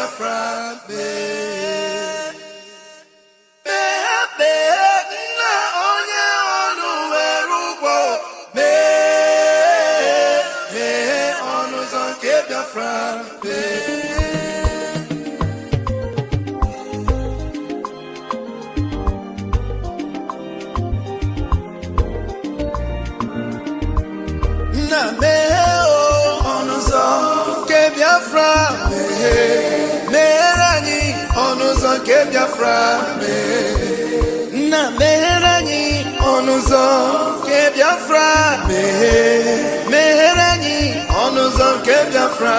Biafra na meherani onuzo ke Biafra meherani onuzo ke Biafra.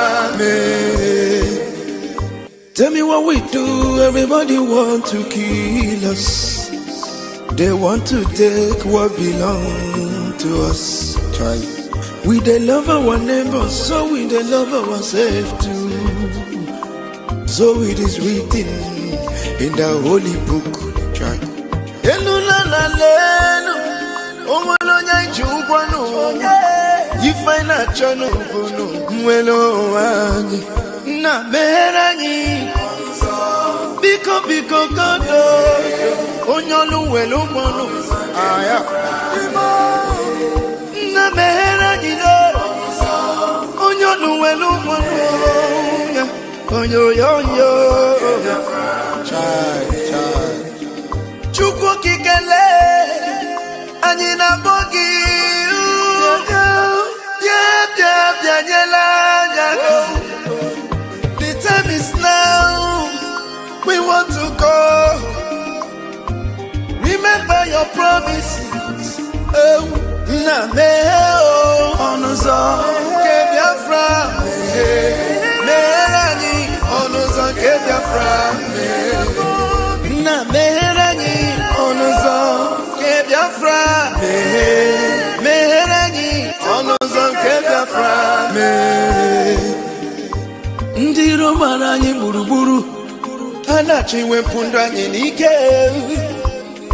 Tell me what we do, everybody want to kill us. They want to take what belongs to us. Try. We they love our neighbors, so we they love ourselves too. So it is written in the holy book. Try. You find a channel, na meherani biko kodo onyolu welu bono aya na meherani do onyolu welu bono onyo chai chukwu kikele anyị na bogi the time is now. We want to go. Remember your promises. Oh, na me onuzo ke Biafra meherani onuzo ke Biafra na meherani onuzo ke Biafra meherani onuzo ke Biafra ndiro marani buruburu anachi wepunda anyị n'ike.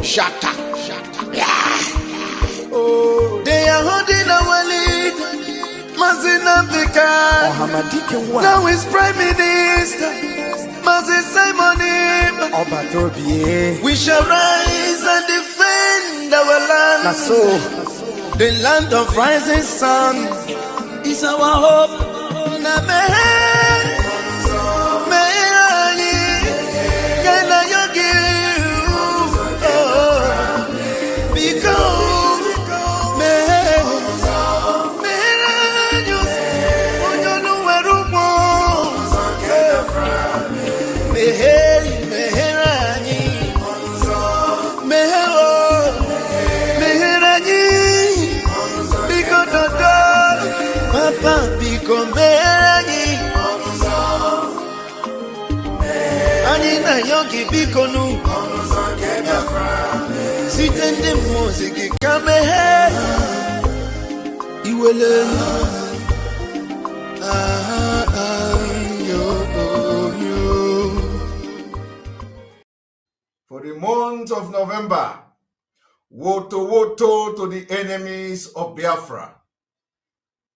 Shut up. Oh, they are holding our lead. Mazinambika. Now he's Prime Minister. Mazin Simoni. We shall rise and defend our land. The land of rising sun is our hope. Yogi bikonu sitende muziki kame iwele For the month of November, woto to the enemies of Biafra.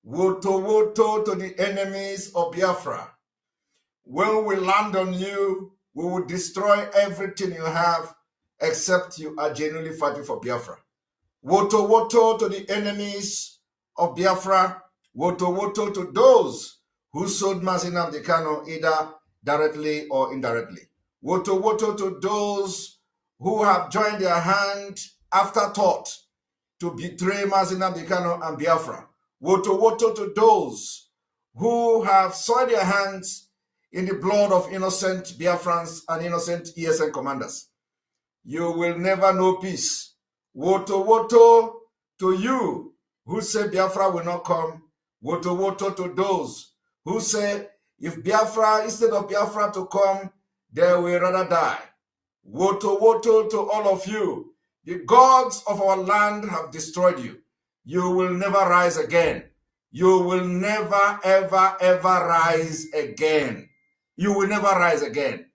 Woto to the enemies of Biafra. When we land on you, we will destroy everything you have except you are genuinely fighting for Biafra. Woto to the enemies of Biafra. Woto to those who sold Nnamdi Kanu either directly or indirectly. Woto to those who have joined their hand after thought to betray Nnamdi Kanu and Biafra. Woto to those who have soiled their hands in the blood of innocent Biafrans and innocent ESN commanders. You will never know peace. Woto to you who say Biafra will not come. Woto to those who say if Biafra, instead of Biafra to come, they will rather die. Woto to all of you. The gods of our land have destroyed you. You will never rise again. You will never, ever rise again. You will never rise again.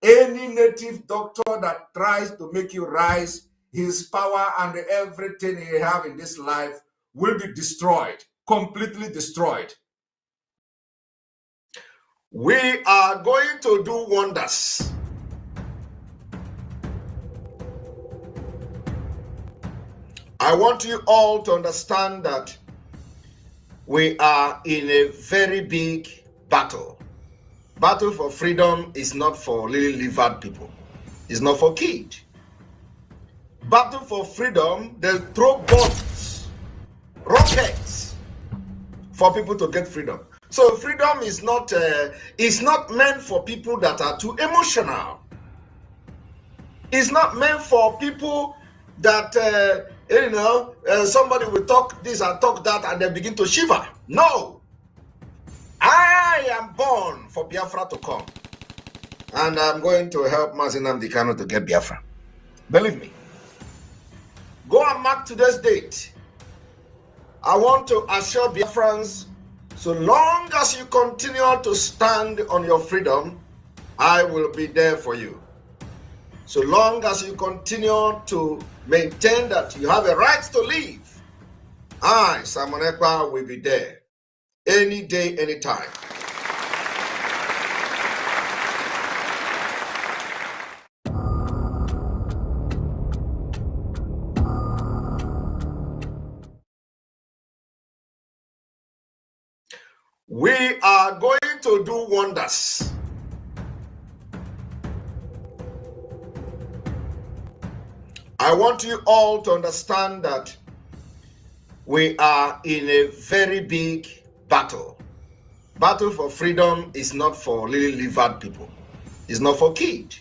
Any native doctor that tries to make you rise, his power and everything he have in this life will be destroyed, completely destroyed. We are going to do wonders. I want you all to understand that we are in a very big battle. Battle for freedom is not for lily-livered people. It's not for kids. Battle for freedom, they throw bombs, rockets for people to get freedom. So freedom is not meant for people that are too emotional. It's not meant for people that somebody will talk this and talk that and they begin to shiver. No. I am born for Biafra to come. And I'm going to help Mazi Nnamdi Kanu to get Biafra. Believe me. Go and mark today's date. I want to assure Biafrans, so long as you continue to stand on your freedom, I will be there for you. So long as you continue to maintain that you have a right to live, I, Simon Ekpa, will be there. Any day, anytime. We are going to do wonders. I want you all to understand that we are in a very big battle. Battle for freedom is not for lily-livered people. It's not for kids.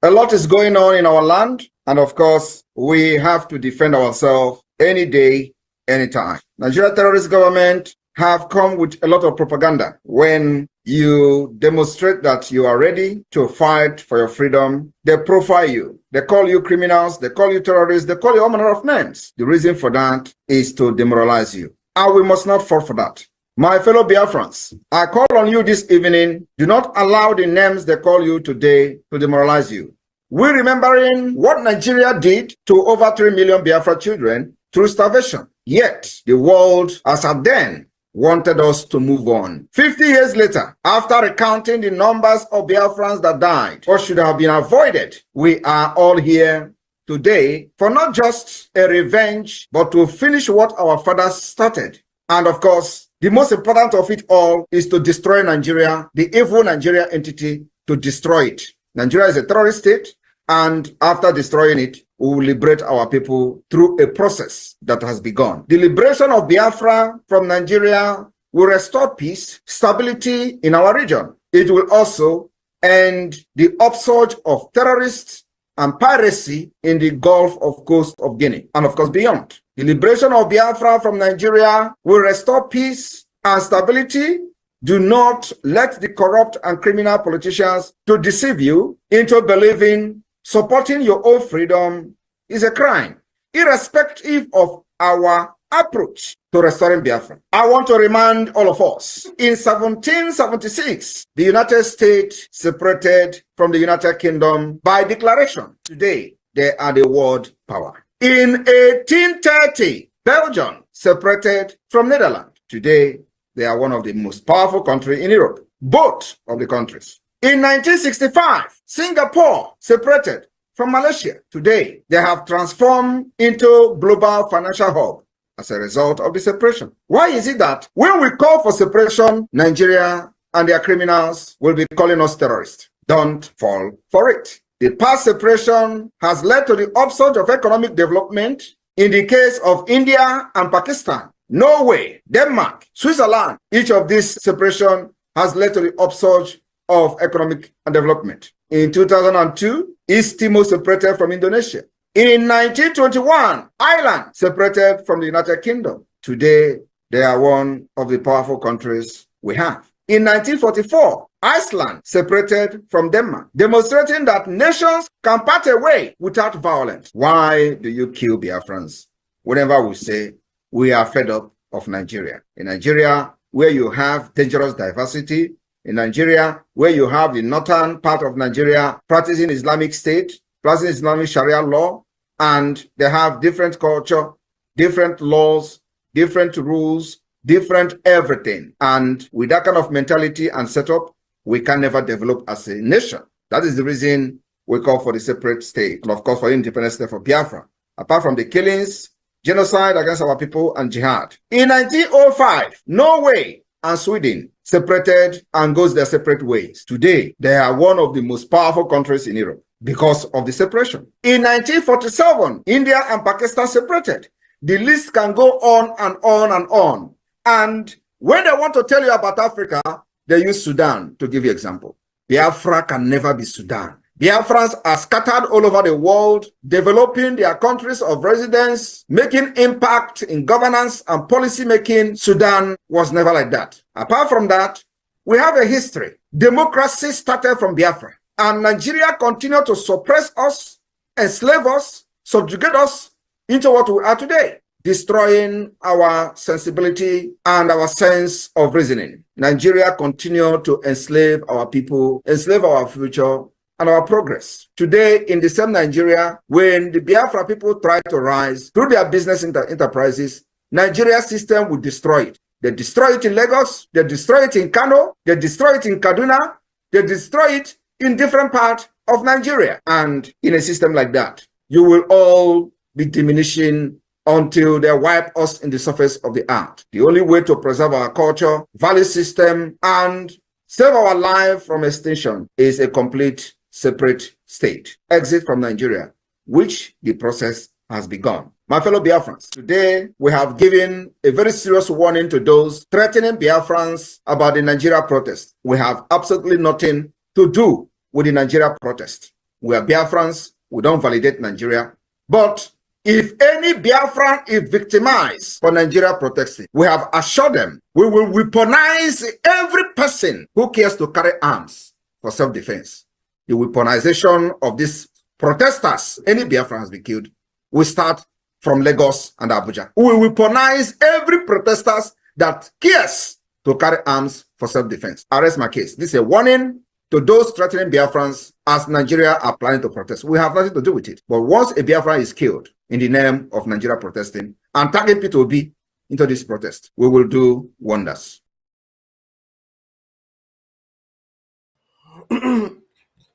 A lot is going on in our land, and of course, we have to defend ourselves any day, anytime. Nigeria terrorist government have come with a lot of propaganda. When you demonstrate that you are ready to fight for your freedom, they profile you. They call you criminals, they call you terrorists, they call you all manner of names. The reason for that is to demoralize you. And we must not fall for that. My fellow Biafrans, I call on you this evening, do not allow the names they call you today to demoralize you. We're remembering what Nigeria did to over 3 million Biafra children through starvation. Yet, the world, as at then, wanted us to move on. 50 years later, after recounting the numbers of Biafrans that died or should have been avoided, we are all here today for not just a revenge, but to finish what our fathers started. And of course, the most important of it all is to destroy Nigeria, the evil Nigeria entity, to destroy it. Nigeria is a terrorist state, and after destroying it, we will liberate our people through a process that has begun. The liberation of Biafra from Nigeria will restore peace, stability in our region. It will also end the upsurge of terrorists and piracy in the Gulf of Coast of Guinea, and of course beyond. The liberation of Biafra from Nigeria will restore peace and stability. Do not let the corrupt and criminal politicians to deceive you into believing supporting your own freedom is a crime, irrespective of our approach to restoring Biafra. I want to remind all of us, in 1776, the United States separated from the United Kingdom by declaration. Today, they are the world power. In 1830, Belgium separated from Netherlands. Today, they are one of the most powerful countries in Europe, both of the countries. In 1965, Singapore separated from Malaysia. Today, they have transformed into global financial hub as a result of the separation. Why is it that when we call for separation, Nigeria and their criminals will be calling us terrorists? Don't fall for it. The past separation has led to the upsurge of economic development in the case of India and Pakistan, Norway, Denmark, Switzerland. Each of these separation has led to the upsurge of economic and development. In 2002, East Timor separated from Indonesia. In 1921, Ireland separated from the United Kingdom. Today, they are one of the powerful countries we have. In 1944, Iceland separated from Denmark, demonstrating that nations can part away without violence. Why do you kill Biafrans? Whenever we say we are fed up of Nigeria. In Nigeria, where you have dangerous diversity, in Nigeria, where you have the northern part of Nigeria practicing Islamic State, practicing Islamic Sharia law, and they have different culture, different laws, different rules, different everything. And with that kind of mentality and setup, we can never develop as a nation. That is the reason we call for the separate state, and of course for independent state for Biafra. Apart from the killings, genocide against our people, and jihad. In 1905, Norway and Sweden separated and goes their separate ways. Today, they are one of the most powerful countries in Europe because of the separation. In 1947, India and Pakistan separated. The list can go on and on and on. And when they want to tell you about Africa, they use Sudan to give you example. Biafra can never be Sudan. Biafrans are scattered all over the world, developing their countries of residence, making impact in governance and policy making. Sudan was never like that. Apart from that, we have a history. Democracy started from Biafra, and Nigeria continued to suppress us, enslave us, subjugate us into what we are today, destroying our sensibility and our sense of reasoning. Nigeria continued to enslave our people, enslave our future, and our progress. Today, in the same Nigeria, when the Biafra people try to rise through their business enterprises, Nigeria system will destroy it. They destroy it in Lagos, they destroy it in Kano, they destroy it in Kaduna, they destroy it in different parts of Nigeria. And in a system like that, you will all be diminishing until they wipe us in the surface of the earth. The only way to preserve our culture, value system, and save our life from extinction is a complete separate state. Exit from Nigeria, which the process has begun. My fellow Biafrans, today we have given a very serious warning to those threatening Biafrans about the Nigeria protest. We have absolutely nothing to do with the Nigeria protest. We are Biafrans, we don't validate Nigeria. But if any Biafran is victimized for Nigeria protesting, we have assured them we will weaponize every person who cares to carry arms for self-defense. The weaponization of these protesters, any Biafran has been killed, will start from Lagos and Abuja. We will weaponize every protesters that cares to carry arms for self-defense. I rest my case. This is a warning to those threatening Biafrans as Nigeria are planning to protest. We have nothing to do with it. But once a Biafran is killed in the name of Nigeria protesting and target P2B into this protest, we will do wonders.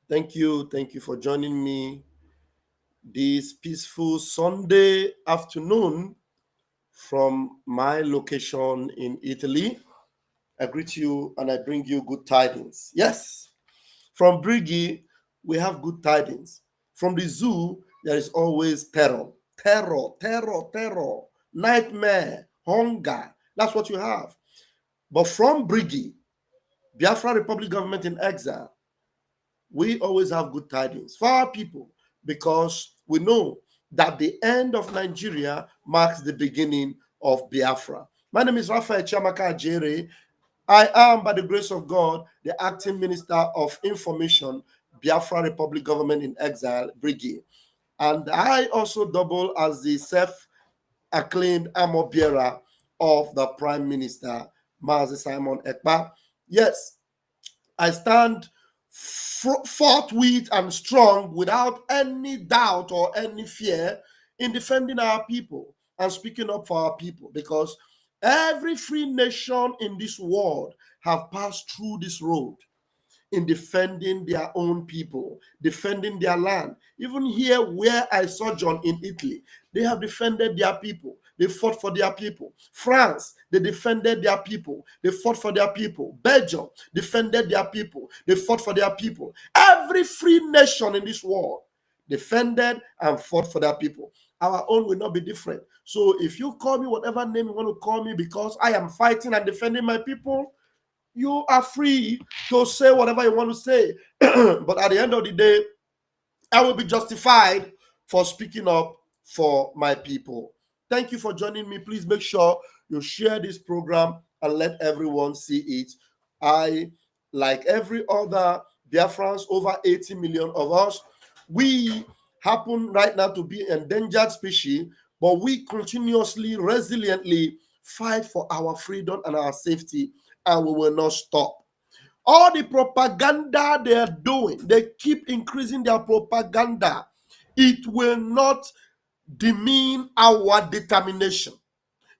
Thank you for joining me this peaceful Sunday afternoon from my location in Italy. I greet you and I bring you good tidings. Yes, from Brgie, we have good tidings. From the zoo, there is always terror, nightmare, hunger. That's what you have. But from Brgie, Biafra Republic government in exile, we always have good tidings for our people, because we know that the end of Nigeria marks the beginning of Biafra. My name is Raphael Chiamaka Ajere. I am, by the grace of God, the acting minister of information, Biafra Republic government in exile, Brgie. And I also double as the self-acclaimed armor bearer of the Prime Minister, Mazi Simon Ekpa. Yes, I stand forthwith and strong without any doubt or any fear in defending our people and speaking up for our people, because every free nation in this world have passed through this road in defending their own people, defending their land. Even here where I sojourn in Italy, they have defended their people. They fought for their people. France, they defended their people. They fought for their people. Belgium defended their people. They fought for their people. Every free nation in this world defended and fought for their people. Our own will not be different. So if you call me whatever name you want to call me because I am fighting and defending my people, you are free to say whatever you want to say. But at the end of the day, I will be justified for speaking up for my people. Thank you for joining me. Please make sure you share this program and let everyone see it. I, like every other Biafrans, over 80 million of us, we happen right now to be endangered species, but we continuously, resiliently fight for our freedom and our safety, and we will not stop. All the propaganda they are doing, they keep increasing their propaganda. It will not demean our determination.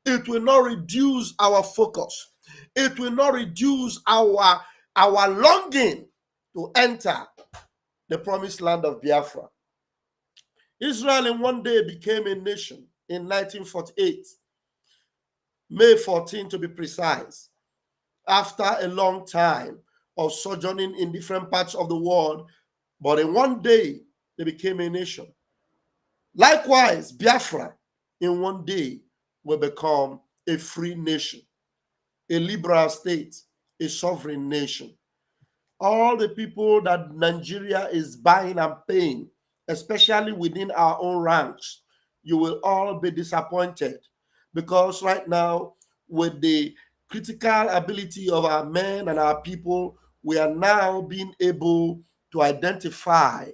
It will not reduce our focus. It will not reduce our longing to enter the promised land of Biafra. Israel in one day became a nation in 1948, May 14 to be precise, after a long time of sojourning in different parts of the world, but in one day they became a nation. Likewise, Biafra in one day will become a free nation, a liberal state, a sovereign nation. All the people that Nigeria is buying and paying, especially within our own ranks, you will all be disappointed, because right now, with the critical ability of our men and our people, we are now being able to identify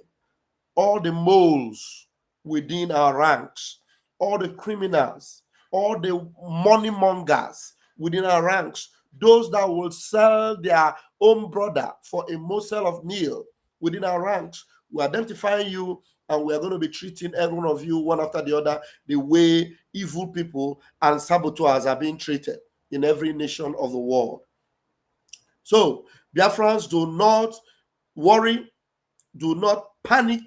all the moles within our ranks, all the criminals, all the money mongers within our ranks, those that will sell their own brother for a morsel of meal within our ranks. We're identifying you, and we're going to be treating every one of you one after the other the way evil people and saboteurs are being treated in every nation of the world. So, Biafrans, do not worry, do not panic,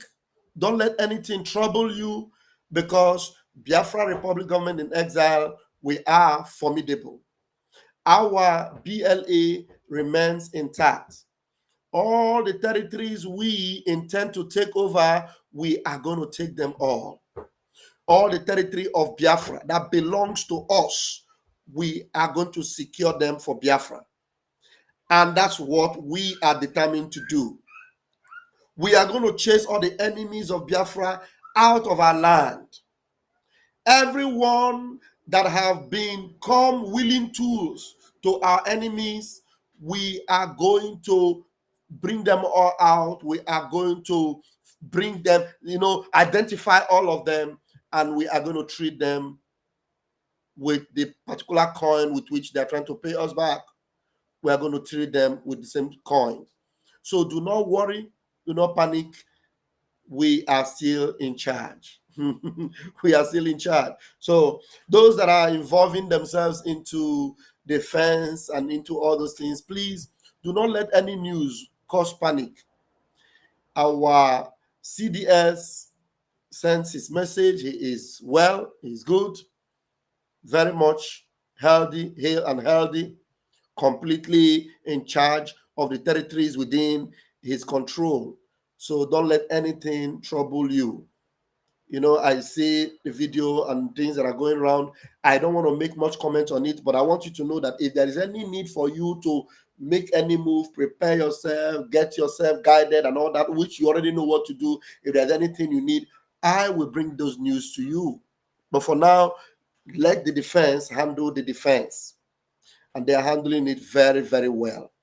don't let anything trouble you, because Biafra Republic Government in Exile, we are formidable. Our BLA remains intact. All the territories we intend to take over, we are going to take them all. All the territory of Biafra that belongs to us, we are going to secure them for Biafra. And that's what we are determined to do. We are going to chase all the enemies of Biafra out of our land. Everyone that have become willing tools to our enemies, we are going to bring them all out. We are going to bring them, identify all of them, and we are going to treat them with the particular coin with which they're trying to pay us back. We are going to treat them with the same coin. So do not worry, do not panic. We are still in charge. We are still in charge. So those that are involving themselves into defense and into all those things, please do not let any news cause panic. Our CDS sends his message. He is well, he's good, very much healthy, hale and healthy, completely in charge of the territories within his control. So don't let anything trouble you. I see the video and things that are going around. I don't want to make much comment on it, but I want you to know that if there is any need for you to make any move, prepare yourself, get yourself guided and all that, which you already know what to do. If there's anything you need, I will bring those news to you. But for now, let the defense handle the defense. And they are handling it very, very well.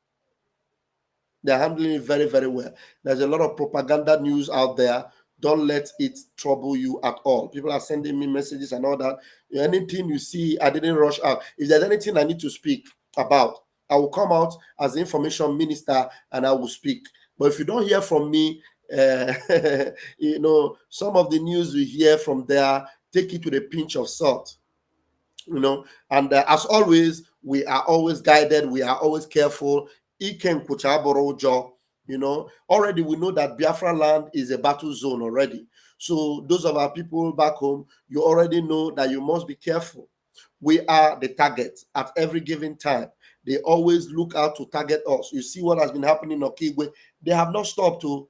They're handling it very, very well. There's a lot of propaganda news out there. Don't let it trouble you at all. People are sending me messages and all that. Anything you see, I didn't rush out. If there's anything I need to speak about, I will come out as the information minister and I will speak. But if you don't hear from me, some of the news we hear from there, take it with a pinch of salt. And as always, we are always guided. We are always careful. Already we know that Biafra land is a battle zone already. So those of our people back home, you already know that you must be careful. We are the target at every given time. They always look out to target us. You see what has been happening in Okigwe. They have not stopped to,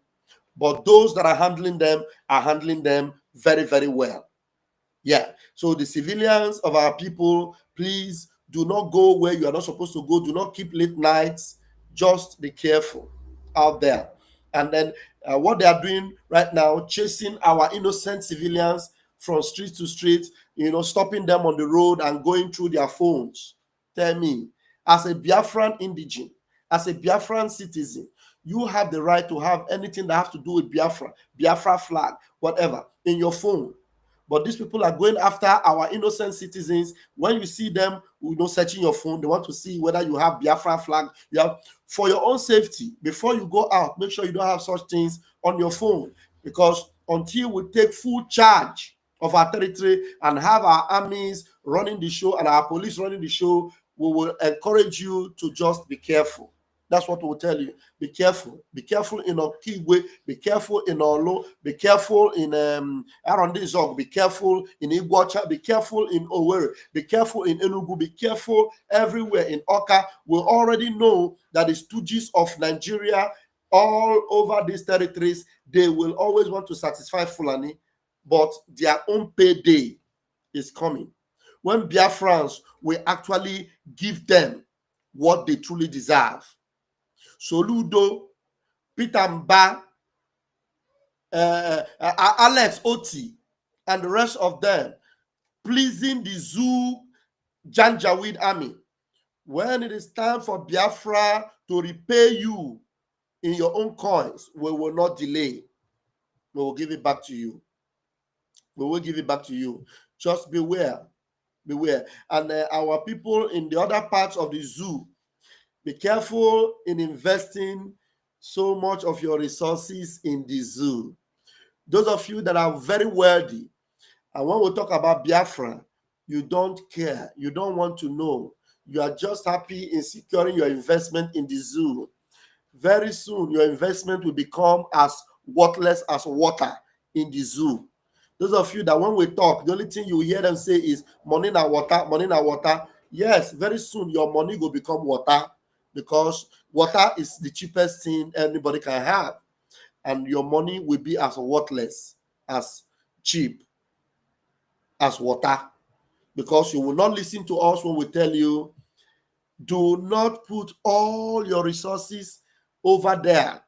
but those that are handling them very, very well. Yeah. So the civilians of our people, please do not go where you are not supposed to go. Do not keep late nights. Just be careful out there. And then what they are doing right now, chasing our innocent civilians from street to street, stopping them on the road and going through their phones. Tell me, as a Biafran indigene, as a Biafran citizen, you have the right to have anything that has to do with Biafra flag, whatever, in your phone. But these people are going after our innocent citizens. When you see them, searching your phone, they want to see whether you have Biafra flag. You have, for your own safety, before you go out, make sure you don't have such things on your phone. Because until we take full charge of our territory and have our armies running the show and our police running the show, we will encourage you to just be careful. That's what we'll tell you. Be careful. Be careful in Okigwe. Be careful in Olo. Be careful in Arondizog. Be careful in Iguacha. Be careful in Owerri. Be careful in Enugu. Be careful everywhere in Oka. We already know that the stooges of Nigeria all over these territories, they will always want to satisfy Fulani, but their own payday is coming. When Biafrans will actually give them what they truly deserve. Soludo, Peter Mba, Alex Oti, and the rest of them pleasing the Zoo Janjaweed army. When it is time for Biafra to repay you in your own coins, we will not delay. We will give it back to you. We will give it back to you. Just beware. Beware. And our people in the other parts of the zoo, be careful in investing so much of your resources in the zoo. Those of you that are very wealthy, and when we talk about Biafra, you don't care. You don't want to know. You are just happy in securing your investment in the zoo. Very soon, your investment will become as worthless as water in the zoo. Those of you that when we talk, the only thing you hear them say is money na water, money na water. Yes, very soon your money will become water, because water is the cheapest thing anybody can have. And your money will be as worthless, as cheap as water, because you will not listen to us when we tell you, do not put all your resources over there.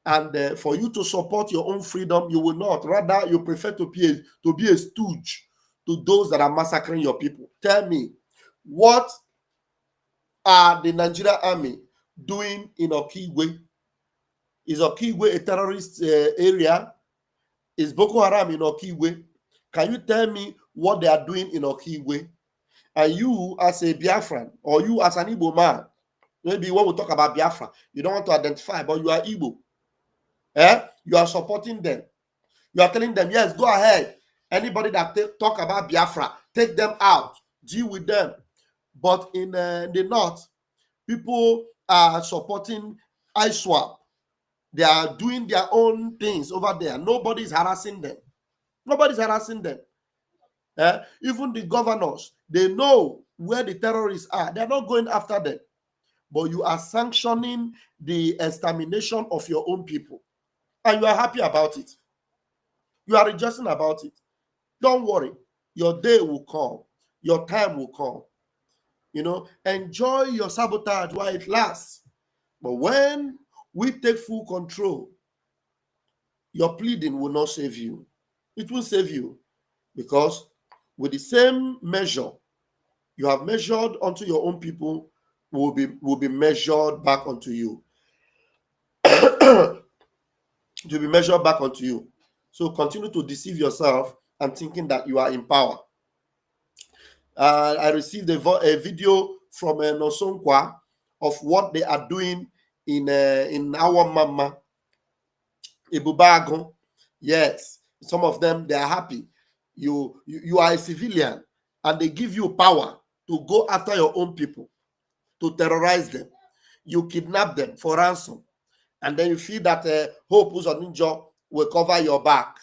And for you to support your own freedom, you will not. Rather, you prefer to be a stooge to those that are massacring your people. Tell me, what are the Nigerian army doing in Okigwe? Is Okigwe a terrorist area? Is Boko Haram in Okigwe? Can you tell me what they are doing in Okigwe? And you, as a Biafran, or you as an Igbo man, maybe when we talk about Biafra, you don't want to identify, but you are Igbo. You are supporting them. You are telling them, yes, go ahead. Anybody that talk about Biafra, take them out, deal with them. But in the north, people are supporting ISWAP. They are doing their own things over there. Nobody's harassing them. Nobody's harassing them. Even the governors, they know where the terrorists are. They're not going after them. But you are sanctioning the extermination of your own people. And you are happy about it. You are rejoicing about it. Don't worry. Your day will come. Your time will come. Enjoy your sabotage while it lasts. But when we take full control, your pleading will not save you. It will save you, because with the same measure you have measured unto your own people will be measured back unto you. To be measured back onto you. So continue to deceive yourself and thinking that you are in power. I received a video from Nosonkwa of what they are doing in our mama Ibubago. Yes, some of them, they are happy. You are a civilian, and they give you power to go after your own people, to terrorize them. You kidnap them for ransom. And then you feel that Hope Uzodinjo will cover your back.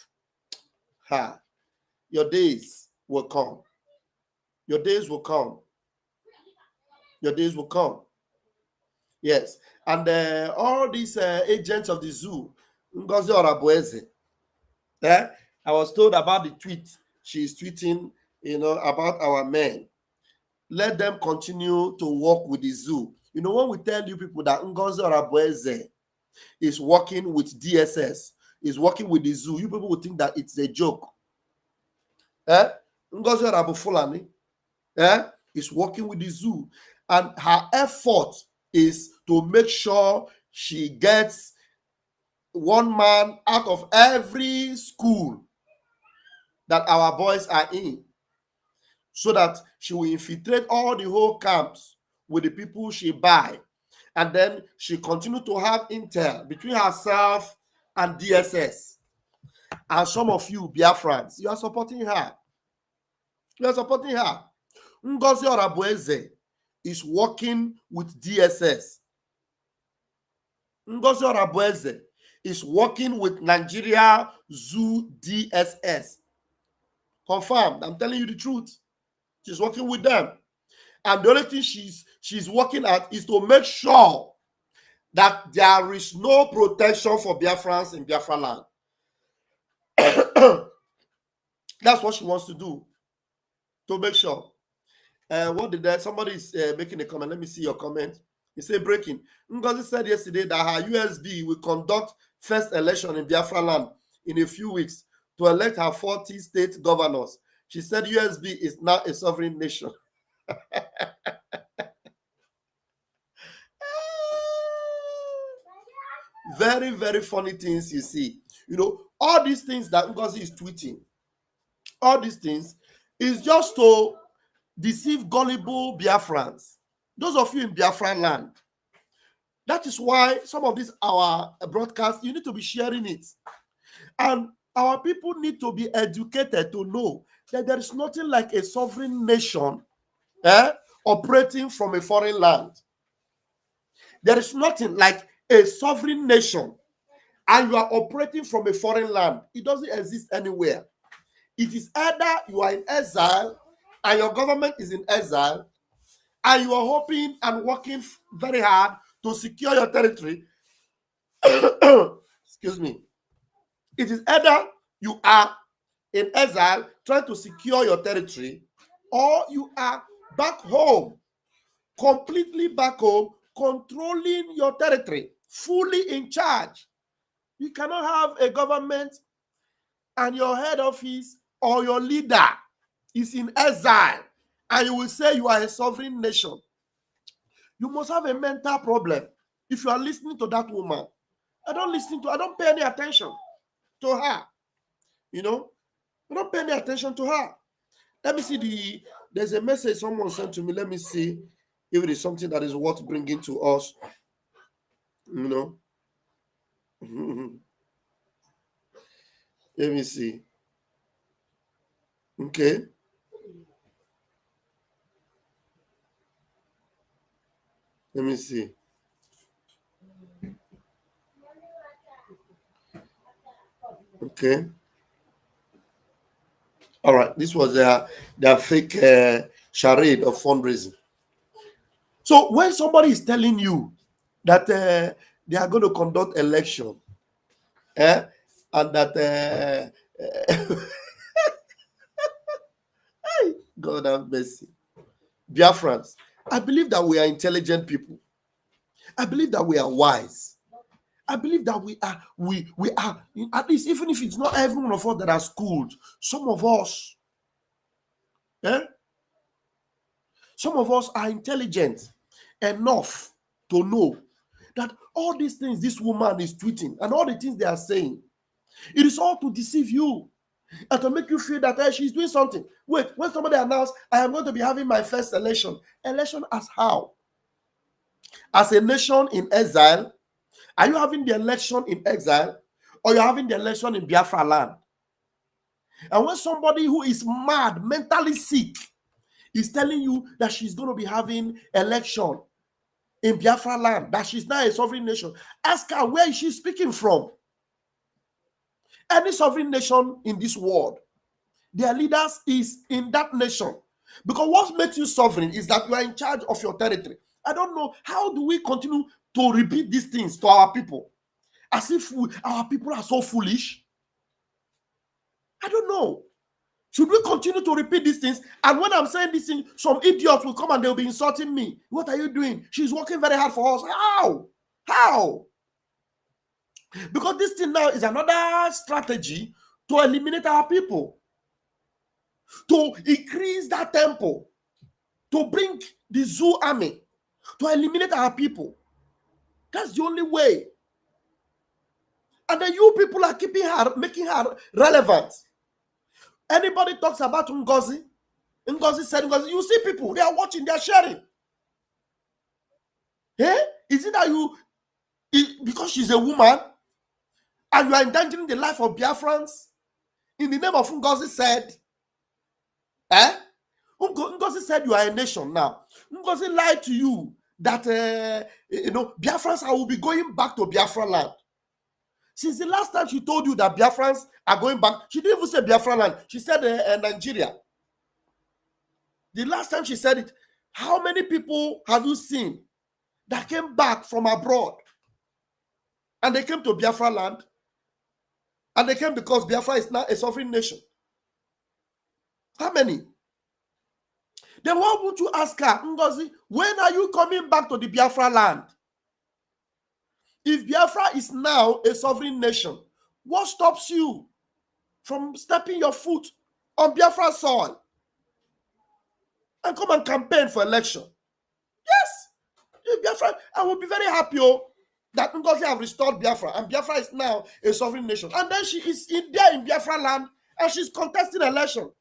Your days will come. Your days will come. Your days will come. Yes. And all these agents of the zoo, Ngozi Orabueze, I was told about the tweet she's tweeting, about our men. Let them continue to work with the zoo. When we tell you people that Ngozi Orabueze is working with DSS, is working with the zoo, you people would think that it's a joke. Ngozi Orabufulani is working with the zoo, and her effort is to make sure she gets one man out of every school that our boys are in, so that she will infiltrate all the whole camps with the people she buy. And then she continue to have intel between herself and DSS. And some of you, Biafrans, you are supporting her. You are supporting her. Ngozi Orabueze is working with DSS. Ngozi Orabueze is working with Nigeria Zoo DSS. Confirmed. I'm telling you the truth. She's working with them. And the only thing she's working at is to make sure that there is no protection for Biafrans in Biafra land. That's what she wants to do, to make sure. What did that? Somebody is making a comment. Let me see your comment. He said, breaking. Ngozi said yesterday that her USB will conduct first election in Biafra land in a few weeks to elect her 40 state governors. She said USB is now a sovereign nation. Very, very funny things you see. You know, all these things that Ngozi is tweeting, all these things is just to deceive gullible Biafrans. Those of you in Biafra land. That is why some of these our broadcasts, you need to be sharing it. And our people need to be educated to know that there is nothing like a sovereign nation operating from a foreign land. There is nothing like a sovereign nation and you are operating from a foreign land. It doesn't exist anywhere. It is either you are in exile and your government is in exile and you are hoping and working very hard to secure your territory. Excuse me. It is either you are in exile trying to secure your territory or you are back home, completely back home, controlling your territory, fully in charge. You cannot have a government and your head office or your leader is in exile and you will say you are a sovereign nation. You must have a mental problem. If you are listening to that woman, I don't pay any attention to her. You know, I don't pay any attention to her. Let me see there's a message someone sent to me. Let me see if it is something that is worth bringing to us. You know. Let me see. Okay. Let me see. Okay. All right. This was their fake charade of fundraising. So when somebody is telling you that they are going to conduct election, and that God have mercy, Biafrans, I believe that we are intelligent people. I believe that we are wise. I believe that we are, at least even if it's not every one of us that are schooled, some of us are intelligent enough to know that all these things this woman is tweeting and all the things they are saying, it is all to deceive you and to make you feel that she's doing something. Wait, when somebody announced, I am going to be having my first election as how? As a nation in exile? Are you having the election in exile or you're having the election in Biafra land? And when somebody who is mad, mentally sick, is telling you that she's going to be having election in Biafra land, that she's not a sovereign nation, ask her where is she speaking from. Any sovereign nation in this world, their leaders is in that nation. Because what makes you sovereign is that you are in charge of your territory. I don't know, how do we continue to repeat these things to our people? As if our people are so foolish? I don't know. Should we continue to repeat these things? And when I'm saying this thing, some idiots will come and they'll be insulting me. What are you doing? She's working very hard for us. How? Because this thing now is another strategy to eliminate our people, to increase that tempo, to bring the zoo army, to eliminate our people. That's the only way. And then you people are keeping her, making her relevant. Anybody talks about Ngozi said, you see people, they are watching, they are sharing. Is it that because she's a woman, and you are endangering the life of Biafrans in the name of Ngozi said, Ngozi said you are a nation now. Ngozi lied to you that Biafrans will be going back to Biafra land. Since the last time she told you that Biafrans are going back, she didn't even say Biafra land. She said Nigeria. The last time she said it, how many people have you seen that came back from abroad and they came to Biafra land? And they came because Biafra is now a sovereign nation. How many? Then why would you ask her, Ngozi, when are you coming back to the Biafra land? If Biafra is now a sovereign nation, what stops you from stepping your foot on Biafra soil and come and campaign for election? Yes. If Biafra, I will be very happy that Ngozi have restored Biafra and Biafra is now a sovereign nation. And then she is there in Biafra land and she's contesting election.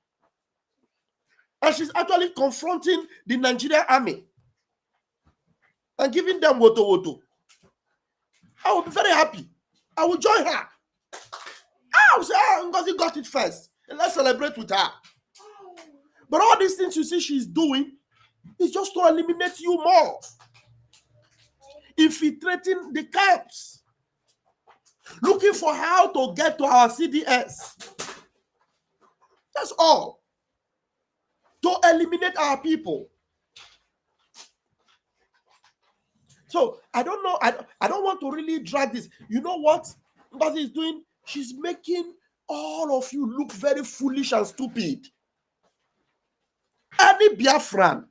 And she's actually confronting the Nigerian army and giving them woto. I will be very happy. I will join her. I will say, Ngozi got it first. And let's celebrate with her. But all these things you see she's doing is just to eliminate you more. Infiltrating the camps. Looking for how to get to our CDS. That's all. To eliminate our people. So I don't know. I don't want to really drag this. You know what Ngozi is doing? She's making all of you look very foolish and stupid. Any Biafran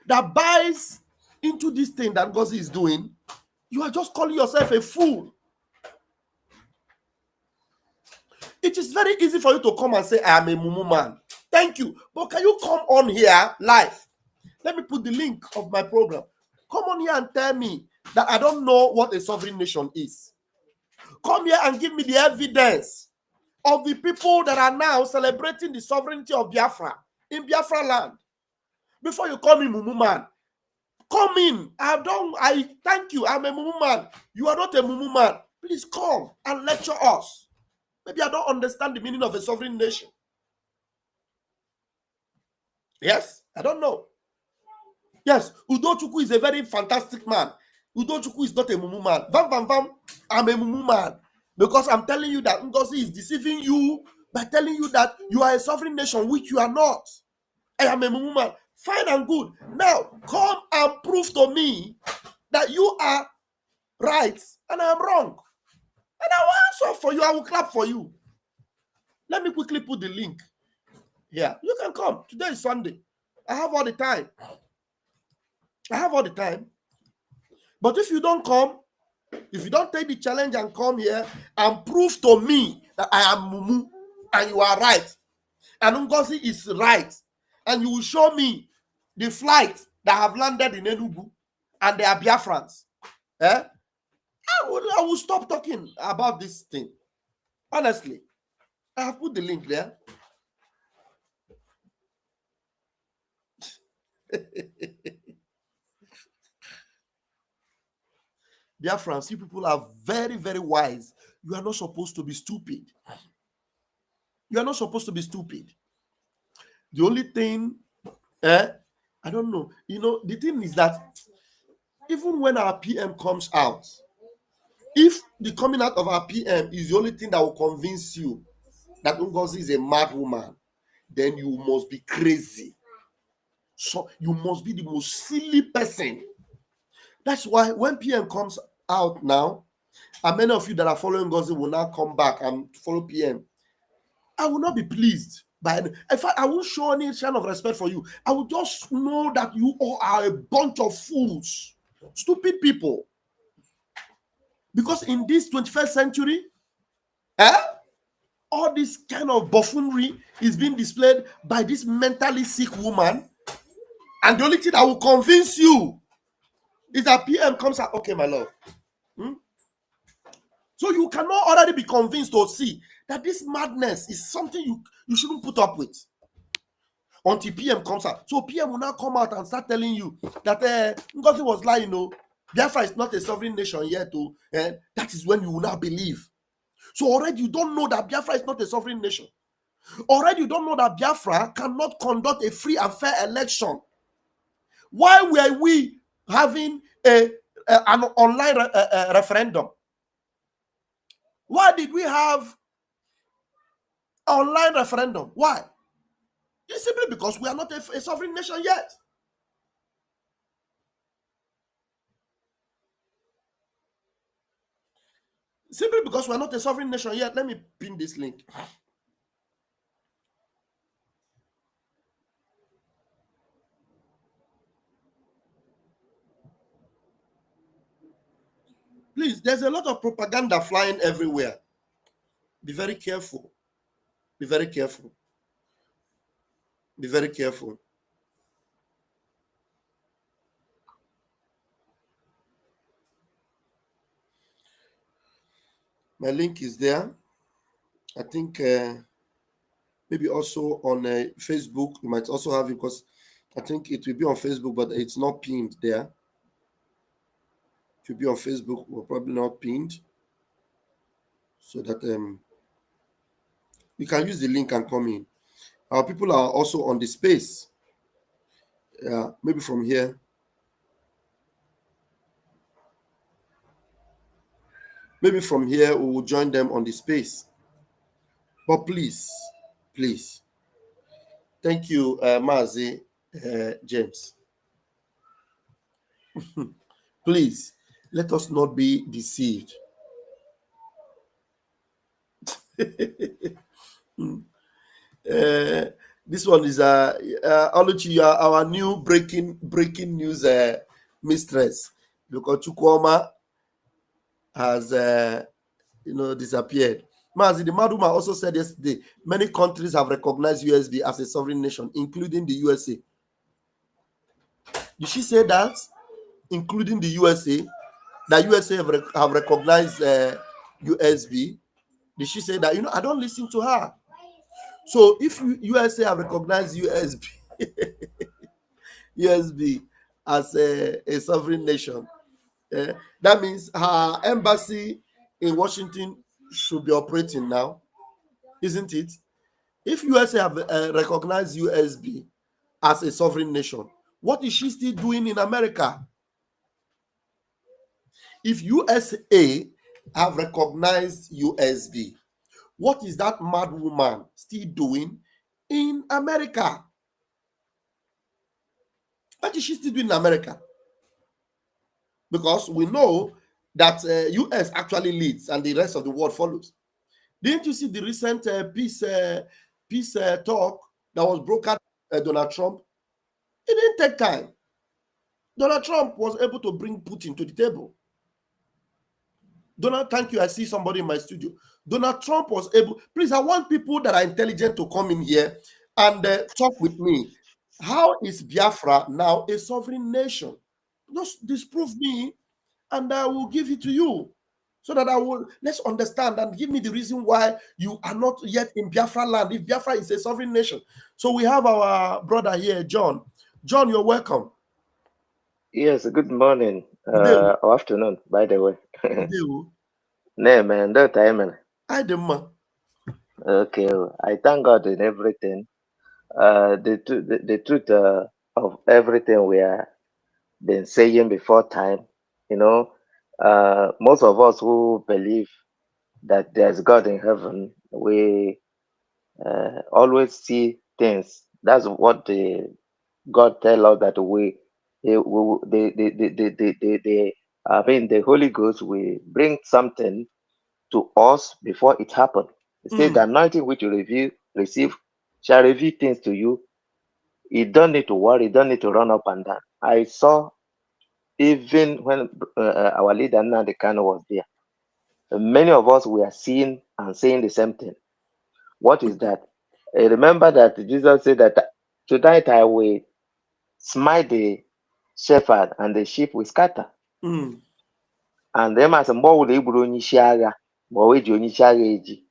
that buys into this thing that Ngozi is doing, you are just calling yourself a fool. It is very easy for you to come and say, I am a mumu man. Thank you. But can you come on here live? Let me put the link of my program. Come on here and tell me that I don't know what a sovereign nation is. Come here and give me the evidence of the people that are now celebrating the sovereignty of Biafra in Biafra land. Before you call me mumu man, come in. I thank you. I'm a mumu man. You are not a mumu man. Please come and lecture us. Maybe I don't understand the meaning of a sovereign nation. Yes, I don't know. Yes, Udochukwu is a very fantastic man. Udochukwu is not a mumu man. I'm a mumu man. Because I'm telling you that Ngozi is deceiving you by telling you that you are a sovereign nation, which you are not. I am a mumu man. Fine and good. Now, come and prove to me that you are right and I am wrong. And I will answer for you. I will clap for you. Let me quickly put the link here. You can come. Today is Sunday. I have all the time. But if you don't come, if you don't take the challenge and come here and prove to me that I am mumu and you are right, and Ngozi is right, and you will show me the flight that have landed in Enugu and they are Biafrans, I will stop talking about this thing. Honestly, I have put the link there. Biafrans, you people are very, very wise. You are not supposed to be stupid. You are not supposed to be stupid. The only thing, I don't know. You know, the thing is that even when our PM comes out, if the coming out of our PM is the only thing that will convince you that Ngozi is a mad woman, then you must be crazy. So you must be the most silly person. That's why when PM comes out now, and many of you that are following Ngozi will now come back and follow PM, I will not be pleased. In fact, I won't show any kind of respect for you. I will just know that you all are a bunch of fools, stupid people. Because in this 21st century, all this kind of buffoonery is being displayed by this mentally sick woman. And the only thing that will convince you is that PM comes out, okay, my love. So you cannot already be convinced or see that this madness is something you shouldn't put up with until PM comes out. So PM will now come out and start telling you that Ngozi was lying, Biafra is not a sovereign nation yet. That is when you will now believe. So already you don't know that Biafra is not a sovereign nation. Already you don't know that Biafra cannot conduct a free and fair election. Why were we having an online referendum? Why did we have online referendum? Why? It's simply because we are not a sovereign nation yet. Simply because we are not a sovereign nation yet. Let me pin this link. Please, there's a lot of propaganda flying everywhere. Be very careful. Be very careful. Be very careful. My link is there. I think maybe also on Facebook. You might also have it, because I think it will be on Facebook, but it's not pinned there. It will be on Facebook, we're probably not pinned. So that you can use the link and come in. Our people are also on the space. Maybe from here. Maybe from here we will join them on the space. But please, please. Thank you, Mazi James. Please, let us not be deceived. This one is Oluchi, you are our new breaking news mistress, because Chukwuma has disappeared. Mazi, the Maduma also said yesterday, many countries have recognized USB as a sovereign nation, including the USA. Did she say that? Including the USA? That USA have recognized USB? Did she say that? I don't listen to her. So if USA have recognized USB as a sovereign nation, that means her embassy in Washington should be operating now, isn't it? If USA have recognized USB as a sovereign nation, what is she still doing in America? If USA have recognized USB, what is that mad woman still doing in America? What is she still doing in America? Because we know that US actually leads and the rest of the world follows. Didn't you see the recent peace talk that was brokered by Donald Trump? It didn't take time. Donald Trump was able to bring Putin to the table. Donald, thank you. I see somebody in my studio. Donald Trump was able. Please, I want people that are intelligent to come in here and talk with me. How is Biafra now a sovereign nation? Just disprove me, and I will give it to you, so that let's understand and give me the reason why you are not yet in Biafra land, if Biafra is a sovereign nation. So we have our brother here, John. John, you're welcome. Yes, good morning or afternoon, by the way. No, man, that time. Okay, I thank God in everything. The truth of everything we are been saying before time, most of us who believe that there's God in heaven, we always see things. That's what the God tell us, that I mean, the Holy Ghost will bring something to us before it happened. It says the anointing which you receive shall reveal things to you. You don't need to worry. You don't need to run up and down. I saw even when our leader Nnamdi Kanu was there, many of us were seeing and saying the same thing. What is that? Remember that Jesus said that tonight I will smite the shepherd and the sheep will scatter. And them as a more will able onye isi agha ma o ji onye isi agha eji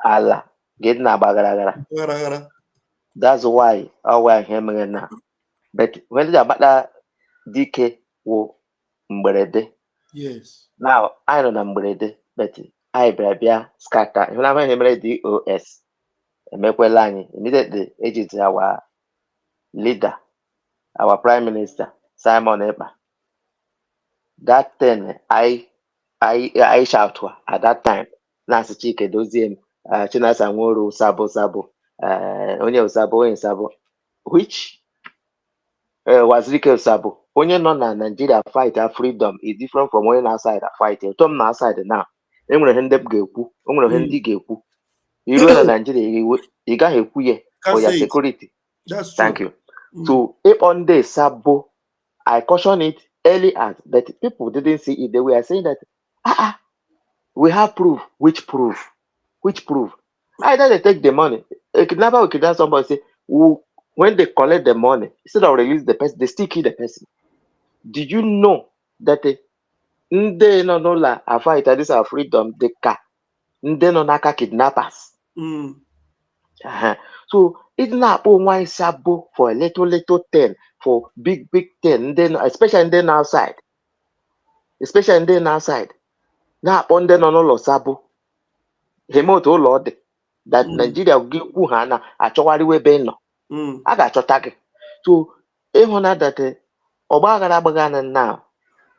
ala get na bagara. That's why our him now. But when they about DK wo mberede. Yes. Now I know na mberede, but I bịa scatter. When I him DOS. emekwela anyị immediately ejide our leader, our prime minister Simon Ekpa. That thing I shout at that time. Nancy Chike Doziem, Chinasa Nworo, Sabo, onye Sabo, which was Rike Sabo. Onye nọ na Nigeria fight our freedom is different from onye outside fight. Tom na outside now. Enwere ndị ga-ekwu, enwere ndị ga-ekwu. Iruo na Nigeria, ị gaghị ekwu ya for your security. That's true. Thank you. So, if on the Sabo, I caution it early as, but people didn't see it. They were saying that, we have proof. Which proof? Which proof? Either they take the money. A kidnapper will kidnap somebody, say, when they collect the money, instead of release the person, they still kill the person. Did you know that they no la a fight, this our freedom, they ka they no naka kidnappers? So it's not one sabo for a little thing, for big thing, then especially then outside. Now upon then on all sabo. Hemoto Lord that Nigeria give Wuhana a chawari webeno. I got your target. So ehona that Obagana now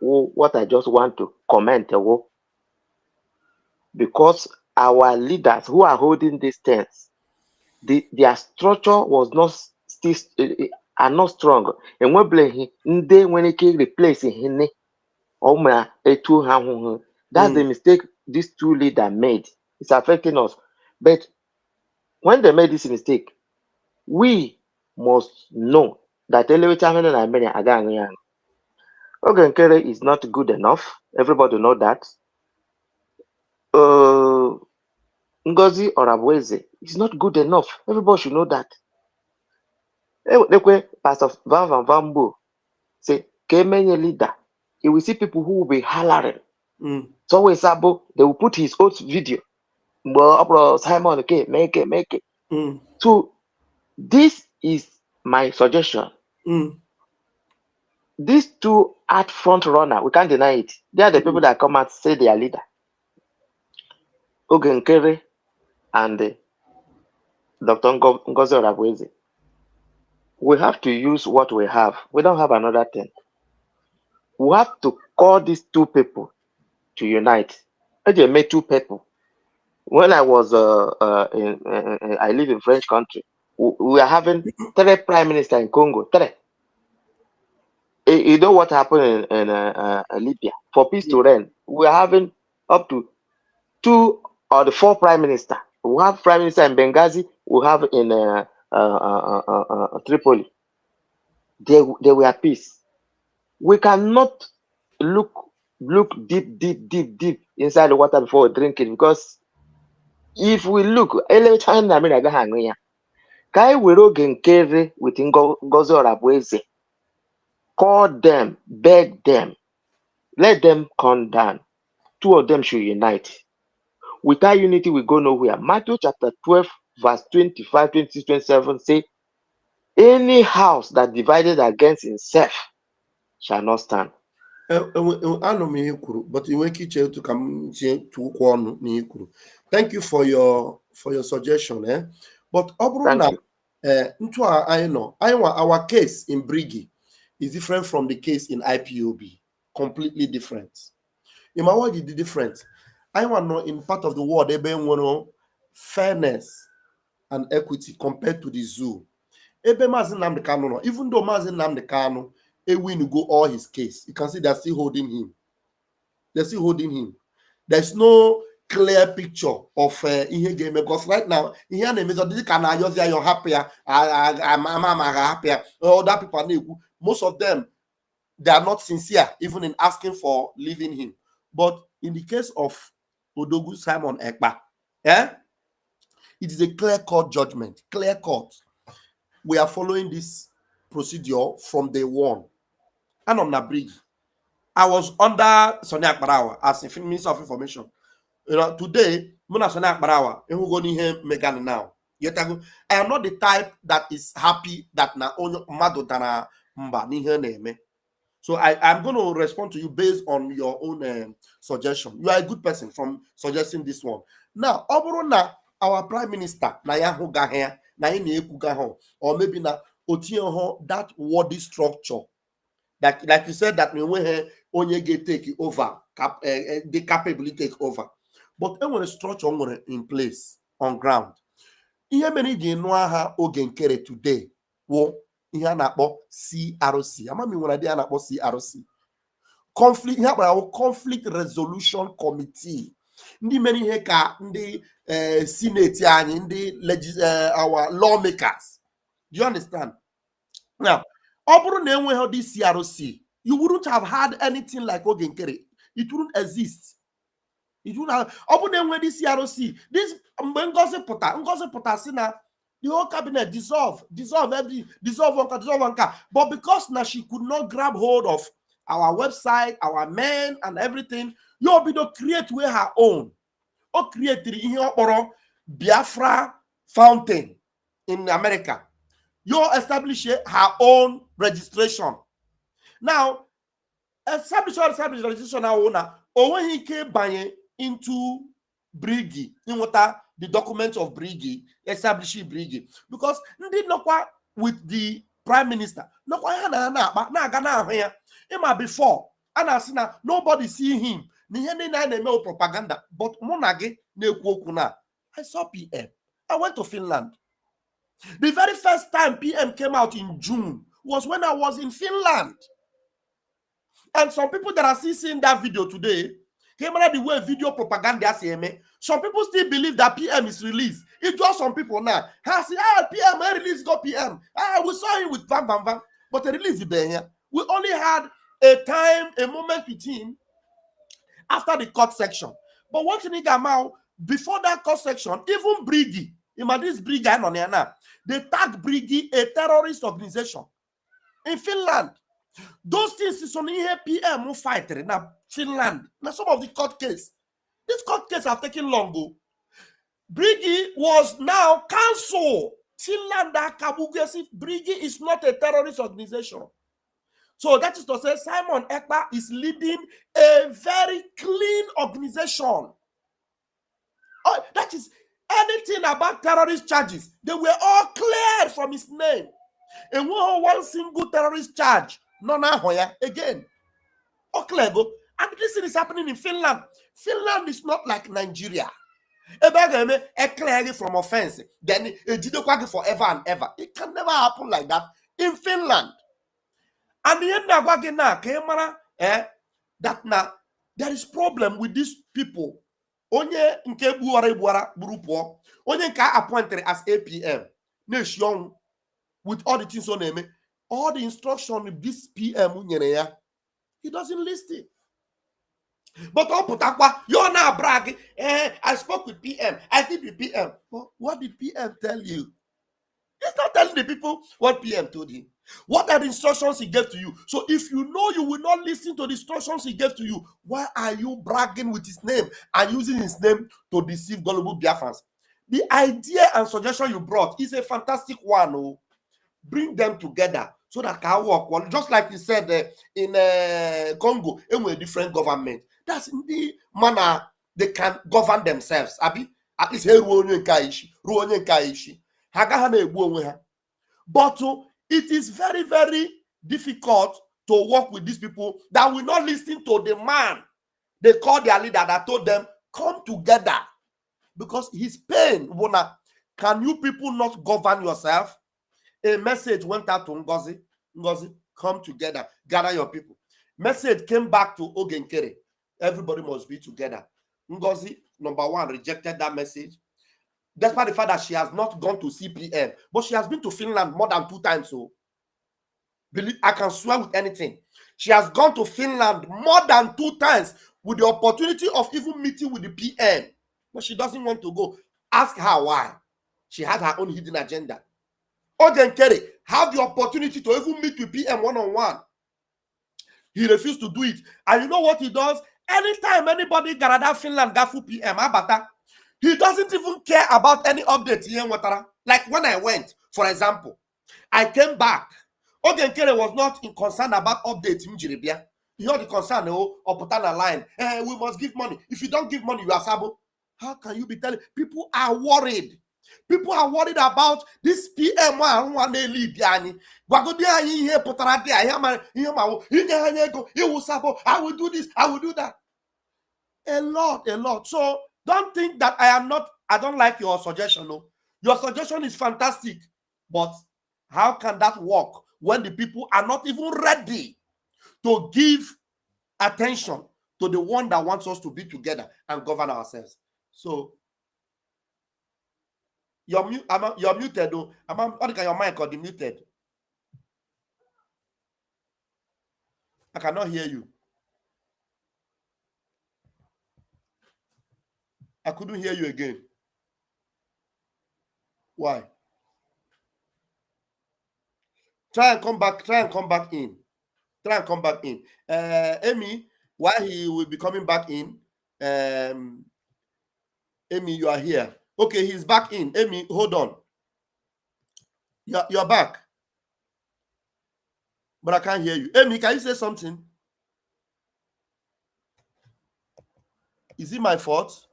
what I just want to comment because our leaders who are holding these things, their structure was not still are not strong. And when they can replace him, that's the mistake these two leaders made. It's affecting us. But when they made this mistake, we must know that elevator again. Ogenkere is not good enough. Everybody know that. Ngozi Orabweze is not good enough. Everybody should know that. Pastor Van Vambo say, Kemenye leader. You will see people who will be hollering. So Sabo, they will put his own video. Simon, okay, make it. So this is my suggestion. These two art front runner, we can't deny it. They are the people that come out say they are leader. Ogenkere and Dr. Ngozi Orabweze. We have to use what we have. We don't have another thing. We have to call these two people to unite. They made two people. When I was I live in French country, we are having 3 prime minister in Congo. 3. You know what happened in Libya? For peace to reign, we are having up to 2 or the 4 prime minister. We have prime minister in Benghazi. We have in Tripoli. They were peace. We cannot look deep inside the water before we drink it, because if we look, Kai were Genkere with Ngozi Orabweze, call them, beg them, let them come down. 2 of them should unite. Without unity, we go nowhere. Matthew chapter 12, verse 25, 26, 27 say, any house that divided against itself shall not stand. But thank you for your suggestion. But our case in Brgie is different from the case in IPOB. Completely different. In my word, it's different. I want to know in part of the world, they want fairness and equity compared to the zoo. Even though Mazen Namdekano, a win to go all his case, you can see they're still holding him. There's no clear picture of in game, because right now in here name is you're happier, I'm happier. All that people, most of them, they are not sincere even in asking for leaving him. But in the case of Odogu Simon Ekpa, it is a clear-cut judgment. Clear-cut. We are following this procedure from day one. And on Brgie, I was under Sonia Akbarawa as a Minister of Information. Today, Muna Sonia Akbarawa, and we're going to hear Megan now. I am not the type that is happy that na onyo mado dana mba ni her name. So I'm going to respond to you based on your own suggestion. You are a good person from suggesting this one. Now, Oborona our prime minister na ya hụ ga here na anyị na-ekwuga ha, or maybe na otinye that wordy structure that, like you said, that we onye get take over, the capability take over, but when a structure in place on ground. Ihe mere ji nụ aha oge nkere today wo ihe a na-akpọ CRC. Amami nwere dị a na-akpọ CRC. Conflict, ihe akpọrọ Conflict Resolution Committee. Ndị mere ihe ka ndị senate anyị, ndị our lawmakers. Do you understand? Now, ọ bụrụ na enweghị dị CRC, you wouldn't have had anything like oge nkere. It wouldn't exist. It wouldn't have. Ọ bụrụ na enweghị dị CRC, this mgbe Ngozi pụta si na the whole cabinet dissolve one. But because now she could not grab hold of our website, our men, and everything, you'll be to create with her own. Or create the Biafra Fountain in America. You establish her own registration. Now, establish registration now, or when he came by into Brgie, in the documents of Brgie, establishing Brgie, because they not quite with the prime minister. No quite before, and I see now nobody see him. No propaganda, but Monage I saw PM. I went to Finland. The very first time PM came out in June was when I was in Finland. And some people that are still seeing that video today, came out the way video propaganda. Some people still believe that PM is released. It's just some people now. I say, PM, I release go PM. We saw him with Bam Bam Bam, but the release is there. We only had a moment with him after the court section. But what you need to before that court section, even Brgie, this Brgie, they tagged Brgie a terrorist organization in Finland. Those things is only here PM fight in Finland. Now some of the court case. This court case have taken long. Brgie was now cancelled. Finland, Brgie is not a terrorist organization. So that is to say, Simon Ekpa is leading a very clean organization. Oh, that is anything about terrorist charges. They were all cleared from his name. And one single terrorist charge. No, again. Oh, clear. And this thing is happening in Finland. Finland is not like Nigeria. A clear from offense. Then it did not forever and ever. It can never happen like that in Finland. And the end that now there is problem with these people. Onye nke buara burupo. Onye nke appointed as APM. Nation with all the things on him. All the instruction of this PM, he doesn't listen. But you're now bragging. I spoke with PM. I did with PM. But what did PM tell you? He's not telling the people what PM told him. What are the instructions he gave to you? So if you know you will not listen to the instructions he gave to you, why are you bragging with his name and using his name to deceive gullible Biafrans? The idea and suggestion you brought is a fantastic one. Oh. Bring them together so that can work. Well, just like you said in Congo, and with different government. That's the manner they can govern themselves. Abi, at least but it is very, very difficult to work with these people that will not listen to the man they call their leader that told them, come together. Because his pain, can you people not govern yourself? A message went out to Ngozi. Ngozi, come together, gather your people. Message came back to Ogenkere. Everybody must be together. Ngozi, number one, rejected that message. Despite the fact that she has not gone to CPM, but she has been to Finland more than 2 times. So, I can swear with anything. She has gone to Finland more than 2 times with the opportunity of even meeting with the PM. But she doesn't want to go. Ask her why. She has her own hidden agenda. Ogenkere have the opportunity to even meet with PM one-on-one. He refused to do it. And you know what he does? Anytime anybody gather Finland gafu PM, he doesn't even care about any update here in Watara. Like when I went, for example, I came back. Ogenkere was not concerned about updates in Jiribia. He had the concern, or put on a line. We must give money. If you don't give money, you are sabo. How can you be telling? People are worried. People are worried about this PM. I will do this, I will do that. A lot. So don't think that I don't like your suggestion. No, your suggestion is fantastic, but how can that work when the people are not even ready to give attention to the one that wants us to be together and govern ourselves? So you're muted though. Your mic or muted? I cannot hear you. I couldn't hear you again. Why? Try and come back in. Try and come back in. Amy, while he will be coming back in, Amy, you are here. Okay, he's back in. Amy, hold on. You're back. But I can't hear you. Amy, can you say something? Is it my fault?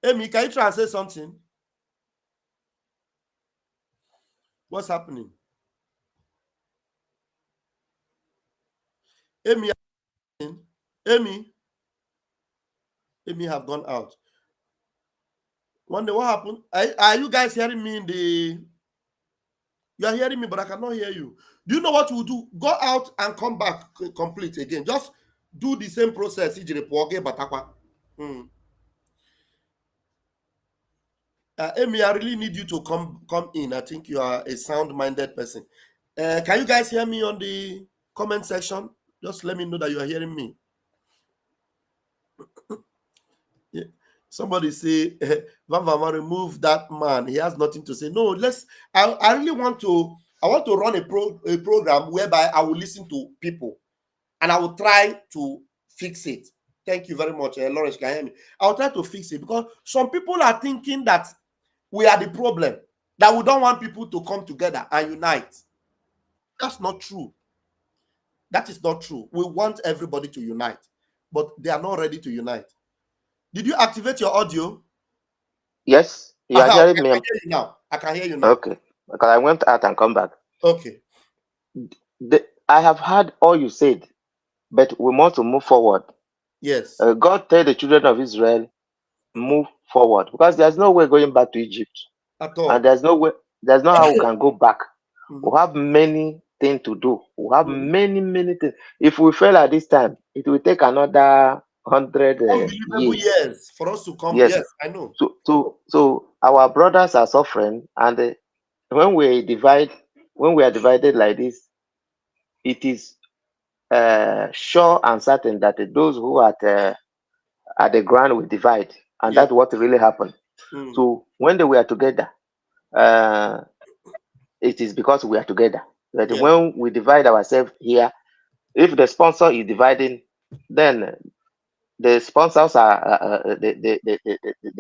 Amy, can you try and say something? What's happening? Amy have gone out. Wonder what happened. Are you guys hearing me in the... You are hearing me, but I cannot hear you. Do you know what we'll do? Go out and come back complete again. Just do the same process. Amy, I really need you to come in. I think you are a sound-minded person. Can you guys hear me on the comment section? Just let me know that you are hearing me. Yeah. Somebody say, Van remove that man. He has nothing to say. No, I really want to run a program whereby I will listen to people and I will try to fix it. Thank you very much, Lawrence. Can you hear me? I'll try to fix it because some people are thinking that we are the problem, that we don't want people to come together and unite. That's not true. That is not true. We want everybody to unite, but they are not ready to unite. Did you activate your audio? Yes, you are hearing me. I can hear you now. Okay, because I went out and come back. Okay. I have heard all you said, but we want to move forward. Yes. God tell the children of Israel, move forward, because there's no way going back to Egypt at all, and there's no how we can go back. We have many things to do. We have many things. If we fail at this time, it will take another 100 years for us to come. Yes, I know. So our brothers are suffering, and when we are divided like this, it is sure and certain that those who are at the ground will divide, and that's what really happened. So when we are together, it is because we are together. But when we divide ourselves here, if the sponsor is dividing, then the sponsors are they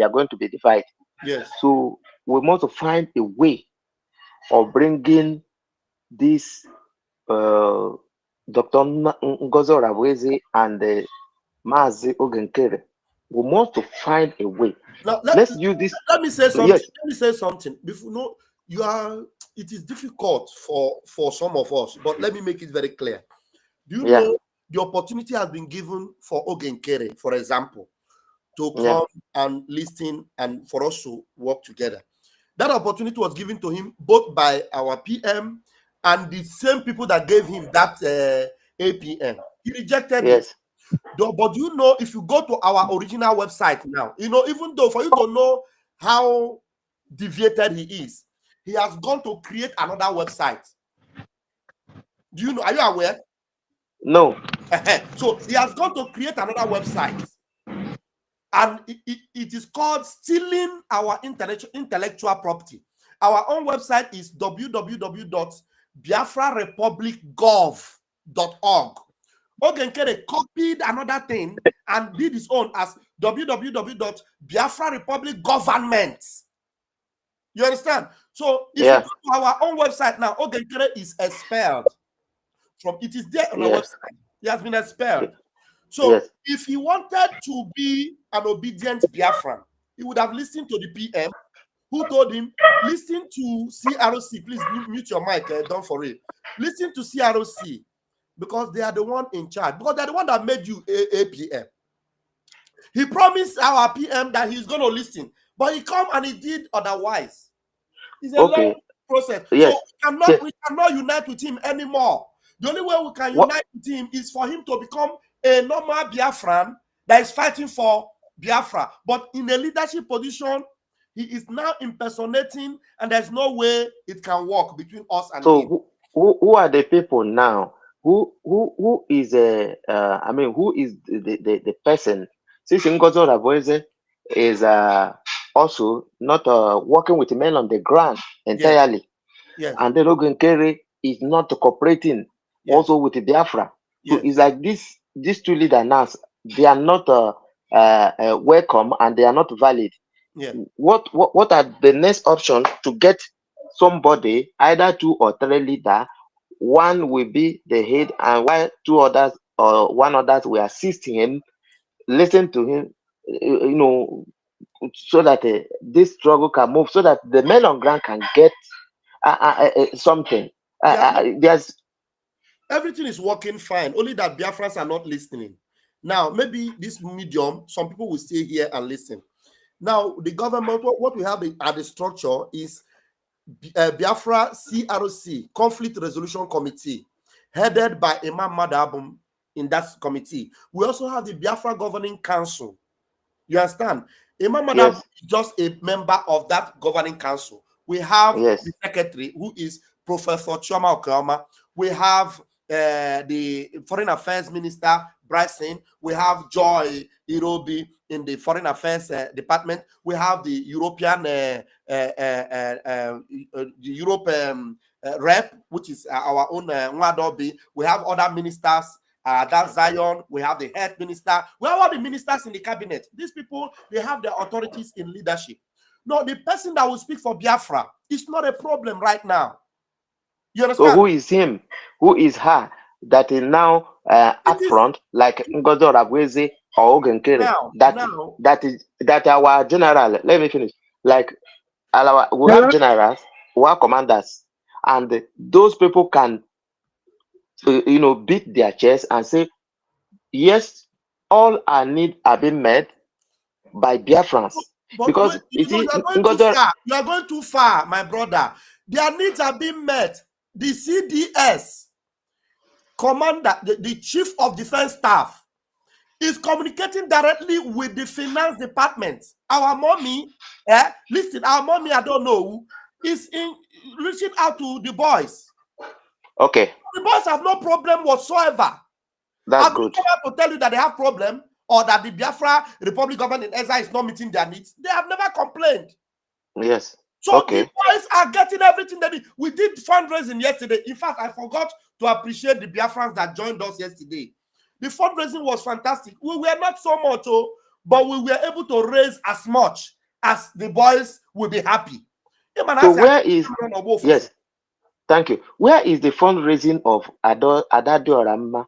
are going to be divided. Yes. So we want to find a way of bringing this Dr. Ngozo Ravweze and Mazi Ogenkere. We want to find a way. Now, let's use this. Let me say something. Yes. Let me say something. Before, it is difficult for some of us, but let me make it very clear. Do you know the opportunity has been given for Ogenkere, for example, to come and listen and for us to work together? That opportunity was given to him both by our PM and the same people that gave him that APM. He rejected it. But do you know, if you go to our original website now, even though for you to know how deviated he is, he has gone to create another website. Do you know? Are you aware? No. So he has gone to create another website. And it is called Stealing Our Intellectual Property. Our own website is www.biafrarepublicgov.org. Ogenkere copied another thing and did his own as www.biafrarepublicgovernment. You understand? So if you go to our own website now, Ogenkere is expelled from. It is there on our website. He has been expelled. So Yes. if he wanted to be an obedient Biafran, he would have listened to the PM who told him, listen to CROC, please mute your mic, don't for it. Listen to CROC because they are the one in charge, because they're the one that made you a PM. He promised our PM that he's going to listen, but he come and he did otherwise. It's a long process. Yes. So we cannot unite with him anymore. The only way we can unite with him is for him to become a normal Biafran that is fighting for Biafra. But in a leadership position, he is now impersonating, and there's no way it can work between us and him. So who are the people now? Who is I mean, who is the person? Since Ngozo Raboeze is also not working with men on the ground entirely, yes. And then Logan Kerry is not cooperating also with the Biafra. So it's like these two leaders now, they are not welcome and they are not valid. What are the next options to get somebody, either 2 or 3 leader? One will be the head, and while 2 others or 1 others will assist him, listen to him, so that this struggle can move, so that the men on ground can get something. There's everything is working fine, only that Biafrans are not listening. Now, maybe this medium, some people will stay here and listen. Now, the government, what we have at the structure is Biafra CRC, Conflict Resolution Committee, headed by Imam Madabum in that committee. We also have the Biafra Governing Council. You understand? Imam Madabum is just a member of that governing council. We have the secretary, who is Professor Chioma Okeoma. We have the Foreign Affairs Minister, Bryson. We have Joy Irobi in the Foreign Affairs Department. We have the European rep, which is our own Nwadobi. We have other ministers, that Zion. We have the head minister. We have all the ministers in the cabinet. These people, they have their authorities in leadership. No, the person that will speak for Biafra is not a problem right now. You understand? So who is him? Who is her that is now up front, like Ngozo Ragweze or Ogenkere? That our general, let me finish. Like we have generals, we have commanders, and those people can beat their chest and say, yes, all our needs are being met by Biafrans. But because you are going too far, my brother. Their needs are being met. The CDS commander, the chief of defense staff, is communicating directly with the finance department. Our mommy, listen, our mommy, I don't know, is reaching out to the boys. Okay. The boys have no problem whatsoever. That's good. I'm not to tell you that they have problem, or that the Biafra Republic government in exile is not meeting their needs. They have never complained. Yes. So the boys are getting everything they need. We did fundraising yesterday. In fact, I forgot to appreciate the Biafrans that joined us yesterday. The fundraising was fantastic. We were not so much, but we were able to raise as much as the boys will be happy. So where is... Yes. Thank you. Where is the fundraising of Adado Ramma,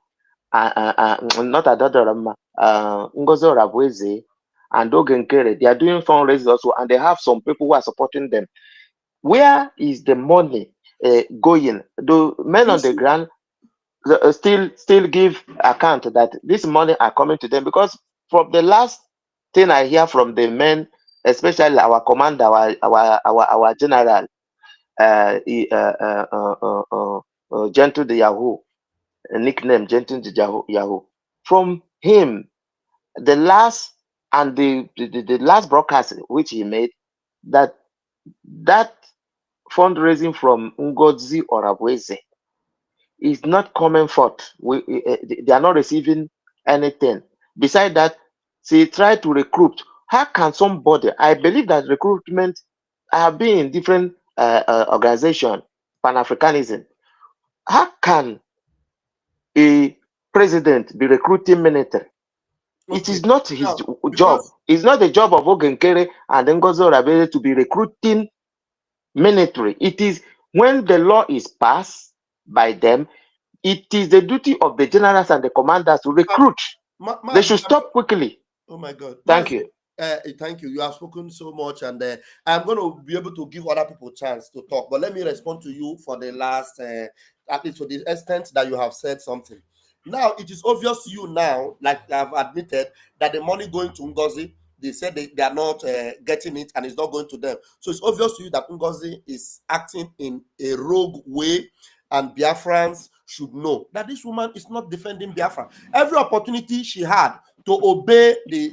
not Adado Ramma, Ngozo Rabweze and Ogenkere? They are doing fundraising also, and they have some people who are supporting them. Where is the money going? Do men on the ground still give account that this money are coming to them? Because from the last thing I hear from the men, especially our commander, our general, Gentle the Yahoo, nickname Gentle the Yahoo. From him, the last and the last broadcast which he made, that fundraising from Ngozi or Abweze is not coming forth. They are not receiving anything. Besides that, they try to recruit. How can somebody? I believe that recruitment have been in different organization, Pan-Africanism. How can a president be recruiting military? Okay. It is not his job. It's not the job of Ogenkere and Ngozi Rabele to be recruiting military. It is when the law is passed by them, it is the duty of the generals and the commanders to recruit. They should stop quickly. Oh my God. Thank you. Thank you. You have spoken so much, and I'm going to be able to give other people a chance to talk. But let me respond to you for the last, at least to the extent that you have said something. Now, it is obvious to you now, like I've admitted, that the money going to Ngozi, they said they are not getting it and it's not going to them. So it's obvious to you that Ngozi is acting in a rogue way, and Biafrans should know that this woman is not defending Biafra. Every opportunity she had to obey the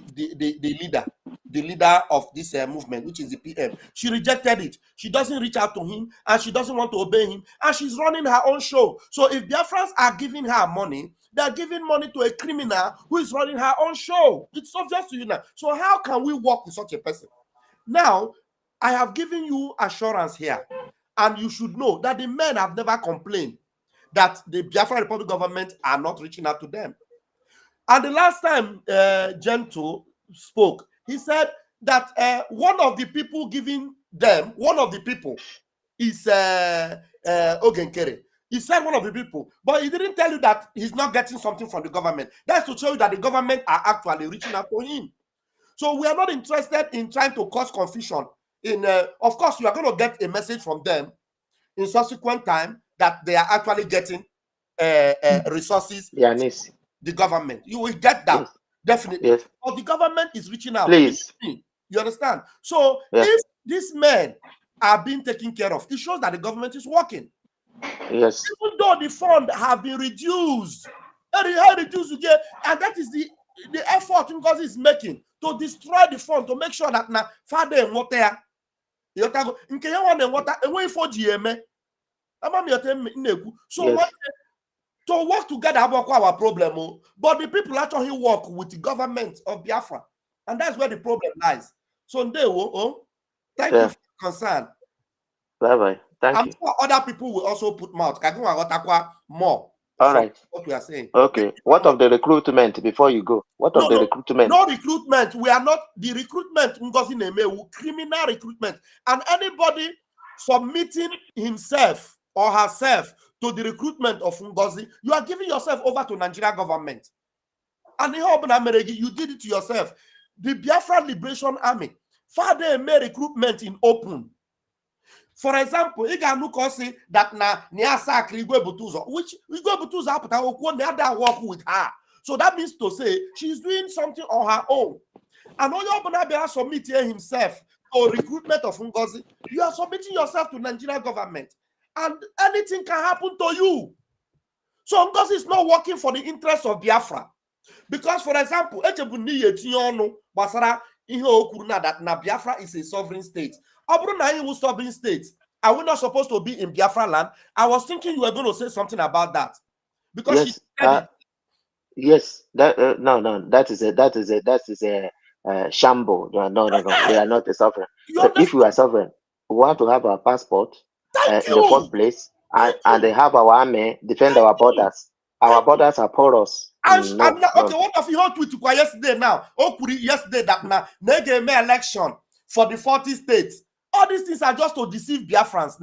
leader of this movement, which is the PM, she rejected it. She doesn't reach out to him, and she doesn't want to obey him, and she's running her own show. So if Biafrans are giving her money, they're giving money to a criminal who is running her own show. It's obvious to you now. So how can we work with such a person? Now, I have given you assurance here, and you should know that the men have never complained that the Biafra Republic government are not reaching out to them. And the last time Gento spoke, he said that one of the people giving them, one of the people is Ogenkere. He said one of the people, but he didn't tell you that he's not getting something from the government. That's to show you that the government are actually reaching out to him. So we are not interested in trying to cause confusion. Of course, you are going to get a message from them in subsequent time that they are actually getting resources. Yanis. The government, you will get that. Yes. Definitely. Yes. But the government is reaching out. Please. You understand? So yes. If these men are being taken care of, it shows that the government is working. Yes. Even though the fund have been reduced, and that is the effort Ngozi is making to destroy the fund, to make sure that now father and water, so yes. To work together about our problem, but the people actually work with the government of Biafra, and that's where the problem lies. So thank you for your concern. Bye-bye. I'm sure other people will also put mouth. More. All right. What we are saying. Okay. What of the recruitment before you go? What of the recruitment? No recruitment. We are not the recruitment. Criminal recruitment, and anybody submitting himself or herself to the recruitment of Ngozi, you are giving yourself over to Nigeria government. And you did it to yourself. The Biafra Liberation Army, father made recruitment in open. For example, you can look and see that which we go to work with her. So that means to say she's doing something on her own. And Oyo submitting himself to recruitment of Ngozi, you are submitting yourself to Nigeria government. And anything can happen to you. So Ngozi is not working for the interest of Biafra. Because, for example, that Biafra is a sovereign state. Sovereign state. Are we not supposed to be in Biafra land? I was thinking you were going to say something about that. Because yes, that is a shamble. No. We are not a sovereign. So if we are sovereign, we want to have our passport in the first place, and they have our army defend our borders. Our borders are porous. Okay, what of you tweet yesterday now? Yesterday that now they election for the 40 states. All these things are just to deceive Biafrans.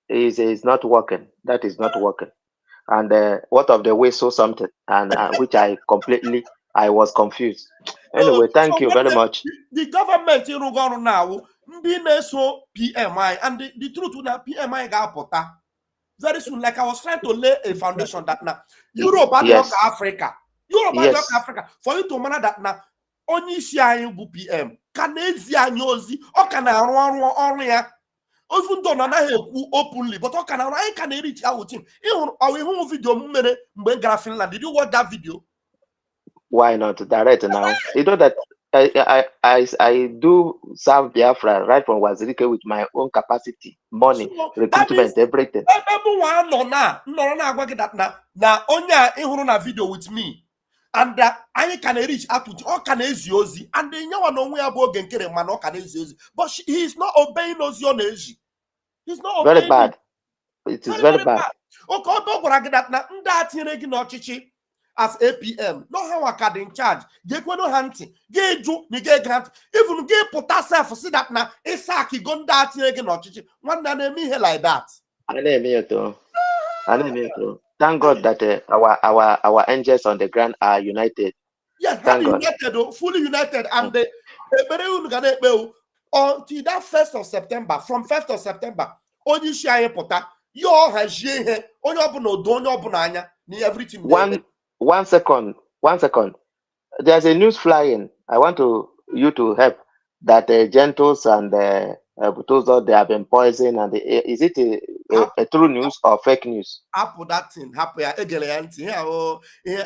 Is not working. That is not working. And what of the way saw something, and which I was confused. Anyway, thank you very much. The government in Uganda now, PMI, and the truth is that PMI got pota very soon. Like I was trying to lay a foundation that now Europe and Africa, Africa, for you to manage that now only share PM can nyozi or can I even though Nana openly, but I can reach out with him. Our video Finland. Did you watch that video? Why not direct now? You know that I do serve Biafra right from Wazirike with my own capacity, money, recruitment, everything. Now only video with me. And I can reach out to all can easy and then you know we are both getting man can easy. But he is not obeying those your age. He's not obeying. Very bad. It is very bad. As APM, no how I can in charge. Get no hunting, get you, get grant, even get put yourself see that now. Isaki gon that again or chichi. One name me like that. I name you too. Thank God that our angels on the ground are united. Yes, Thank God. united, fully united, and they until that 1st of September. From 1st of September, only share pota. You all has here, only open no don't open anya, ni everything. One second. There's a news flying. I want you to help that gentles and Butozo, they have been poisoned. And is it a true news or fake news? Apple that thing happy again,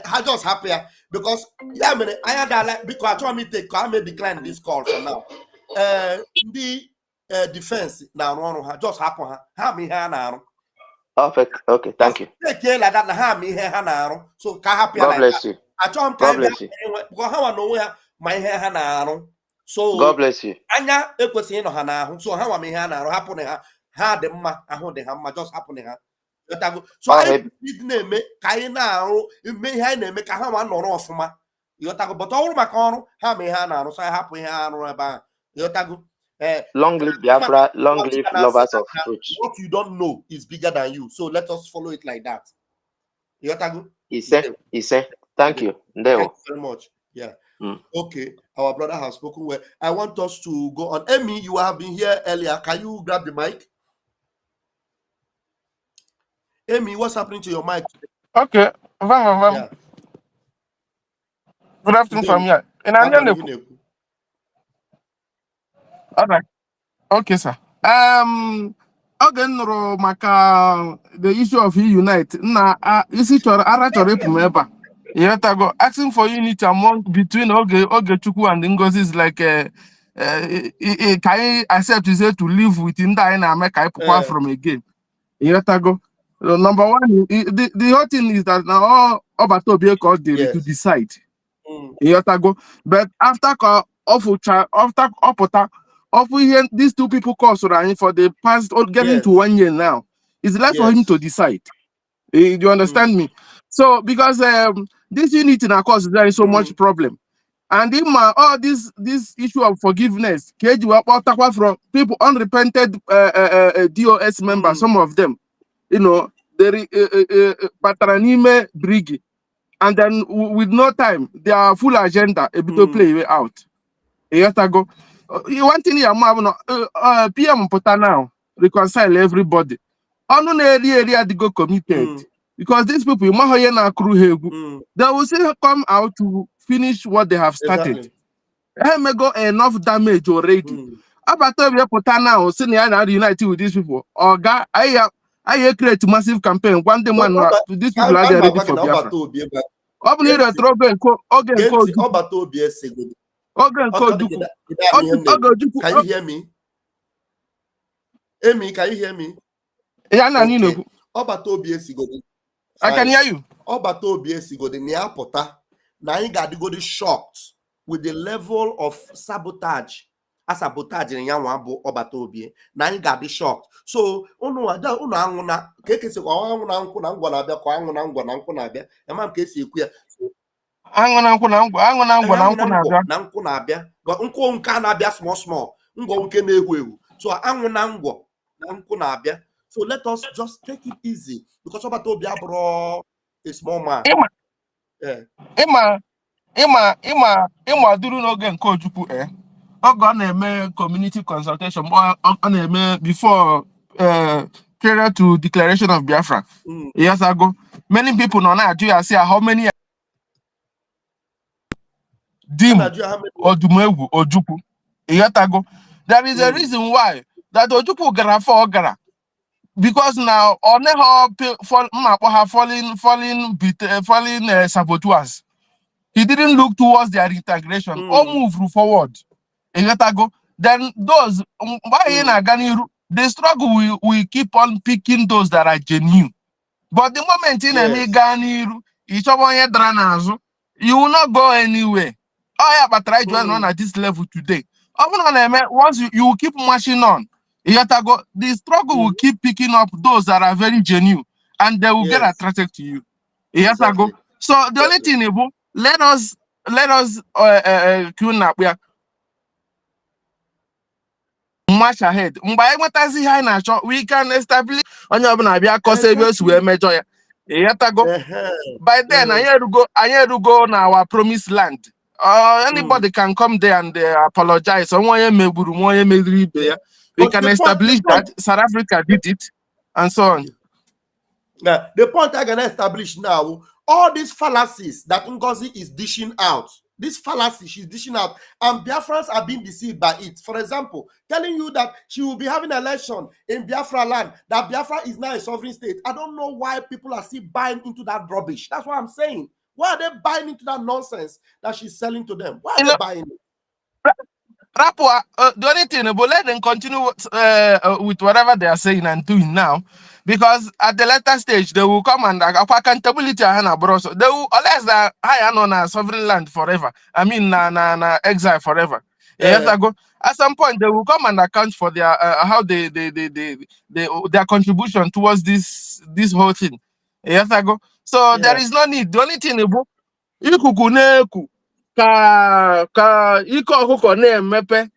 I just happy because yeah, I mean, I had like because I may decline this call for now. The defense now just happen. How me now? Okay, thank you. Take care like that. How me here now? So can happy God like bless that. you. I told God bless you. because how I know where my hair now. So God bless you. anya ekwesịghị ịnọ ha n'ahụ so ha nwa m ihe a na-arụ hapụ na ha dị mma ahụ dị ha mma just hapụ na ha so anyị dị na-eme ka anyị na-arụ ime ihe anyị na-eme ka ha nwa nọrọ ọfụma ịghọtago but ọ bụrụ maka ọrụ ha ma ihe a na-arụ so anyị hapụ ihe arụ ebe ahụ ịghọtago long live Biafra, long live lovers of truth. What you don't know is bigger than you, so let us follow it like that. Ịghọtago? Ise. Thank you. Thank you very much. Yeah. Okay, our brother has spoken well. I want us to go on. Emmy, you have been here earlier. Can you grab the mic? Emmy, what's happening to your mic? Okay. Yeah. Good afternoon from here. All right. Okay, sir. Again, maka the issue of unite. Isi chọrọ ara chọrọ ịpụ m ebe a. Go asking for unity among between Ogechukwu and Ngozi is like can I accept is to live within that and make I from again. Go. Number one, the whole thing is that now all Obatobi called to decide. Go. But after these two people cause for the past getting to 1 year now, it's left for him to decide. Do you understand me? So because this unity now causes there is so much problem, and in all this issue of forgiveness, from people unrepented DOS members, some of them, they Patranime Brgie, and then with no time, their full agenda to play out. Go. One thing PM Pota now reconcile everybody. On area they go committed. Because these people, they will still come out to finish what they have started. They may go enough damage already. About now, senior united with these people. Or I create massive campaign. One day, these people are ready for Biafra. Can you hear me? Amy, can you hear me? Yeah, okay. I can hear you. Now you got to go shocked with the level of sabotage. Sabotage in Yamwabo Obatobie. Now you got to shocked. So, Una Keke se Emam Kesi queer. Small. So so let us just take it easy because Obatobia bro a small man. Ima duru n'oge nke Ojukwu ọ na-eme community consultation ọ na-eme before prior to declaration of Biafra years ago. Many people nọ na-ajụ ya say how many dim Odumegwu Ojukwu go. There is a reason why that Ojukwu gara for gara. Because now on falling saboteurs. He didn't look towards their integration or move forward. Then those the struggle will keep on picking those that are genuine. But the moment in you will not go anywhere. Oh yeah, but try to run at this level today. Once you will keep marching on. The struggle will keep picking up those that are very genuine and they will get attracted to you. Exactly. So the only thing, let us march ahead. We can establish on your major. By then, I had to go on our promised land. Anybody can come there and apologize. We can establish that South Africa did it, and so on. Now, the point I can establish now, all these fallacies that Ngozi is dishing out, this fallacy she's dishing out, and Biafrans are being deceived by it. For example, telling you that she will be having an election in Biafra land, that Biafra is now a sovereign state. I don't know why people are still buying into that rubbish. That's what I'm saying. Why are they buying into that nonsense that she's selling to them? Why are they buying it? Rapua, the only thing, but let them continue with whatever they are saying and doing now, because at the later stage they will come and accountability so they will, unless that I am on a sovereign land forever. I mean, na exile forever. At some point they will come and account for their how their contribution towards this whole thing. So there is no need. The only thing about ka ike ọkụkọ na-emepe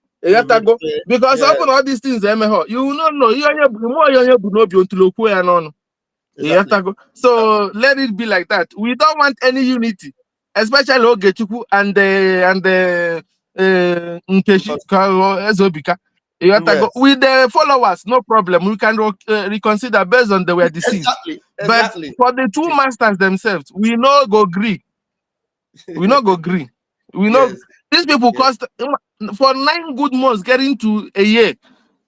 because open all these things you will not know onye bụ n'obi otulokwu ya n'ọnụ. So let it be like that. We don't want any unity, especially Ogechukwu and Nkechi Ezobika. With the followers, no problem. We can reconsider based on they were deceived. But for the two masters themselves, we no go agree. We not go agree. We know these people cost for 9 good months getting to a year.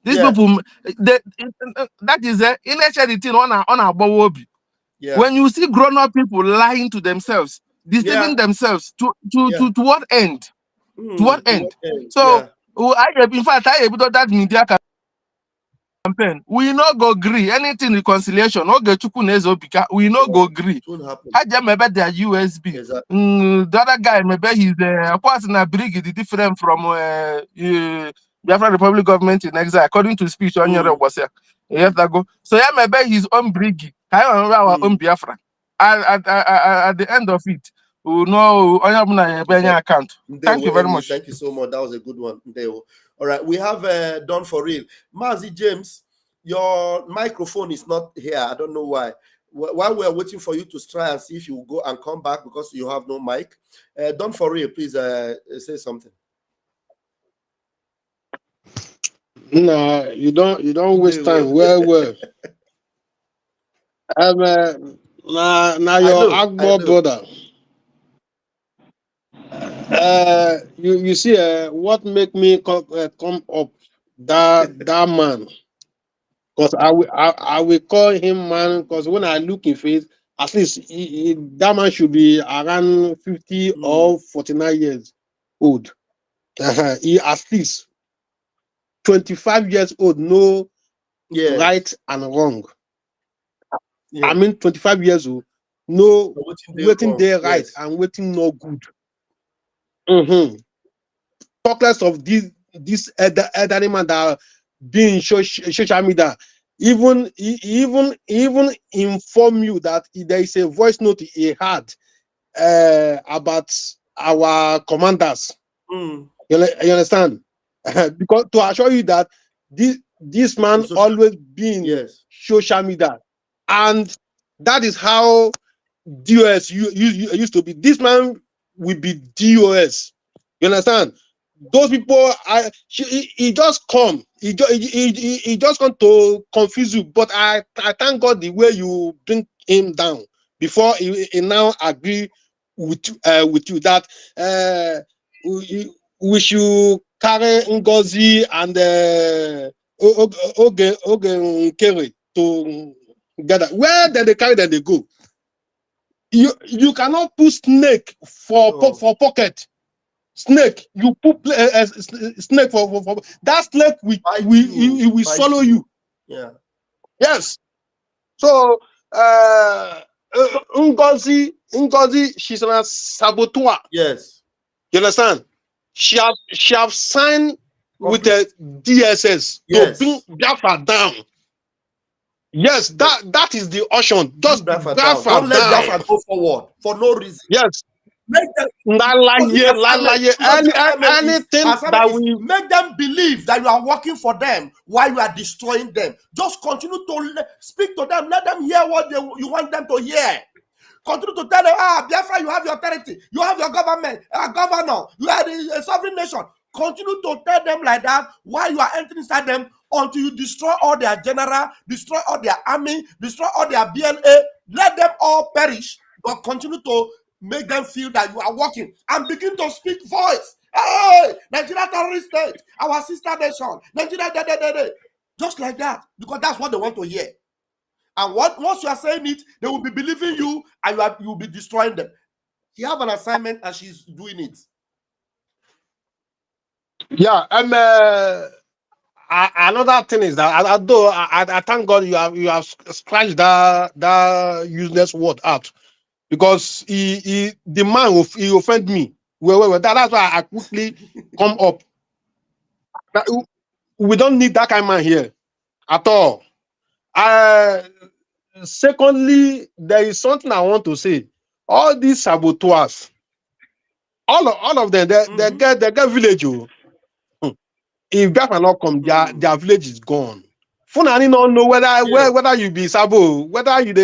These people, that is in thing on our Bowobi. When you see grown-up people lying to themselves, deceiving themselves, to what end? To what end? So in fact, I able that media campaign. We not go agree. Anything reconciliation. We not go agree. I just maybe their USB. The other guy maybe he's a Brgie different from Biafra Republic government in exile according to speech on your was here. So maybe his own Brgie. I remember our own Biafra. At the end of it, we know account. Thank you very much. Thank you so much. That was a good one. All right, we have done for real. Mazi James, your microphone is not here. I don't know why. While we're waiting for you to try and see if you will go and come back because you have no mic. Done for real, please say something. No, you don't waste time. Well. Now your Agbo brother. You see what make me come up that man, because I will call him man, because when I look in face, at least that man should be around 50 or 49 years old. He at least 25 years old, no right and wrong. I mean 25 years old, no waiting there right and waiting no good. Talk less of this elderly man that being social media, even inform you that there is a voice note he had about our commanders. You understand? Because to assure you that this man always been social media, and that is how DOS used to be. This man will be DOS. You understand? Those people, he just come. He just come to confuse you. But I thank God the way you bring him down before he now agree with you that we should carry Ngozi and Nkere together. Where did they carry them? They go. You cannot put snake for pocket. Snake, you put snake for that snake will swallow you. Yeah. Yes. So Ngozi, she's a saboteur. Yes. You understand? She have signed with the DSS to bring Biafra down. Yes, that is the option. Just Biafra don't let Biafra go forward for no reason. Yes. Make them. Anything that we make them believe that you are working for them while you are destroying them. Just continue to speak to them. Let them hear what you want them to hear. Continue to tell them, Biafra, you have your authority, you have your government, governor, you are a sovereign nation. Continue to tell them like that while you are entering inside them until you destroy all their general, destroy all their army, destroy all their BLA. Let them all perish, but continue to make them feel that you are working and begin to speak voice. Hey, Nigeria terrorist state, our sister nation, Nigeria, just like that, because that's what they want to hear. And once you are saying it, they will be believing you, and you will be destroying them. She have an assignment, and she's doing it. Yeah, another thing is that although I thank God you have scratched that useless word out, because the man he offended me. Well, that's why I quickly come up. We don't need that kind of man here at all. Secondly, there is something I want to say. All these saboteurs, all of them, they get village. If that cannot come, their village is gone. Funani don't know whether you be sabo, whether you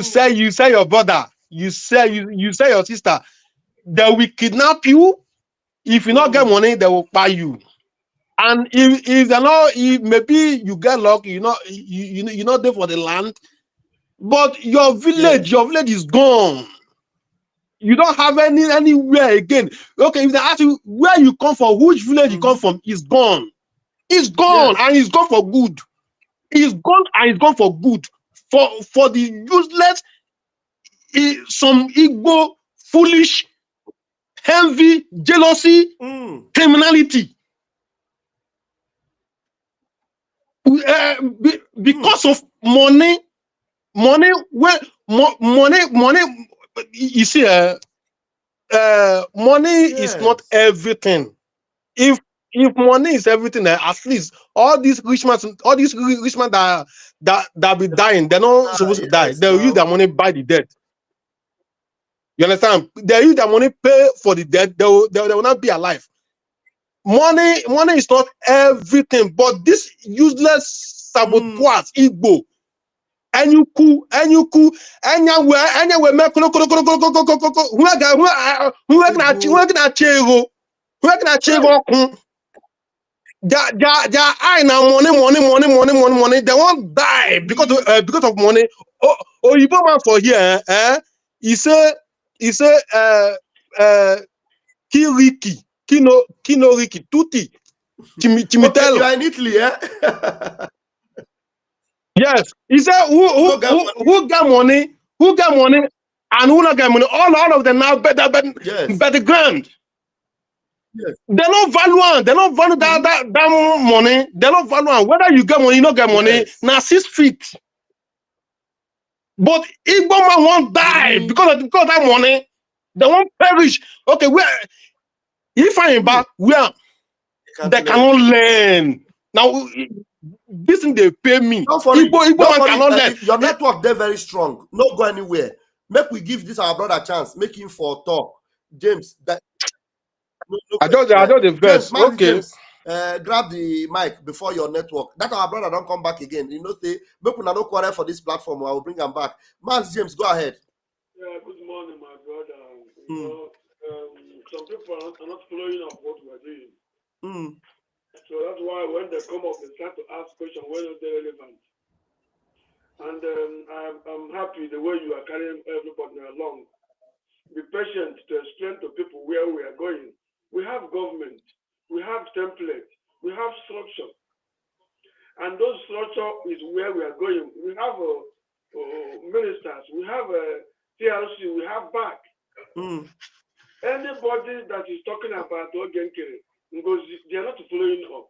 say your brother, you say your sister. They will kidnap you. If you not get money, they will buy you. And if they're not, if maybe you get lucky, you not there for the land, but your village is gone. You don't have anywhere again. Okay, if they ask you where you come from, which village you come from, is gone. It's gone, and it's gone for good. It's gone, and it's gone for good. For the useless, some ego, foolish, envy, jealousy, criminality. Because of money, you see, money is not everything. If money is everything, at least all these rich men that be dying, they're not supposed to die. They'll use their money buy the dead. You understand? They use their money pay for the dead. They will not be alive. Money is not everything, but this useless saboteurs, Igbo, Enyuku, anywhere, their eye now money. They won't die because of money. Oh, you man for here, he say, Kiriki, Kino Riki, Tuti, Chimitelo. Okay, you are in Italy, yeah? Yes, he said, who got money? Who got money? And who not got money? All of them now better the ground. Yes. They don't value one. They don't value that money. They don't value one. Whether you get money, you don't get money. Now 6 feet. But Igbo man won't die because of that money. They won't perish. Okay, where if I am back, where they cannot learn. Now this thing they pay me. Igbo man cannot learn. Your network they're very strong. Not go anywhere. Make we give this our brother a chance. Make him for talk. James, that I don't the verse. Okay. James, grab the mic before your network. That our brother don't come back again. You know, say make we no quarrel for this platform. I will bring him back. Max James, go ahead. Yeah, good morning, my brother. You know, some people are not following up what we're doing. So that's why when they come up, they start to ask questions when they're relevant. And I'm happy the way you are carrying everybody along. Be patient to explain to people where we are going. We have government, we have template, we have structure. And those structure is where we are going. We have ministers, we have a TLC, we have back. Anybody that is talking about Ogenkere, because they are not following up.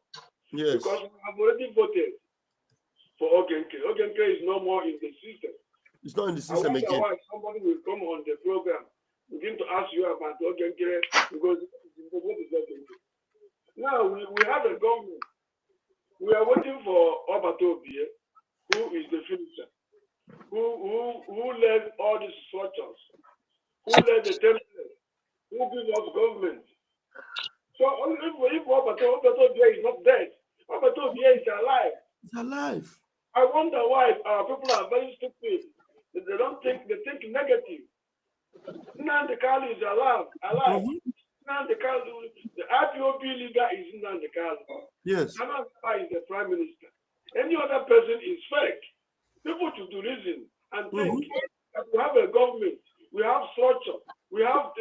Yes. Because we have already voted for Ogenkere. Ogenkere is no more in the system. It's not in the system again. Why somebody will come on the program, begin to ask you about Ogenkere, because what is Ogenkere? Now we have a government. We are waiting for Obatobie, who is the finisher, who led all these structures. who led the template, who gave us government. So if Obato is not dead, Obato is alive. It's alive. I wonder why our people are very stupid. They don't think, they think negative. Nnamdi Kanu is alive. Nnamdi Kanu, the IPOB leader is Nnamdi Kanu. Yes. Anambra is the prime minister. Any other person is fake. People should do reason and think that we have a government, we have structure, we have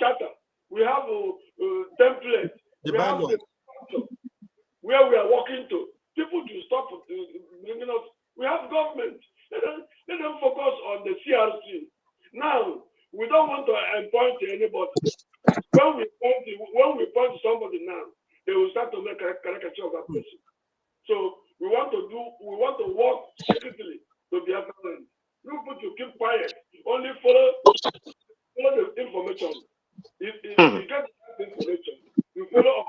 charter, we have a template, we have the structure where we are working to. People should stop bringing us. We have government. Let them focus on the CRC. Now, we don't want to point to anybody. When we point to somebody now, they will start to make a caricature of that person. So we want to work secretly to the other land. You put to keep quiet. Only follow the information. If you get the information, you follow up.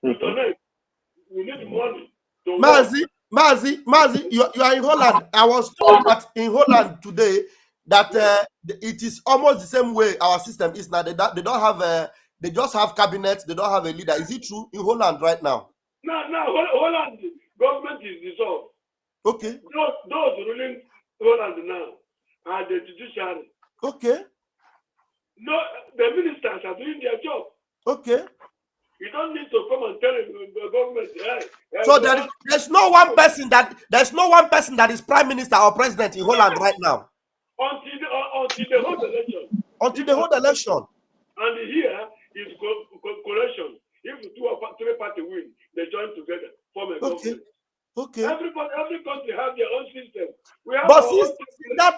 You donate. We need money. Mazi, you are in Holland. I was told that in Holland today that it is almost the same way our system is now. They don't have they just have cabinets. They don't have a leader. Is it true in Holland right now? No, Holland government is dissolved. Okay. Those ruling Holland now are the judiciary. Okay. No, the ministers are doing their job. Okay. You don't need to come and tell the government. So there's no one person that is prime minister or president in Holland right now. Until the whole election. Until the whole election. And here is coalition. If two or three parties win, they join together, form a government. Okay. Every country has their own system. We have but since that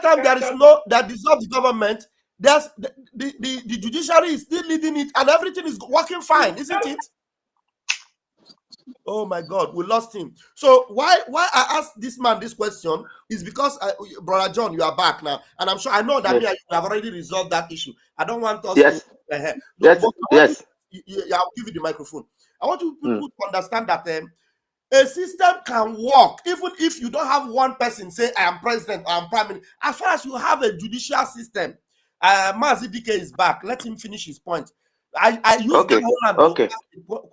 time there is no that dissolve the government. There's the judiciary is still leading it, and everything is working fine, isn't it? Oh my God, we lost him. So why I asked this man this question is because Brother John, you are back now, and I'm sure I know that you have already resolved that issue. I don't want us yes. to. Yes. I'll give you the microphone. I want you people to understand that a system can work even if you don't have one person say I am president or I am prime minister. As far as you have a judicial system. Mazi DK is back. Let him finish his point. I use the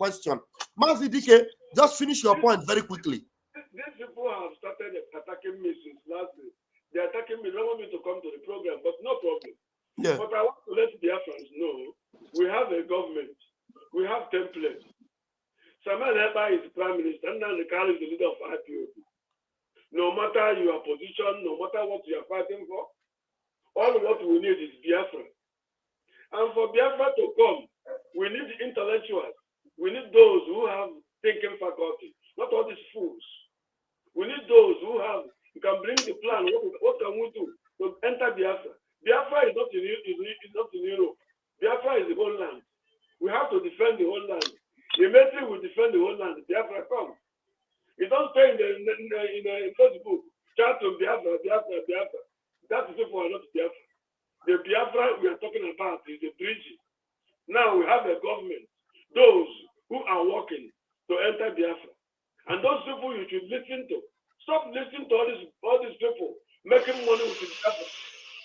question. Mazi DK, just finish your point very quickly. These people have started attacking me since last week. They're attacking me. They don't want me to come to the program, but no problem. Yeah. But I want to let the Afghans know we have a government. We have templates. Samuel Eba is the prime minister, and Nnamdi Kanu is the leader of IPOB. No matter your position, no matter what you are fighting for, all what we need is Biafra. And for Biafra to come, we need intellectuals. We need those who have thinking faculty, not all these fools. We need those who can bring the plan. What can we do to enter Biafra? Biafra is not in Europe. Biafra is the whole land. We have to defend the whole land. Immediately we defend the whole land. Biafra comes. You don't stay in Facebook, chat to Biafra. That is people are not Biafra. The Biafra we are talking about is the Brgie. Now we have a government. Those who are working to enter Biafra. And those people you should listen to. Stop listening to all these people making money with Biafra.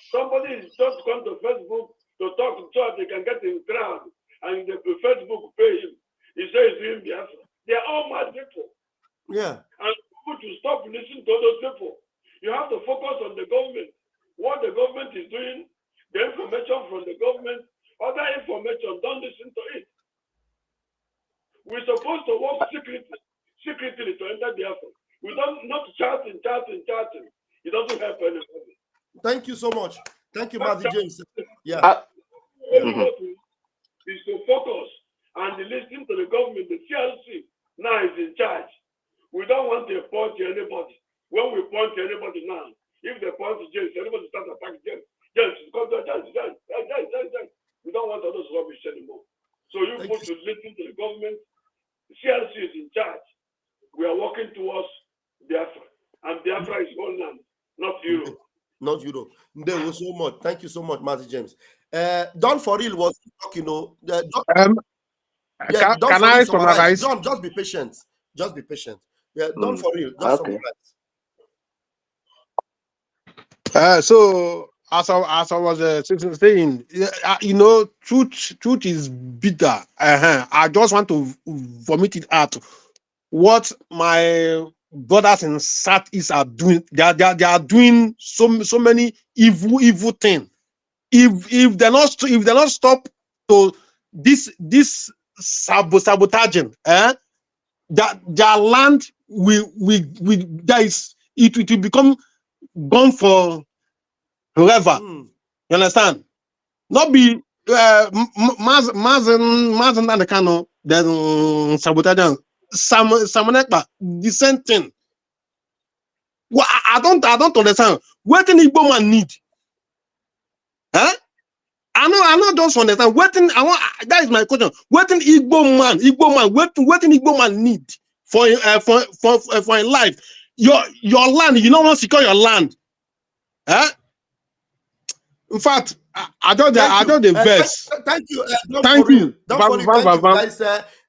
Somebody is just come to Facebook to talk to church, they can get in crowd, and the Facebook pay him. He says he's doing Biafra. They are all mad people. Yeah. And people should stop listening to those people. You have to focus on the government. What the government is doing, the information from the government, other information, don't listen to it. We're supposed to work secretly to enter Biafra. We don't not chatting. It doesn't help anybody. Thank you so much. Thank you, Mazi James. Yeah. Is to focus and listen to the government. The CLC now is in charge. We don't want to point to anybody. When we point to anybody now, if they point to James, everybody starts attacking James. James. We don't want all those rubbish anymore. So you put to listen to the government. The CLC is in charge. We are working towards Biafra. And Biafra is whole land, not Europe. Not Europe. There was so much. Thank you so much, Mazi James. Don for real was talking. Can I summarize? Don, just be patient. Just be patient. Yeah, Don for real. Just so as I was saying, you know, truth is bitter. I just want to vomit it out. What my brothers in Southeast are doing, they are doing so many evil things. If they're not stop to this sabotaging, that their land will it will become gone for forever. You understand? Not be Mazen and the Kano, then sabotage Samonekba, the same thing. Well, I don't understand. What an Igbo man need? Huh? I know just understand. What I want, that is my question. What an Igbo man, what an Igbo man need for life? Your land, you don't want to secure your land. Huh? In fact, I don't the verse. Thank you. Thank you. Don't worry, thank you, guys.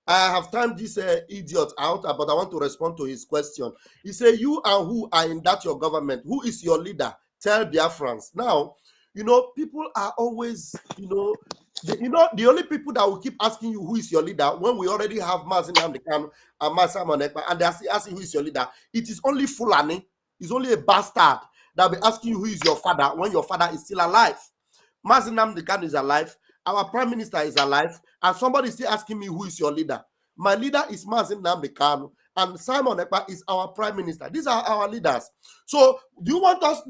I have timed this idiot out, but I want to respond to his question. He said, "You and who are in that your government? Who is your leader? Tell Biafrans." Now, you know, people are always, the only people that will keep asking you who is your leader when we already have Mazen Namdekan and Masa Monekpa, and they are asking who is your leader. It is only Fulani. It's only a bastard that will be asking you who is your father when your father is still alive. Mazen Namdekan is alive. Our prime minister is alive, and somebody is still asking me who is your leader. My leader is Mazen Namdekan, and Simon Ekpa is our prime minister. These are our leaders. So, do you want us?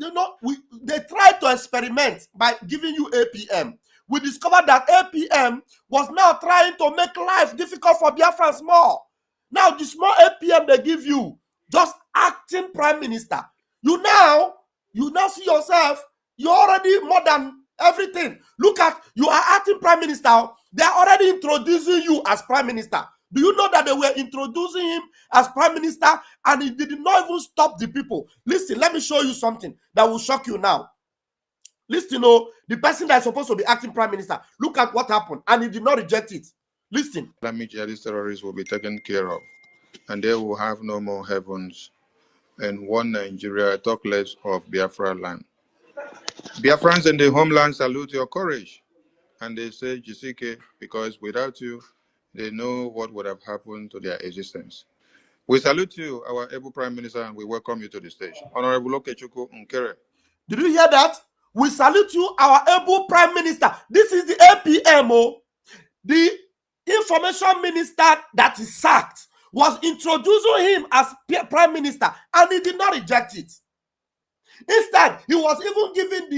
They tried to experiment by giving you APM. We discovered that APM was now trying to make life difficult for Biafrans more. Now, the small APM they give you, just acting prime minister. You now see yourself. You're already more than everything. Look at, you are acting prime minister. They are already introducing you as prime minister. Do you know that they were introducing him as prime minister and he did not even stop the people? Listen, let me show you something that will shock you now. Listen, the person that is supposed to be acting prime minister, look at what happened, and he did not reject it. Listen. Islamic jihadist terrorists will be taken care of, and they will have no more heavens. And one Nigeria, talk less of Biafra land. Biafrans in the homeland salute your courage, and they say Jisike, because without you, they know what would have happened to their existence. We salute you, our able Prime Minister, and we welcome you to the stage. Honorable Okechukwu Nkere. Did you hear that? We salute you, our able Prime Minister. This is the APMO. The information minister that is sacked was introducing him as Prime Minister, and he did not reject it. Instead, he was even giving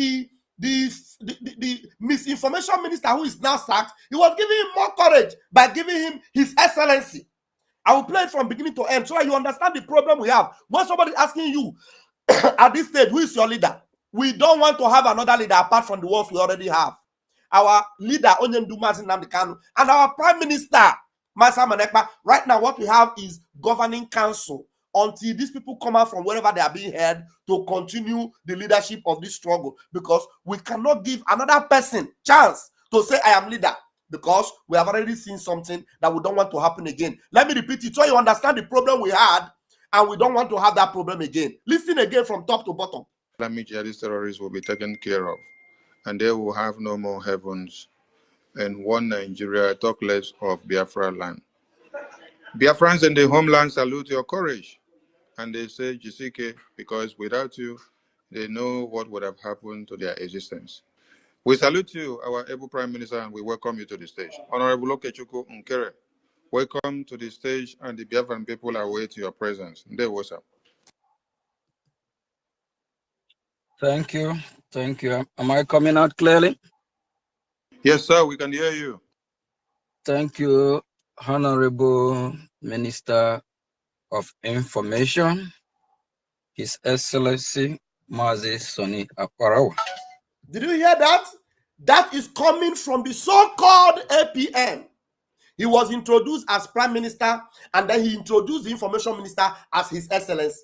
the misinformation minister who is now sacked, he was giving him more courage by giving him His Excellency. I will play it from beginning to end so that you understand the problem we have. When somebody is asking you at this stage, who is your leader? We don't want to have another leader apart from the ones we already have. Our leader, Onyendu Mazen Nnamdi Kanu, and our Prime Minister, Masa Monekpa. Right now, what we have is governing council until these people come out from wherever they are being held to continue the leadership of this struggle, because we cannot give another person chance to say, I am leader, because we have already seen something that we don't want to happen again. Let me repeat it so you understand the problem we had, and we don't want to have that problem again. Listen again from top to bottom. Islamic jihadist terrorists will be taken care of, and they will have no more heavens. And one Nigeria, talk less of Biafra land. Biafrans in the homeland salute your courage, and they say Jisike, because without you, they know what would have happened to their existence. We salute you, our able Prime Minister, and we welcome you to the stage. Honorable Okechukwu Nkere, welcome to the stage, and the Biafran people await your presence. What's up? Thank you. Thank you. Am I coming out clearly? Yes, sir, we can hear you. Thank you, Honorable Minister of Information, His Excellency Mazi Soni Akparawa. Did you hear that? That is coming from the so-called APM. He was introduced as Prime Minister, and then he introduced the Information Minister as His Excellency.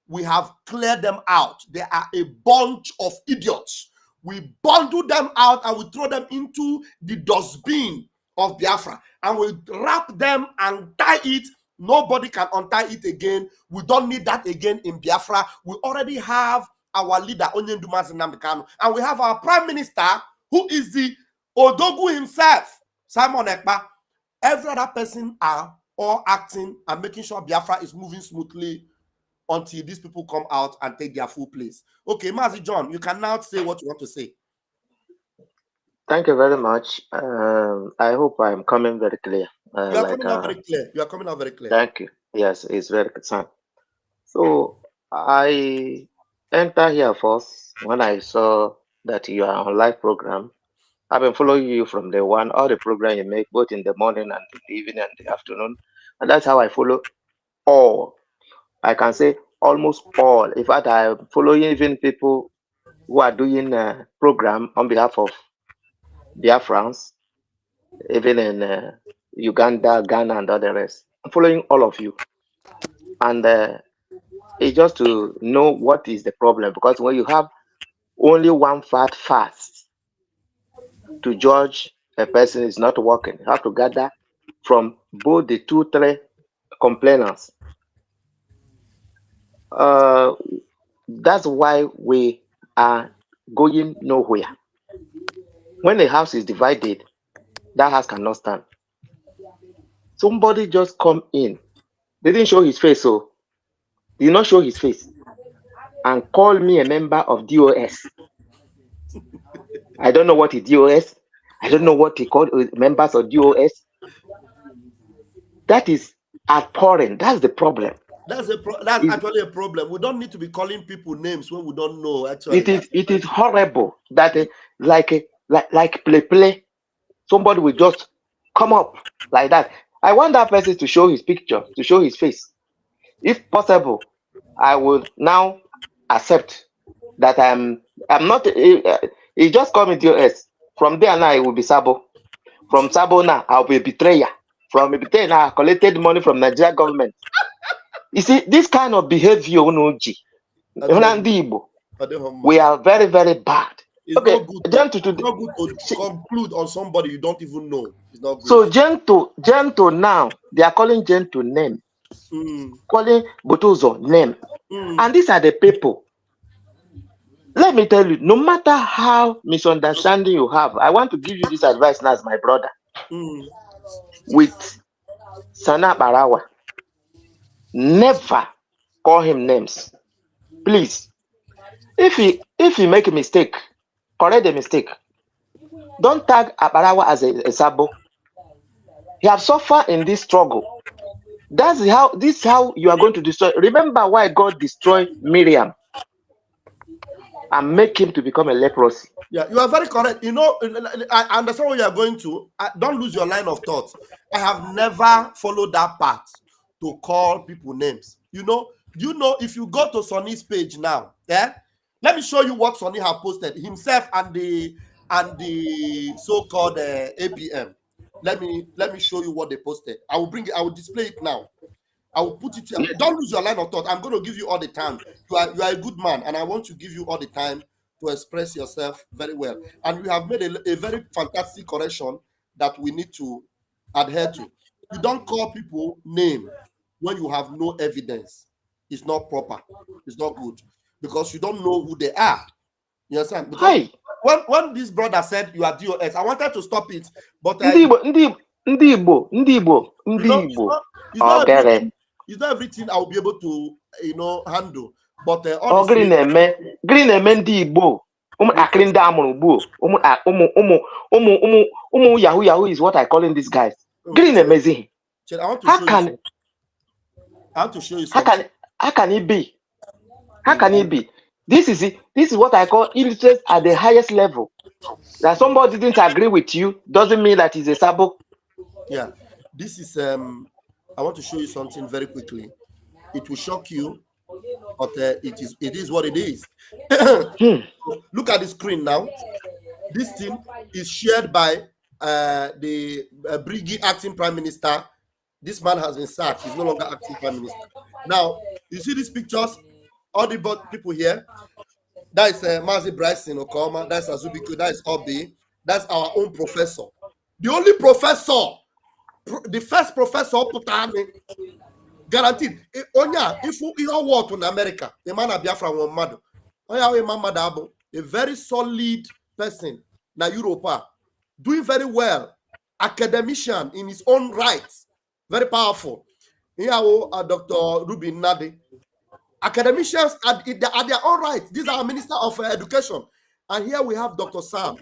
We have cleared them out. They are a bunch of idiots. We bundle them out and we throw them into the dustbin of Biafra, and we wrap them and tie it. Nobody can untie it again. We don't need that again in Biafra. We already have our leader, Onyendumazi Nnamdi Kanu, and we have our prime minister, who is the Odogu himself, Simon Ekpa. Every other person are all acting and making sure Biafra is moving smoothly until these people come out and take their full place. Okay, Mazi John, you can now say what you want to say. Thank you very much. I hope I'm coming very clear. You are coming out very clear. You are coming out very clear. Thank you. Yes, it's very concerned. So I enter here first when I saw that you are on live program. I've been following you from the one, all the program you make, both in the morning and in the evening and the afternoon. And that's how I follow all. I can say almost all. In fact, I'm following even people who are doing a program on behalf of Biafrans, even in Uganda, Ghana, and other rest. I'm following all of you. And it's just to know what is the problem, because when you have only one fast to judge a person is not working, you have to gather from both the 2-3 complainants. That's why we are going nowhere. When a house is divided, that house cannot stand. Somebody just come in, they didn't show his face, so did not show his face, and call me a member of DOS. I don't know what is DOS. I don't know what he called members of DOS. That is abhorrent. That's the problem. That's actually a problem. We don't need to be calling people names when we don't know. Actually, it is horrible that like play. Somebody will just come up like that. I want that person to show his picture, to show his face. If possible, I will now accept that I'm not. He just called me DOS. From there now, it will be Sabo. From Sabo now, I'll be a betrayer. From a betrayer now, I collected money from Nigeria government. You see, this kind of behavior, we are very, very bad. It's not good. It's not good to conclude on somebody you don't even know. It's not good. So Gento now, they are calling Gento name, calling Botozo name, and these are the people. Let me tell you, no matter how misunderstanding you have, I want to give you this advice now as my brother. With Sana Barawa, never call him names. Please. If he make a mistake, correct the mistake. Don't tag Abarawa as a sabo. He have suffered in this struggle. This is how you are going to destroy. Remember why God destroyed Miriam and make him to become a leprosy. Yeah, you are very correct. You know, I understand what you are going to. Don't lose your line of thought. I have never followed that path to call people names. You know, if you go to Sonny's page now, let me show you what Sonny have posted himself and the so-called APM. Let me show you what they posted. I will display it now. I will put it here. Don't lose your line of thought. I'm going to give you all the time. You are a good man, and I want to give you all the time to express yourself very well. And you have made a very fantastic correction that we need to adhere to. You don't call people name when you have no evidence. It's not proper. It's not good, because you don't know who they are. You understand? Because when this brother said you are DOS, I wanted to stop it, but it's not everything I will be able to, handle. But honestly, green Yahoo is what I call in these guys. Green amazing. I want to show you something. How can it be? How can it be? This is what I call illiterate at the highest level. That somebody didn't agree with you doesn't mean that he's a sabo. Yeah, this is I want to show you something very quickly. It will shock you, but it is what it is. Look at the screen now. This thing is shared by the Brgie acting prime minister. This man has been sacked. He's no longer acting prime minister. Now, you see these pictures? All the people here. That is Mazi Bryson Okoma. That's Azubiku. That is Obi. That's our own professor. The only professor, the first professor, guaranteed. If you what in America, the man of Biafra one mad. a very solid person, na Europa, doing very well, academician in his own right, very powerful. Here, Dr. Ruben Nadi, academicians at their own right. These are Minister of Education. And here we have Dr. Sam,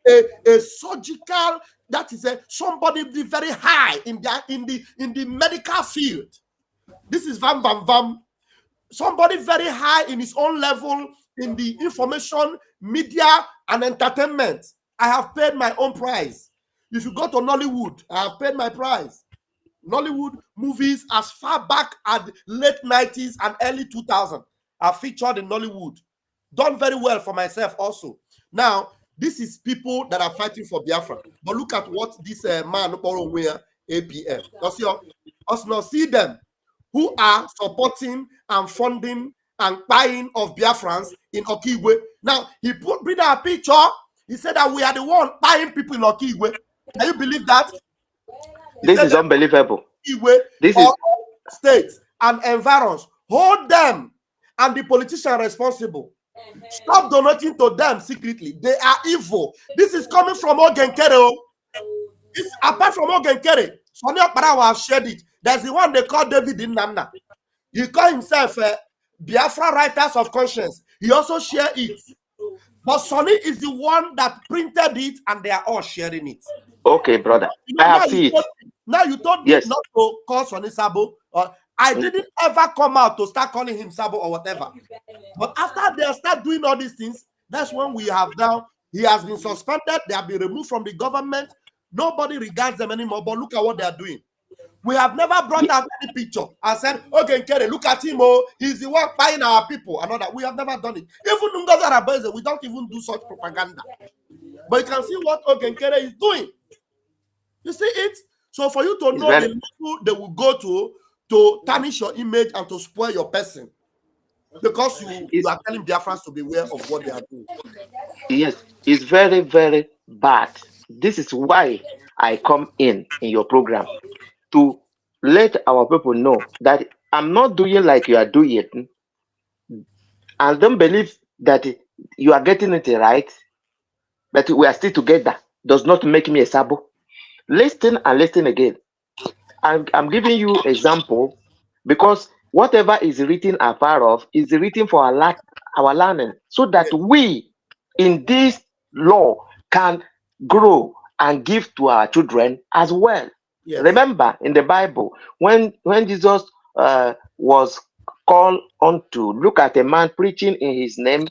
a surgical, that is somebody very high in the medical field. This is Vam Vam Vam, somebody very high in his own level in the information, media, and entertainment. I have paid my own price. If you go to Nollywood, I have paid my price. Nollywood movies as far back as late 90s and early 2000 are featured in Nollywood. Done very well for myself also. Now, this is people that are fighting for Biafra. But look at what this man, APM. Us not see them who are supporting and funding and buying of Biafrans in Okigwe. Now, he bring a picture. He said that we are the one buying people in Okigwe. Can you believe that? This is unbelievable. This is states and environs. Hold them and the politician responsible. Stop donating to them secretly. They are evil. This is coming from Ogenkere. Apart from Ogenkere, Sonny Okpara have shared it. There's the one they call David Nnamna. He called himself Biafra Writers of Conscience. He also shared it. But Sonny is the one that printed it and they are all sharing it. Okay, brother. I have seen it. Now you told me not to call Sonny Sabo. I didn't ever come out to start calling him Sabo or whatever. But after they start doing all these things, that's when we have now, he has been suspended. They have been removed from the government. Nobody regards them anymore. But look at what they are doing. We have never brought out any picture and said, okay, Nkere, look at him. Oh, he's the one buying our people. And all that. We have never done it. Even Ngozi Arabeze, we don't even do such propaganda. But you can see what Nkere is doing. You see it? So for you to know the people they will go to tarnish your image and to spoil your person, because you are telling Biafrans to beware of what they are doing. Yes, it's very, very bad. This is why I come in your program, to let our people know that I'm not doing like you are doing it, and don't believe that you are getting it right, but we are still together. Does not make me a sabo. Listen and listen again. I'm giving you example because whatever is written afar of is written for our learning, so that we in this law can grow and give to our children as well. Yes. Remember in the Bible when Jesus was called on to look at a man preaching in his name,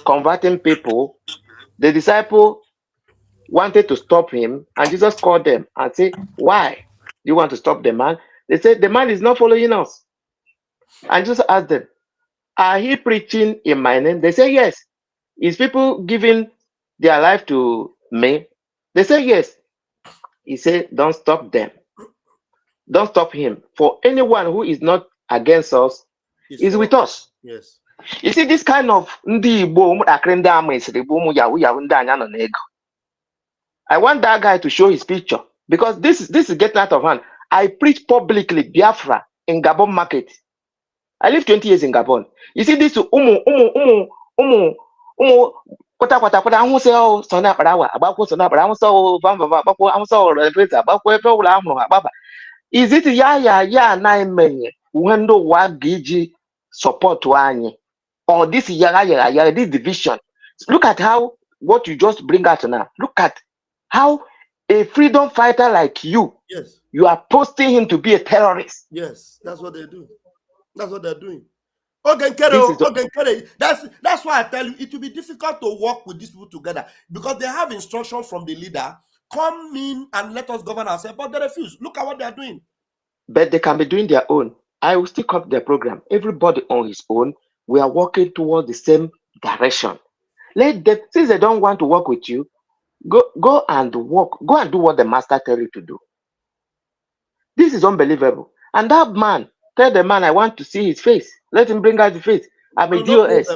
converting people, the disciple wanted to stop him, and Jesus called them and said, why do you want to stop the man? They said, the man is not following us. And Jesus asked them, are he preaching in my name? They say yes. Is people giving their life to me? They say yes. He said, don't stop them. Don't stop him. For anyone who is not against us is with us. Yes. You see, this kind of I want that guy to show his picture, because this is getting out of hand. I preach publicly Biafra in Gabon market. I lived 20 years in Gabon. You see this is it ya na when do wagiji support wanye or this this division? Look at how what you just bring out now. Look at how a freedom fighter like you, yes, you are posting him to be a terrorist. Yes, that's what they do. That's what they're doing. Okay, that's why I tell you it will be difficult to work with these people together, because they have instruction from the leader, come in and let us govern ourselves, but they refuse. Look at what they are doing. But they can be doing their own. I will still copy their program. Everybody on his own. We are working towards the same direction. Let them, since they don't want to work with you, go and work. Go and do what the master tell you to do. This is unbelievable. And that man, tell the man, I want to see his face. Let him bring out the face. I'm a DOS.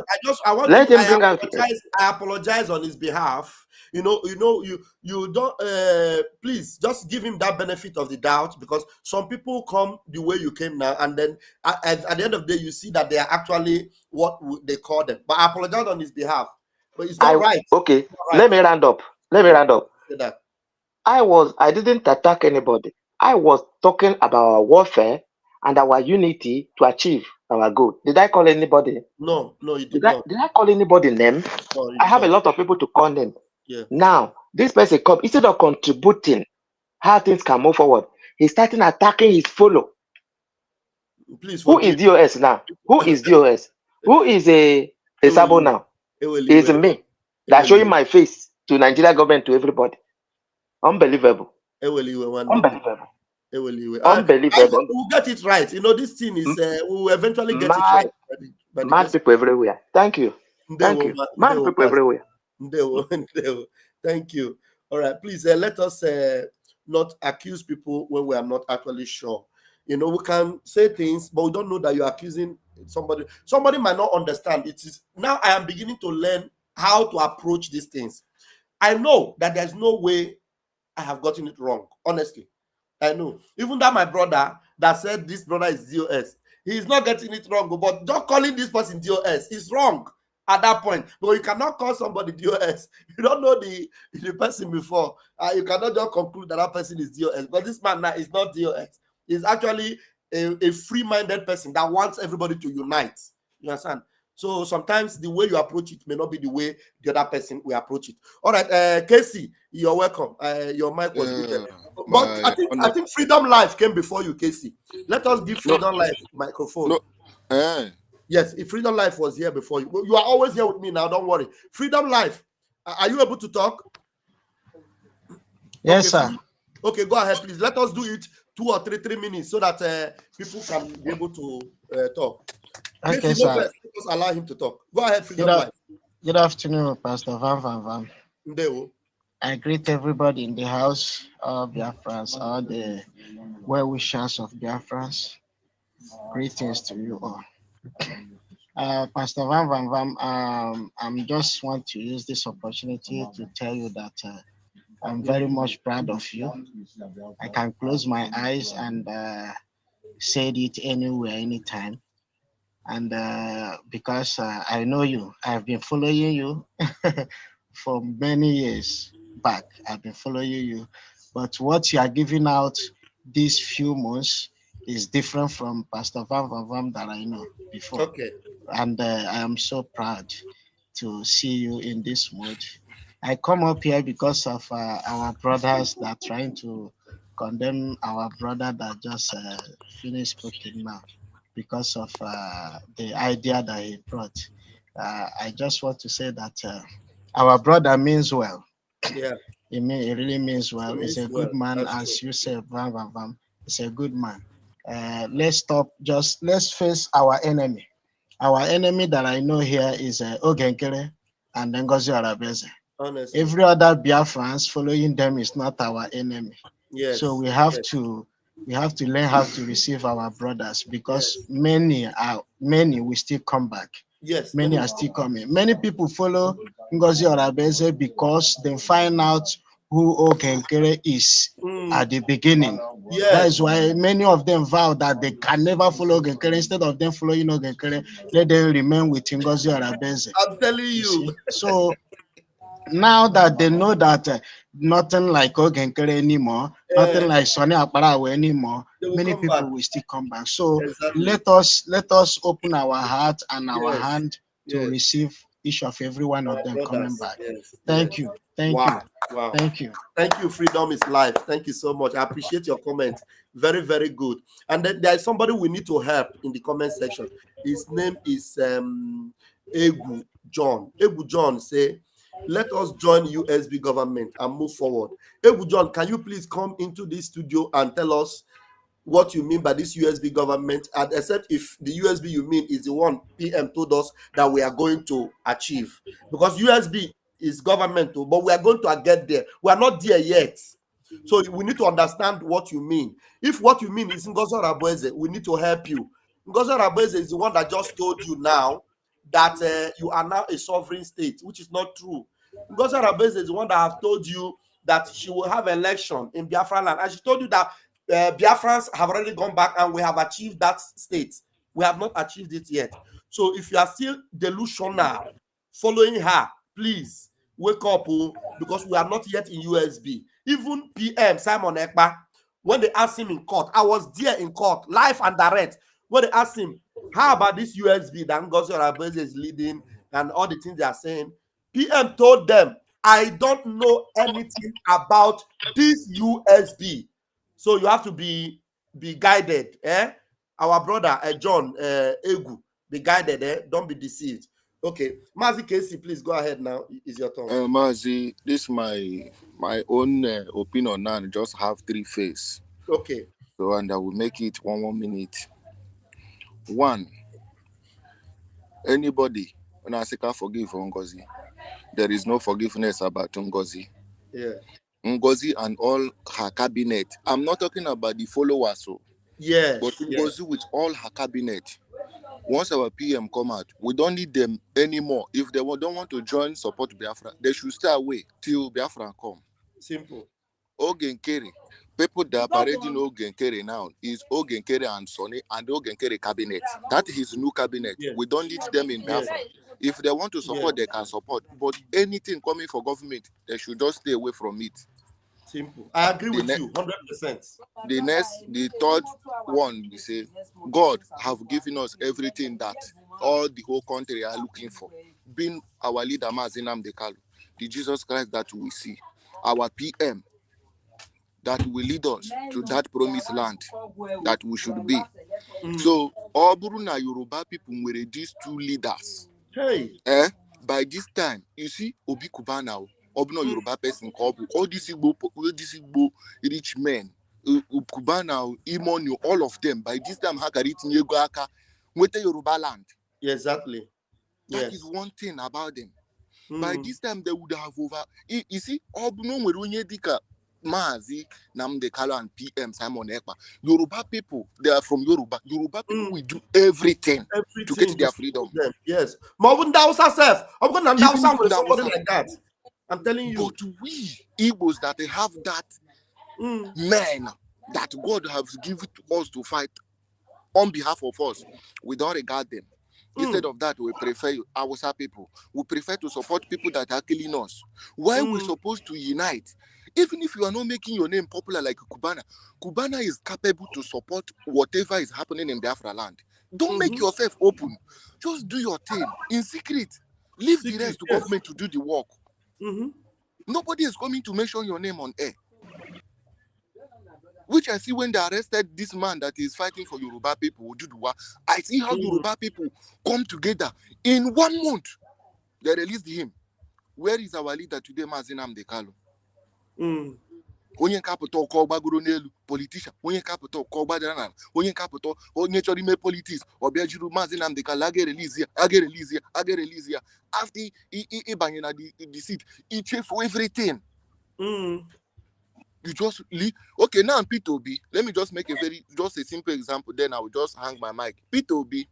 I apologize on his behalf. You don't. Please just give him that benefit of the doubt, because some people come the way you came now, and then at the end of the day, you see that they are actually what they call them. But I apologize on his behalf. But it's not right. Okay, it's not right. Let me round up. Say that. I didn't attack anybody. I was talking about our warfare and our unity to achieve our goal. Did I call anybody? No, you did not. Did I call anybody name? No, I have a lot of people to call name. Yeah. Now, this person come, instead of contributing how things can move forward, he's starting attacking his follow. Please Who is DOS now? Who is DOS? Who is a Sabo now? It's me. That's showing my face to Nigeria government, to everybody. Unbelievable. Unbelievable. Unbelievable. We'll get it right. This thing is we'll eventually get it right. Mad people everywhere. Thank you. Thank you. Mad people everywhere. Thank you. All right, please let us not accuse people when we are not actually sure. We can say things, but we don't know that you're accusing somebody. Somebody might not understand. It is now I am beginning to learn how to approach these things. I know that there's no way I have gotten it wrong. Honestly, I know. Even that my brother that said this brother is DOS, he's not getting it wrong. But just calling this person DOS is wrong at that point. Because you cannot call somebody DOS. You don't know the person before. You cannot just conclude that person is DOS. But this man now is not DOS. He's actually a free-minded person that wants everybody to unite. You understand? So sometimes the way you approach it may not be the way the other person will approach it. All right, Casey, you're welcome. Your mic was muted. But I think Freedom Life came before you, Casey. Let us give Freedom Life microphone. Yes, if Freedom Life was here before you. You are always here with me now, don't worry. Freedom Life, are you able to talk? Yes, sir. Okay, go ahead, please. Let us do it 2 or 3 minutes so that people can be able to talk. Okay, sir. Let us allow him to talk. Go ahead, Freedom Life. Good afternoon, Pastor Van. I greet everybody in the house, all Biafrans, all the well-wishers of Biafrans. Greetings to you all. Pastor Van, I'm just want to use this opportunity to tell you that I'm very much proud of you. I can close my eyes and say it anywhere, anytime. And because I know you, I've been following you for many years back. I've been following you. But what you are giving out these few months is different from Pastor Van that I know before. Okay. And I am so proud to see you in this mood. I come up here because of our brothers that are trying to condemn our brother that just finished speaking now because of the idea that he brought. I just want to say that our brother means well. Yeah. He really means well. He's a good man, as you said, Vam. He's a good man. Let's face our enemy. Our enemy that I know here is Ogenkere and Ngozi Arabeze. Honestly. Every other Biafrans following them is not our enemy. Yes. So we have to learn how to receive our brothers, because many will still come back. Yes. Many are still coming. Many people follow Ngozi Arabeze because they find out who Ogenkere is at the beginning. Yes. That is why many of them vow that they can never follow Ogenkere. Instead of them following Ogenkere, let them remain with Ngozi Arabeze. I'm telling you. So now that they know that nothing like Ogenkere anymore, nothing like Sonny Akparawe anymore, many people will still come back. So let us open our heart and our hand to receive each of every one of them coming back. Thank you. Wow. Thank you. Thank you. Freedom is life. Thank you so much. I appreciate your comment. Very, very good. And then there is somebody we need to help in the comment section. His name is Egu John. Egu John say, let us join USB government and move forward. Egu John, can you please come into this studio and tell us what you mean by this USB government, and except if the USB you mean is the one PM told us that we are going to achieve, because USB is government, but we are going to get there. We are not there yet, so we need to understand what you mean. If what you mean is Ngozi Arabeze, we need to help you. Ngozi Arabeze is the one that just told you now that you are now a sovereign state, which is not true. Ngozi Arabeze is the one that have told you that she will have election in Biafra land, and she told you that Biafrans have already gone back and we have achieved that state. We have not achieved it yet. So if you are still delusional following her, please wake up, because we are not yet in USB. Even PM Simon Ekpa, when they asked him in court, I was there in court, live and direct, when they asked him, how about this USB that Ngozi Arabeze is leading and all the things they are saying, PM told them, I don't know anything about this USB. So you have to be guided. Our brother John Egu, be guided. Don't be deceived. Okay, Mazi Casey, please go ahead now. It's your turn. Mazi, this my own opinion now. Just have 3 phases. Okay. So, and I will make it 1 minute. 1. Anybody when I say can't forgive Ngozi, there is no forgiveness about Ngozi. Yeah. Ngozi and all her cabinet. I'm not talking about the followers, so yeah, but Ngozi with all her cabinet. Once our PM come out, we don't need them anymore. If they don't want to join support Biafra, they should stay away till Biafra come. Simple. Ogenkere. People that are parading Ogenkere now is Ogenkere and Sonny and Ogenkere cabinet. That is his new cabinet. Yeah. We don't need them in Biafra. Yeah. If they want to support, they can support. But anything coming for government, they should just stay away from it. Simple. I agree with you 100%. The third one, we say, God have given us everything that all the whole country are looking for. Being our leader, Mazinam Dekalu, the Jesus Christ that we see, our PM that will lead us to that promised land that we should be. So, all Buruna Yoruba people were these 2 leaders. Hey. By this time, you see, Obi Kubana, Obno Yoruba person, all these Igbo rich men, Kubana, Imonu, all of them, by this time, Hakarit Nyegaka, went to Yoruba land. Exactly. That is one thing about them. By this time, they would have over. You see, Obno Merunyedika, Mazi, Namdekalo, and PM Simon Ekpa. Yoruba people, they are from Yoruba. Yoruba people will do everything to get their freedom. Yes. Self. I'm going to somebody like that. I'm telling you. But we Igbos that have that men that God has given to us to fight on behalf of us, we don't regard them. Instead of that, we prefer our people. We prefer to support people that are killing us. Why are we supposed to unite? Even if you are not making your name popular like Kubana, Kubana is capable to support whatever is happening in Biafra land. Don't make yourself open. Just do your thing in secret. Leave the rest to government to do the work. Nobody is coming to mention your name on air. Which I see when they arrested this man that is fighting for Yoruba people, Oduduwa. I see how Yoruba people come together. In 1 month, they released him. Where is our leader today, Mazinam Dekalu? Onye capital call Bagurunelu, politician, onye capital call Badana, onye capital, onye chorime politics, or Bejiru Mazinam Dekala, I get release here. After he banging at the seat, he check for everything. You just leave. Okay, now I'm P2B. Let me just make just a simple example, then I will just hang my mic. P2B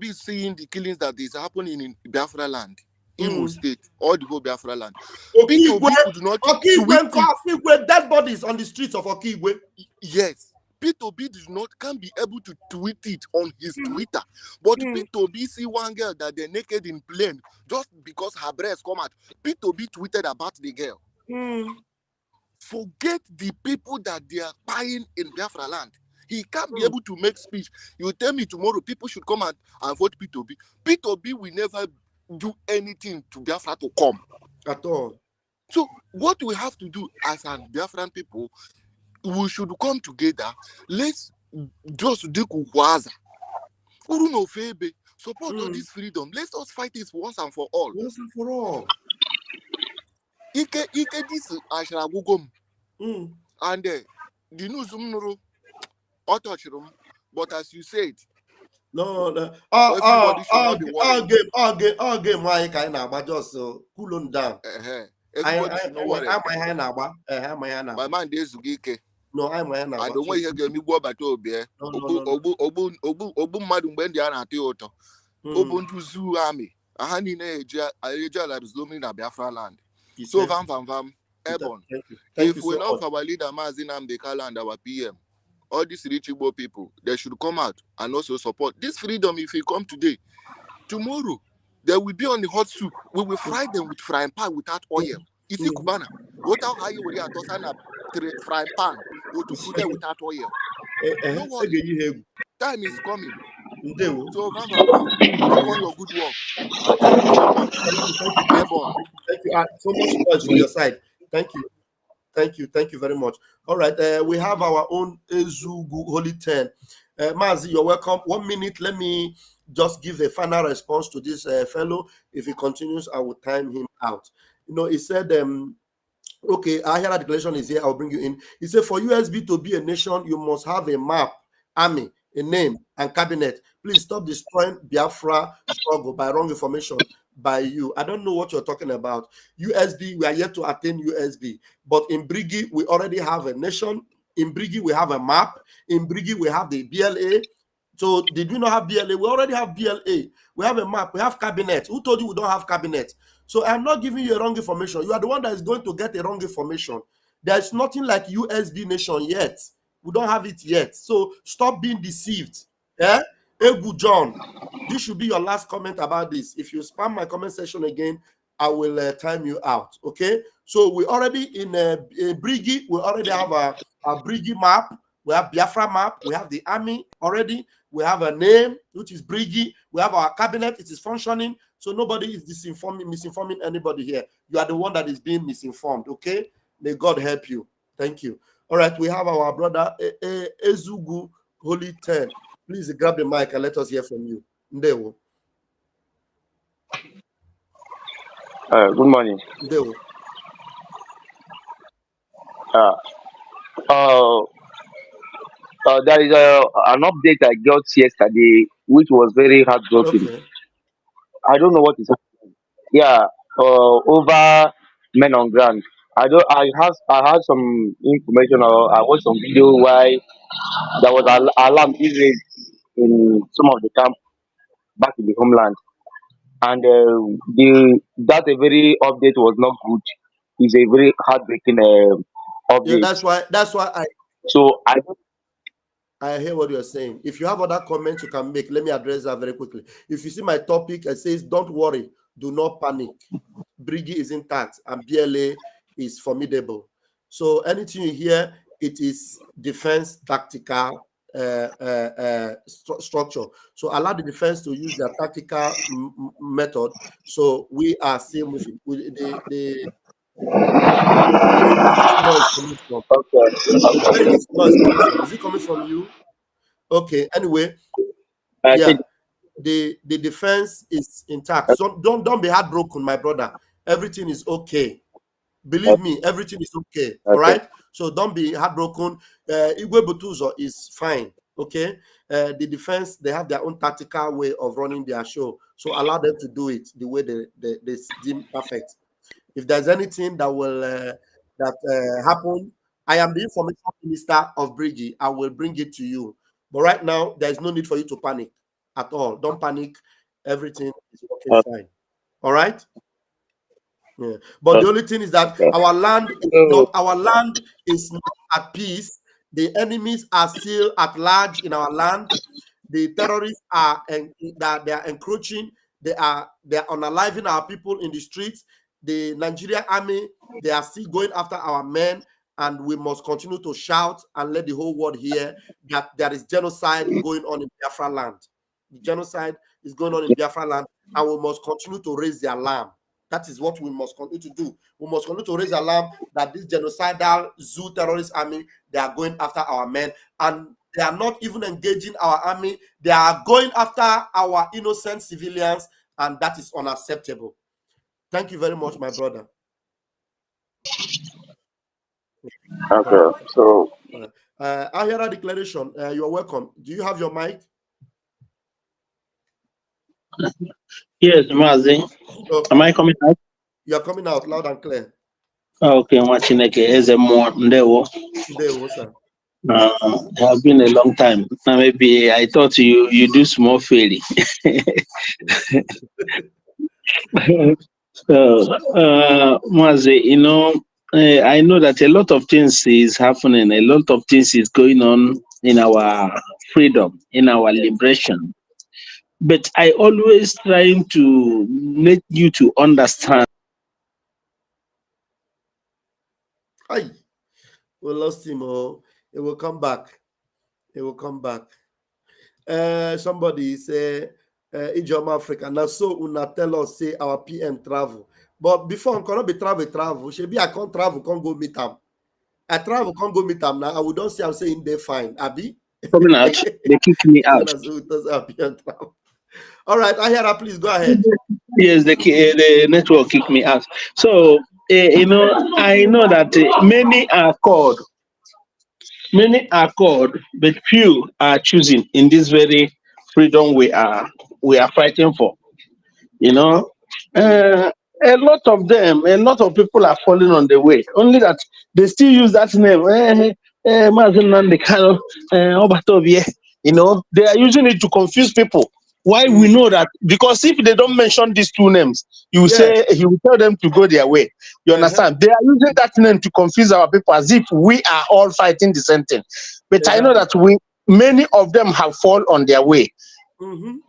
is seeing the killings that is happening in Biafra land, Imo State, all the whole Biafra land. P2B could not Okigwe dead bodies on the streets of Okigwe. Yes. P2B can't be able to tweet it on his Twitter. But P2B see one girl that they're naked in plane just because her breasts come out. P2B tweeted about the girl. Forget the people that they are buying in Biafra land. He can't be able to make speech. You tell me tomorrow people should come and vote P2B. P2B will never do anything to Biafra to come. At all. So what we have to do as a Biafran people, we should come together. Let's just do Kukwaza. Uruno Febe. Support all this freedom. Let's us fight this once and for all. Once and for all. Ike this Ashragugum. And the news but as you said, no. All game. Why kind of just cool on down. Everybody should know what my man is Gike. No, I'm I don't want you to get me go back to Obu Madu when they are at the auto. Obu to Zoo Army. Ahani Eja like zooming at Biafra land. So vam Ebon. Thank If you we so love much. our leader Mazinam Dekala and our PM, all these rich Igbo people, they should come out and also support this freedom. If you come today, tomorrow they will be on the hot soup. We will fry them with frying pan without oil. Is it Kubana? What how you would have frying pan to put them without oil? No worry. Time is coming. So keep on your good work. And thank you so much. Airborne. Thank you. So much noise from your side. Thank you. Thank you very much. All right, we have our own Ezugu Holy 10. Mazi, you're welcome. 1 minute, let me just give a final response to this fellow. If he continues, I will time him out. He said, okay, I hear that declaration is here, I'll bring you in. He said, for USB to be a nation, you must have a map, army, a name, and cabinet. Please stop destroying Biafra struggle by wrong information by you. I don't know what you're talking about. USB, we are yet to attain USB. But in Brgie, we already have a nation. In Brgie, we have a map. In Brgie, we have the BLA. So did we not have BLA? We already have BLA. We have a map. We have cabinet. Who told you we don't have cabinet? So I'm not giving you a wrong information. You are the one that is going to get a wrong information. There's nothing like USB nation yet. We don't have it yet. So stop being deceived. Yeah? Egu John, this should be your last comment about this. If you spam my comment section again, I will time you out. Okay? So we already in Brigi, we already have a Brigi map. We have Biafra map. We have the army already. We have a name, which is Brigi. We have our cabinet. It is functioning. So nobody is misinforming anybody here. You are the one that is being misinformed. Okay? May God help you. Thank you. All right. We have our brother Ezugu Holy 10. Please grab the mic and let us hear from you. Ndewo. Good morning. Ndewo. There is an update I got yesterday, which was very heartbroken. Okay. I don't know what is happening. Yeah, over men on ground. I had some information, or I watched some video why there was an alarm being raised in some of the camp back in the homeland, and that a very update was not good. It's a very heartbreaking Yeah, update. that's why I So I hear what you're saying. If you have other comments you can make, let me address that very quickly. If you see my topic, it says, don't worry, do not panic. Brigi is intact and BLA is formidable. So anything you hear, it is defense tactical structure. So allow the defense to use their tactical method. So we are still moving. Where is this noise coming from? Where is this noise coming from? Is it coming from you? Okay. Anyway, yeah, the defense is intact. So don't be heartbroken, my brother. Everything is okay. Believe me, everything is okay. All right. So don't be heartbroken. Igwe Butuzo is fine. Okay. The defense, they have their own tactical way of running their show. So allow them to do it the way they deem perfect. If there's anything that will happen, I am the information minister of Brigi. I will bring it to you. But right now, there is no need for you to panic at all. Don't panic. Everything is working fine. All right. Yeah. But the only thing is that our land is not at peace. The enemies are still at large in our land. The terrorists are they are encroaching. They are unaliving our people in the streets. The Nigerian army, they are still going after our men, and we must continue to shout and let the whole world hear that there is genocide going on in Biafra land. The genocide is going on in Biafra land, and we must continue to raise the alarm. That is what we must continue to do. We must continue to raise alarm that this genocidal zoo terrorist army, they are going after our men, and they are not even engaging our army. They are going after our innocent civilians, and that is unacceptable. Thank you very much, my brother. Okay, so Ahera declaration, you are welcome. Do you have your mic? Yes, Mazi. Am I coming out? You are coming out loud and clear. Okay, I'm watching more. Ndewo, sir. It has been a long time. Now maybe I thought you do small fairy. Mazi, I know that a lot of things is happening, a lot of things is going on in our freedom, in our liberation. But I always trying to make you to understand. Hi, we lost him. Oh, it will come back. It will come back. Somebody say, Ijom Africa. Now, so una tell us say our PM travel. But before I cannot be travel. Shebi I can't travel, can't go meet them. I travel, can't go meet them now. I would don't say I'm saying they're fine. Abi? Coming out, they kick me out. All right, Ahera, please go ahead. Yes, the network kicked me out. So, I know that many are called, but few are choosing in this very freedom we are fighting for. You know, a lot of people are falling on the way. Only that they still use that name. Mazen Nnamdi Kanu, Obatobie. They are using it to confuse people. Why we know that? Because if they don't mention these two names, you say he will tell them to go their way. You understand? They are using that name to confuse our people as if we are all fighting the same thing. But I know that many of them have fallen on their way.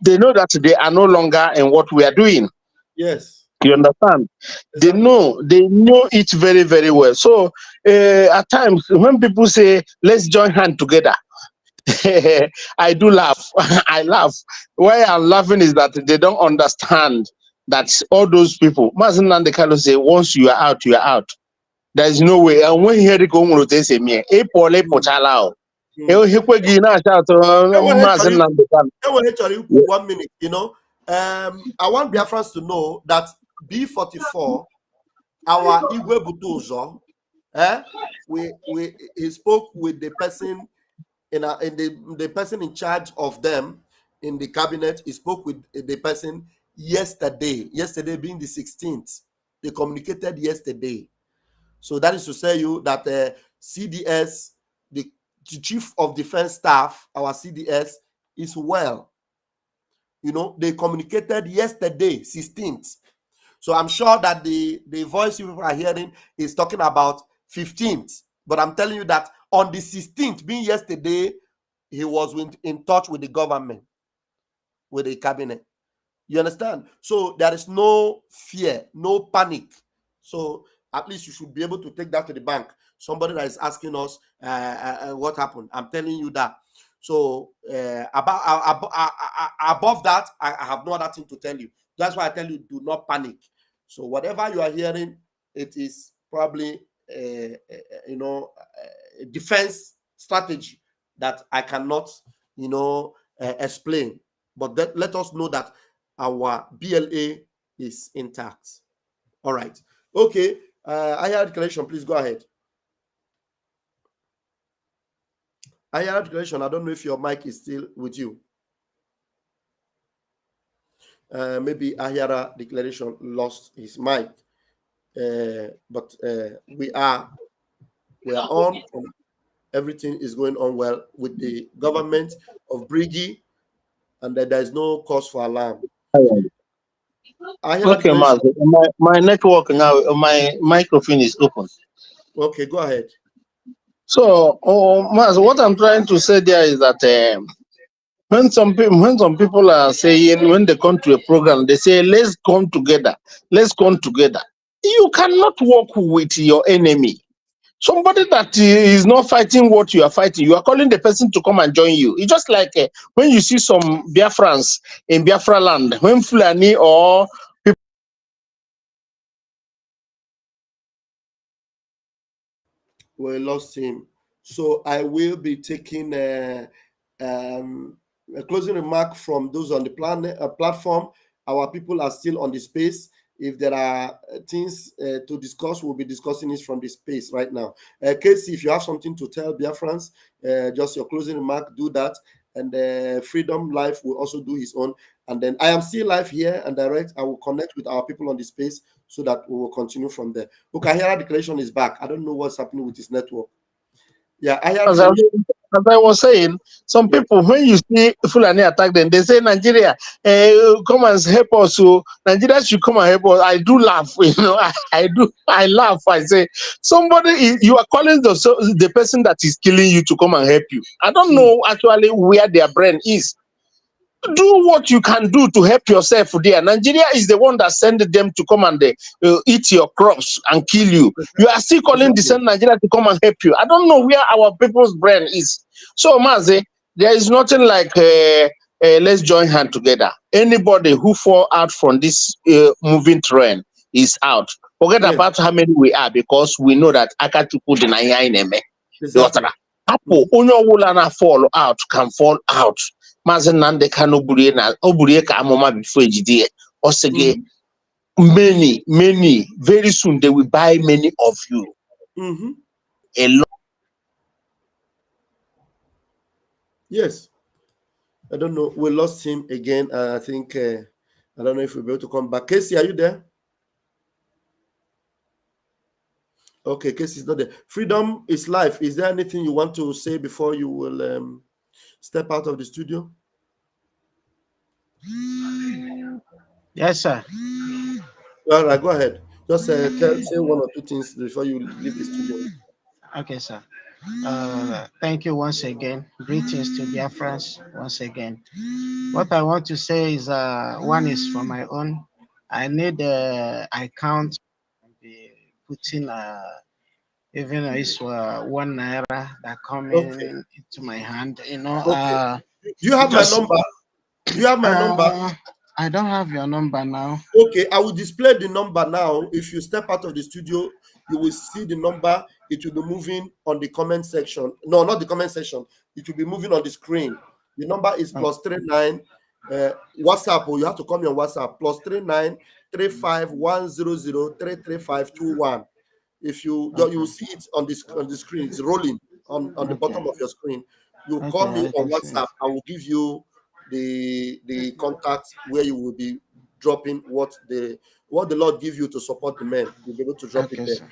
They know that they are no longer in what we are doing. Yes. You understand? Exactly. They know it very, very well. So at times when people say, let's join hands together, I do laugh. I laugh. Why I'm laughing is that they don't understand that all those people, Mazen Nnamdi Kanu say, once you are out, you are out. There is no way. And when he heard it go, they say, me, pochalao. 1 minute, I want Biafrans to know that B44, our Igwe Butuzo, he spoke with the person the person in charge of them in the cabinet. He spoke with the person yesterday being the 16th. They communicated yesterday. So that is to say you that CDS, the chief of defense staff, our CDS, is well. They communicated yesterday, 16th. So I'm sure that the voice you are hearing is talking about 15th. But I'm telling you that on the 16th, being yesterday, he was in touch with the government, with the cabinet. You understand? So there is no fear, no panic. So at least you should be able to take that to the bank. Somebody that is asking us what happened. I'm telling you that. So above that, I have no other thing to tell you. That's why I tell you, do not panic. So whatever you are hearing, it is probably a defense strategy that I cannot, explain. But let us know that our BLA is intact. All right. Okay. Higher declaration, please go ahead. Higher declaration, I don't know if your mic is still with you. Maybe Ahira declaration lost his mic. But we are on. Everything is going on well with the government of Brgie, and there is no cause for alarm. Okay, my network now, my microphone is open. Okay, go ahead. So, Maz, what I'm trying to say there is that when some people are saying, when they come to a program, they say, let's come together. Let's come together. You cannot work with your enemy. Somebody that is not fighting what you are fighting, you are calling the person to come and join you. It's just like when you see some Biafrans in Biafra land, when Fulani or people. We lost him. So I will be taking a closing remark from those on the platform. Our people are still on the space. If there are things to discuss, we'll be discussing it from the space right now. Casey, if you have something to tell Biafrans, just your closing remark, do that. And Freedom Life will also do his own. And then I am still live here and direct. I will connect with our people on the space so that we will continue from there. Okay, Ahira declaration is back. I don't know what's happening with his network. Yeah, as I was saying, some people, when you see Fulani attack them, they say, Nigeria, come and help us. So Nigeria should come and help us. I do laugh, I laugh. I say, you are calling the person that is killing you to come and help you. I don't know actually where their brain is. Do what you can do to help yourself there. Nigeria is the one that sent them to come and eat your crops and kill you. You are still calling the same Nigeria to come and help you. I don't know where our people's brain is. So, Mazi, there is nothing like let's join hands together. Anybody who fall out from this moving train is out. Forget about how many we are, because we know that Akachukwu dị na ihe anyị na-eme. Exactly. Apple, onye ọbụla na fall out can fall out. Maazị Nnamdi Kanu burie ka amụma before ejide ya. Ọ sị gị, many, very soon they will buy many of you. A lot. Yes. I don't know. We lost him again. I think, I don't know if we'll be able to come back. Casey, are you there? Okay, Casey's not there. Freedom is life. Is there anything you want to say before you will step out of the studio? Yes, sir. All right, go ahead. Just say one or two things before you leave the studio. Okay, sir. Thank you once again. Greetings to Biafrans once again. What I want to say is, one is for my own. I need account be putting even it's 1 naira that coming into my hand. You know. Do you have my number? Do you have my number? I don't have your number now. Okay, I will display the number now. If you step out of the studio, you will see the number. It will be moving on the comment section. No, not the comment section. It will be moving on the screen. The number is +39 WhatsApp. Or you have to call me on WhatsApp. +39 35 100 33521. If you will see it on the screen, it's rolling on the bottom of your screen. You call me on WhatsApp. I will give you the contact where you will be dropping what the Lord give you to support the men. You'll be able to drop it there. Sir.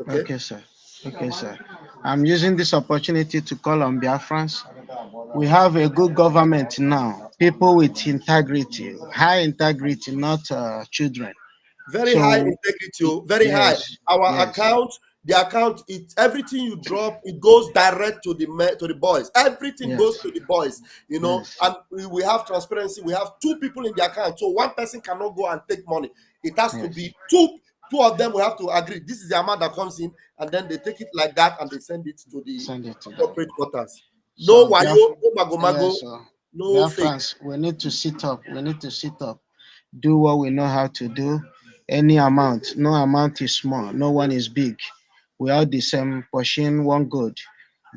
Okay, sir. Okay, sir. I'm using this opportunity to call on Biafrans. We have a good government now. People with integrity, high integrity, not children. Very high integrity, very high. Our account, the account, everything you drop, it goes direct to the boys. Everything goes to the boys, you know. And we have transparency. We have 2 people in the account, so one person cannot go and take money. It has to be two of them. We have to agree. This is the amount that comes in, and then they take it like that and they send it to the corporate quarters. No wayo, no mago, no fake. We need to sit up. We need to sit up. Do what we know how to do. Any amount, no amount is small, no one is big. We are the same, pushing one good.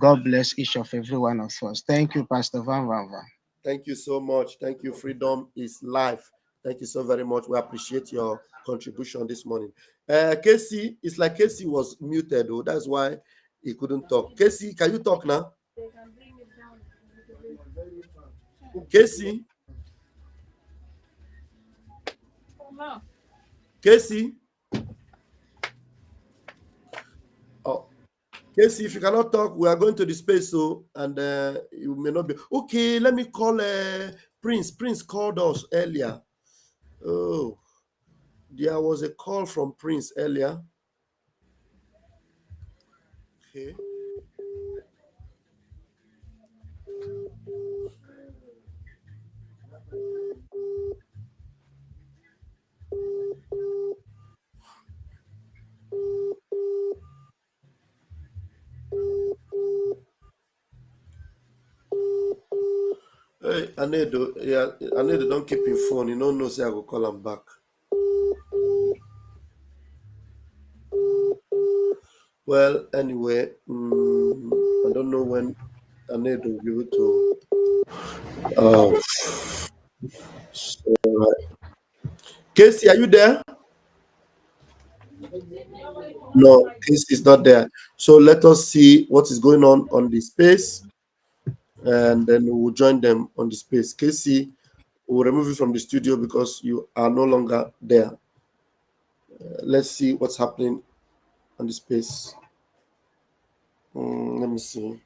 God bless each of every one of us. Thank you, Pastor Van Van Van. Thank you so much. Thank you. Freedom is life. Thank you so very much. We appreciate your contribution this morning. Casey, it's like Casey was muted, though. That's why he couldn't talk. Casey, can you talk now? Casey? Casey? Oh, Casey, if you cannot talk, we are going to the space, so and you may not be okay. Let me call Prince. Prince called us earlier. Oh, there was a call from Prince earlier. Okay. Hey, Anedo, yeah, Anedo, don't keep your phone. You don't know, say I will call him back. Well, anyway, I don't know when Anedo will be able to. Casey, are you there? No, Casey is not there. So let us see what is going on the space, and then we will join them on the space. Casey, we will remove you from the studio because you are no longer there. Let's see what's happening on the space. Let me see.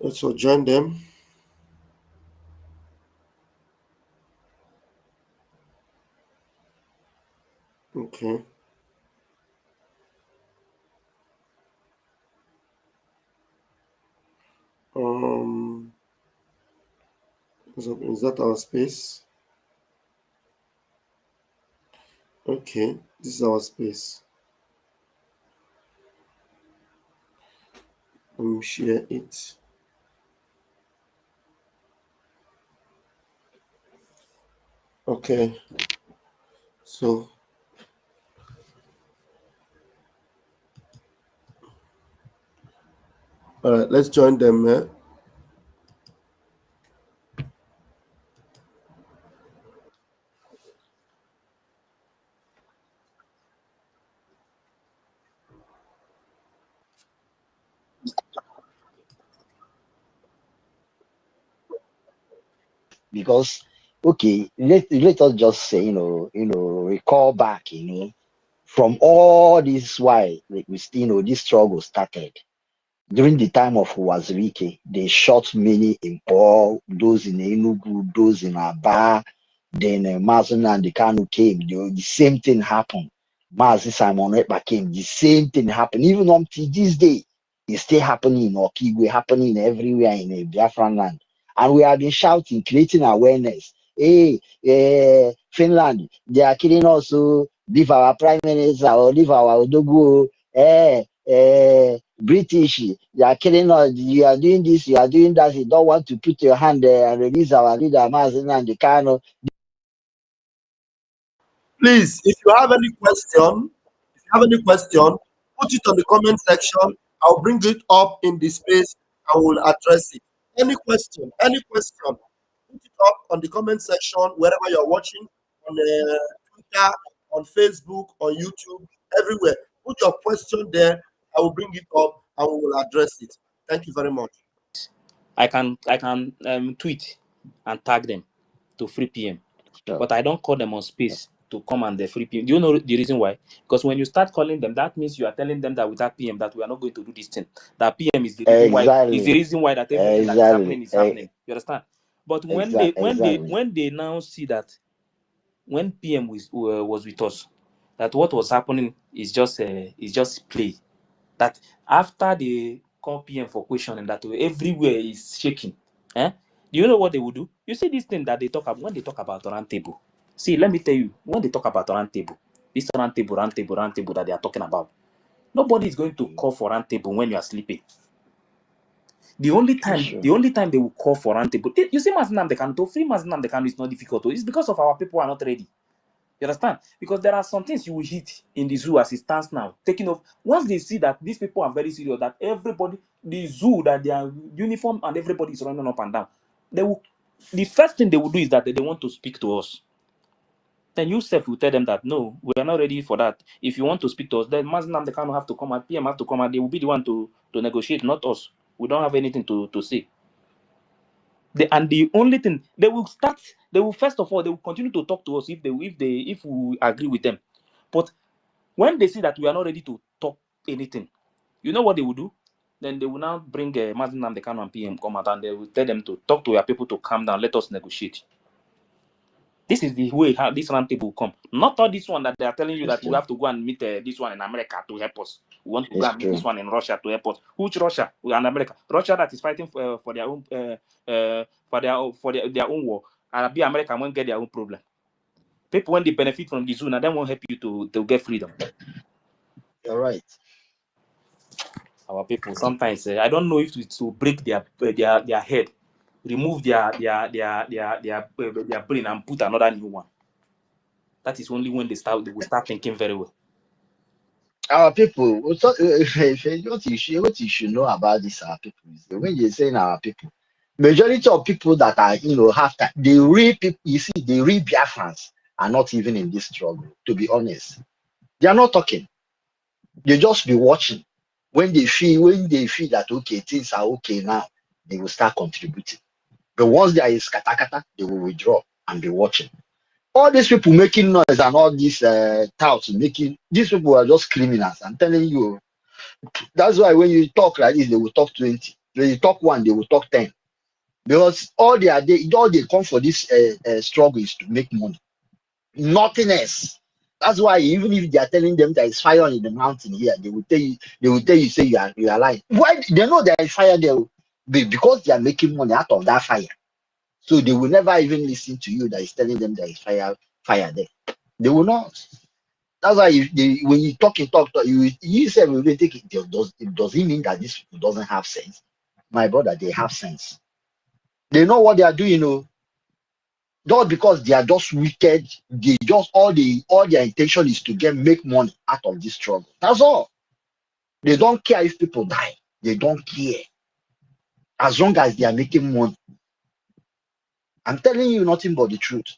Let's join them. Okay. Is that our space? Okay, this is our space. Let me share it. Okay. So all right, let's join them. Because okay, let us just say, recall back, from all this why this struggle started. During the time of Wazirike, they shot many in Paul, those in Enugu, those in Aba. Then Mazin and the Kanu came. The same thing happened. Mazi Simon Ekpa came. The same thing happened. Even until this day, it's still happening in Okigwe, happening everywhere in Biafran land. And we have been shouting, creating awareness. Hey, Finland, they are killing us. So leave our prime minister or leave our Odogu. British, you are killing us, you are doing this, you are doing that, you don't want to put your hand there and release our leader, Mazin and the Kano. Please, if you have any question, put it on the comment section. I'll bring it up in the space and we'll address it. Any question, put it up on the comment section wherever you're watching, on Twitter, on Facebook, on YouTube, everywhere. Put your question there. I will bring it up and we will address it. Thank you very much. I can tweet and tag them to free PM, but I don't call them on space to come and the free PM. Do you know the reason why? Because when you start calling them, that means you are telling them that without PM that we are not going to do this thing. That PM is the reason why that everything that is happening is happening. You understand? But when they now see that when PM was with us, that what was happening is just play. That after they call PM for questioning, that everywhere is shaking. Do you know what they will do? You see this thing that they talk about when they talk about round table. See, let me tell you, when they talk about round table, this round table that they are talking about, nobody is going to call for round table when you are sleeping. The only time they will call for round table, you see, Mazinam they can to free Mazinam they can is not difficult. It's because of our people are not ready. You understand? Because there are some things you will hit in the zoo as it stands now. Taking off. Once they see that these people are very serious, that everybody, the zoo, that they are uniform and everybody is running up and down, the first thing they will do is that they want to speak to us. Then you self will tell them that no, we are not ready for that. If you want to speak to us, then Mazinam they can't have to come out, PM have to come out. They will be the one to negotiate, not us. We don't have anything to say. The only thing they will first of all they will continue to talk to us if we agree with them. But when they see that we are not ready to talk anything, you know what they will do? Then they will now bring Mazin Nnamdi Kanu and PM come out and they will tell them to talk to your people to calm down, let us negotiate. This is the way how this round table will come. Not all this one that they are telling you that we have to go and meet this one in America to help us. We want to go and meet this one in Russia to help us. Which Russia? We are in America. Russia that is fighting for their own their own war. And be America won't get their own problem. People when they benefit from the zone, and they won't help you to get freedom. You're right. Our people sometimes I don't know if to break their head, remove their brain and put another new one. That is only when they will start thinking very well. Our people, what you should know about this, our people, is when you're saying our people, majority of people that are, have time, the real people, you see, the real Biafrans are not even in this struggle, to be honest. They are not talking. They just be watching. When they feel that, okay, things are okay now, they will start contributing. But once there is katakata, they will withdraw and be watching. All these people making noise and all these touts these people are just criminals. I'm telling you. That's why when you talk like this, they will talk 20. When you talk one, they will talk 10. Because all they come for this struggle is to make money. Nothing else. That's why even if they are telling them there is fire in the mountain here, they will tell you say you are lying. Why they know there is fire there? Because they are making money out of that fire. So they will never even listen to you that is telling them there is fire there. They will not. That's why when you talk, you say we will take it. Does it mean that this people doesn't have sense? My brother, they have sense. They know what they are doing, you know. Not because they are just wicked, they just all their intention is to make money out of this struggle. That's all. They don't care if people die. They don't care. As long as they are making money. I'm telling you nothing but the truth.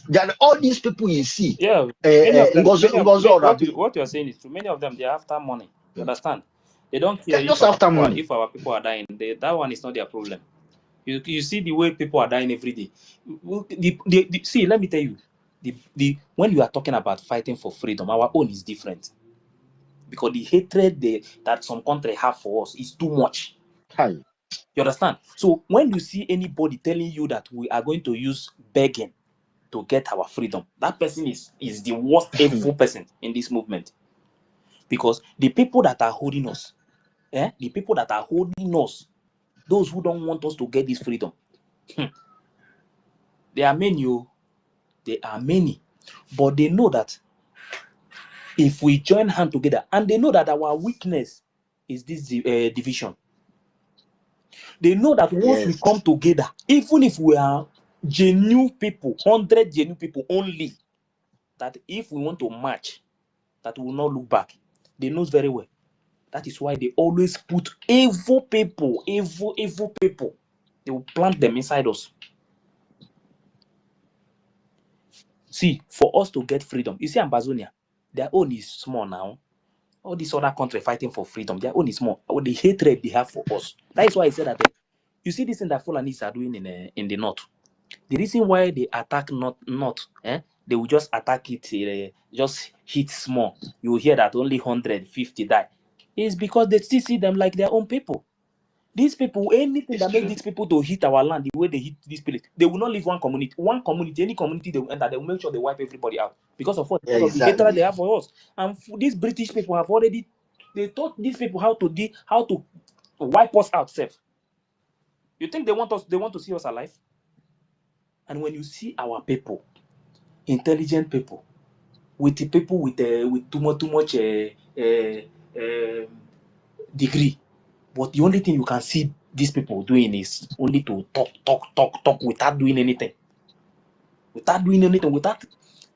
There are all these people you see. Yeah, what you are saying is true. Many of them, they are after money. You understand? They don't care Just after money. if our people are dying. That one is not their problem. You see the way people are dying every day. See, let me tell you, when you are talking about fighting for freedom, our own is different. Because the hatred that some country have for us is too much. Hi. You understand? So when you see anybody telling you that we are going to use begging to get our freedom, that person is the worst evil person in this movement. Because the people that are holding us, the people that are holding us, those who don't want us to get this freedom, there are many, but they know that if we join hands together, and they know that our weakness is this division. They know that once we come together, even if we are genuine people, 100 genuine people only, that if we want to march, that we will not look back. They know very well. That is why they always put evil people. They will plant them inside us. See, for us to get freedom, you see Amazonia, their own is small now. All these other countries fighting for freedom, their own is small. The hatred they have for us. That is why I said that you see this thing that Fulanis are doing in the north. The reason why they attack north, they will just attack it, just hit small. You will hear that only 150 die. It's because they still see them like their own people. These people, anything that make these people to hit our land the way they hit this place, they will not leave one community. One community, any community they will enter, they will make sure they wipe everybody out. Because of what? Because of the hatred they have for us. And these British people have already, they taught these people how to wipe us out safe. You think they want to see us alive? And when you see our people, intelligent people, with the people with too much degree, but the only thing you can see these people doing is only to talk without doing anything, without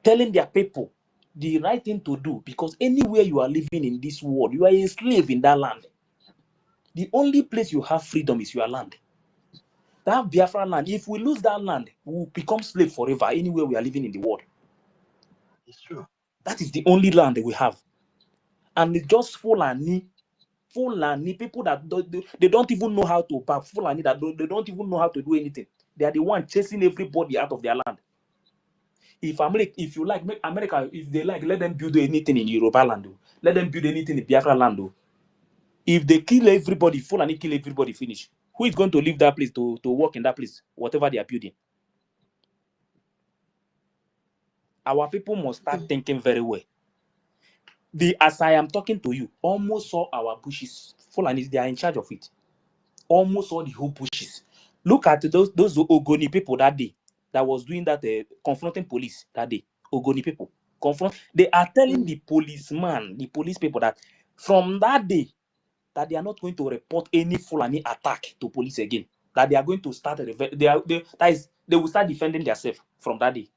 telling their people the right thing to do. Because anywhere you are living in this world, you are a slave in that land. The only place you have freedom is your land. That Biafra land, if we lose that land, we will become slave forever anywhere we are living in the world. It's true. That is the only land that we have. And it's just Fulani people that they don't even know how to pack. Fulani that they don't even know how to do anything. They are the one chasing everybody out of their land. If you like, make America, if they like, let them build anything in Yoruba land. Let them build anything in Biafra land. If they kill everybody, Fulani kill everybody, finish. Who is going to leave that place to work in that place, whatever they are building? Our people must start thinking very well. As I am talking to you, almost all our bushes, Fulanis, they are in charge of it. Almost all the whole bushes. Look at those Ogoni people that day that was doing that, confronting police that day. Ogoni people they are telling the police people that from that day that they are not going to report any Fulani attack to police again. That they are going to start they will start defending themselves from that day.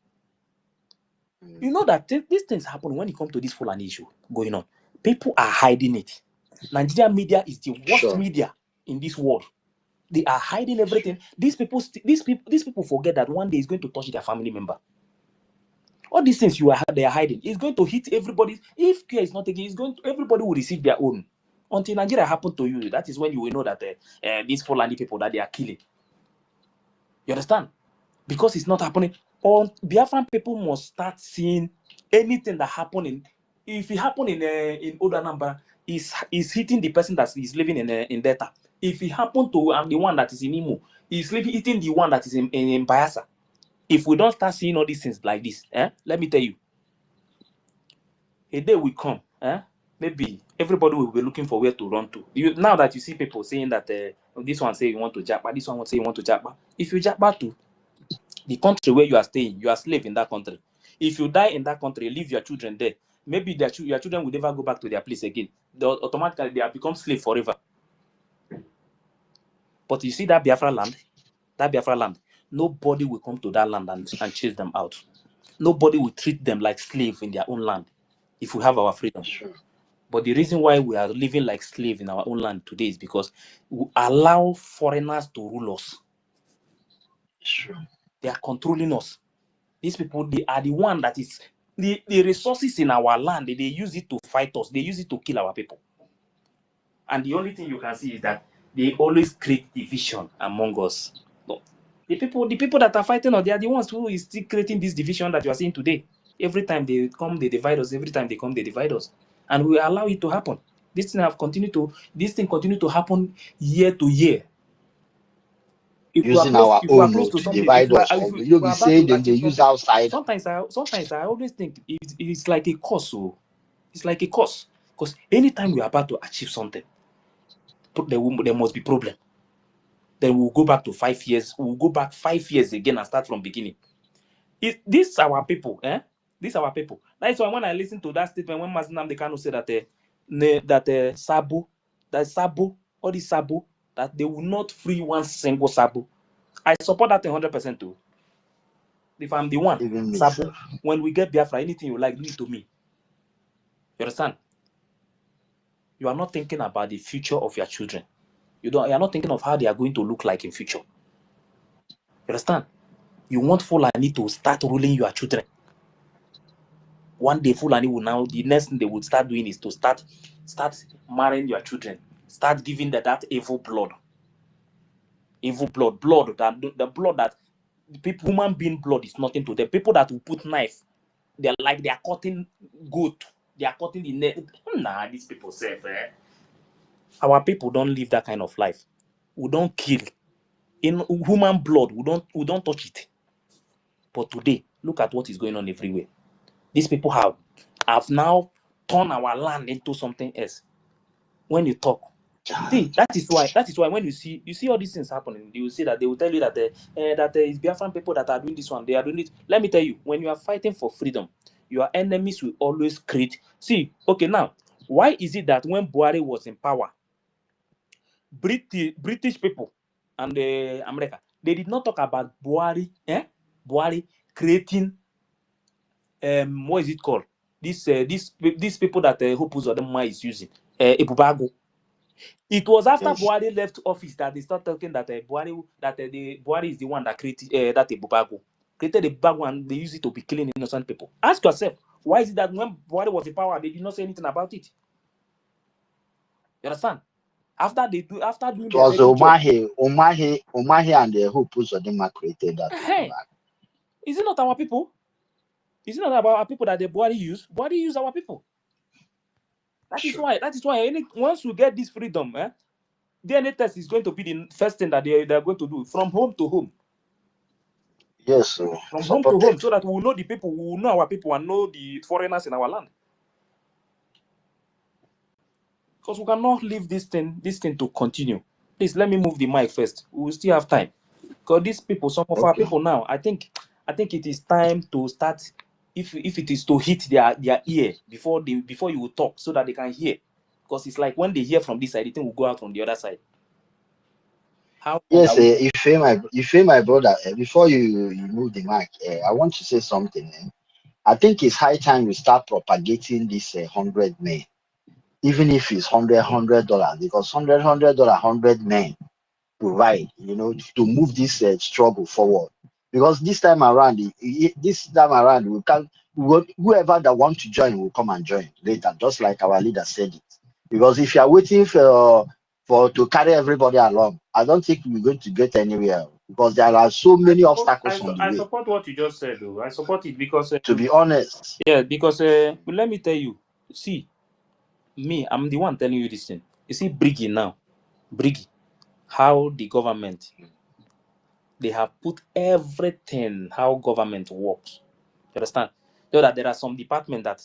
You know that these things happen when it comes to this Fulani issue going on. People are hiding it. Nigerian media is the worst media in this world. They are hiding everything. These people forget that one day is going to touch their family member. All these things they are hiding. It's going to hit everybody. If care is not taken, everybody will receive their own. Until Nigeria happen to you, that is when you will know that these Fulani people that they are killing. You understand? Because it's not happening. Biafran people must start seeing anything that happen if it happen in Oda number is hitting the person that is living in Delta. If it happened to the one that is in Imo, he's eating the one that is in Bayelsa. If we don't start seeing all these things like this, let me tell you, a day will come, maybe everybody will be looking for where to run to. Now that you see people saying that this one say you want to japa, this one will say you want to japa. If you japa to the country where you are staying, you are slave in that country. If you die in that country, leave your children there. Maybe your children will never go back to their place again. Automatically they have become slave forever. But you see that Biafra land, nobody will come to that land and chase them out. Nobody will treat them like slave in their own land if we have our freedom. Sure. But the reason why we are living like slave in our own land today is because we allow foreigners to rule us. Sure. They are controlling us. These people, they are the one that is the resources in our land. They use it to fight us. They use it to kill our people. And the only thing you can see is that they always create division among us. No. The people that are fighting us, they are the ones who is still creating this division that you are seeing today. Every time they come, they divide us. Every time they come, they divide us. And we allow it to happen. This thing continue to happen year to year. If we are Using close, our if we are own close to to something, divide us. Or if you we be are about say to them they achieve use something, outside. sometimes I always think it's like a course. So it's like a course. Because anytime we are about to achieve something, there must be problem. Then we'll go back to 5 years. We'll go back 5 years again and start from beginning. These our people, These our people. That's why when I listen to that statement, when Nnamdi Kanu said that Sabo, all these Sabo, that they will not free one single Sabo. I support that 100% too. If I'm the one, Even Sabo, myself. when we get Biafra, anything you like, do it to me. You understand? You are not thinking about the future of your children. You are not thinking of how they are going to look like in future. You understand? You want Fulani to start ruling your children. One day Fulani will now, the next thing they would start doing is to start marrying your children. Start giving that evil blood. Evil blood that the blood that human being blood is nothing to them. People that will put knife, they are cutting goat. They are cutting the neck. Nah, these people say, our people don't live that kind of life. We don't kill. In human blood, we don't touch it. But today, look at what is going on everywhere. These people have now turned our land into something else. When you talk, see, that is why when you see all these things happening, you will see that they will tell you that it's Biafran people that are doing this one, they are doing it. Let me tell you, when you are fighting for freedom, your enemies will always create. See, okay, now, why is it that when Buhari was in power, British people and America, they did not talk about Buhari creating what is it called? These people that Hope Uzodinma is using, Ebubago. It was after Buhari left office that they started talking that Buhari is the one that created that Ebubago. Created Ebubago and they use it to be killing innocent people. Ask yourself, why is it that when Buhari was in power, they did not say anything about it? You understand? After doing It their was dirty job. Umahi and the Hope Uzodinma created that. Hey, is it not our people? Is it not about our people that the Buhari use? Buhari use our people. That is why once we get this freedom, DNA test is going to be the first thing that they are going to do from home to home. Yes, from home to home, so that we will know the people, we will know our people and know the foreigners in our land. Because we cannot leave this thing to continue. Please let me move the mic first. We will still have time. Because these people, some of our people now, I think it is time to start. If it is to hit their ear before you will talk, so that they can hear. Because it's like when they hear from this side, the thing will go out from the other side. Yes, if my brother, before you move the mic, I want to say something. I think it's high time we start propagating this 100 men, even if it's $100, because $100, $100 men provide, to move this struggle forward. Because this time around, we can whoever that want to join will come and join later, just like our leader said it. Because if you are waiting to carry everybody along, I don't think we're going to get anywhere, because there are so many obstacles on the way. I support what you just said, though. I support it because to be honest. Yeah, because let me tell you, see, I'm the one telling you this thing. You see Brgie now. Brgie. how the government, they have put everything how government works. You understand? So that there are some departments that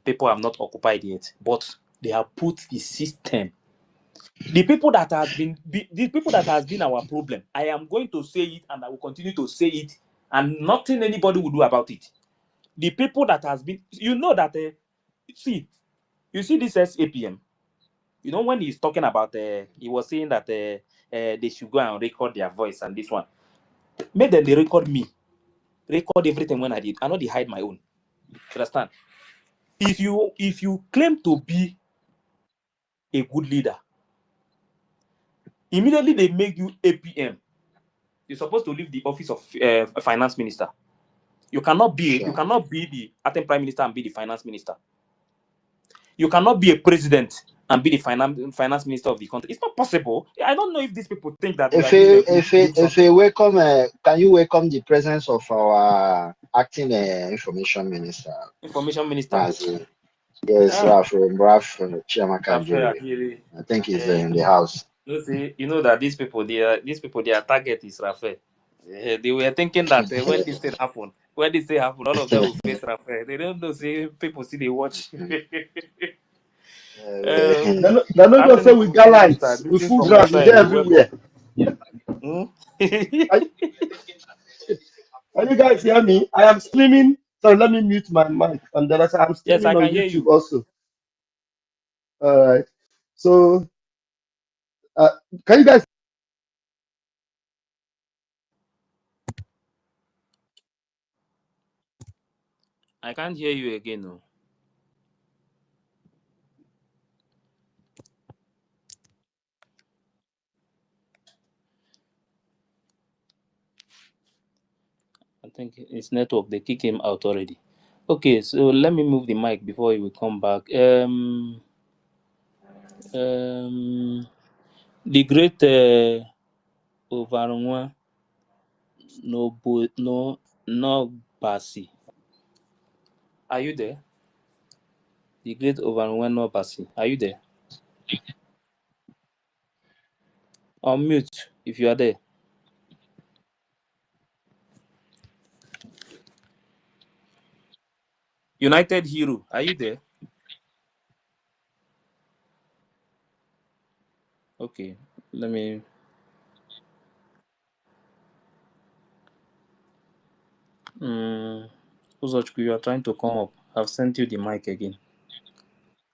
people have not occupied yet, but they have put the system. The people that has been our problem. I am going to say it, and I will continue to say it, and nothing anybody will do about it. The people that has been, you know that see, you see this SAPM. You know when he's talking about he was saying that they should go and record their voice, and this one made them they record me, record everything when I did. I know they hide my own. You understand? If you claim to be a good leader, immediately they make you APM. You're supposed to leave the office of finance minister. You cannot be the acting prime minister and be the finance minister. You cannot be a president and be the finance minister of the country. It's not possible. I don't know if these people think that we are doing If you welcome, can you welcome the presence of our acting information minister? Information minister. Brgie. Yes, Raf Chiamaka. I think he's in the house. You know that these people, their target is Rafael. They were thinking that when this thing happen, all of them will face Rafael. They don't know. See, people see they watch. They're not just say we gallants, we full ground, we there everywhere. Can you guys hear me? I am streaming. Sorry, let me mute my mic. And then I'm streaming yes, I can on hear YouTube you. also. All right. So, can you guys? I can't hear you again, no. I think it's network. They kick him out already. Okay, so let me move the mic before he will come back. The great Overonwa no Basi. Are you there? The great Overonwa no Basi. Are you there? On mute if you are there. United Hero. Are you there? Okay, let me. Uzochku, you are trying to come up. I've sent you the mic again.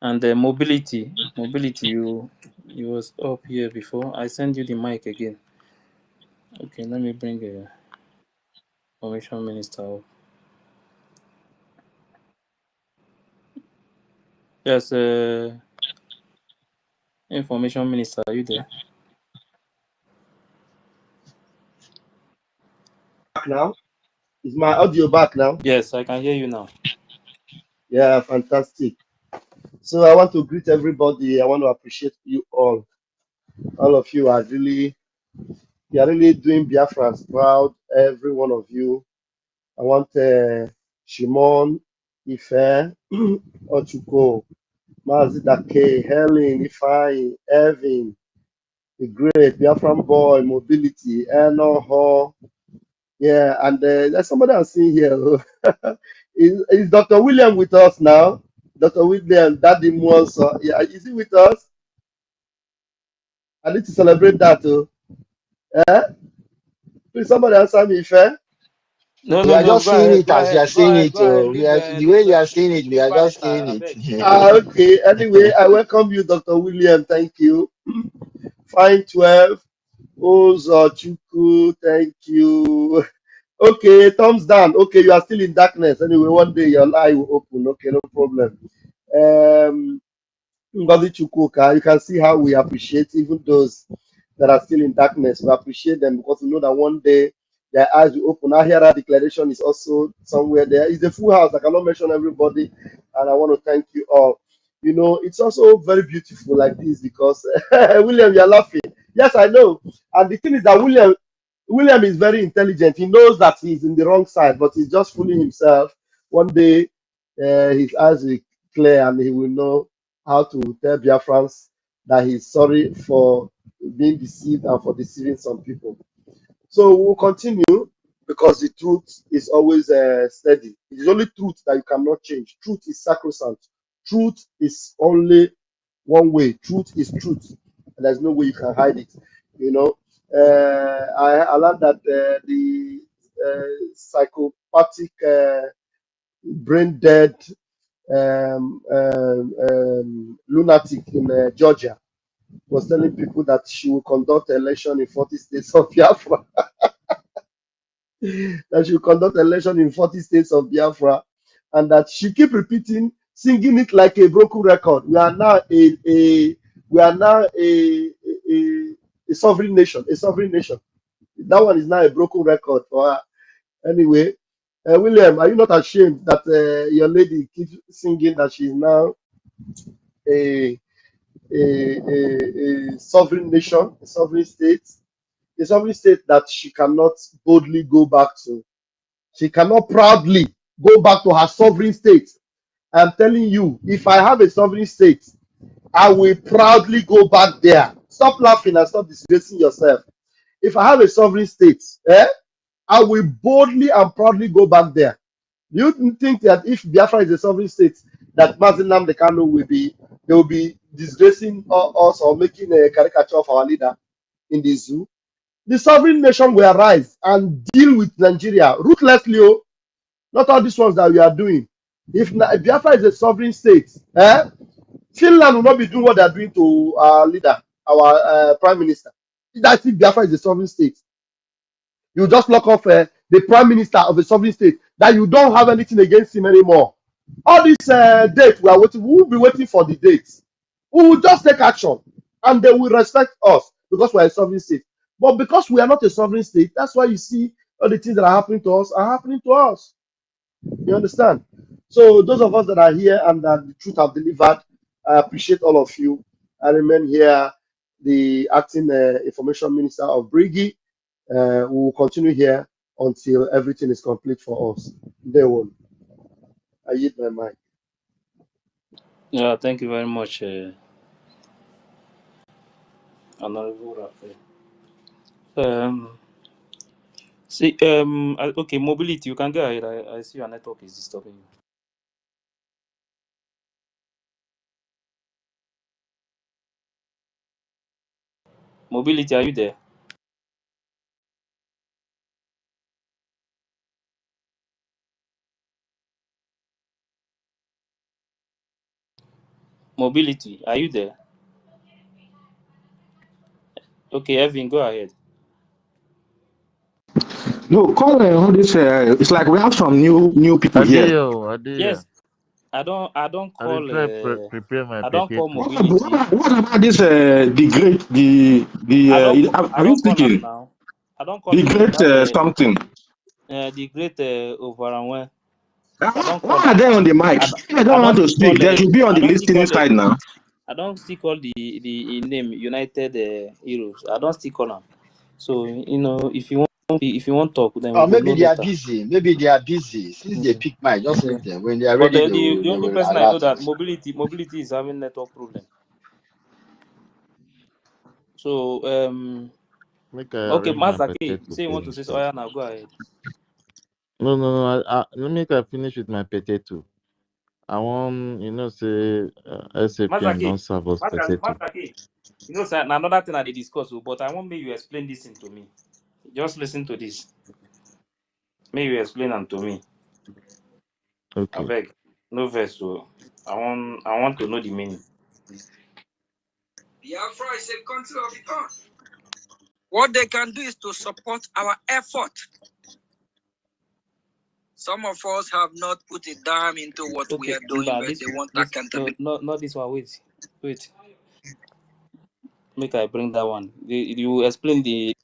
And the mobility, you was up here before. I sent you the mic again. Okay, let me bring a information minister up. Yes, information minister, are you there? Back now? Is my audio back now? Yes, I can hear you now. Yeah, fantastic. So I want to greet everybody. I want to appreciate you all. All of you are really doing Biafrans proud. Every one of you. I want Shimon, Ife, Ochuko, Mazidake, Helen, Ifai, Evan, the great Biafran boy, mobility, Enoho. Yeah, and there's somebody I'm seeing here. is Dr. William with us now? Dr. William, Daddy Mwansa. Yeah, is he with us? I need to celebrate that too. Please, somebody answer me, Ife. We are No, just go seeing ahead, it as you are seeing it. We are, the way you are seeing it, we leave are five just star, seeing I it. beg. Okay, anyway, I welcome you, Dr. William. Thank you. Fine 12. Ozochuku, thank you. Okay, thumbs down. Okay, you are still in darkness. Anyway, one day your eye will open. Okay, no problem. Ngozi Chukwuka, you can see how we appreciate even those that are still in darkness. We appreciate them because we know that one day their eyes will open. Our Hera declaration is also somewhere there. It's a full house. I cannot mention everybody, and I want to thank you all. You know, it's also very beautiful like this because William, you're laughing. Yes, I know. And the thing is that William is very intelligent. He knows that he's in the wrong side, but he's just fooling himself. One day, his eyes will clear and he will know how to tell Biafrans that he's sorry for being deceived and for deceiving some people. So we'll continue because the truth is always steady. It is only truth that you cannot change. Truth is sacrosanct. Truth is only one way. Truth is truth. And there's no way you can hide it. You know, I learned that the psychopathic, brain dead lunatic in Georgia was telling people that she will conduct election in 40 states of Biafra. That she will conduct election in 40 states of Biafra, and that she keep repeating, singing it like a broken record. We are now a sovereign nation, a sovereign nation. That one is now a broken record for her. Anyway, William, are you not ashamed that your lady keeps singing that she is now a a sovereign nation, a sovereign state that she cannot boldly go back to. She cannot proudly go back to her sovereign state. I'm telling you, if I have a sovereign state, I will proudly go back there. Stop laughing and stop disgracing yourself. If I have a sovereign state, I will boldly and proudly go back there. You think that if Biafra is a sovereign state, that Mazi Nnamdi Kanu will be disgracing us or making a caricature of our leader in the zoo? The sovereign nation will arise and deal with Nigeria ruthlessly. Not all these ones that we are doing. If Biafra is a sovereign state, Finland will not be doing what they are doing to our leader, our prime minister. That's if Biafra is a sovereign state. You just lock off the prime minister of a sovereign state that you don't have anything against him anymore. All this date we are waiting, we will be waiting for the dates. We will just take action and they will respect us because we are a sovereign state. But because we are not a sovereign state, that's why you see all the things that are happening to us are happening to us. You understand? So those of us that are here and that the truth have delivered, I appreciate all of you. I remain here, the acting information minister of Brgie. We will continue here until everything is complete for us. They will. I yield my mic. Yeah, thank you very much, Honorable Raphael. Okay, mobility, you can go ahead. I see your network is disturbing you. Mobility, are you there? Mobility, are you there? Okay, Evan, go ahead. No, call all this. It's like we have some new people here. Yes, I don't call. Prepare my I don't call potato. mobility. What about this? The great, I are you don't call him speaking? now. I don't call The him great that. something. The great Overanwe. I don't call Why are him. they on the mic? I I don't don't want to still call. speak. They should be on I the don't still listening call. side now. I don't still call the name United Heroes. I don't still call them. So if you want talk, then we Or go know maybe they are later. busy. Maybe they are busy. Since they pick mine, just Yeah. leave them. When they are But ready, the they only will person I know alert that us. mobility is having network problem. So Make I okay, arrange my Master K, potato say you want to finish say so. first. Yeah, now go ahead. No. Let me make I finish with my potato. I want, say Master SAPM K, don't serve us potato. Master K. Sir, another thing that they discuss, but I want me you explain this thing to me. Just listen to this. May you explain them to me. I Okay. beg. No verse, so I want to know the meaning. Biafra is a country of its own. What they can do is to support our effort. Some of us have not put a dime into what we are doing, but they want accountability. No, not this one. Wait. Make I bring that one. You explain the.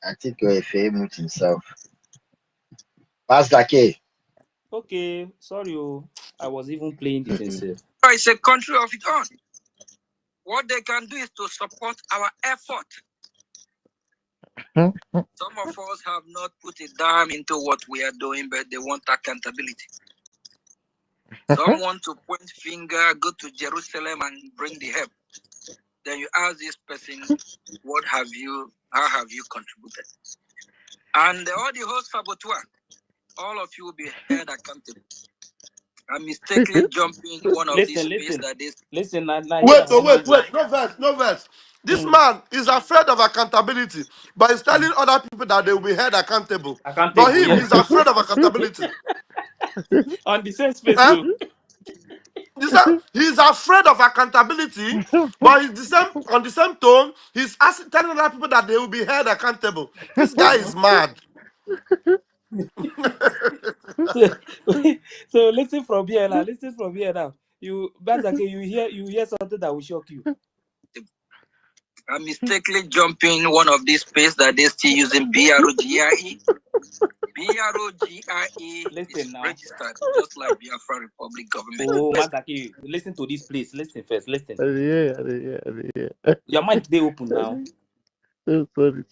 I think you're a famous himself. Pastor K. Okay, sorry, I was even playing the thing safe. It's a country of its own. What they can do is to support our effort. Some of us have not put a dime into what we are doing, but they want accountability. Some want to point finger, go to Jerusalem and bring the help. Then you ask this person, how have you contributed? And all the host saboteur, all of you will be held accountable. I mistakenly jumping one of these spaces that is. Listen, wait, no verse. This man is afraid of accountability, but he's telling other people that they will be held accountable. But him, he's afraid of accountability. On the same space too. He's afraid of accountability, but he's on the same tone, he's telling other people that they will be held accountable. This guy is mad. So listen from here now. Listen from here now. You hear something that will shock you. I mistakenly jumping one of these spaces that they're still using BROGIE. BROGIE is registered just like Biafra Republic government. Oh, Mazaki, listen to this, please. Listen first. Listen. Yeah. Your mic they open now. Sorry.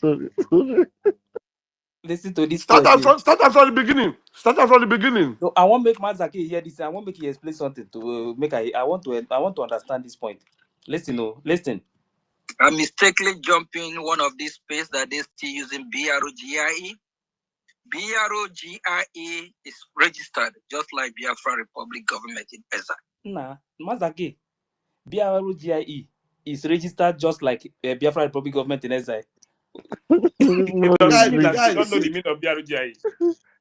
Listen to this. Start from the beginning. No, I want to make Mazaki hear this. I want to make you explain something to make. I want to understand this point. Listen. I mistakenly jumping one of these spaces that they're still using BROGIE. BROGIE is registered just like Biafra Republic government in EZA. Nah, Mazaki, BROGIE is registered just like Biafra Republic government in EZA. You don't know the meaning of BROGIE.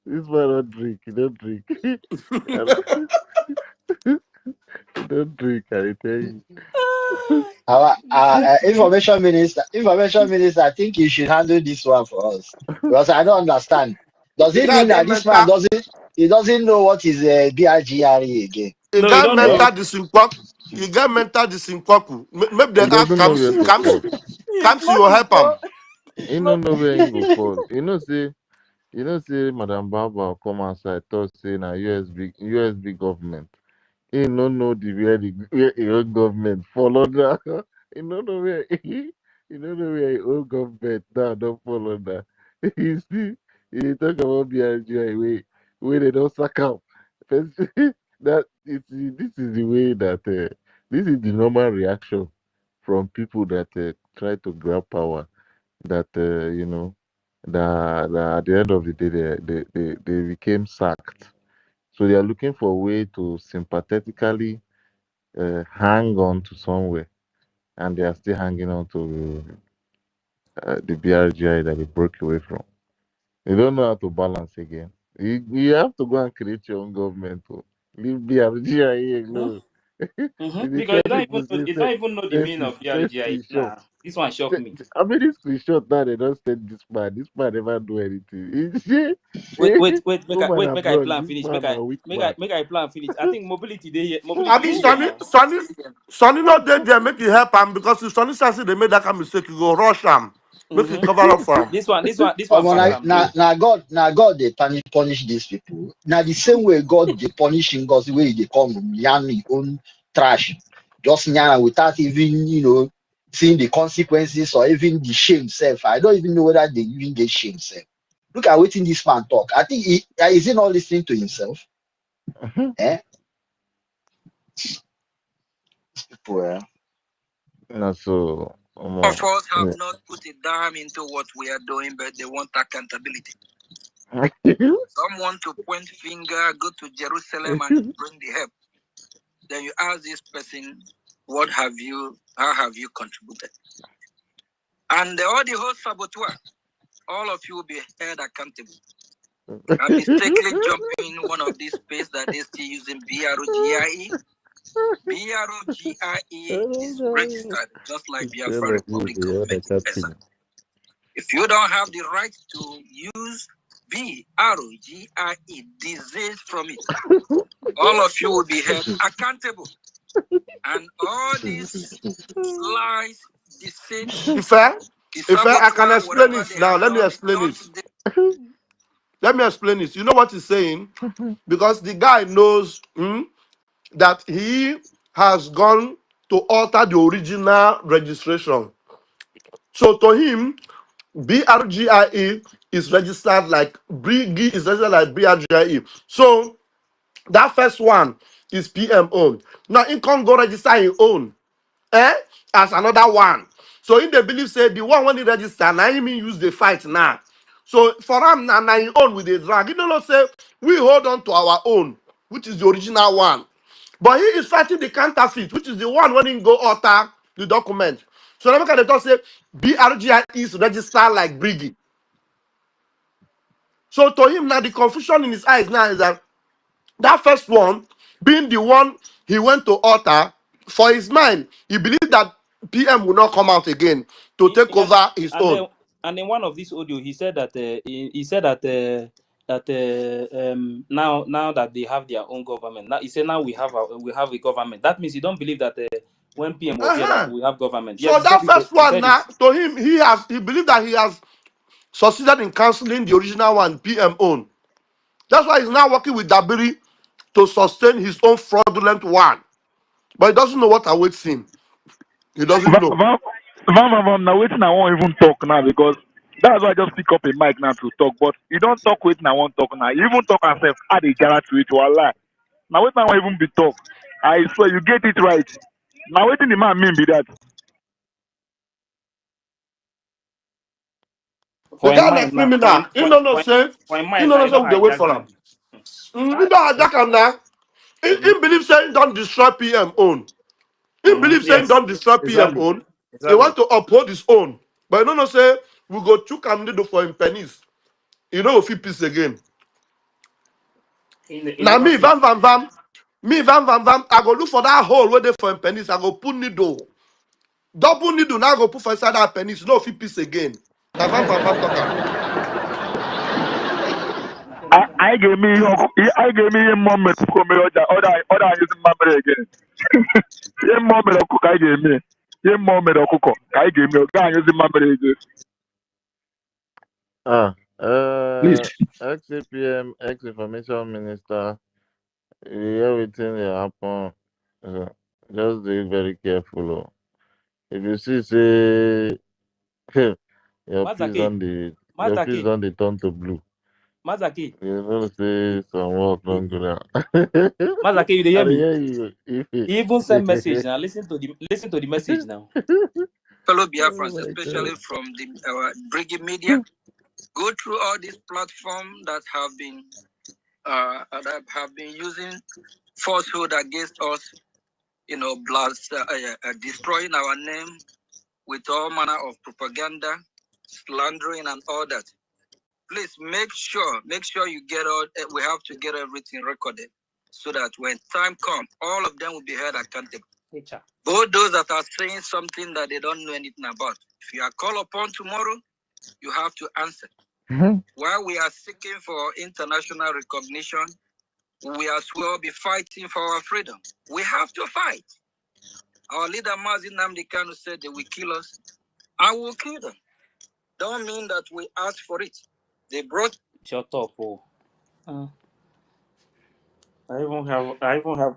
This man don't drink. He don't drink. Don't drink, I tell you. Our information minister, I think you should handle this one for us because I don't understand. Does it mean that this man doesn't know what is BRGRE again? You got mental disinkwaku. Maybe they ask Kamsi will help him. He don't know where he go fall. You know, say Madam Baba come outside talk say na USB government. He don't know where the old government fall under. He don't know where the old government now don't fall under. You see, you talk about BRGI where they don't sack up. This is the way that this is the normal reaction from people that try to grab power. That that at the end of the day they became sacked. So they are looking for a way to sympathetically hang on to somewhere, and they are still hanging on to the BRGI that they broke away from. They don't know how to balance again. You have to go and create your own government. Leave BRGI alone. Because you don't even know the meaning of BRGI. Nah, this one shocked me. I mean, this screenshot now they don't send this man. This man never do anything. Wait, make I plan finish. Make I plan finish. I think mobility day. I mean, Sonny not there, make you help him because if Sonny says they made that kind of mistake, you go rush him. Make you cover up for him. This one. Now God they punish these people. Now the same way God they punishing God's way they come yarn own trash. Just yarn without even seeing the consequences or even the shame self. I don't even know whether they even get shame self. Look at waiting this man talk. I think is he not listening to himself? Eh? These people, so of us have not put a dime into what we are doing, but they want accountability. Some want to point finger, go to Jerusalem and bring the help. Then you ask this person, how have you contributed? And all the whole saboteur, all of you will be held accountable. I mistakenly jumping one of these spaces that they're still using BROGIE. BROGIE is registered just like Biafra Republic government. If you don't have the right to use BROGIE, disease from it, all of you will be held accountable. And all these lies, deceit, If I can explain it now, let me explain it. Let me explain this. You know what he's saying? Because the guy knows that he has gone to alter the original registration. So to him, BRGIE is registered like Brgie is registered like BRGIE. So that first one is PM own. Now he can't go register his own as another one. So in the belief say the one when he register, now he mean use the fight now. So for him now his own with the drag. You know say we hold on to our own, which is the original one. But he is fighting the counterfeit, which is the one when he go alter the document. So let me kind of talk say BRGI is registered like Brgie. So to him now the confusion in his eyes now is that first one being the one he went to alter, for his mind, he believed that PM will not come out again to take over his own. And in one of these audio, he said that he said that now that they have their own government, now he said now we have a government. That means he don't believe that when PM was here that we have government. So Yes, that first one it. now to him he believed that he has succeeded in cancelling the original one PM own. That's why he's now working with Dabiri to sustain his own fraudulent one. But he doesn't know what awaits him. He doesn't know. Now waiting, I won't even talk now because that's why I just pick up a mic now to talk. But you don't talk waiting, I won't talk now. You even talk yourself, add a gara to it, lie. Now waiting, I won't even be talk. I swear you get it right. Now waiting, the man mean be that. The guy na criminal. He no know say. He no know say we dey wait for him. He don't attack him now. He believe say he don't destroy PM own. He believe say he don't destroy PM own. He want to uphold his own. But you don't know say we go chook am needle for him pennies. You know if he peace again. Now me van, I go look for that hole where they for him pennies. I go put needle. Double needle now I go put for inside that pennies. You know if he peace again. Now van talk am. I gave me a moment to come other using memory again. A moment of cook I gave me. A moment of cook I gave me. Guy using memory again. Ex-APM, ex-information minister, everything that happen, just be very careful. Oh. If you see, say, your face on the turn to blue. Mazaki. You know, say some work don't go down. Mazaki, you hear me? Hear you. He even send message now. Listen to the message now. Fellow Biafrans, especially from our Brgie media, go through all these platforms that have been using falsehood against us, destroying our name with all manner of propaganda, slandering, and all that. Please make sure you get all. We have to get everything recorded so that when time comes, all of them will be held accountable. Both those that are saying something that they don't know anything about. If you are called upon tomorrow, you have to answer. While we are seeking for international recognition, we as well be fighting for our freedom. We have to fight. Our leader Mazi Nnamdi Kanu said they will kill us. I will kill them. Don't mean that we ask for it. They brought. Shut up, oh. I even have.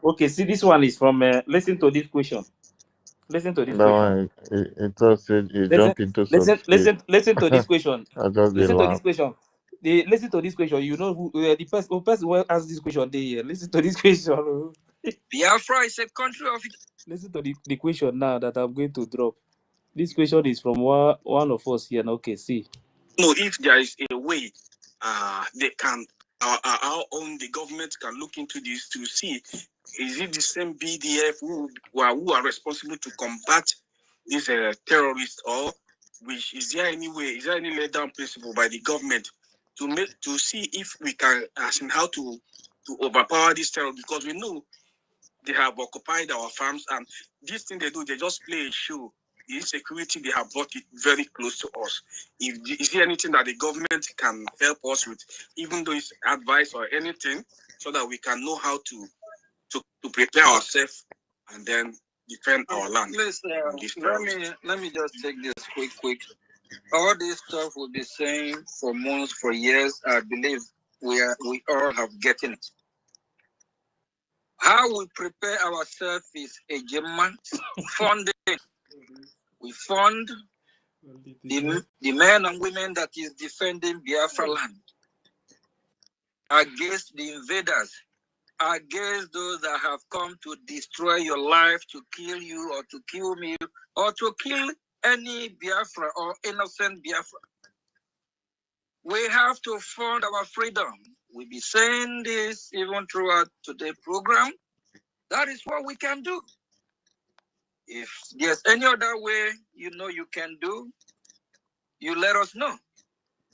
Okay, see, this one is from. Listen to this question. Listen to this question. It also jump into some Listen to this question. Listen to this question. Listen to this question. You know who the person who asked this question? Listen to this question. Biafra is a country of. Listen to the question now that I'm going to drop. This question is from one of us here. Okay, see. No, if there is a way, they can, our own, the government can look into this to see, is it the same BDF who are responsible to combat these terrorists, or is there any laid down principle by the government to see if we can, as in how to overpower these terrorists, because we know they have occupied our farms, and this thing they do, they just play a show. The insecurity, they have brought it very close to us. Is there anything that the government can help us with, even though it's advice or anything, so that we can know how to prepare ourselves and then defend our land? Please, let me just take this quick. All this stuff we'll be saying for months, for years, I believe we all have gotten it. How we prepare ourselves is a German funding. We fund the men and women that is defending Biafra land against the invaders, against those that have come to destroy your life, to kill you or to kill me, or to kill any Biafra or innocent Biafra. We have to fund our freedom. We'll be saying this even throughout today's program. That is what we can do. If there's any other way you know you can do, you let us know.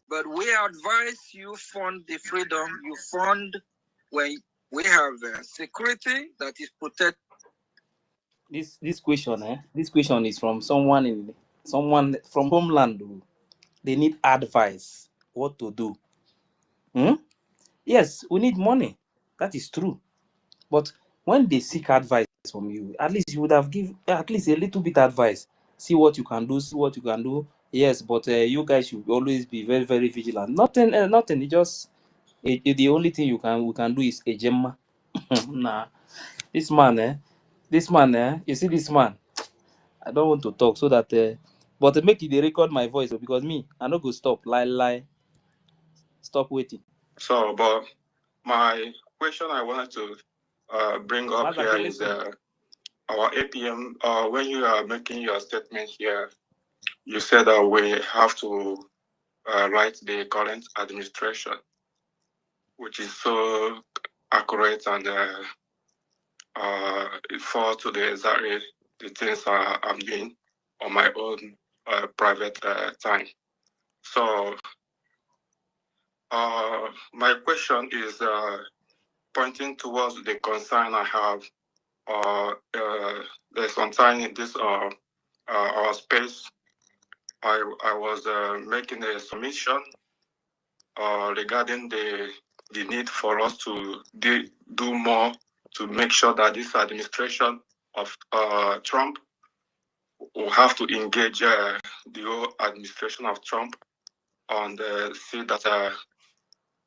But we advise you fund the freedom you fund when we have security that is protected. This question is from someone from homeland. They need advice what to do. Yes, we need money. That is true. But when they seek advice from you, at least you would have given at least a little bit advice. See what you can do. See what you can do. Yes, but you guys should always be very, very vigilant. Nothing. It just the only thing we can do is a gemma. Nah, this man, you see this man. I don't want to talk so that, but make it they record my voice because me, I no go stop lie. Stop waiting. So, but my question I wanted to bring up here is our APM. When you are making your statement here, you said that we have to write the current administration, which is so accurate and it falls to the exactly the things I'm doing on my own private time. So my question is pointing towards the concern I have. There's some time in this our space. I was making a submission regarding the need for us to do more to make sure that this administration of Trump will have to engage the whole administration of Trump and see that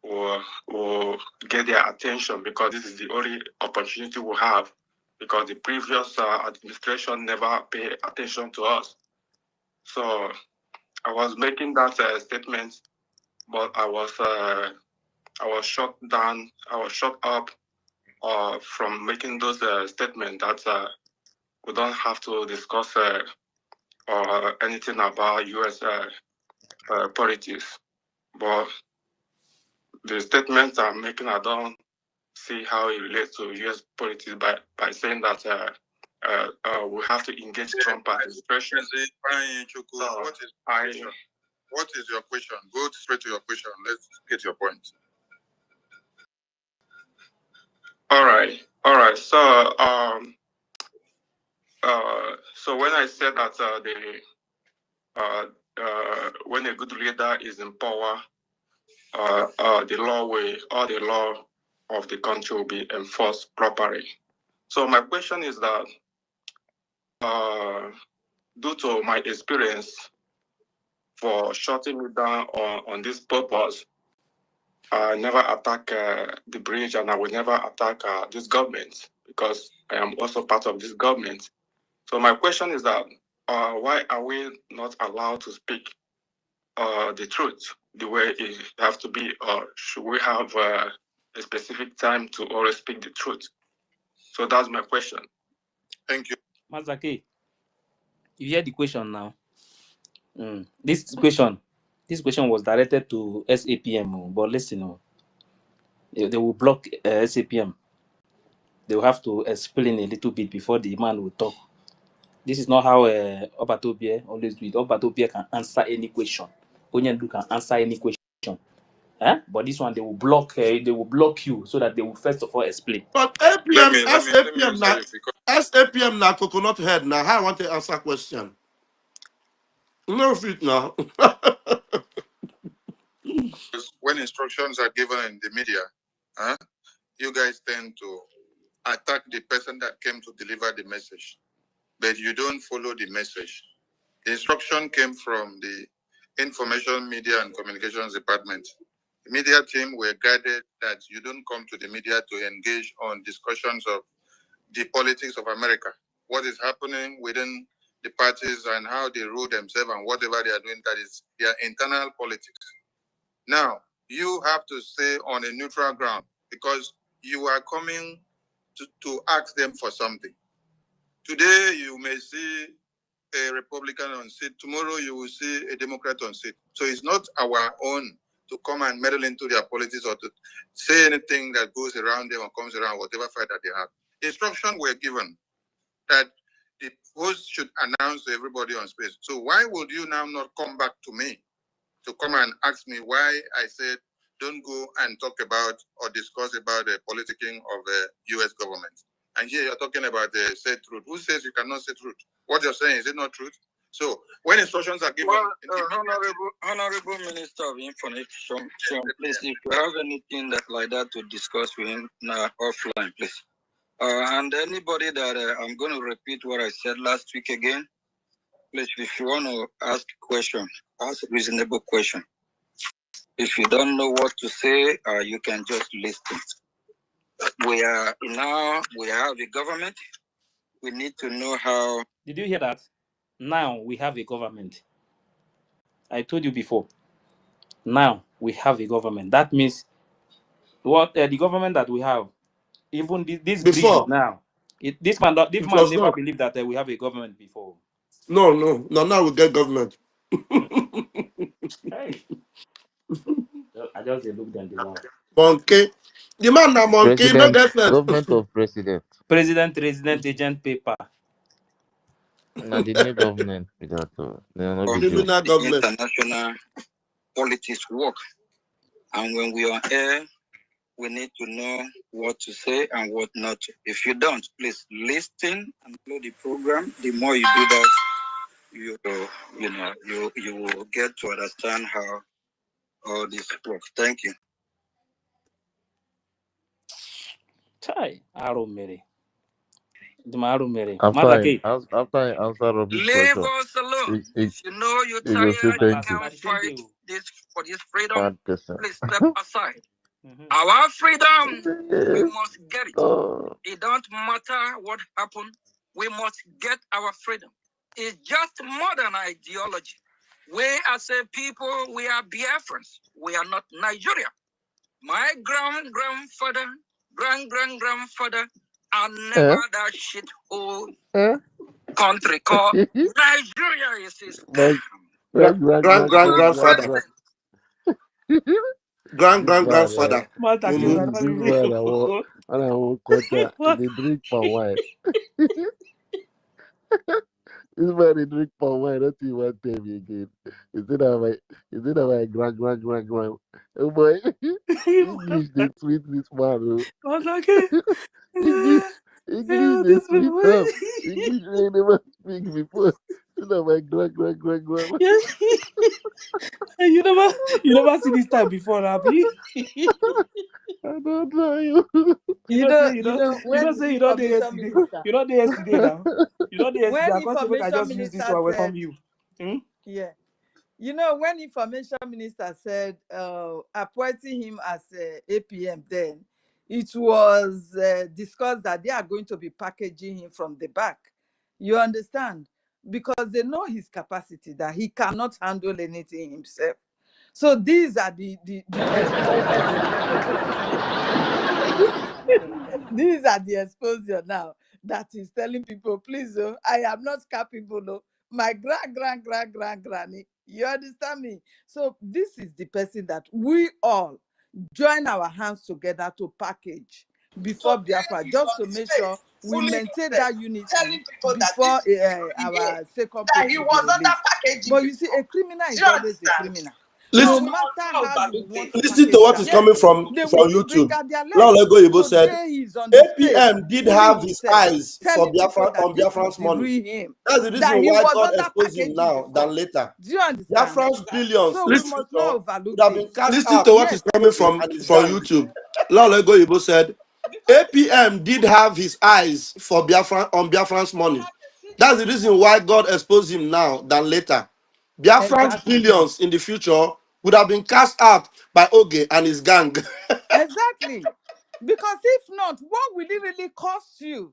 will get their attention, because this is the only opportunity we have, because the previous administration never paid attention to us. So I was making that statement, but I was shut down. I was shut up from making those statements that we don't have to discuss or anything about U.S. politics. But the statements I'm making, I don't see how it relates to U.S. politics by saying that we have to engage Trump administration. What is your question? Go straight to your question. Let's get your point. All right. So when I said that when a good leader is in power, the law of the country will be enforced properly. So my question is that, due to my experience for shutting me down on this purpose, I never attack the bridge, and I will never attack this government, because I am also part of this government. So my question is that, why are we not allowed to speak the truth the way it has to be, or should we have a specific time to always speak the truth? So that's my question. Thank you. Mazake, you hear the question now. This question was directed to SAPM, but listen, they will block SAPM. They will have to explain a little bit before the man will talk. This is not how Obatobie always do it. Obatobie can answer any question. Onyendu can answer any question. But this one, they will block you so that they will first of all explain. But SAPM now coconut head now. How I want to answer question. No fit now. When instructions are given in the media, you guys tend to attack the person that came to deliver the message, but you don't follow the message. The instruction came from the Information, Media, and Communications Department. The media team were guided that you don't come to the media to engage on discussions of the politics of America, what is happening within the parties and how they rule themselves and whatever they are doing, that is their internal politics. Now, you have to stay on a neutral ground because you are coming to ask them for something. Today, you may see a Republican on seat. Tomorrow, you will see a Democrat on seat. So it's not our own to come and meddle into their politics or to say anything that goes around them or comes around whatever fight that they have. Instructions were given that the host should announce to everybody on space. So why would you now not come back to me to come and ask me why I said don't go and talk about or discuss about the politicking of the U.S. government? And here you're talking about the say truth. Who says you cannot say truth? What you're saying, is it not truth? So when instructions are given... Well, Honorable Minister of Information, please, if you have anything like that to discuss with him offline, please. And anybody that I'm going to repeat what I said last week again, please, if you want to ask a question, ask a reasonable question. If you don't know what to say, you can just listen. We have a government. We need to know how. Did you hear that? Now we have a government. I told you before. Now we have a government. That means what the government that we have, even this Brgie now. This man never believed that we have a government before. No. Now we get government. Hey. I just looked at the one. Monkey. The man now monkey, no different. Government of president. President, resident, agent, paper. Now the new government without criminal government. International politics work. And when we are here, we need to know what to say and what not to. If you don't, please listen and follow the program. The more you do that, you will get to understand how all this works. Thank you. Chai, Arumere. After I answer Robbie's question, us alone. If you know you're tired, you can't fight for this freedom, please step aside. Our freedom, we must get it. It don't matter what happened, we must get our freedom. It's just modern ideology. We as a people, we are Biafrans. We are not Nigeria. My grandfather, grandfather, are never that shithole country called Nigeria is his grandfather. Grandfather. They drink palm wine. This man they drink palm wine. That's what you want to tell me again. Is it my grand? Oh boy, English they sweet this man. English they sweet up. English they never speak before. Is that my grand? You never see this time before, Abby. I don't know you. You don't say you don't do yesterday. You don't do yesterday now. You don't do yesterday. I just use this one welcome you. Yeah. You know, when information minister said appointing him as APM, then it was discussed that they are going to be packaging him from the back. You understand? Because they know his capacity, that he cannot handle anything himself. So these are these are the exposure now that is telling people, please, I am not capable. My granny. You understand me? So this is the person that we all join our hands together to package before Biafra, just to make sure we maintain that unity before our second post will be released. But you see, a criminal is always a criminal. No matter how you want to listen to what is coming from YouTube. Lego said APM did have his eyes for Biafra on Biafran's money. That's the reason why God exposed him now than later. Do you understand? Biafran's billions. So we must not overlook listen to what is coming from YouTube. Lego said APM did have his eyes for Biafra on Biafran's money. That's the reason why God exposed him now than later. Biafran's billions in the future would have been cast out by Oge and his gang. Exactly. Because if not, what will it really cost you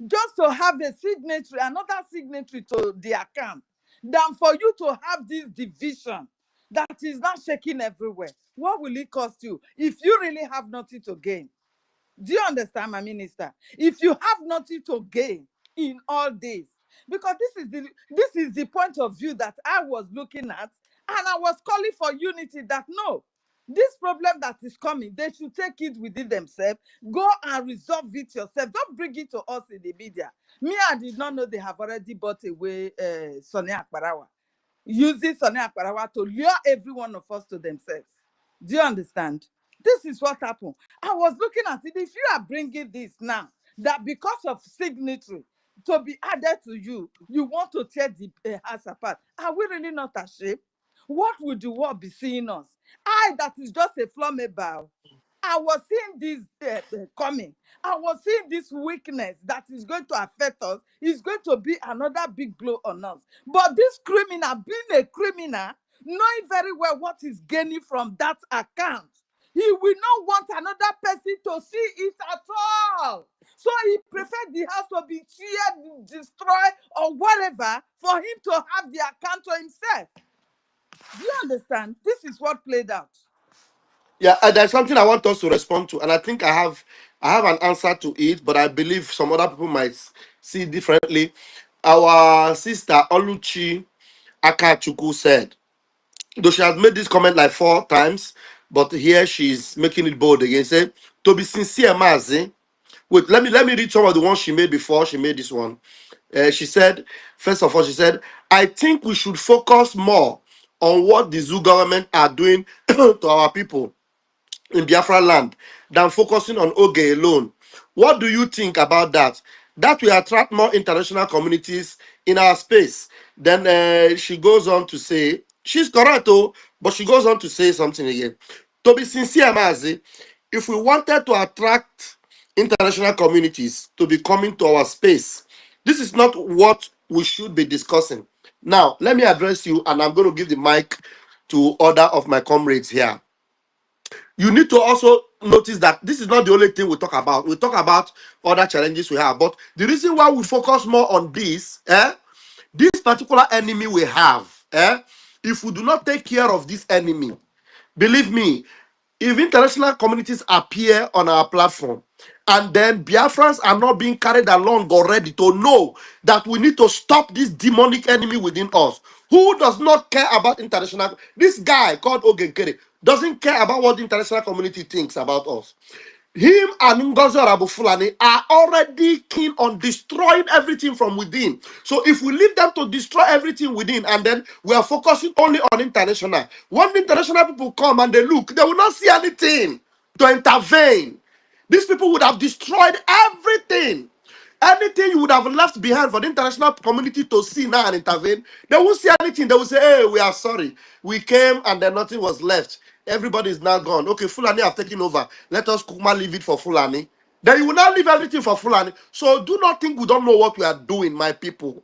just to have a signatory, another signatory to the account, than for you to have this division that is not shaking everywhere? What will it cost you if you really have nothing to gain? Do you understand, my minister? If you have nothing to gain in all this, because this is the point of view that I was looking at, and I was calling for unity, that no, this problem that is coming, they should take it within themselves, go and resolve it yourself. Don't bring it to us in the media. Me, I did not know they have already bought away Sonia Akbarawa, using Sonia Akbarawa to lure every one of us to themselves. Do you understand? This is what happened. I was looking at it. If you are bringing this now, that because of signatory to be added to you, you want to tear the house apart. Are we really not ashamed? What would the world be seeing us? I, that is just a Formidable. I was seeing this coming. I was seeing this weakness that is going to affect us. It's going to be another big blow on us. But this criminal, being a criminal, knowing very well what he's gaining from that account, he will not want another person to see it at all. So he preferred the house to be cheered, destroyed, or whatever, for him to have the account to himself. Do you understand? This is what played out. Yeah, there's something I want us to respond to, and I think I have an answer to it, but I believe some other people might see differently. Our sister Oluchi Akachuku said, though she has made this comment like 4 times, but here she's making it bold again. Say, to be sincere, Mazi. Wait, let me read some of the ones she made before she made this one. She said, first of all, she said, I think we should focus more on what the zoo government are doing to our people in Biafra land than focusing on Oge alone. What do you think about that? That will attract more international communities in our space. Then she goes on to say, she's correct, oh, but she goes on to say something again. To be sincere, Mazi, if we wanted to attract international communities to be coming to our space, this is not what we should be discussing. Now, let me address you, and I'm going to give the mic to other of my comrades here. You need to also notice that this is not the only thing we talk about. We talk about other challenges we have. But the reason why we focus more on this particular enemy we have, if we do not take care of this enemy, believe me, if international communities appear on our platform and then Biafrans are not being carried along already to know that we need to stop this demonic enemy within us, who does not care about international, this guy called Ogenkere doesn't care about what the international community thinks about us. Him and Ngozi Fulani are already keen on destroying everything from within. So if we leave them to destroy everything within and then we are focusing only on international, when the international people come and they look, they will not see anything to intervene. These people would have destroyed everything. Anything you would have left behind for the international community to see now and intervene, they won't see anything. They will say, hey, we are sorry. We came and then nothing was left. Everybody is now gone. Okay, Fulani have taken over. Let us Kuma leave it for Fulani. Then you will not leave everything for Fulani. So do not think we don't know what we are doing, my people.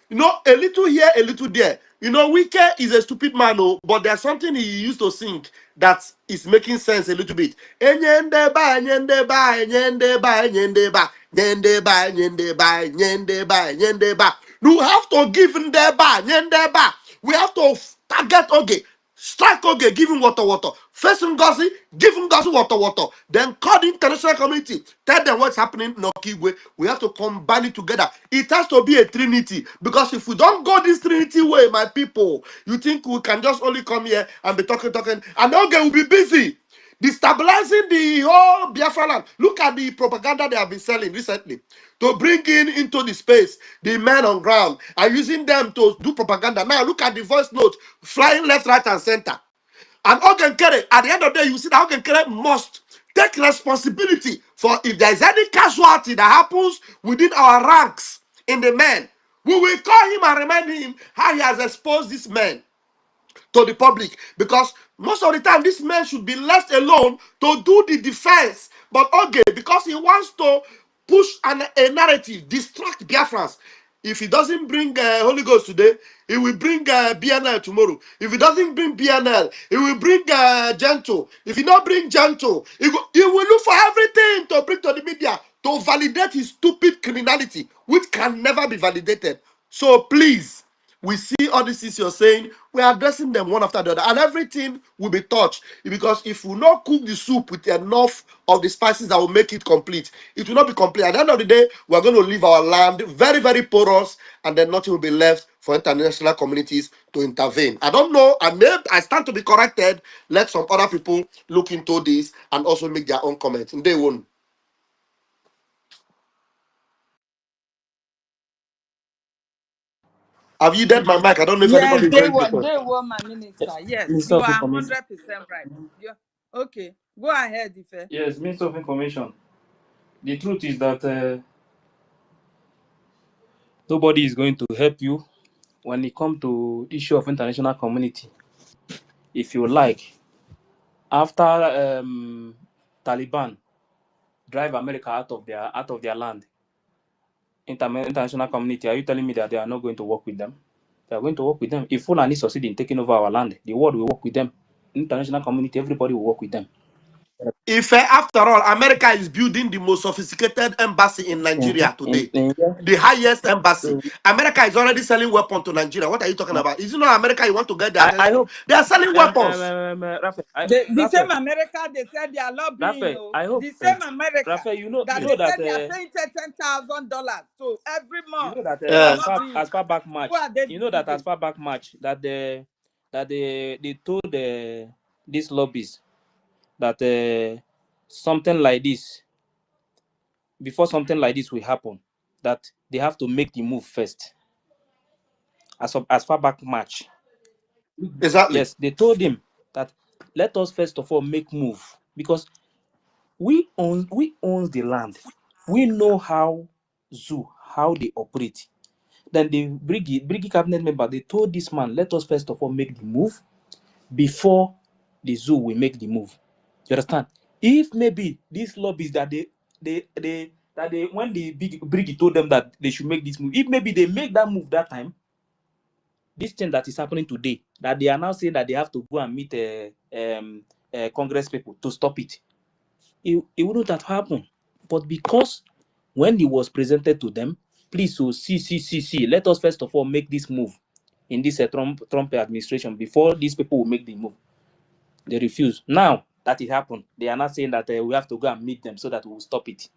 You know, a little here, a little there. You know, Wike is a stupid man, oh, but there's something he used to sing that is making sense a little bit. Enyendeba, enyendeba, enyendeba, enyendeba, enyendeba, enyendeba, enyendeba, enyendeba. You have to give ndeba, enyendeba. We have to target okay. Strike Oge, give him water. First Ngozi, give him Ngozi water. Then call the international community. Tell them what's happening in Okigwe. We have to combine it together. It has to be a trinity. Because if we don't go this trinity way, my people, you think we can just only come here and be talking, and Oge will be busy destabilizing the whole Biafra land. Look at the propaganda they have been selling recently to bring into the space the men on ground and using them to do propaganda. Now look at the voice note flying left, right, and center. And Ogenkere, at the end of the day, you see that Ogenkere must take responsibility for if there is any casualty that happens within our ranks in the men. We will call him and remind him how he has exposed these men to the public, because most of the time this man should be left alone to do the defense. But okay, because he wants to push a narrative, distract Biafrans, If he doesn't bring Holy Ghost today, he will bring BNL tomorrow. If he doesn't bring BNL, he will bring Gentle. If he not bring Gentle, he will look for everything to bring to the media to validate his stupid criminality, which can never be validated. So please, we see all these things you're saying, we're addressing them one after the other, and everything will be touched. Because if we not cook the soup with enough of the spices that will make it complete, it will not be complete. At the end of the day, we're going to leave our land very, very porous, and then nothing will be left for international communities to intervene. I don't know. I stand to be corrected. Let some other people look into this and also make their own comments. And they won't. Have you dead my mic? I don't know if Yes, anybody is going to talk. they were my minister. Yes, Minister you of are Information. 100% right. Yeah. Okay, go ahead, Ife. Yes, Minister of Information. The truth is that nobody is going to help you when it comes to issue of international community. If you like, after Taliban drive America out of their land, international community, are you telling me that they are not going to work with them? They are going to work with them. If Fulani succeed in taking over our land, the world will work with them. International community, everybody will work with them. If after all, America is building the most sophisticated embassy in Nigeria today, the highest embassy. America is already selling weapons to Nigeria. What are you talking about? Is it not America you want to get their attention? I hope They are selling weapons. The same America they said they are lobbying. Raphael, I hope the same America Raphael, you know they that said they are paying $10,000 so every you month. know that They are as far back March, Who are they you know that as deceiving? far back March that they told these lobbies that something like this, before something like this will happen, that they have to make the move first. As far back March. Exactly. Yes, they told him that let us first of all make move, because we own the land. We know how they operate. Then the Brgie cabinet member, they told this man, let us first of all make the move before the zoo will make the move. You understand? If maybe these lobbies that when the Brgie told them that they should make this move, if maybe they make that move that time, this thing that is happening today, that they are now saying that they have to go and meet Congress people to stop it, it wouldn't have happened. But because when it was presented to them, please, so see, let us first of all make this move in this Trump administration before these people will make the move. They refuse. Now that it happened, they are not saying that we have to go and meet them so that we will stop it.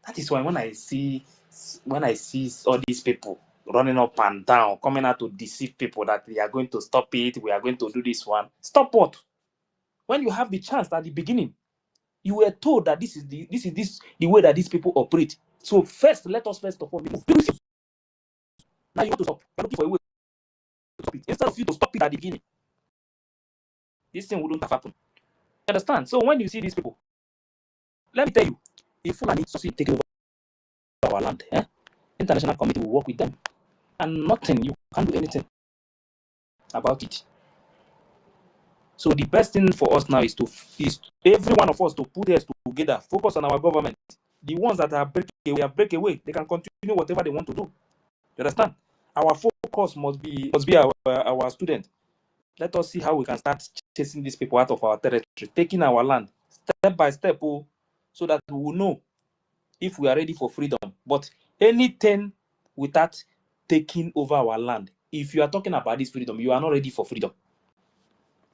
That is why when I see all these people running up and down, coming out to deceive people that they are going to stop it, we are going to do this one. Stop what? When you have the chance at the beginning, you were told that this is the way that these people operate. So first, let us first of all move. Now you want to stop. You're looking for a way to stop it. Instead of you to stop it at the beginning, this thing wouldn't have happened. You understand? So when you see these people, let me tell you, if Fulani succeed taking over our land, international community will work with them. And nothing, you can't do anything about it. So the best thing for us now is every one of us to put us together, focus on our government. The ones that are break away, they can continue whatever they want to do. You understand? Our focus must be our student. Let us see how we can start chasing these people out of our territory, taking our land step by step, so that we will know if we are ready for freedom. But anything without taking over our land, if you are talking about this freedom, you are not ready for freedom.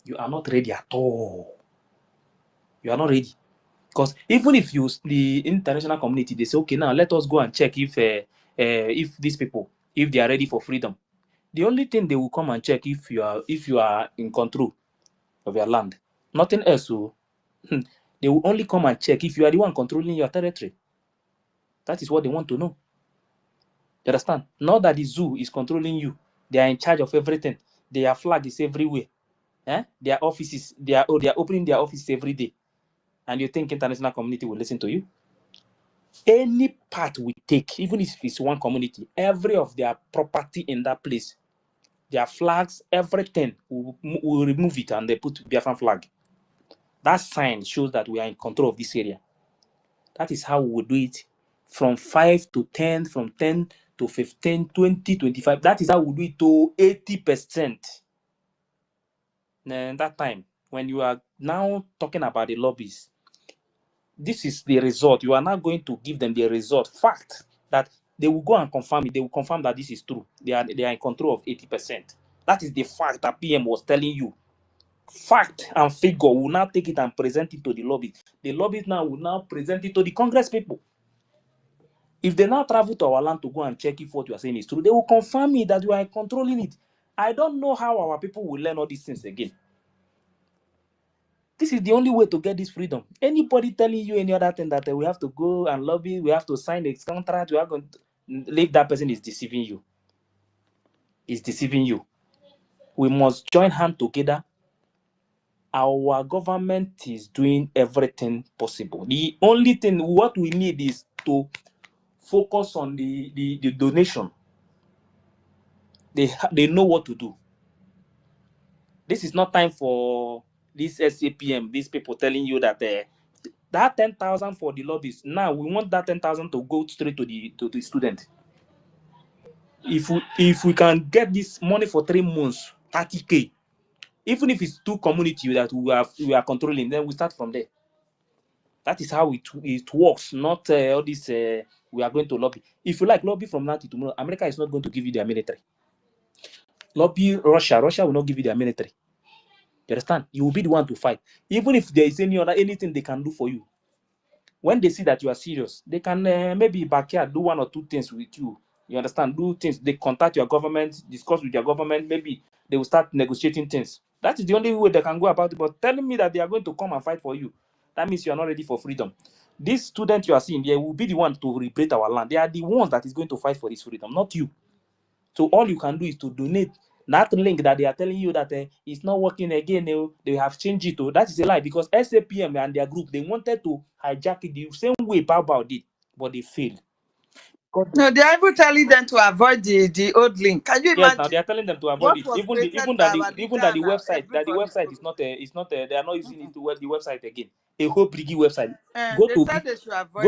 You are not ready at all. You are not ready. Because even if the international community, they say, okay, now let us go and check if these people, if they are ready for freedom. The only thing they will come and check if you are in control of your land. Nothing else. So they will only come and check if you are the one controlling your territory. That is what they want to know. You understand? Not that the zoo is controlling you. They are in charge of everything. Their flag is everywhere. Their offices, they are opening their offices every day. And you think international community will listen to you? Any part we take, even if it's one community, every of their property in that place, their flags, everything, will remove it and they put Biafran flag. That sign shows that we are in control of this area. That is how we will do it from 5 to 10, from 10 to 15, 20, 25. That is how we do it to 80%. And that time, when you are now talking about the lobbies, this is the result. You are now going to give them the result. Fact that they will go and confirm it. They will confirm that this is true. They are in control of 80%. That is the fact that PM was telling you. Fact and figure will now take it and present it to the lobby. The lobbies now will now present it to the Congress people. If they now travel to our land to go and check if what you are saying is true, they will confirm it that you are controlling it. I don't know how our people will learn all these things again. This is the only way to get this freedom. Anybody telling you any other thing that we have to go and lobby, we have to sign a contract, we are going to leave, that person is deceiving you. Is deceiving you. We must join hands together. Our government is doing everything possible. The only thing what we need is to focus on the donation. They know what to do. This is not time for this SAPM, these people telling you that that 10,000 for the lobbies. Now we want that 10,000 to go straight to the student. If we can get this money for 3 months, 30K, even if it's 2 communities that we are controlling, then we start from there. That is how it works. Not all this. We are going to lobby. If you like lobby from now to tomorrow, America is not going to give you their military. Lobby Russia will not give you their military. You understand? You will be the one to fight. Even if there is anything they can do for you. When they see that you are serious, they can maybe backyard do 1 or 2 things with you. You understand? Do things. They contact your government, discuss with your government. Maybe they will start negotiating things. That is the only way they can go about it. But telling me that they are going to come and fight for you, that means you are not ready for freedom. These students you are seeing, they will be the one to liberate our land. They are the ones that is going to fight for this freedom, not you. So all you can do is to donate. That link that they are telling you that it's not working again, they have changed it. That is a lie, because SAPM and their group, they wanted to hijack it the same way Bao did, but they failed. No, they are even telling them to avoid the old link. Can you imagine? Yes, now they are telling them to avoid it. Even that the website is not they are not using it to the website again. A whole Brgie website. Go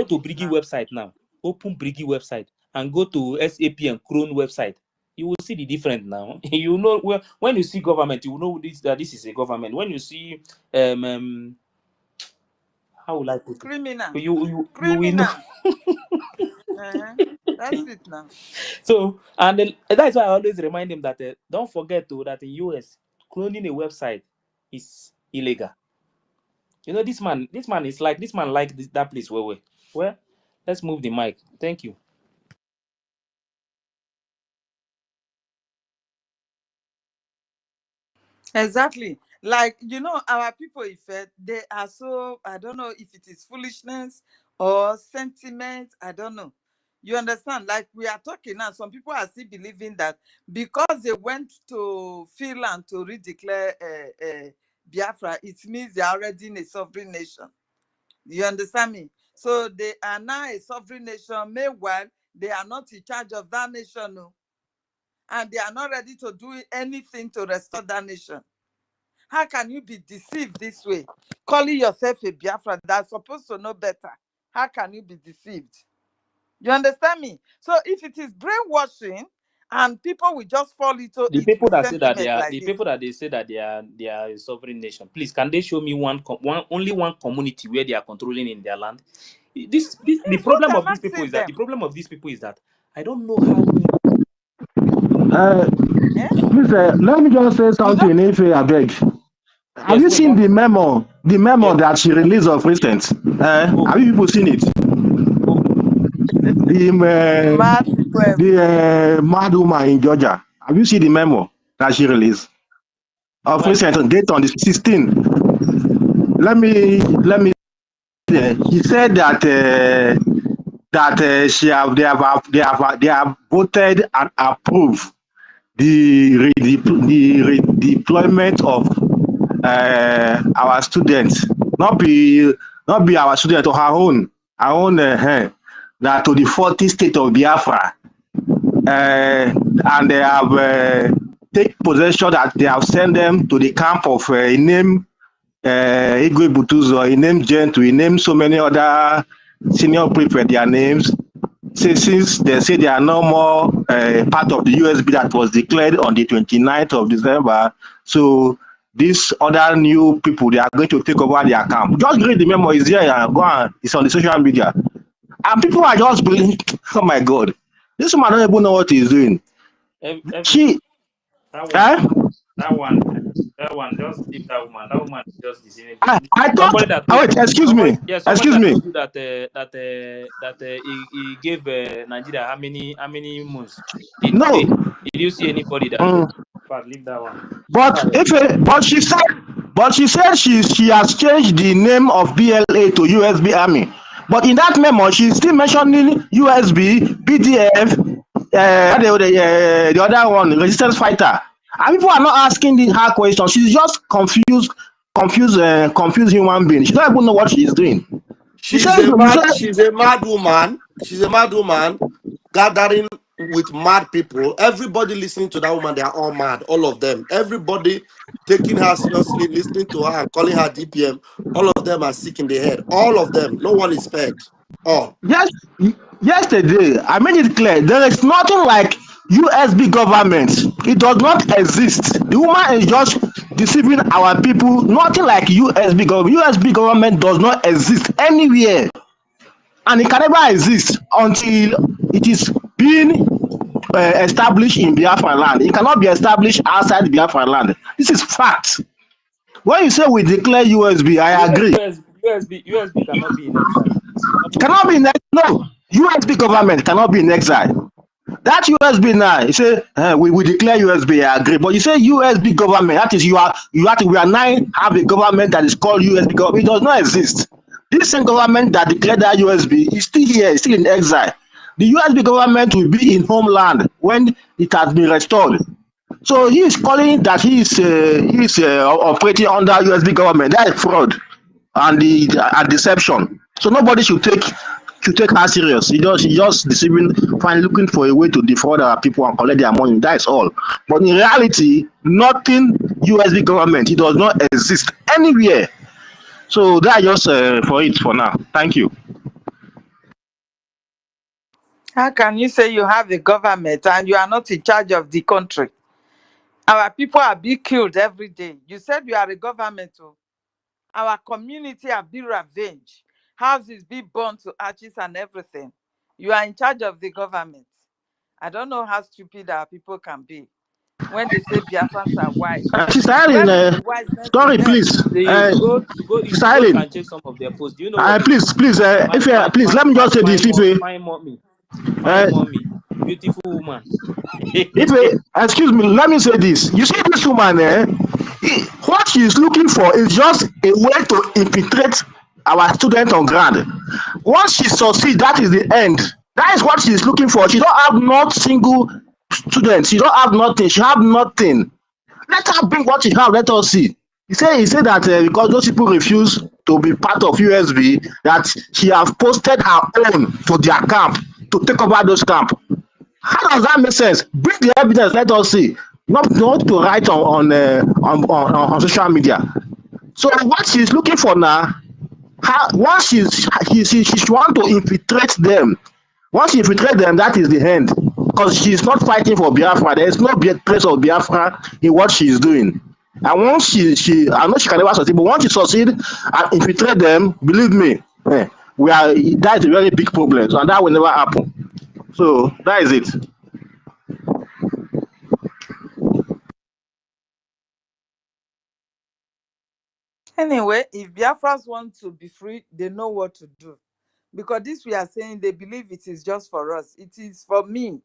to Brgie website now. Open Brgie website and go to SAPM Crown website. You will see the difference now. You know, when you see government, you will know that this is a government. When you see how will I put it? Criminal. You will know. That's it now. So, and then, that's why I always remind them that don't forget that in US, cloning a website is illegal. You know, this man like that place where. Well, let's move the mic. Thank you. Exactly. Like, our people, they are so, I don't know if it is foolishness or sentiment, I don't know. You understand? Like we are talking now, some people are still believing that because they went to Finland to redeclare Biafra, it means they are already in a sovereign nation. You understand me? So they are now a sovereign nation. Meanwhile, they are not in charge of that nation, no. And they are not ready to do anything to restore that nation. How can you be deceived this way? Calling yourself a Biafra that's supposed to know better. How can you be deceived? You understand me? So if it is brainwashing and people will just fall into The it people with that say that sentiment they say that they are a sovereign nation, please, can they show me only one community where they are controlling in their land? The problem of these people is that I don't know how. Please, let me just say something, if I beg. Have you seen the memo? The memo that she released of recent? Have you people seen it? The mad woman in Georgia. Have you seen the memo that she released of recent date on the 16th? Let me. He said that they have voted and approved the redeployment of our students, not be our students, or our own that to the 40 state of Biafra, and they have take possession, that they have sent them to the camp of Inem Igwe Butuzo, Inem Gentu, Inem so many other senior prefect, their names. since they say they are no more part of the USB that was declared on the 29th of December, so these other new people, they are going to take over their camp. Just read the memo, it's there, go on, it's on the social media. And people are just believing, oh my God, this woman don't even know what he's doing. She, that one, just leave that woman. That woman is just deceiving I people. thought, wait, excuse me, Somebody excuse that me. told you that he gave Nigeria how many months? Did you see anybody that told? But leave that one. But she said she has changed the name of BLA to USB Army. But in that memo, she's still mentioning USB, BDF, the other one, resistance fighter. And people are not asking her questions. She's just confused human being. She don't even know what she's doing. She's a mad woman. She's a mad woman gathering with mad people. Everybody listening to that woman, they are all mad. All of them. Everybody taking her seriously, listening to her and calling her DPM. All of them are sick in the head. All of them. No one is fed. All. Yes, yesterday, I made it clear there is nothing like USB government. It does not exist. The woman is just deceiving our people. Nothing like USB government. USB government does not exist anywhere. And it can never exist until it is being established in Biafra land. It cannot be established outside Biafra land. This is fact. When you say we declare USB, I agree. USB cannot be in exile. Cannot be in exile. No, USB government cannot be in exile. That USB now, you say we declare USB, I agree. But you say USB government, that is we are now have a government that is called USB government. It does not exist. This same government that declared that USB is still here, is still in exile. The USB government will be in homeland when it has been restored. So he is calling that he is operating under USB government. That is fraud and deception. So nobody should take her serious. She just deceiving, looking for a way to defraud our people and collect their money. That's all. But in reality, nothing USB government. It does not exist anywhere. So that's just for it for now. Thank you. How can you say you have a government and you are not in charge of the country? Our people are being killed every day. You said you are a government. Our community are being ravaged. Houses being burned to ashes and everything. You are in charge of the government. I don't know how stupid our people can be. When they say Biafrans are wise. Sister Helen, sorry, please. Go and check some of their posts. Do you know what? Please, please, please, let me just say this. Fine mommy, beautiful woman. Excuse me, let me say this. You see this woman, what she is looking for is just a way to infiltrate our students on ground. Once she succeeds, that is the end. That is what she is looking for. She don't have not single students. She don't have nothing. She have nothing. Let her bring what she have. Let us see. He said that because those people refuse to be part of USB, that she have posted her own to their camp to take over those camp. How does that make sense? Bring the evidence. Let us see. Not to write on social media. So what she's looking for now, once she want to infiltrate them. Once she infiltrate them, that is the end. Because she's not fighting for Biafra. There is no place of Biafra in what she's doing. And once I know she can never succeed, but once she succeed and infiltrate them, believe me, that is a very big problem. So, and that will never happen. So that is it. Anyway, if Biafrans want to be free, they know what to do. Because this we are saying, they believe it is just for us. It is for me.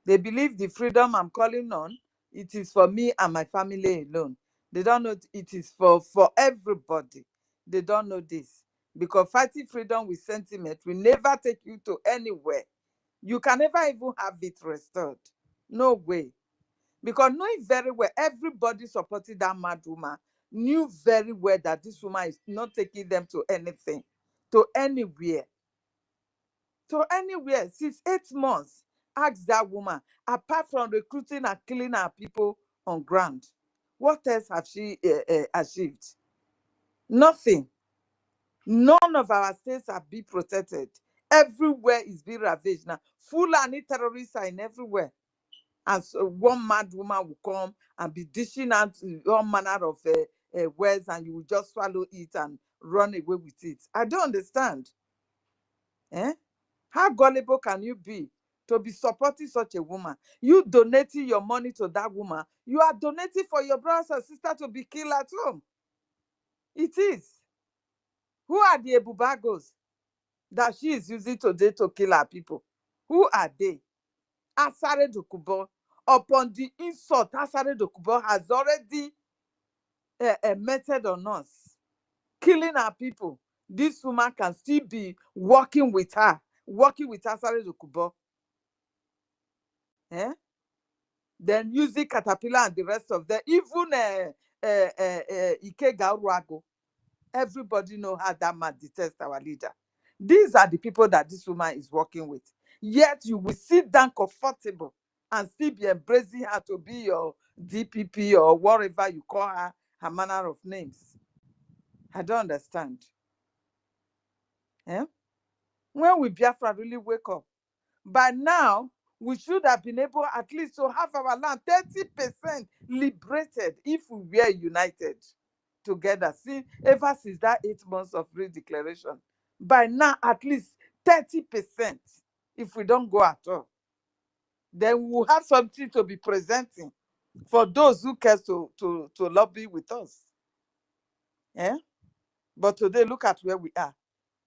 They believe the freedom I'm calling on, it is for me and my family alone. They don't know it is for everybody. They don't know this. Because fighting freedom with sentiment will never take you to anywhere. You can never even have it restored. No way. Because knowing very well, everybody supporting that mad woman knew very well that this woman is not taking them to anything, to anywhere. To anywhere. Since 8 months, ask that woman, apart from recruiting and killing our people on ground, what else have she achieved? Nothing. None of our states have been protected. Everywhere is being ravaged now. Fulani terrorists are in everywhere. And so one mad woman will come and be dishing out all manner of words, and you will just swallow it and run away with it. I don't understand. Eh? How gullible can you be to be supporting such a woman? You donating your money to that woman, you are donating for your brothers and sisters to be killed at home. It is. Who are the Ebubagos that she is using today to kill her people? Who are they? Asare Dokubo, upon the insult Asare Dokubo has already meted on us, killing our people. This woman can still be working with her, working with Asare Dokubo. Eh? Then using Caterpillar and the rest of them, even Ike Gauruago. Everybody know how that man detests our leader. These are the people that this woman is working with. Yet you will sit down comfortable and still be embracing her to be your DPP or whatever you call her manner of names. I don't understand. Eh? When will Biafra really wake up? By now, we should have been able at least to have our land 30% liberated if we were united together. See, ever since that 8 months of redeclaration, by now at least 30%, if we don't go at all, then we'll have something to be presenting for those who care to lobby with us. Yeah? But today, look at where we are.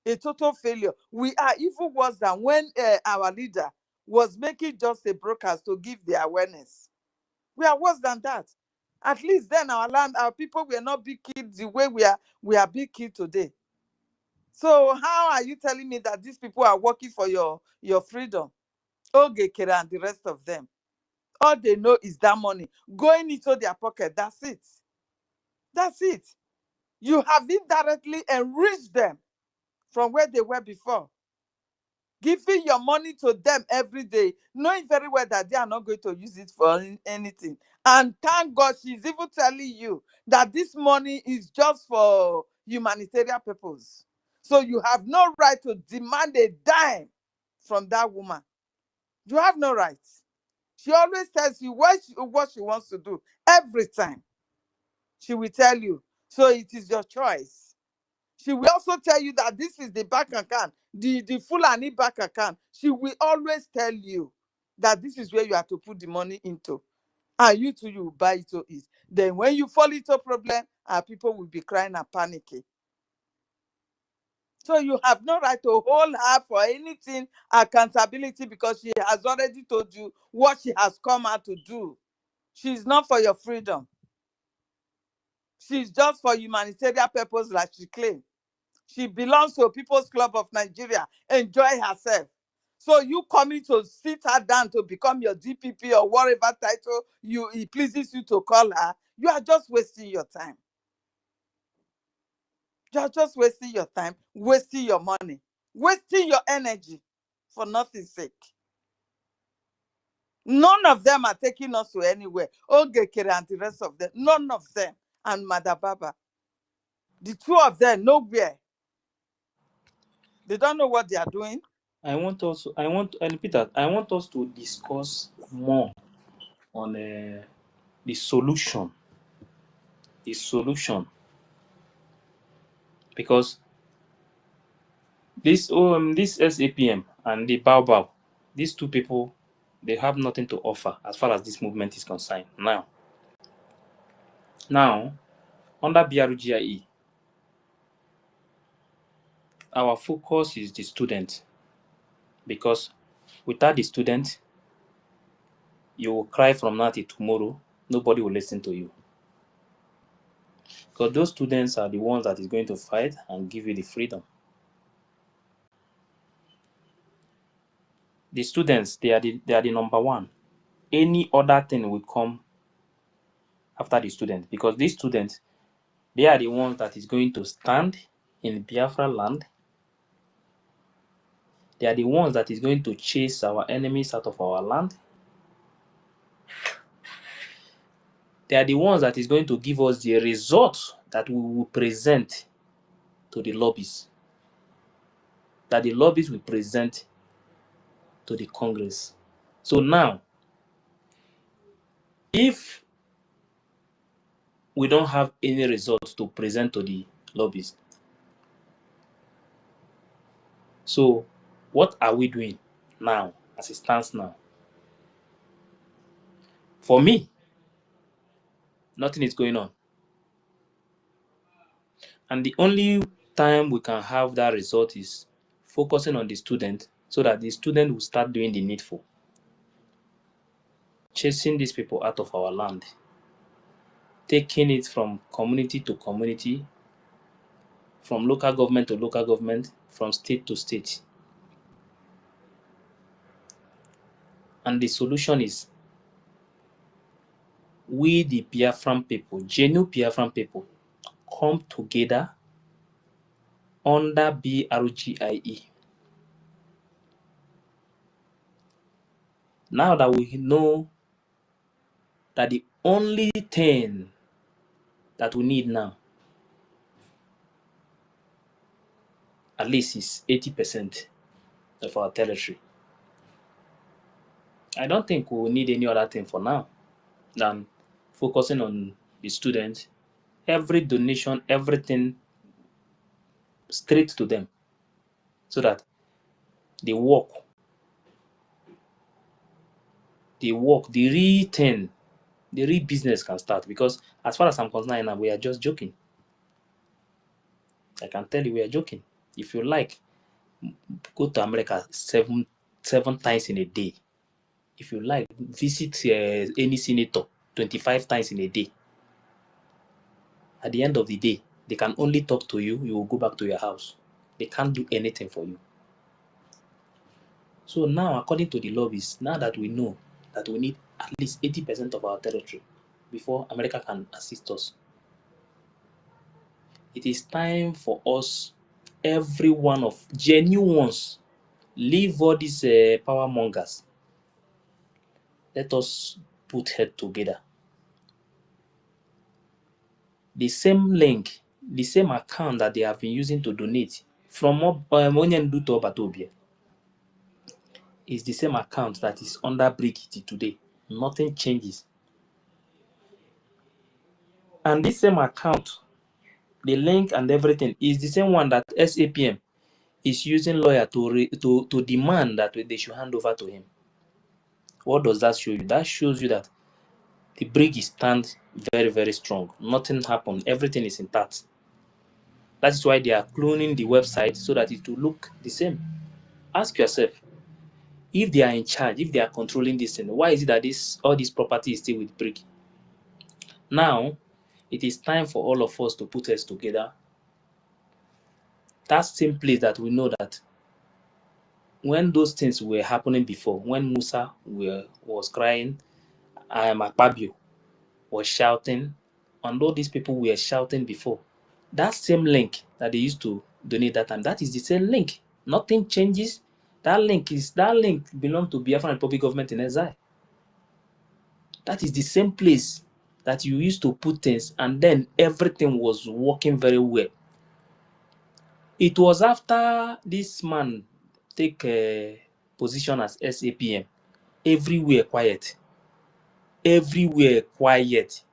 A total failure. We are even worse than when our leader was making just a broadcast to give the awareness. We are worse than that. At least then our land, our people were not being killed the way we are being killed today. So how are you telling me that these people are working for your freedom? Ogekere and the rest of them. All they know is that money going into their pocket. That's it. That's it. You have indirectly enriched them from where they were before. Giving your money to them every day, knowing very well that they are not going to use it for anything. And thank God she's even telling you that this money is just for humanitarian purpose. So you have no right to demand a dime from that woman. You have no right. She always tells you what she wants to do. Every time she will tell you. So it is your choice. She will also tell you that this is the bank account, the Fulani bank account. She will always tell you that this is where you have to put the money into. And you too, you buy it to it. Then when you fall into a problem, our people will be crying and panicking. So you have no right to hold her for anything accountability because she has already told you what she has come out to do. She's not for your freedom. She's just for humanitarian purpose like she claimed. She belongs to People's Club of Nigeria. Enjoy herself. So you coming to sit her down to become your DPP or whatever title it pleases you to call her, you are just wasting your time. You are just wasting your time, wasting your money, wasting your energy for nothing's sake. None of them are taking us to anywhere. Ogekere and the rest of them, none of them. And Madababa. The two of them, nowhere. They don't know what they are doing. Peter, I want us to discuss more on the solution. The solution. Because this SAPM and the Baobab, these two people, they have nothing to offer as far as this movement is concerned. Now, under BRGIE, our focus is the student. Because without the student, you will cry from now till tomorrow, nobody will listen to you. Because those students are the ones that is going to fight and give you the freedom. The students, they are the number one. Any other thing will come after the student, because these students, they are the ones that is going to stand in Biafra land. They are the ones that is going to chase our enemies out of our land. They are the ones that is going to give us the result that we will present to the lobbies. that the lobbies will present to the Congress. So now, if we don't have any results to present to the lobbies, so what are we doing now as it stands now? For me, nothing is going on. And the only time we can have that result is focusing on the student so that the student will start doing the needful. Chasing these people out of our land. Taking it from community to community, from local government to local government, from state to state. And the solution is we, the Biafran people, genuine Biafran people, come together under BRGIE. Now that we know that the only thing that we need now, at least, is 80% of our territory. I don't think we will need any other thing for now than focusing on the students. Every donation, everything straight to them so that they work, the real thing, the real business can start. Because as far as I'm concerned now, we are just joking. I can tell you we are joking. If you like, go to America seven times in a day. If you like, visit any senator 25 times in a day. At the end of the day, they can only talk to you. You will go back to your house. They can't do anything for you. So now, according to the lobbies, now that we know that we need at least 80% of our territory before America can assist us, it is time for us, every one of genuine ones, leave all these power mongers. Let us put head together. The same link, the same account that they have been using to donate from Onyendu to Obatobia is the same account that is under Brgie today. Nothing changes. And this same account, the link and everything, is the same one that SAPM is using lawyer to demand that they should hand over to him. What does that show you? That shows you that the Brgie stands very, very strong. Nothing happened. Everything is intact. That is why they are cloning the website so that it will look the same. Ask yourself, if they are in charge, if they are controlling this thing, why is it that all this property is still with Brgie? Now, it is time for all of us to put us together. That same place that we know that when those things were happening before, when Musa was crying, Akpabio was shouting, and all these people were shouting before, that same link that they used to donate that time, that is the same link. Nothing changes. That link belongs to Biafran Republic government in exile. That is the same place that you used to put things, and then everything was working very well. It was after this man take a position as SAPM, everywhere quiet. Everywhere quiet.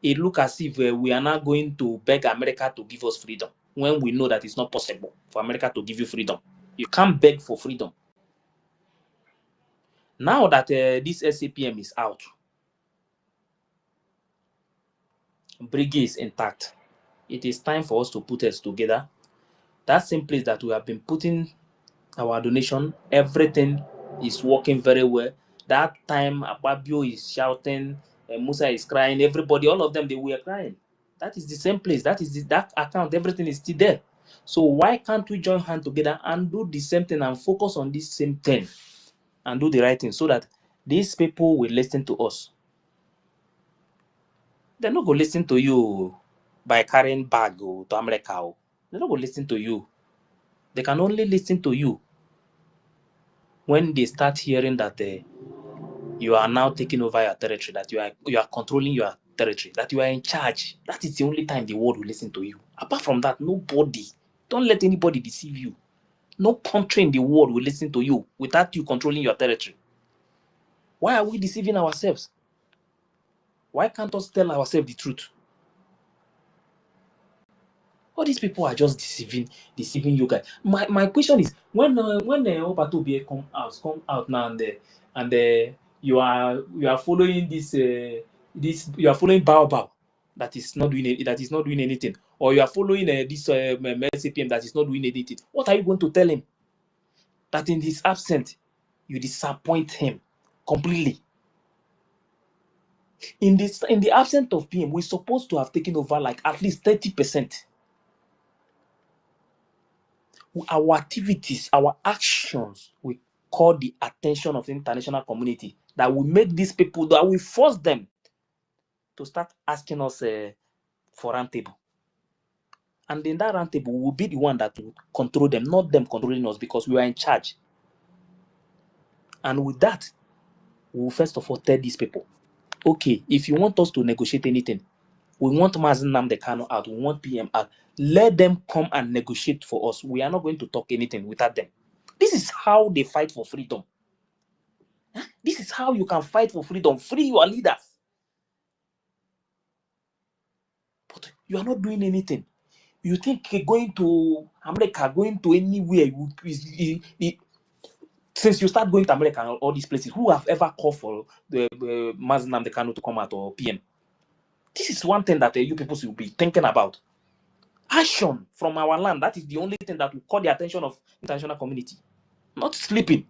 It look as if we are now going to beg America to give us freedom, when we know that it's not possible for America to give you freedom. You can't beg for freedom. Now that this SAPM is out, Brgie is intact, it is time for us to put us together. That same place that we have been putting our donation, everything is working very well. That time Akpabio is shouting, Musa is crying, everybody, all of them, they were crying. That is the same place. That is that account, everything is still there. So why can't we join hands together and do the same thing and focus on this same thing and do the right thing so that these people will listen to us? They're not going to listen to you by carrying bag to America. They're not going to listen to you. They can only listen to you when they start hearing that you are now taking over your territory, that you are controlling your territory, that you are in charge. That is the only time the world will listen to you. Apart from that, nobody. Don't let anybody deceive you. No country in the world will listen to you without you controlling your territory. Why are we deceiving ourselves? Why can't us tell ourselves the truth? All these people are just deceiving you guys. My question is, when Obatobie come out now and you are following this you are following Baobab that is not doing anything, or you are following this SAPM that is not doing anything. What are you going to tell him? That in his absence, you disappoint him completely. In the absence of PM, we're supposed to have taken over like at least 30%. Our activities, our actions will call the attention of the international community, that will make these people, that will force them to start asking us for roundtable. And in that roundtable, we'll be the one that will control them, not them controlling us, because we are in charge. And with that, we will first of all tell these people, okay, if you want us to negotiate anything, we want Mazen Nnamdi Kanu out, we want PM out, let them come and negotiate for us. We are not going to talk anything without them. This is how they fight for freedom. This is how you can fight for freedom. Free your leaders. But you are not doing anything. You think going to America, going to anywhere, since you start going to America and all these places, who have ever called for the Mazen Nnamdi Kanu to come out, or PM? This is one thing that you people should be thinking about. Action from our land. That is the only thing that will call the attention of international community. Not sleeping.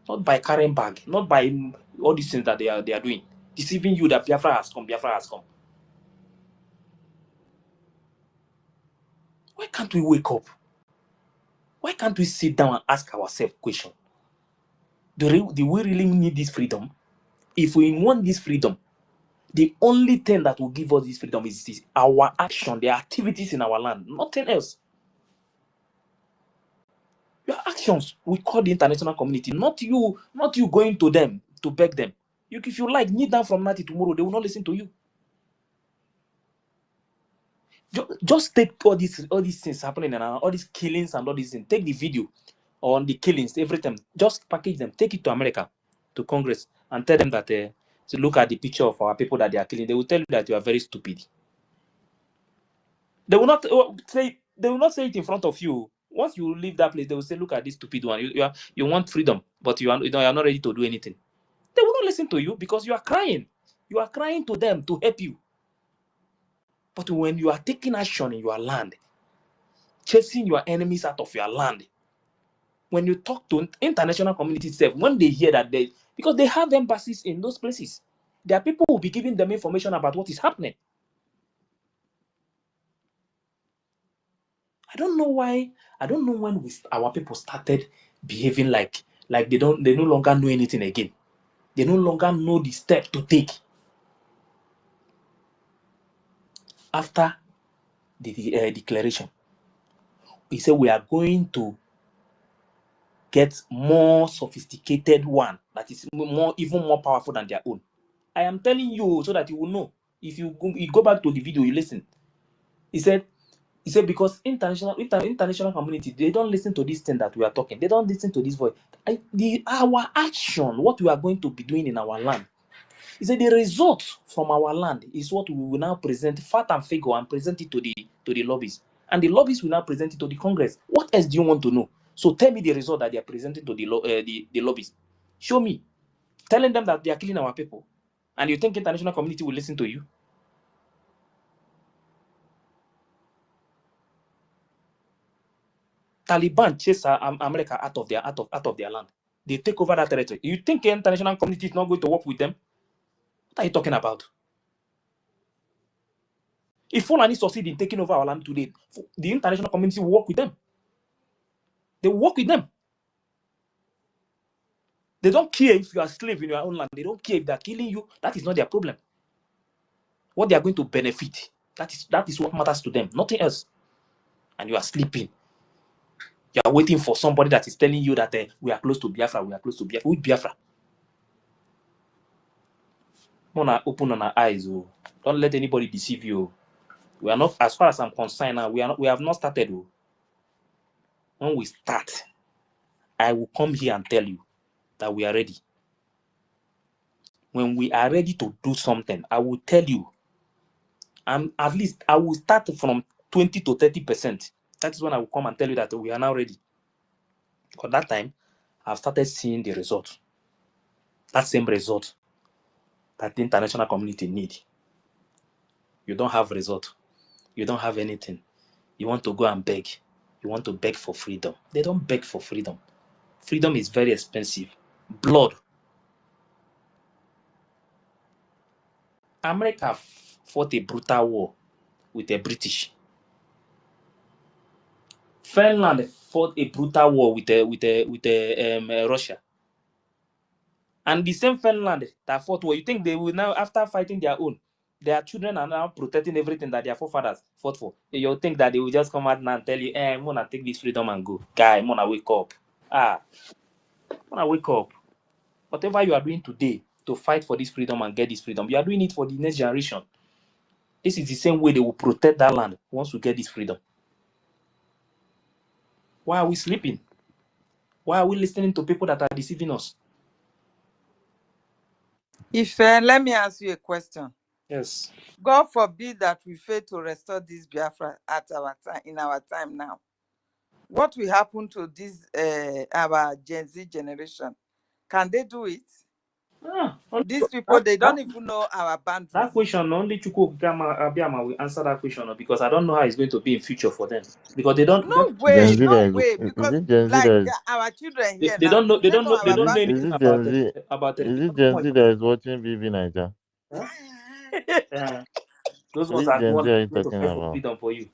Not by carrying bag. Not by all these things that they are doing. Deceiving you that Biafra has come. Biafra has come. Why can't we wake up? Why can't we sit down and ask ourselves question? Do we really need this freedom? If we want this freedom, the only thing that will give us this freedom is our action, the activities in our land, nothing else. Your actions will call the international community, not you going to them to beg them. If you like, kneel down from night tomorrow, they will not listen to you. Just take all these things happening and all these killings and all these things. Take the video on the killings, everything. Just package them, take it to America, to Congress, and tell them that to look at the picture of our people that they are killing. They will tell you that you are very stupid. They will not say it in front of you. Once you leave that place, they will say, "Look at this stupid one. You want freedom, but you are not ready to do anything." They will not listen to you because you are crying. You are crying to them to help you. But when you are taking action in your land, chasing your enemies out of your land, when you talk to international community itself, when they hear that because they have embassies in those places, there are people who will be giving them information about what is happening. I don't know why. I don't know when our people started behaving like they no longer know anything again. They no longer know the step to take. After the declaration, he said we are going to get more sophisticated one that is even more powerful than their own. I am telling you so that you will know. If you go back to the video, you listen. He said because international community, they don't listen to this thing that we are talking. They don't listen to this voice. Our action, what we are going to be doing in our land. He said the result from our land is what we will now present, fat and figure, and present it to the lobbies. And the lobbies will now present it to the Congress. What else do you want to know? So tell me the result that they are presenting to the lobbies. Show me. Telling them that they are killing our people. And you think international community will listen to you? Taliban chase America out of their land. They take over that territory. You think the international community is not going to work with them? What are you talking about? If Fulani succeed in taking over our land today, the international community will work with them. They will work with them. They don't care if you are a slave in your own land. They don't care if they are killing you. That is not their problem. What they are going to benefit, that is what matters to them, nothing else. And you are sleeping. You are waiting for somebody that is telling you that we are close to Biafra. We are close to Biafra. With Biafra. Open on our eyes. Oh. Don't let anybody deceive you. We are not, as far as I'm concerned now, we have not started. when we start, I will come here and tell you that we are ready. When we are ready to do something, I will tell you. And at least I will start from 20 to 30%. That is when I will come and tell you that we are now ready. Because that time, I've started seeing the result. That same result that the international community need. You don't have result. You don't have anything. You want to go and beg. You want to beg for freedom. They don't beg for freedom. Freedom is very expensive. Blood. America fought a brutal war with the British. Finland fought a brutal war with Russia. And the same Finland that fought war, you think they will now, after fighting their own, their children are now protecting everything that their forefathers fought for. You think that they will just come out now and tell you, I'm gonna take this freedom and go. Guy, I'm gonna wake up. I'm gonna wake up. Whatever you are doing today to fight for this freedom and get this freedom, you are doing it for the next generation. This is the same way they will protect that land once we get this freedom. Why are we sleeping? Why are we listening to people that are deceiving us? If let me ask you a question. Yes. God forbid that we fail to restore this Biafra at our time, in our time now. What will happen to this our Gen Z generation? Can they do it? These people, they don't even know our boundaries. That question, only Chukwu Abiyama will answer that question because I don't know how it's going to be in future for them. Because they don't. No way, no way. Because like our children here they now, don't know. They don't know. They don't know boundaries. anything about it. Is it Gen Z that is watching BB Niger? Those ones Which are the Gen ones Z are you going to talking fight for about? freedom for you.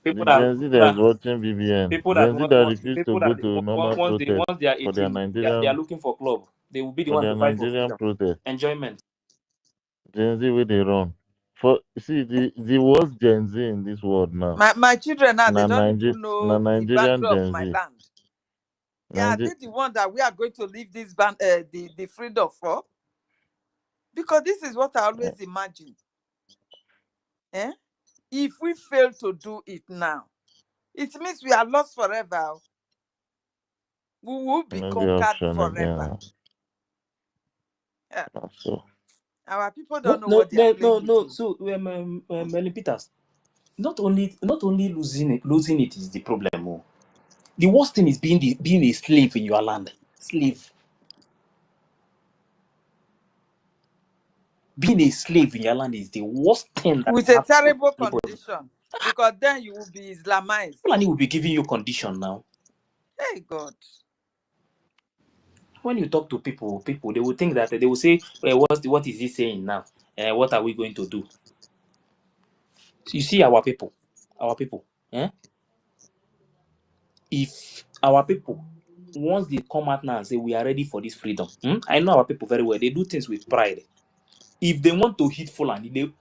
The Gen Z that is watching BBN. Gen Z that refuse to go to normal protest once they are 18, for their they are Nigerian looking for club. They will be the for ones their to fight for Nigerian freedom, protest. enjoyment. Gen Z where they run. For see the worst Gen Z in this world now. My children now, they don't even know the Nigerian boundary Gen of my Z. land. Yeah, are they the one that we are going to leave this the freedom for? Because this is what I always imagine. If we fail to do it now, it means we are lost forever. We will be conquered forever. Yeah. So our people don't know what they are playing. No. So, Melvin Peters, not only losing it is the problem. Oh. The worst thing is being a slave in your land. Slave. Being a slave in your land is the worst thing that with a terrible condition, because then you will be Islamized. Fulani will be giving you condition now. Hey God. When you talk to people, they will think that they will say, well, what is he saying now? What are we going to do? So you see our people. If our people, once they come out now and say we are ready for this freedom, I know our people very well. They do things with pride. If they want to hit Fulani,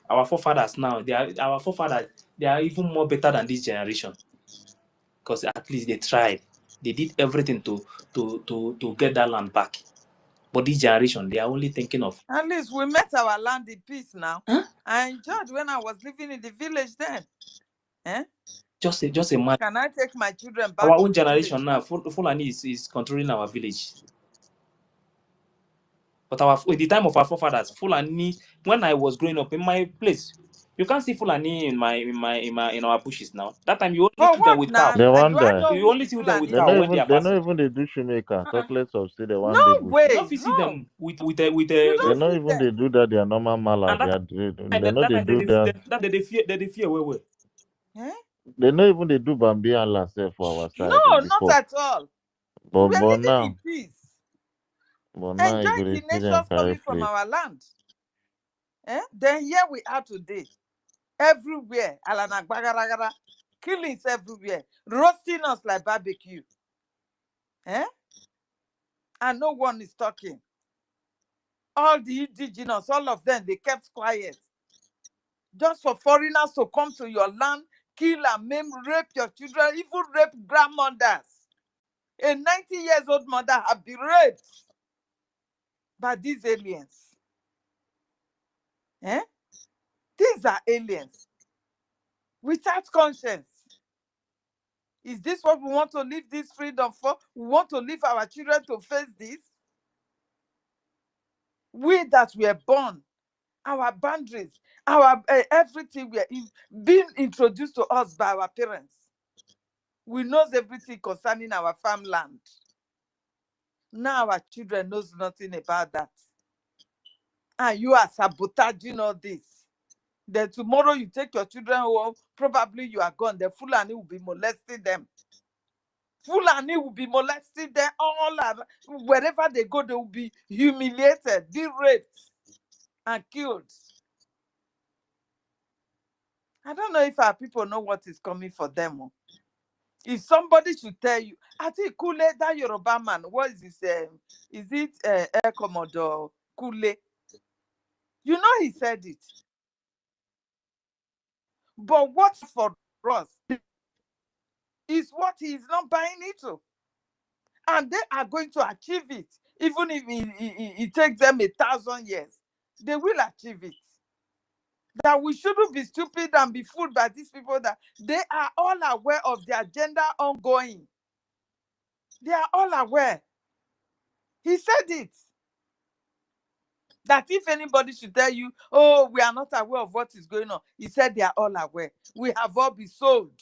our forefathers now, they are even more better than this generation. Because at least they tried. They did everything to get that land back. But this generation, they are only thinking of. At least we met our land in peace now. I enjoyed when I was living in the village then. Just imagine. Can I take my children back? Our own generation now, Fulani is controlling our village. But at the time of our forefathers, Fulani, when I was growing up in my place, you can't see Fulani in our bushes now. That time you only see them with cow. They wonder. You only see them with cow when they are passing. They don't even they do shoemaker. Talk less of say they one no day way. You don't see them with They not even they do that. They are normal mala. They know they do that. That they fear well. They not even they do Bambi and Lasse for our side. No, not at all. But we are living now, in peace. now you Enjoying the nature story from our land. Then here we are today. Everywhere. Killings everywhere. Roasting us like barbecue. And no one is talking. All the indigenous, all of them, they kept quiet. Just for foreigners to come to your land, kill and maim, rape your children, even rape grandmothers. A 90-year-old mother have been raped by these aliens. These are aliens. without conscience. Is this what we want to leave this freedom for? We want to leave our children to face this? We that were born, our boundaries, our everything being introduced to us by our parents. We knows everything concerning our farmland. Now our children knows nothing about that. And you are sabotaging all this. Then tomorrow you take your children home, probably you are gone. The Fulani will be molesting them. Fulani will be molesting them all around. Wherever they go, they will be humiliated, be raped, and killed. I don't know if our people know what is coming for them. If somebody should tell you, I think Kule, that Yoruba man, what is his is it Air Commodore Kule? You know he said it. But what's for us is what he is not buying into. And they are going to achieve it. Even if it takes them 1,000 years, they will achieve it. That we shouldn't be stupid and be fooled by these people, that they are all aware of the agenda ongoing. They are all aware. He said it. That if anybody should tell you, oh, we are not aware of what is going on, he said they are all aware. We have all been sold.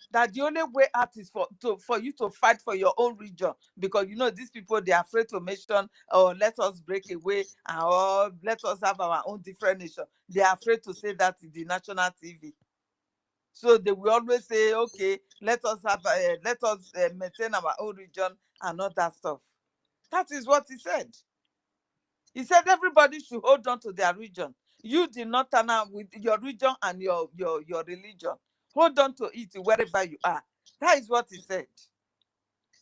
That the only way out is for you to fight for your own region, because you know these people, they are afraid to mention, or let us break away, or let us have our own different nation. They are afraid to say that in the national TV. So they will always say, okay, let us maintain our own region and all that stuff. That is what he said. He said everybody should hold on to their region. You did not turn out with your region and your religion. Hold on to it wherever you are. That is what he said.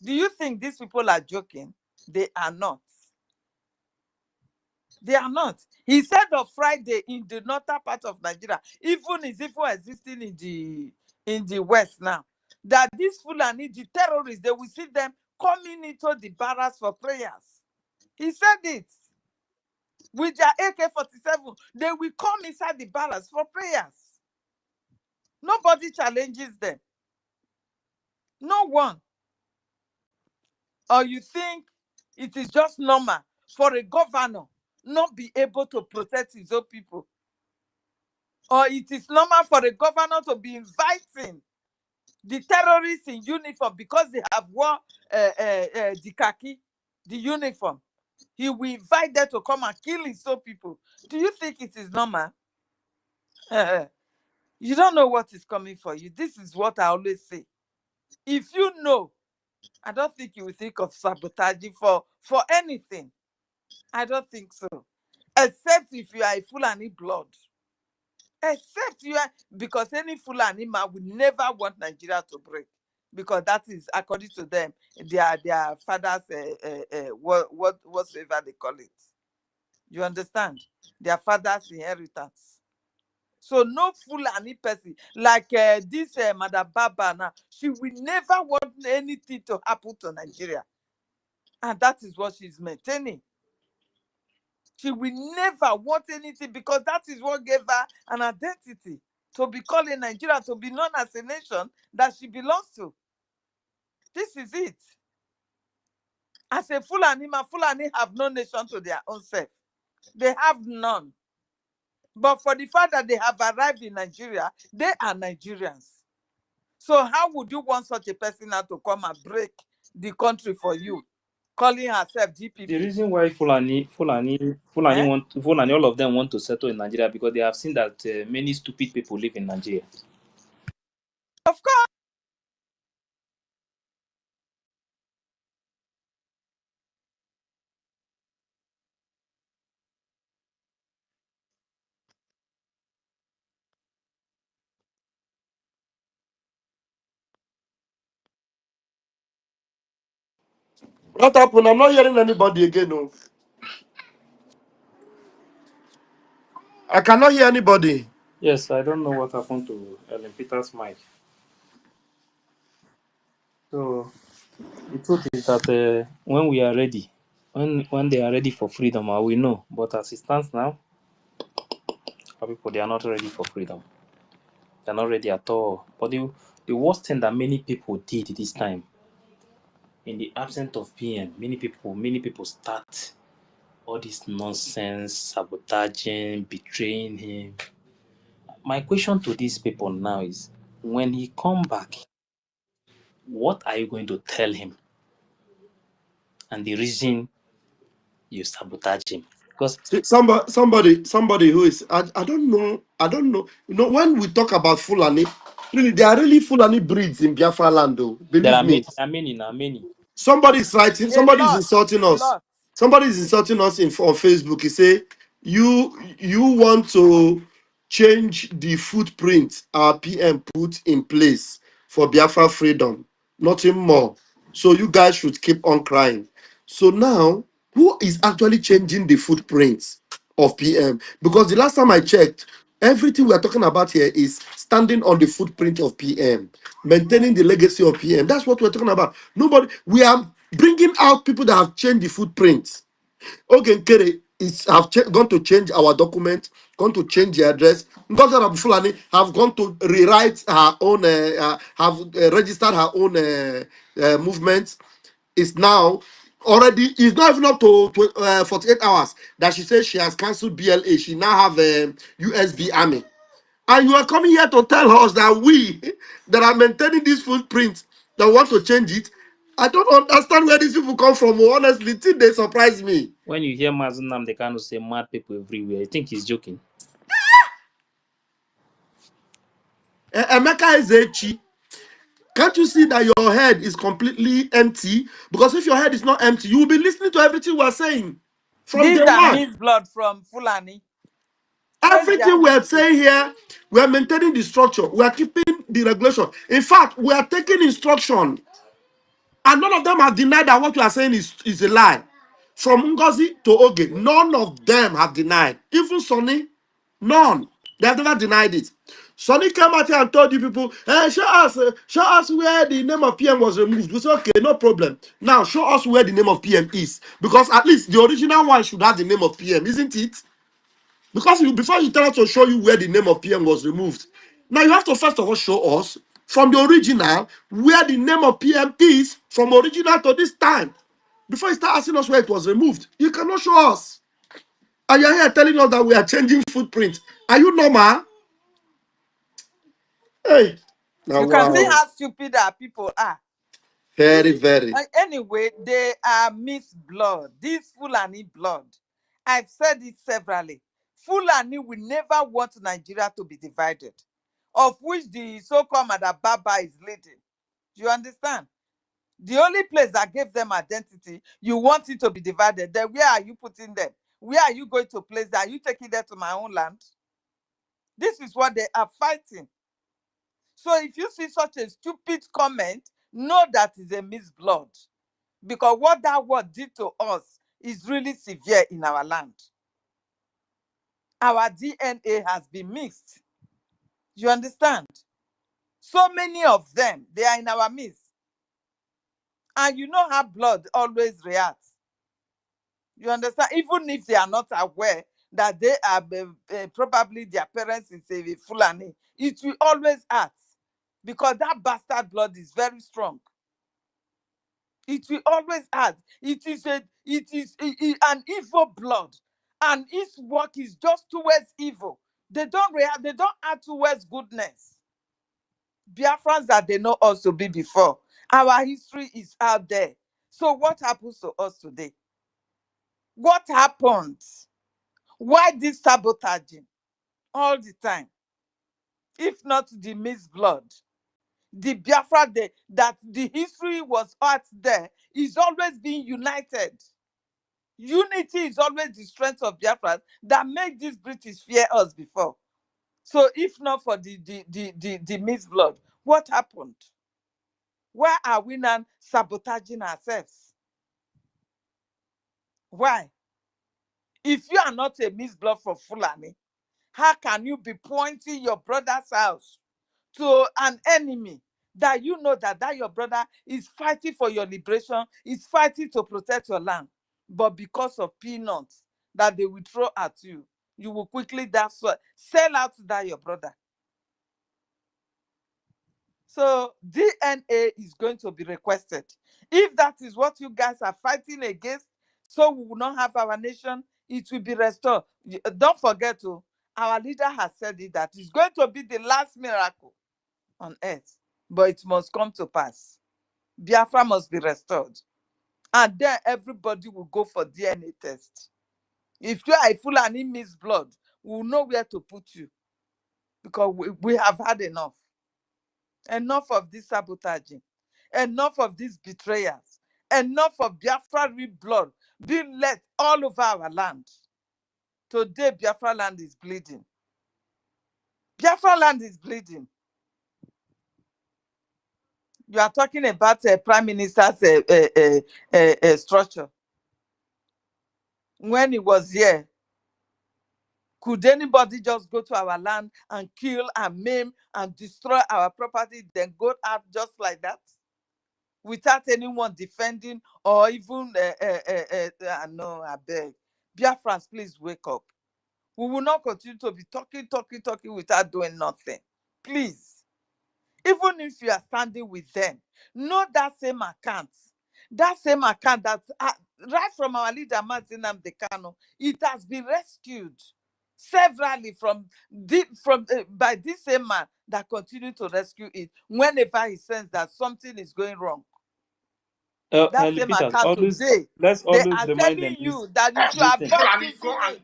Do you think these people are joking? They are not. They are not. He said on Friday in the northern part of Nigeria, even is even existing in the west now, that these Fulani, the terrorists, they will see them coming into the barracks for prayers. He said it. With their AK-47, they will come inside the barracks for prayers. Nobody challenges them. No one. Or you think it is just normal for a governor not be able to protect his own people? Or it is normal for a governor to be inviting the terrorists in uniform because they have worn the khaki, the uniform? He will invite them to come and kill his own people. Do you think it is normal? You don't know what is coming for you. This is what I always say. If you know, I don't think you will think of sabotaging for anything. I don't think so. Except if you are a Fulani blood. Except you are, because any Fulani man will never want Nigeria to break. Because that is, according to them, their fathers, whatsoever they call it. You understand? Their father's inheritance. So no Fulani person, like this Madam Baba now, she will never want anything to happen to Nigeria. And that is what she's maintaining. She will never want anything, because that is what gave her an identity, to be called in Nigeria, to be known as a nation that she belongs to. This is it. As a Fulani man, Fulani have no nation to their own self. They have none. But for the fact that they have arrived in Nigeria, they are Nigerians. So how would you want such a person now to come and break the country for you, calling herself GPP? The reason why Fulani, all of them want to settle in Nigeria, because they have seen that many stupid people live in Nigeria. Of course. What happened? I'm not hearing anybody again. No. I cannot hear anybody. Yes, I don't know what happened to Ellen Peter's mic. So the truth is that when we are ready, when they are ready for freedom, we know. But as it stands now, our people, they are not ready for freedom. They're not ready at all. But the worst thing that many people did this time, in the absence of PM, many people start all this nonsense, sabotaging, betraying him. My question to these people now is, when he come back, what are you going to tell him? And the reason you sabotage him? Because somebody who is I don't know. You know, when we talk about Fulani, really there are really Fulani breeds in Biafra land, though. there Believe are me. many. Somebody is writing, A somebody is lot, insulting a us. lot. Somebody is insulting us on Facebook. He say, you want to change the footprint our PM put in place for Biafra freedom. Nothing more. So you guys should keep on crying. So now, who is actually changing the footprint of PM? Because the last time I checked, everything we are talking about here is standing on the footprint of PM, maintaining the legacy of PM. That's what we're talking about. We are bringing out people that have changed the footprint. Okay, Kere gone to change our document, gone to change the address. Ngozi Fulani have gone to rewrite her own, have registered her own movement. Is now already, it's not even up to 48 hours that she says she has cancelled BLA. She now have a USB army. And you are coming here to tell us that we that are maintaining this footprint that want to change it. I don't understand where these people come from. Honestly, till they surprise me. When you hear Mazunam, they kind of say mad people everywhere. I think he's joking. Emeka is a chi. Can't you see that your head is completely empty? Because if your head is not empty, you will be listening to everything we are saying from day These are one. mixed blood from Fulani. Everything we are saying here, we are maintaining the structure. We are keeping the regulation. In fact, we are taking instruction. And none of them have denied that what we are saying is a lie. From Ngozi to Oge, none of them have denied. Even Sonny, none. They have never denied it. Sonny came out here and told you people, hey, show us where the name of PM was removed. We said, okay, no problem. Now, show us where the name of PM is. Because at least the original one should have the name of PM, isn't it? Because before you tell us to show you where the name of PM was removed, now you have to first of all show us from the original where the name of PM is from original to this time. Before you start asking us where it was removed, you cannot show us. And you're here telling us that we are changing footprint. Are you normal? Hey. Now, You can see wow. how stupid our people are. Very, very. Anyway, they are mixed blood. This Fulani blood. I've said it severally. Fulani will never want Nigeria to be divided, of which the so-called Madam Baba is leading. Do you understand? The only place that gave them identity, you want it to be divided. Then where are you putting them? Where are you going to place them? Are you taking them to my own land? This is what they are fighting. So if you see such a stupid comment, know that is a mixed blood. Because what that word did to us is really severe in our land. Our DNA has been mixed. You understand? So many of them, they are in our midst. And you know how blood always reacts. You understand? Even if they are not aware that they are probably their parents is a Fulani, it will always act. Because that bastard blood is very strong. It will always add. It is an evil blood, and its work is just towards evil. They don't react. They don't add towards goodness. Biafrans that they know us to be before. Our history is out there. So what happens to us today? What happened? Why this sabotaging all the time? If not the mixed blood, the Biafra that the history was out there is always being united. Unity is always the strength of Biafra that made these British fear us before. So if not for the mixed blood, what happened? Why are we now sabotaging ourselves? Why? If you are not a mixed blood for Fulani, how can you be pointing your brother's house to an enemy that you know that your brother is fighting for your liberation, is fighting to protect your land, but because of peanuts that they will throw at you, you will quickly sell out that your brother. So DNA is going to be requested. If that is what you guys are fighting against, so we will not have our nation, it will be restored. Don't forget, our leader has said it, that it's going to be the last miracle on earth, but it must come to pass. Biafra must be restored. And then everybody will go for DNA test. If you are a Fulani mixed blood, we'll know where to put you, because we have had enough. Enough of this sabotaging. Enough of these betrayers. Enough of Biafra red blood being let all over our land. Today, Biafra land is bleeding. Biafra land is bleeding. You are talking about a prime minister's structure. When he was here, could anybody just go to our land and kill and maim and destroy our property, then go out just like that? Without anyone defending or even, no, I beg. Biafrans, please wake up. We will not continue to be talking without doing nothing. Please. Even if you are standing with them, know that same account. That same account that, right from our leader, Martin Amdekano, it has been rescued severally by this same man that continue to rescue it whenever he senses that something is going wrong. That same Peters, account today, let's they always are remind telling them you that you should listen. avoid using it.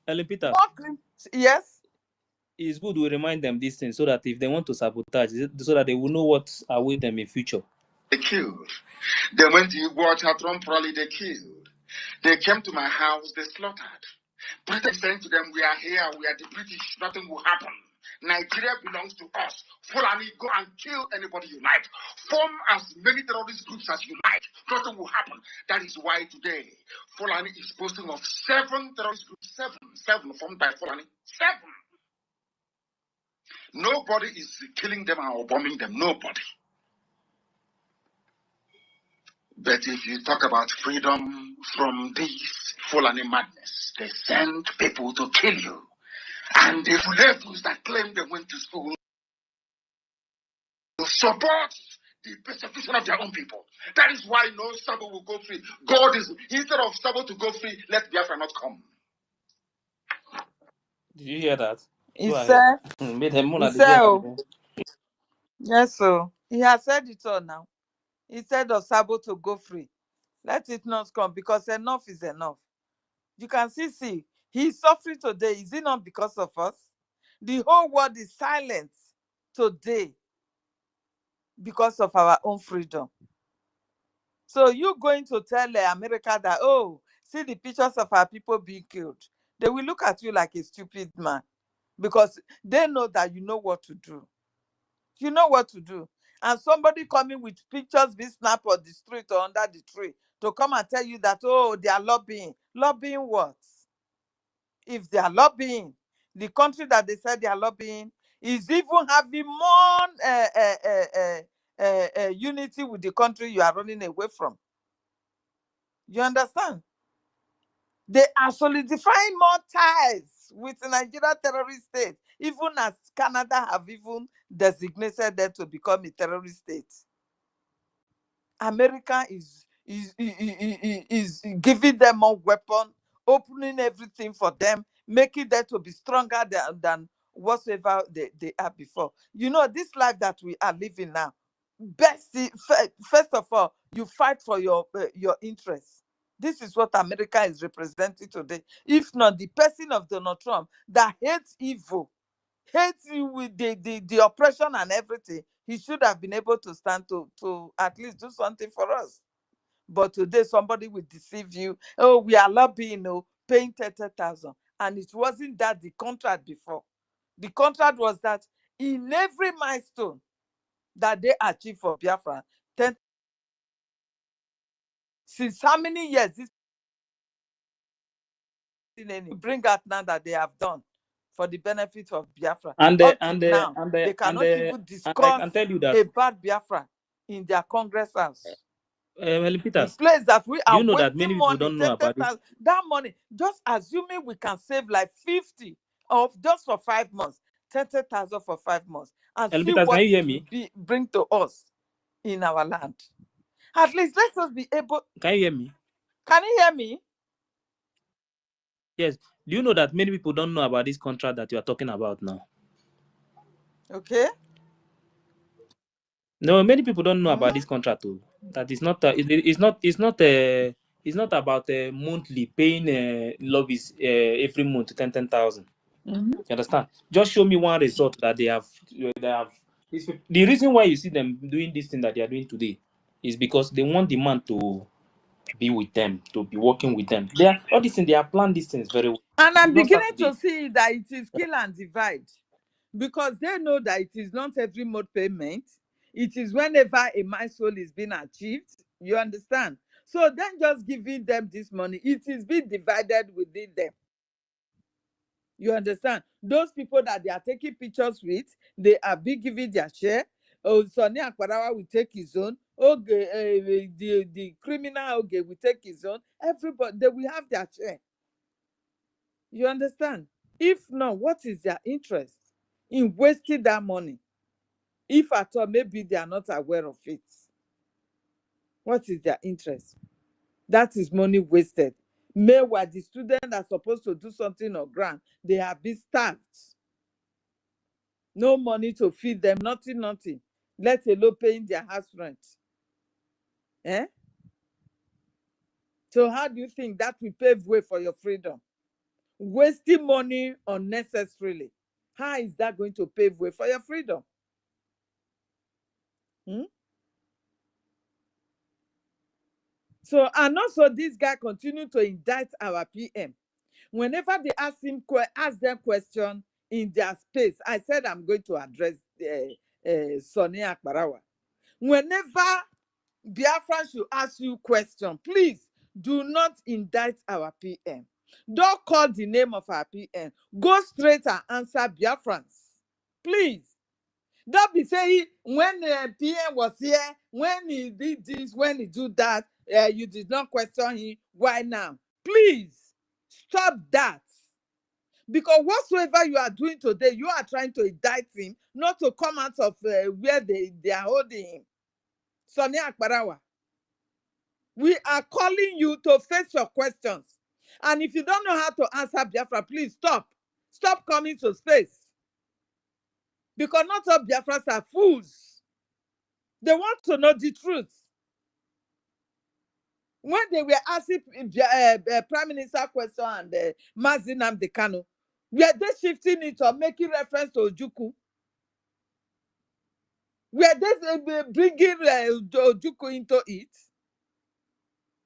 Ellen Peters, yes? It's good we remind them these things so that if they want to sabotage, so that they will know what await them in future. They killed. They went to watch a Trump rally, they killed. They came to my house, they slaughtered. Britain saying to them, we are here, we are the British, nothing will happen. Nigeria belongs to us. Fulani, go and kill anybody you like. Form as many terrorist groups as you like. Nothing will happen. That is why today, Fulani is boasting of 7 terrorist groups. 7 formed by Fulani. 7. Nobody is killing them or bombing them. Nobody. But if you talk about freedom from this Fulani madness, they send people to kill you. And the Fulani that claim they went to school to support the persecution of their own people. That is why no Sabo will go free. God is, instead of Sabo to go free, let Biafra not come. Did you hear that? He Go said, ahead. Made him he said, yes, so he has said it all now. He said of Sabo to go free. Let it not come, because enough is enough. You can see, he's suffering today. Is it not because of us? The whole world is silent today because of our own freedom. So you going to tell America that, oh, see the pictures of our people being killed. They will look at you like a stupid man, because they know that you know what to do. You know what to do. And somebody coming with pictures being snapped on the street or under the tree to come and tell you that, oh, they are lobbying. Lobbying what? If they are lobbying, the country that they said they are lobbying is even having more unity with the country you are running away from. You understand? They are solidifying more ties with the Nigeria terrorist state, even as Canada have even designated them to become a terrorist state. America is giving them more weapons, opening everything for them, making them to be stronger than whatsoever they are before. You know, this life that we are living now, first of all, you fight for your interests. This is what America is representing today. If not the person of Donald Trump that hates evil, hates you with the oppression and everything, he should have been able to stand to at least do something for us. But today somebody will deceive you. Oh, we are lobbying, paying 30,000. And it wasn't that the contract before. The contract was that in every milestone that they achieve for Biafra, 10, since how many years this bring out now that they have done for the benefit of Biafra. And Up to now, they cannot even and discuss I can tell you that about Biafra in their Congress house. Helen The Peters, place that we do are you know that wasting many people money, don't know about this? that money, just assuming we can save like 50 of just for 5 months, 30,000 for 5 months, and see Peters, what can you hear it will me? bring to us in our land. At least let us be able. Can you hear me? Can you hear me? Yes. Do you know that many people don't know about this contract that you are talking about now? Okay. No, many people don't know about this contract too. That is not. It's not about monthly paying lobbies every month 10,000. Mm-hmm. You understand? Just show me one result that they have. The reason why you see them doing this thing that they are doing today is because they want the man to be with them, to be working with them. They are all these things. They have planned these things very well. And I'm It's not start beginning to today. see that it is kill and divide, because they know that it is not every month payment. It is whenever a milestone is being achieved. You understand? So then just giving them this money, it is being divided within them. You understand? Those people that they are taking pictures with, they are being given their share. Oh, Sonny Akwarawa will take his own. Okay, the criminal, okay, will take his own. Everybody, they will have their share. You understand? If not, what is their interest in wasting that money? If at all, maybe they are not aware of it. What is their interest? That is money wasted. Meanwhile, the students are supposed to do something on ground. They have been starved. No money to feed them, nothing. Let alone paying their house rent. Eh? So how do you think that will pave way for your freedom? Wasting money unnecessarily. How is that going to pave way for your freedom? Hmm? So, and also this guy continued to indict our PM. Whenever they ask them question in their space, I said I'm going to address Sonny Akbarawa. Whenever Biafran should ask you question, please do not indict our PM. Don't call the name of our PM. Go straight and answer Biafrans. Please. Don't be saying when PM was here, when he did this, when he do that, you did not question him. Why now? Please stop that. Because whatsoever you are doing today, you are trying to indict him, not to come out of where they are holding him. Sonny Akbarawa, we are calling you to face your questions. And if you don't know how to answer Biafra, please stop. Stop coming to space. Because not all Biafras are fools. They want to know the truth. When they were asking Prime Minister question and Mazi Nnamdi Kanu, were they shifting it or making reference to Ojukwu? Were they bringing Ojukwu into it?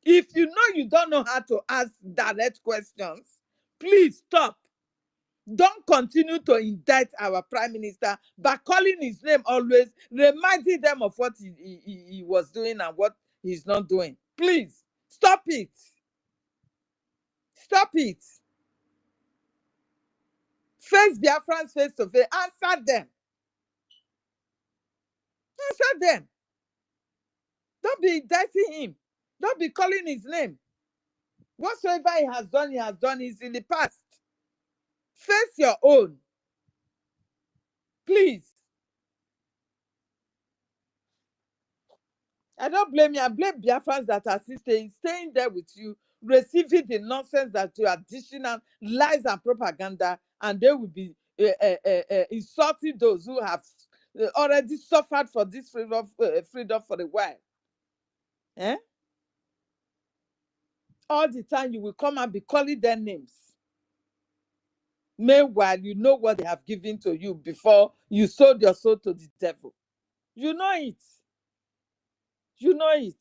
If you know you don't know how to ask direct questions, please stop. Don't continue to indict our Prime Minister by calling his name always, reminding them of what he was doing and what he's not doing. Please, stop it. Stop it. Face Biafrans face to face. Answer them. Answer them. Don't be indicting him. Don't be calling his name. Whatsoever he has done is in the past. Face your own. Please. I don't blame you. I blame Biafrans that are still staying there with you, receiving the nonsense that you are dishing out, lies and propaganda, and they will be insulting those who have already suffered for this freedom for a while. Eh? All the time you will come and be calling their names. Meanwhile, you know what they have given to you before you sold your soul to the devil. You know it. You know it.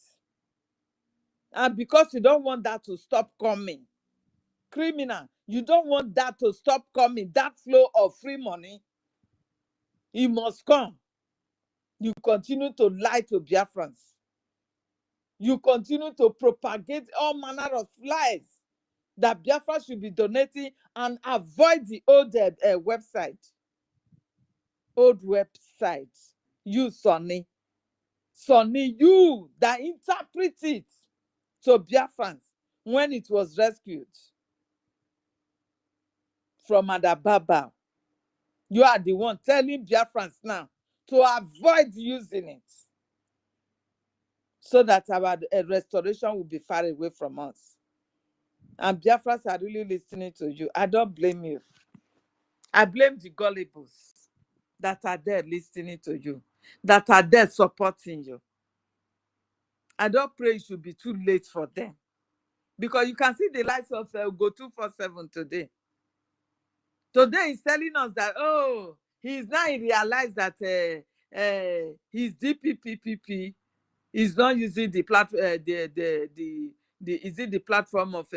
And because you don't want that to stop coming, criminal, you don't want that to stop coming, that flow of free money, it must come. You continue to lie to Biafrans. You continue to propagate all manner of lies that Biafra should be donating and avoid the old website. Old website. You, Sonny. Sonny, you that interpret it to Biafrans when it was rescued from Adababa. You are the one telling Biafrans now to avoid using it so that our restoration will be far away from us. And Biafrans are really listening to you. I don't blame you. I blame the gullibles that are there listening to you, that are there supporting you. I don't pray it should be too late for them. Because you can see the lights of Go 247 today. Today he's telling us that, oh, he's now realized that his DPPPP is not using the platform, is it the platform of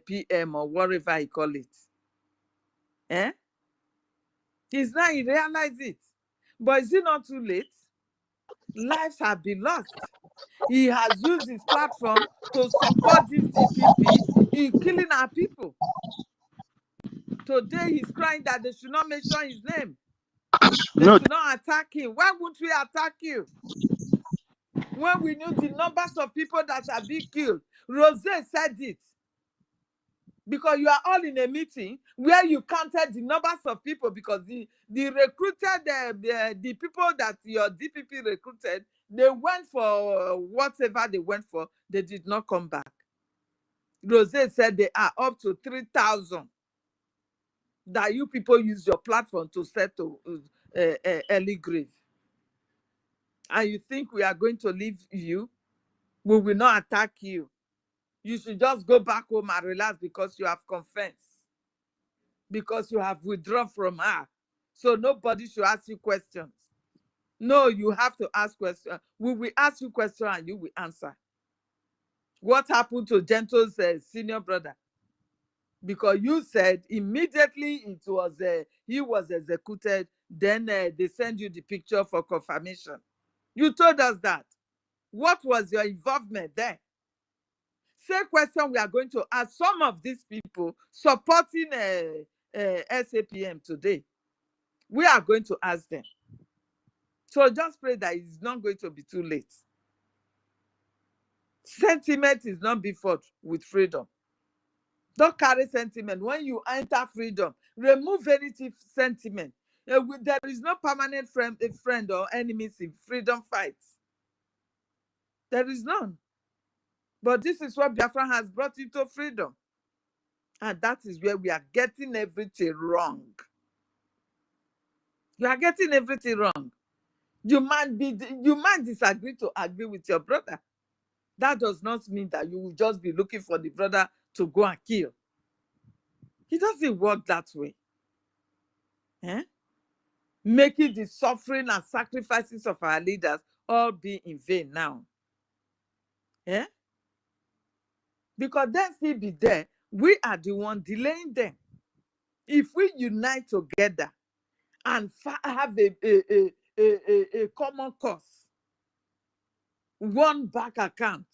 PM or whatever he call it. Eh? He's now he realized it. But is it not too late? Lives have been lost. He has used his platform to support this DPP in killing our people. Today he's crying that they should not mention his name. They should not attack him. Why won't we attack you? When we knew the numbers of people that are being killed, Rose said it. Because you are all in a meeting where you counted the numbers of people, because the recruited, the people that your DPP recruited, they went for whatever they went for, they did not come back. Rose said they are up to 3,000 that you people use your platform to set to early grave. And you think we are going to leave you? We will not attack you. You should just go back home and relax because you have confessed. Because you have withdrawn from her. So nobody should ask you questions. No, you have to ask questions. We will ask you questions and you will answer. What happened to Gentle's senior brother? Because you said immediately it was he was executed, then they send you the picture for confirmation. You told us that. What was your involvement there? Same question we are going to ask some of these people supporting SAPM today. We are going to ask them. So just pray that it's not going to be too late. Sentiment is not before with freedom. Don't carry sentiment. When you enter freedom, remove any sentiment. There is no permanent friend or enemies in freedom fights. There is none. But this is what Biafra has brought into freedom. And that is where we are getting everything wrong. You are getting everything wrong. You might disagree to agree with your brother. That does not mean that you will just be looking for the brother to go and kill. It doesn't work that way. Eh? Making the suffering and sacrifices of our leaders all be in vain now. Eh? Because then still be there, we are the one delaying them. If we unite together and have a common cause, one bank account,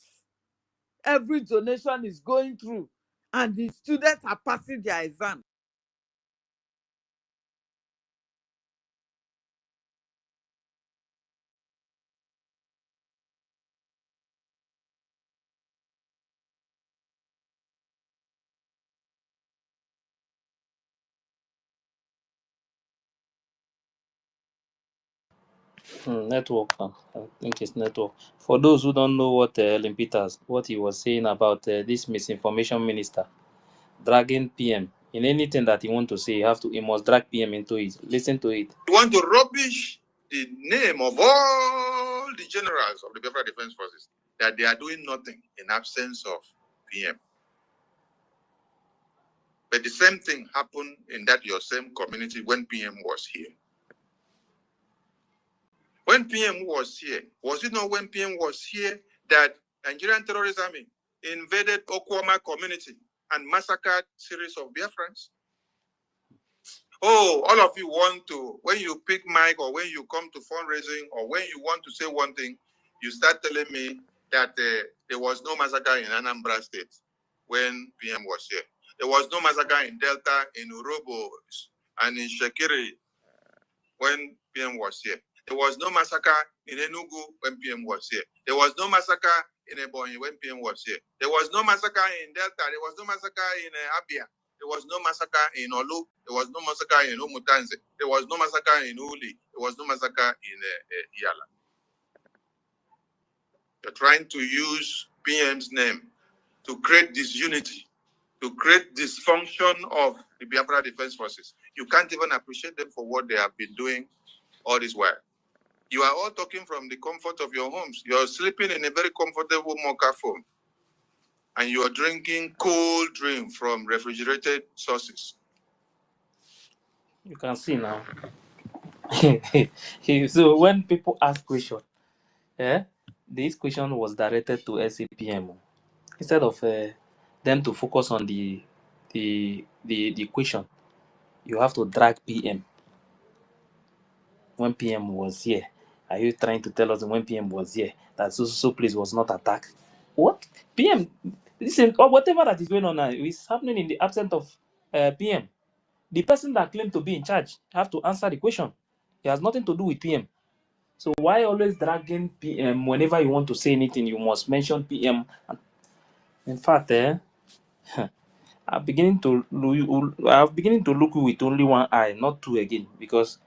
every donation is going through, and the students are passing their exam. Network. I think it's network. For those who don't know what Ellen Peters, what he was saying about this misinformation minister dragging PM in anything that he want to say, he must drag PM into it. Listen to it. You want to rubbish the name of all the generals of the Biafra Defense Forces, that they are doing nothing in absence of PM. But the same thing happened in that your same community when PM was here. When PM was here, was it not when PM was here that Nigerian terrorist army invaded Okwama community and massacred series of Biafrans? Oh, all of you want to, when you pick mic or when you come to fundraising or when you want to say one thing, you start telling me that there was no massacre in Anambra State when PM was here. There was no massacre in Delta, in Urobo, and in Shekiri when PM was here. There was no massacre in Enugu when PM was here. There was no massacre in Ebonyi when PM was here. There was no massacre in Delta. There was no massacre in Abia. There was no massacre in Olu. There was no massacre in Umutanze. There was no massacre in Uli. There was no massacre in Yala. You're trying to use PM's name to create disunity, to create dysfunction of the Biafra Defense Forces. You can't even appreciate them for what they have been doing all this while. You are all talking from the comfort of your homes. You're sleeping in a very comfortable mocha foam, and you are drinking cold drink from refrigerated sources. You can see now. So when people ask questions, this question was directed to SAPM instead of them to focus on the question. You have to drag PM. When PM was here, are you trying to tell us when PM was here that so place was not attacked? What? PM? Listen, or whatever that is going on now is happening in the absence of PM. The person that claimed to be in charge have to answer the question. It has nothing to do with PM. So why always dragging PM? Whenever you want to say anything, you must mention PM. In fact, I'm beginning to look with only one eye, not two again, because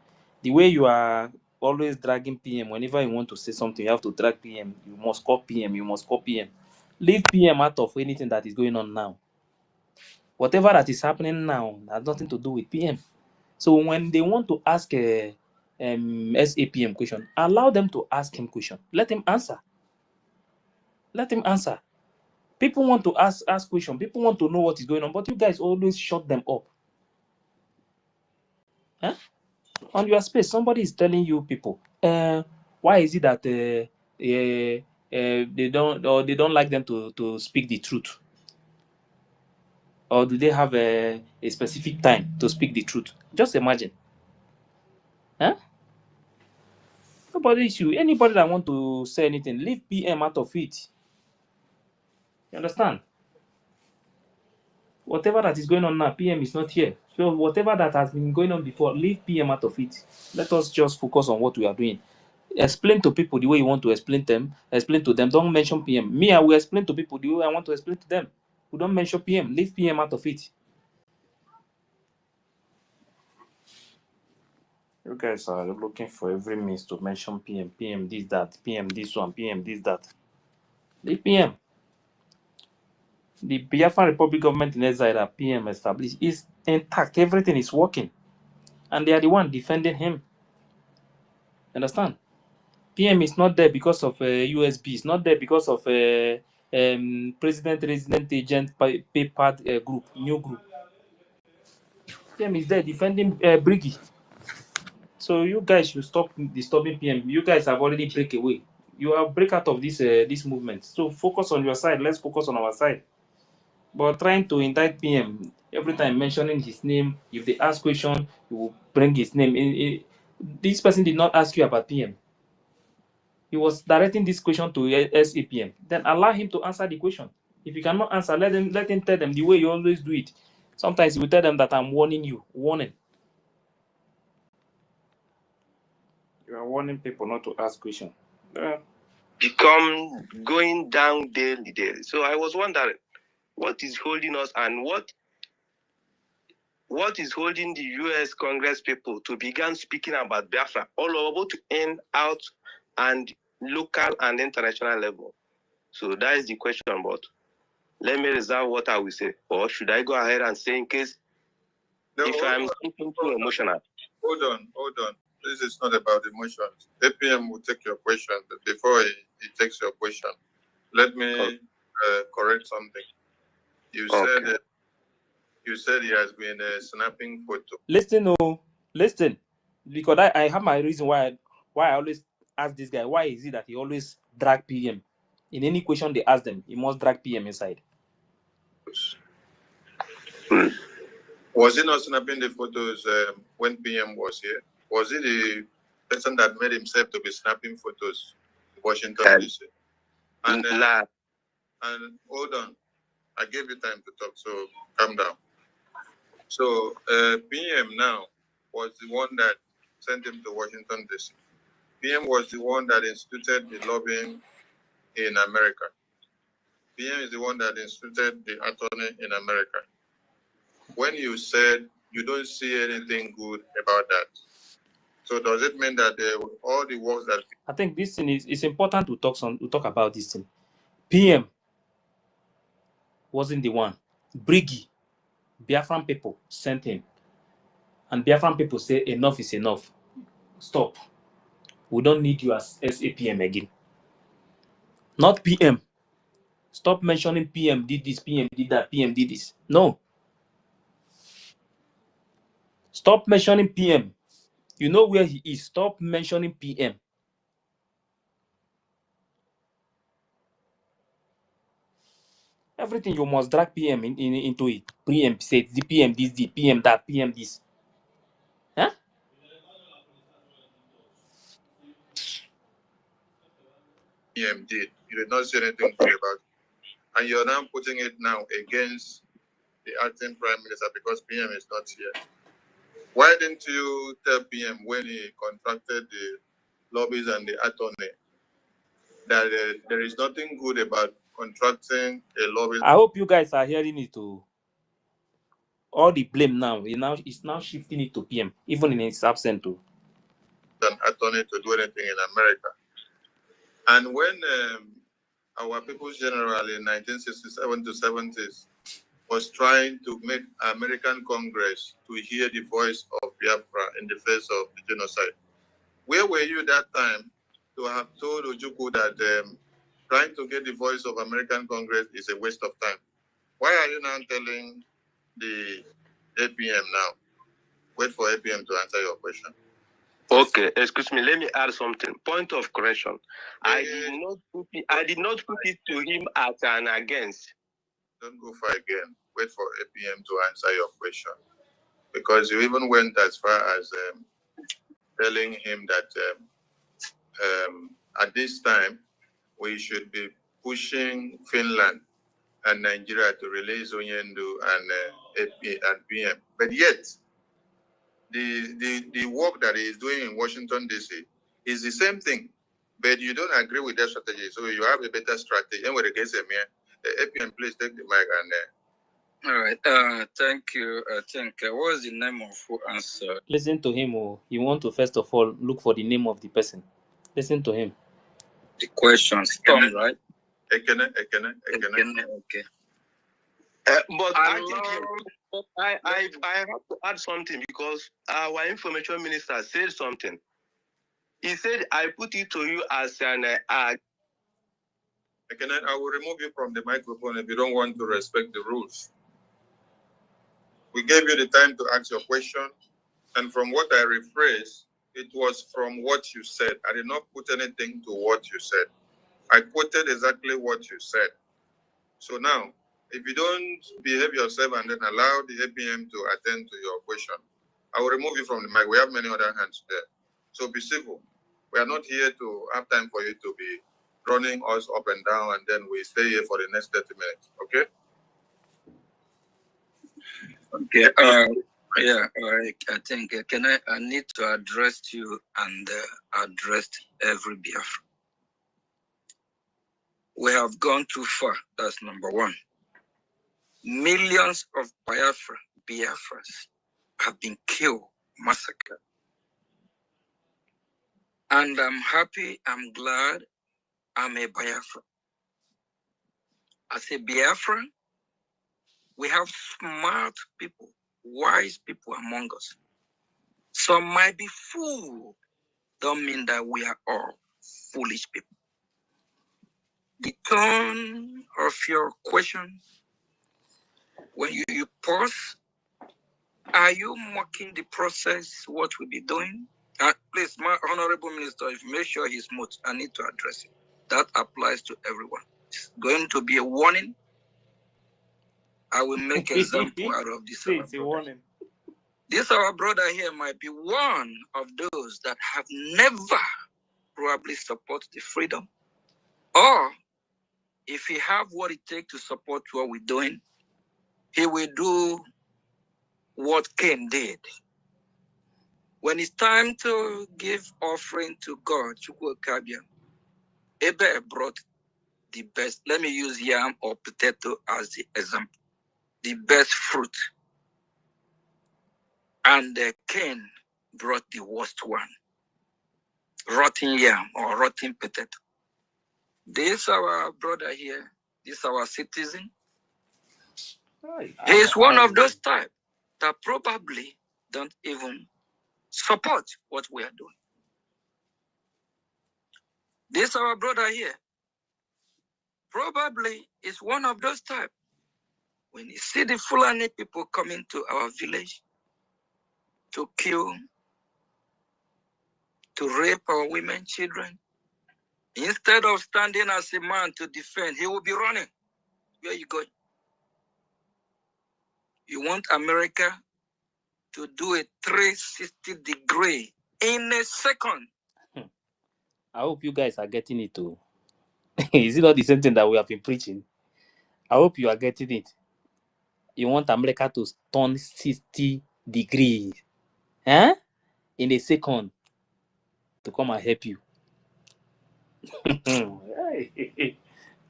the way you are always dragging PM, whenever you want to say something, you have to drag PM. You must call PM. You must call PM. Leave PM out of anything that is going on now. Whatever that is happening now has nothing to do with PM. So when they want to ask a SAPM question, allow them to ask him question. Let him answer. Let him answer. People want to ask question. People want to know what is going on, but you guys always shut them up. Huh? On your space, somebody is telling you people, why is it that they don't like them to speak the truth, or do they have a specific time to speak the truth? Just imagine. Huh? Nobody issue. Anybody that want to say anything, leave PM out of it. You understand? Whatever that is going on now, PM is not here. So whatever that has been going on before, leave PM out of it. Let us just focus on what we are doing. Explain to people the way you want to explain them. Explain to them. Don't mention PM. Me, I will explain to people the way I want to explain to them. We don't mention PM. Leave PM out of it. You guys are looking for every means to mention PM. PM this, that. PM this one. PM this, that. Leave PM. The Biafran Republic government in exile that PM established is intact. Everything is working. And they are the one defending him. Understand? PM is not there because of USB. It's not there because of President Resident Agent paper group, new group. PM is there defending Brgie. So you guys should stop disturbing PM. You guys have already break away. You are break out of this movement. So focus on your side. Let's focus on our side. But trying to indict PM every time mentioning his name, if they ask question, you will bring his name. This person did not ask you about PM. He was directing this question to SAPM. Then allow him to answer the question. If you cannot answer, let him tell them the way you always do it. Sometimes he will tell them that I'm warning you. Warning. You are warning people not to ask questions. Become going down daily. So I was wondering, what is holding us, and what is holding the US Congress people to begin speaking about Biafra all over to end out and local and international level? So that is the question, but let me reserve what I will say. Or should I go ahead and say in case I'm speaking too emotional? Hold on. This is not about emotions. APM will take your question, but before he takes your question, let me correct something. You said he has been snapping photo. Listen, because I have my reason why I always ask this guy. Why is it that he always drag PM in any question they ask them? He must drag PM inside. Was he not snapping the photos when PM was here? Was he the person that made himself to be snapping photos in Washington, D.C.? And hold on. I gave you time to talk, so calm down. So PM now was the one that sent him to Washington, D.C. PM was the one that instituted the lobbying in America. PM is the one that instituted the attorney in America. when you said you don't see anything good about that, so does it mean that all the works that I think this thing is important to talk about this thing. PM wasn't the one. Brgie, Biafran people sent him. And Biafran people say enough is enough. Stop. We don't need you as SAPM again. Not PM. Stop mentioning PM did this, PM did that, PM did this. No. Stop mentioning PM. You know where he is. Stop mentioning PM. Everything you must drag PM into it. PM said the PM this, the PM that, PM this. Huh? PM did. You did not say anything good about it. And you're now putting it now against the acting prime minister because PM is not here. Why didn't you tell PM when he contracted the lobbies and the attorney that there is nothing good about contracting a lobby? I hope you guys are hearing it too. All the blame now, it's now shifting it to PM, even in his absence too. An attorney to do anything in America. And when our People's General in 1967 to 70s was trying to make American Congress to hear the voice of Biafra in the face of the genocide, where were you that time to have told Ojukwu that trying to get the voice of American Congress is a waste of time? Why are you now telling the APM now? Wait for APM to answer your question. Okay, excuse me. Let me add something. Point of correction. I did not put it to him as an against. Don't go far again. Wait for APM to answer your question, because you even went as far as telling him that at this time we should be pushing Finland and Nigeria to release Onyendu and PM. But yet, the work that he is doing in Washington, D.C. is the same thing. But you don't agree with their strategy, so you have a better strategy. And when it gets APM, please take the mic and all right. Thank you. I think what was the name of who answered? Listen to him. Oh, you want to first of all look for the name of the person. Listen to him. The questions come right. Okay. But I think I have to add something because our information minister said something. He said, I put it to you as an I will remove you from the microphone if you don't want to respect the rules. We gave you the time to ask your question, and from what I rephrased, it was from what you said. I did not put anything to what you said. I quoted exactly what you said. So now, if you don't behave yourself and then allow the APM to attend to your question, I will remove you from the mic. We have many other hands there. So be civil. We are not here to have time for you to be running us up and down, and then we stay here for the next 30 minutes. Okay? Okay. Yeah. I think I need to address you and address every Biafra. We have gone too far. That's number one. Millions of Biafras have been killed, massacred. And I'm happy, I'm glad I'm a Biafra. As a Biafra, we have smart people, wise people among us. Some might be fool, don't mean that we are all foolish people. The tone of your question, when you pause, are you mocking the process, what we'll be doing? Please, my honorable minister, if you make sure he's mute, I need to address it. That applies to everyone. It's going to be a warning. I will make an example out of this. It's a warning. This our brother here might be one of those that have never probably supported the freedom. Or if he have what it takes to support what we're doing, he will do what Cain did. When it's time to give offering to God, Abel brought the best. Let me use yam or potato as the example. The best fruit And Cain brought the worst one, rotten yam or rotten potato. This our brother here, this our citizen. He is one of those type that probably don't even support what we are doing. This our brother here probably is one of those type. When you see the Fulani people coming to our village to kill, to rape our women, children, instead of standing as a man to defend, he will be running. Where you going? You want America to do a 360-degree in a second. I hope you guys are getting it too. Is it not the same thing that we have been preaching? I hope you are getting it. You want America to turn 60 degrees, huh? In a second to come and help you.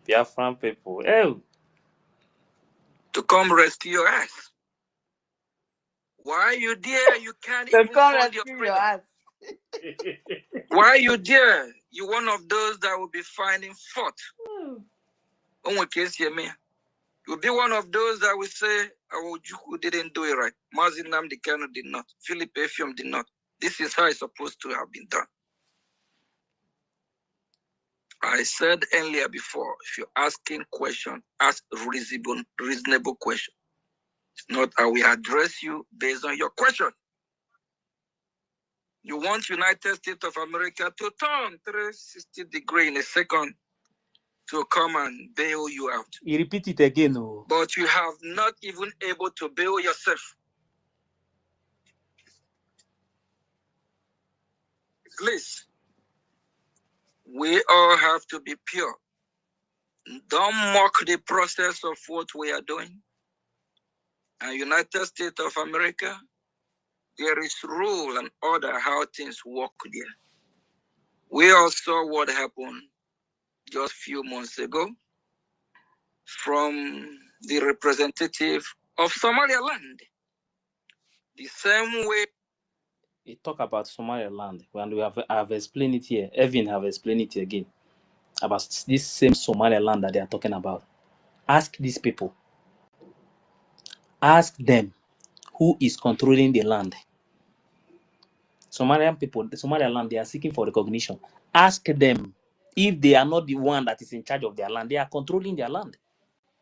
Biafran people. Oh. To come rescue your ass. Why you there? You can't even hold your freedom. Why you there? You one of those that will be finding fault. You'll be one of those that will say, Awojuku didn't do it right. Mazinam Dikano did not. Philip Efium did not. This is how it's supposed to have been done. I said earlier before, if you're asking questions, ask reasonable question. It's not how we address you based on your question. You want United States of America to turn 360 degrees in a second to come and bail you out. You repeat it again. Oh. But you have not even able to bail yourself. Please, we all have to be pure. Don't mock the process of what we are doing. And United States of America, there is rule and order how things work there. We all saw what happened just a few months ago from the representative of Somaliland. The same way. We talk about Somaliland, and I have explained it here. Evan have explained it again about this same Somaliland that they are talking about. Ask these people. Ask them who is controlling the land. Somalian people, the Somaliland, they are seeking for recognition. Ask them if they are not the one that is in charge of their land. They are controlling their land.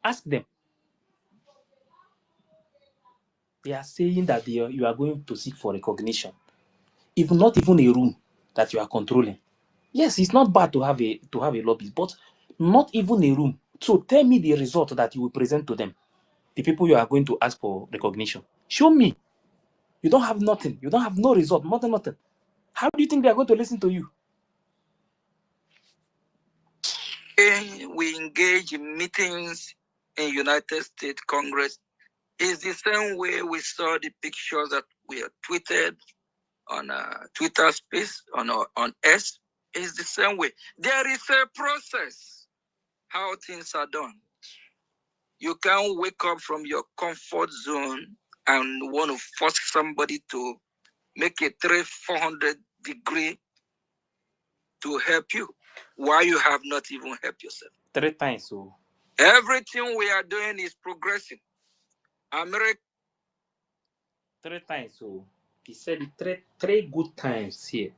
Ask them. They are saying that you are going to seek for recognition. If not even a room that you are controlling. Yes, it's not bad to have a lobby, but not even a room. So tell me the result that you will present to them. The people you are going to ask for recognition. Show me. You don't have nothing. You don't have no result. Nothing. How do you think they are going to listen to you? We engage in meetings in United States Congress is the same way we saw the pictures that we have tweeted on Twitter space, on S. Is the same way. There is a process how things are done. You can't wake up from your comfort zone and want to force somebody to make a 400 degree to help you. Why you have not even helped yourself? 3 times. So everything we are doing is progressing. America. 3 times. So he said it three good times here.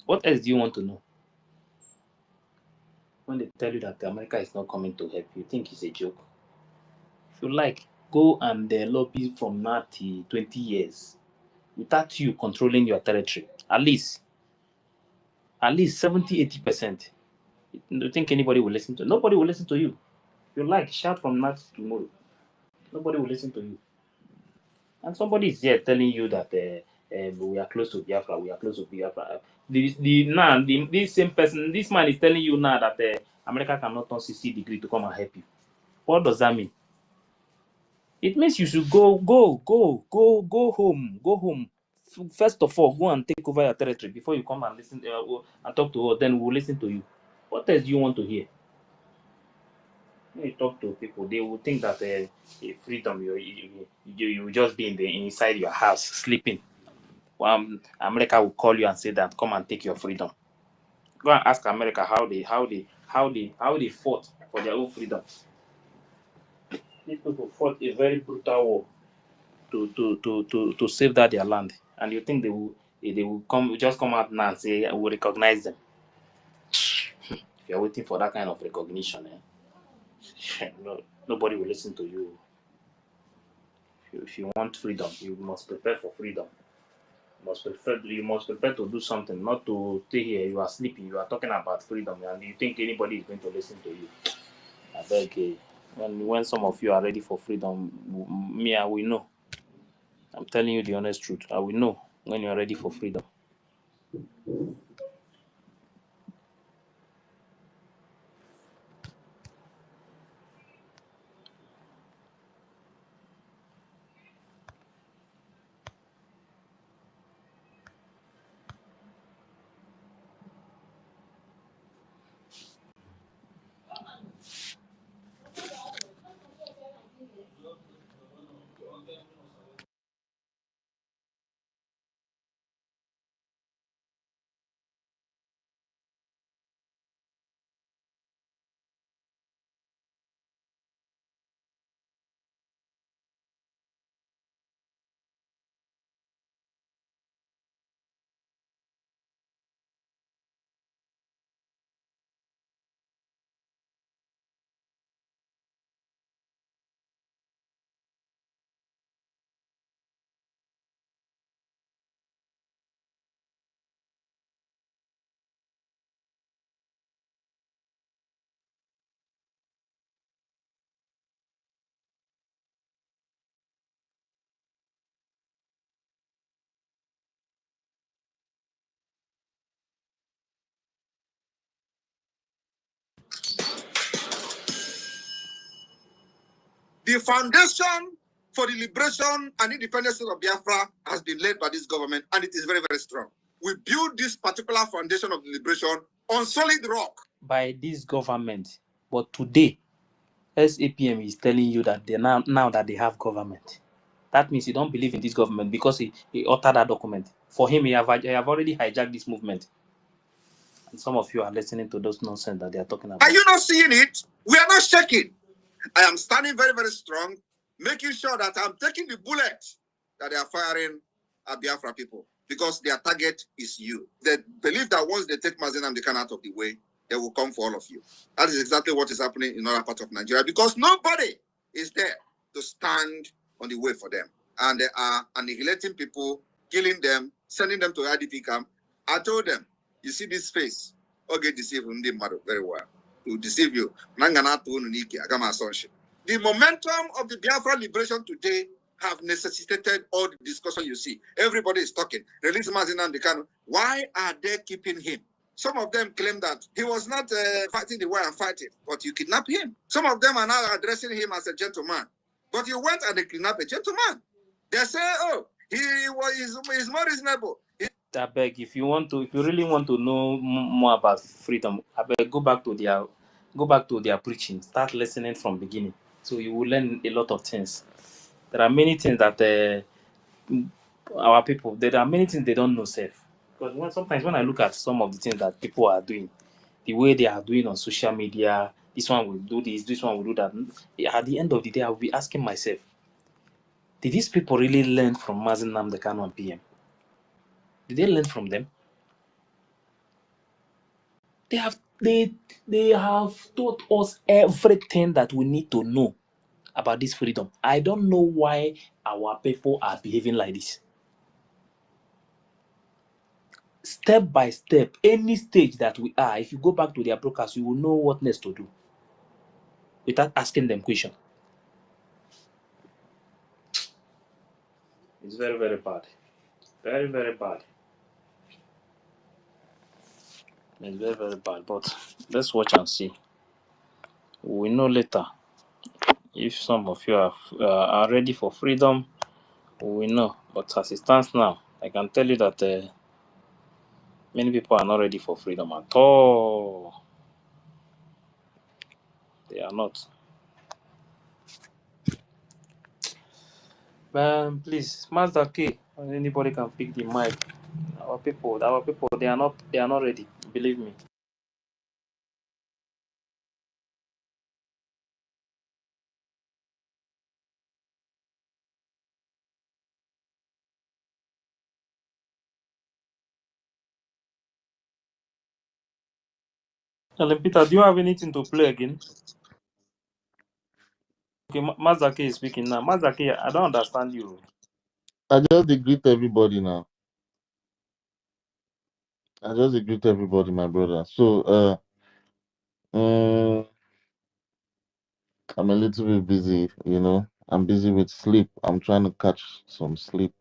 What else do you want to know? When they tell you that America is not coming to help you, think it's a joke. If you like, go and lobby from now to 20 years without you controlling your territory. At least 70-80%. Do you think anybody will listen to you? Nobody will listen to you. If you like, shout from now to tomorrow. Nobody will listen to you. And somebody is here telling you that we are close to Biafra. We are close to Biafra. This same person, this man is telling you now that America cannot turn 60 degrees to come and help you. What does that mean? It means you should go home. Go home. First of all, go and take over your territory before you come and listen and talk to us. Then we'll listen to you. What else do you want to hear? When you talk to people, they will think that freedom, you will just be inside your house sleeping America will call you and say that come and take your freedom. Go and ask America how they fought for their own freedom. These people fought a very brutal war to save that their land. And you think they will come out now and say I will recognize them. If you're waiting for that kind of recognition, no, nobody will listen to you. If you want freedom, you must prepare for freedom. You must prepare to do something, not to stay here. You are sleeping. You are talking about freedom, and you think anybody is going to listen to you. I beg. When some of you are ready for freedom, me, I will know. I'm telling you the honest truth. I will know when you are ready for freedom. The foundation for the liberation and independence of Biafra has been laid by this government, and it is very, very strong. We build this particular foundation of the liberation on solid rock. By this government. But today, SAPM is telling you that they now that they have government. That means he don't believe in this government because he altered that document. For him, he have already hijacked this movement. And some of you are listening to those nonsense that they are talking about. Are you not seeing it? We are not shaking. I am standing very, very strong, making sure that I'm taking the bullet that they are firing at Biafra people, because their target is you. They believe that once they take Mazen Amdekan out of the way, they will come for all of you. That is exactly what is happening in other parts of Nigeria, because nobody is there to stand on the way for them. And they are annihilating people, killing them, sending them to IDP camp. I told them, you see this face, okay, deceive them very well. To deceive you. The momentum of the Biafra liberation today have necessitated all the discussion you see. Everybody is talking. Release Mazen Amdekan. Why are they keeping him? Some of them claim that he was not fighting the way I'm fighting, but you kidnapped him. Some of them are now addressing him as a gentleman, but you went and kidnapped a gentleman. They say, oh, he's more reasonable. I beg, if you really want to know more about freedom, I beg, go back to their preaching. Start listening from beginning, so you will learn a lot of things. There are many things that our people. There are many things they don't know, safe. Because sometimes when I look at some of the things that people are doing, the way they are doing on social media, this one will do this one will do that. At the end of the day, I will be asking myself, did these people really learn from Mazen Namdekan and PM? Did they learn from them? They have taught us everything that we need to know about this freedom. I don't know why our people are behaving like this. Step by step, any stage that we are, if you go back to their broadcast, you will know what next to do without asking them questions. It's very, very bad. Very, very bad. It's very, very bad. But let's watch and see. We know later if some of you are ready for freedom. We know. But as it stands now, I can tell you that many people are not ready for freedom at all. They are not. Please, Master K, Anybody can pick the mic. Our people, they are not ready. Believe me. Ellen Peter, do you have anything to play again? Okay, Mazaki is speaking now. Mazaki, I don't understand you. I just greet everybody now. I just greet everybody, my brother. So, um, I'm a little bit busy, you know. I'm busy with sleep. I'm trying to catch some sleep.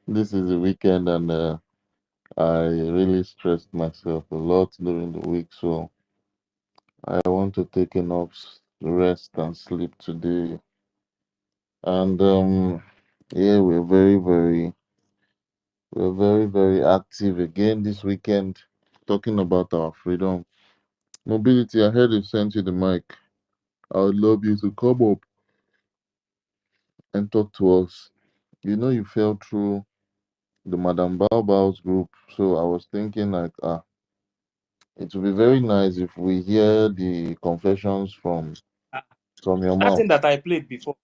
This is the weekend, and I really stressed myself a lot during the week, so I want to take enough rest and sleep today. And yeah, we're very, very active again this weekend, talking about our freedom. Mobility, I heard you sent you the mic. I would love you to come up and talk to us. You know, you fell through the Madame Baobao's group, so I was thinking like, it would be very nice if we hear the confessions from your That mouth. thing that I played before,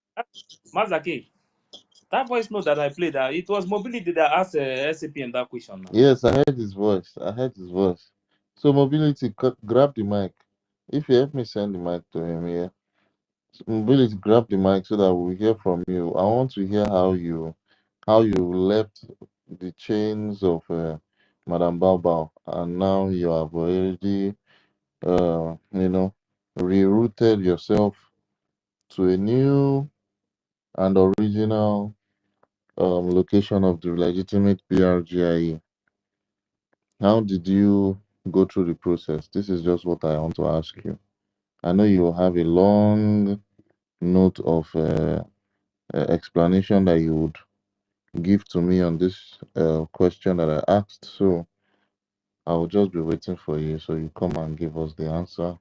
Mazaki, that voice note that I played, it was Mobility that asked SAPM that question now. Yes, I heard his voice. I heard his voice. So mobility, grab the mic. If you help me send the mic to him, yeah. So, mobility, grab the mic so that we hear from you. I want to hear how you left the chains of Madame Bao, and now you have already you know, rerouted yourself to a new and original location of the legitimate BRGIE. How did you go through the process? This is just what I want to ask you. I know you have a long note of explanation that you would give to me on this question that I asked. So I will just be waiting for you. So you come and give us the answer.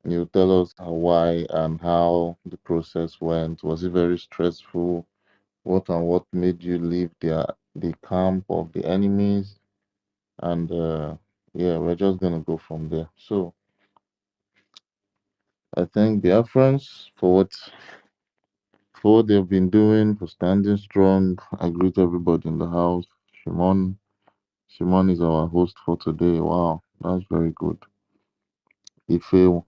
You tell us why and how the process went. Was it very stressful? What and what made you leave the camp of the enemies? And yeah, we're just gonna go from there. So I thank Biafrans for what they've been doing, for standing strong. I greet everybody in the house. Shimon, Shimon is our host for today. Wow, that's very good. Ife,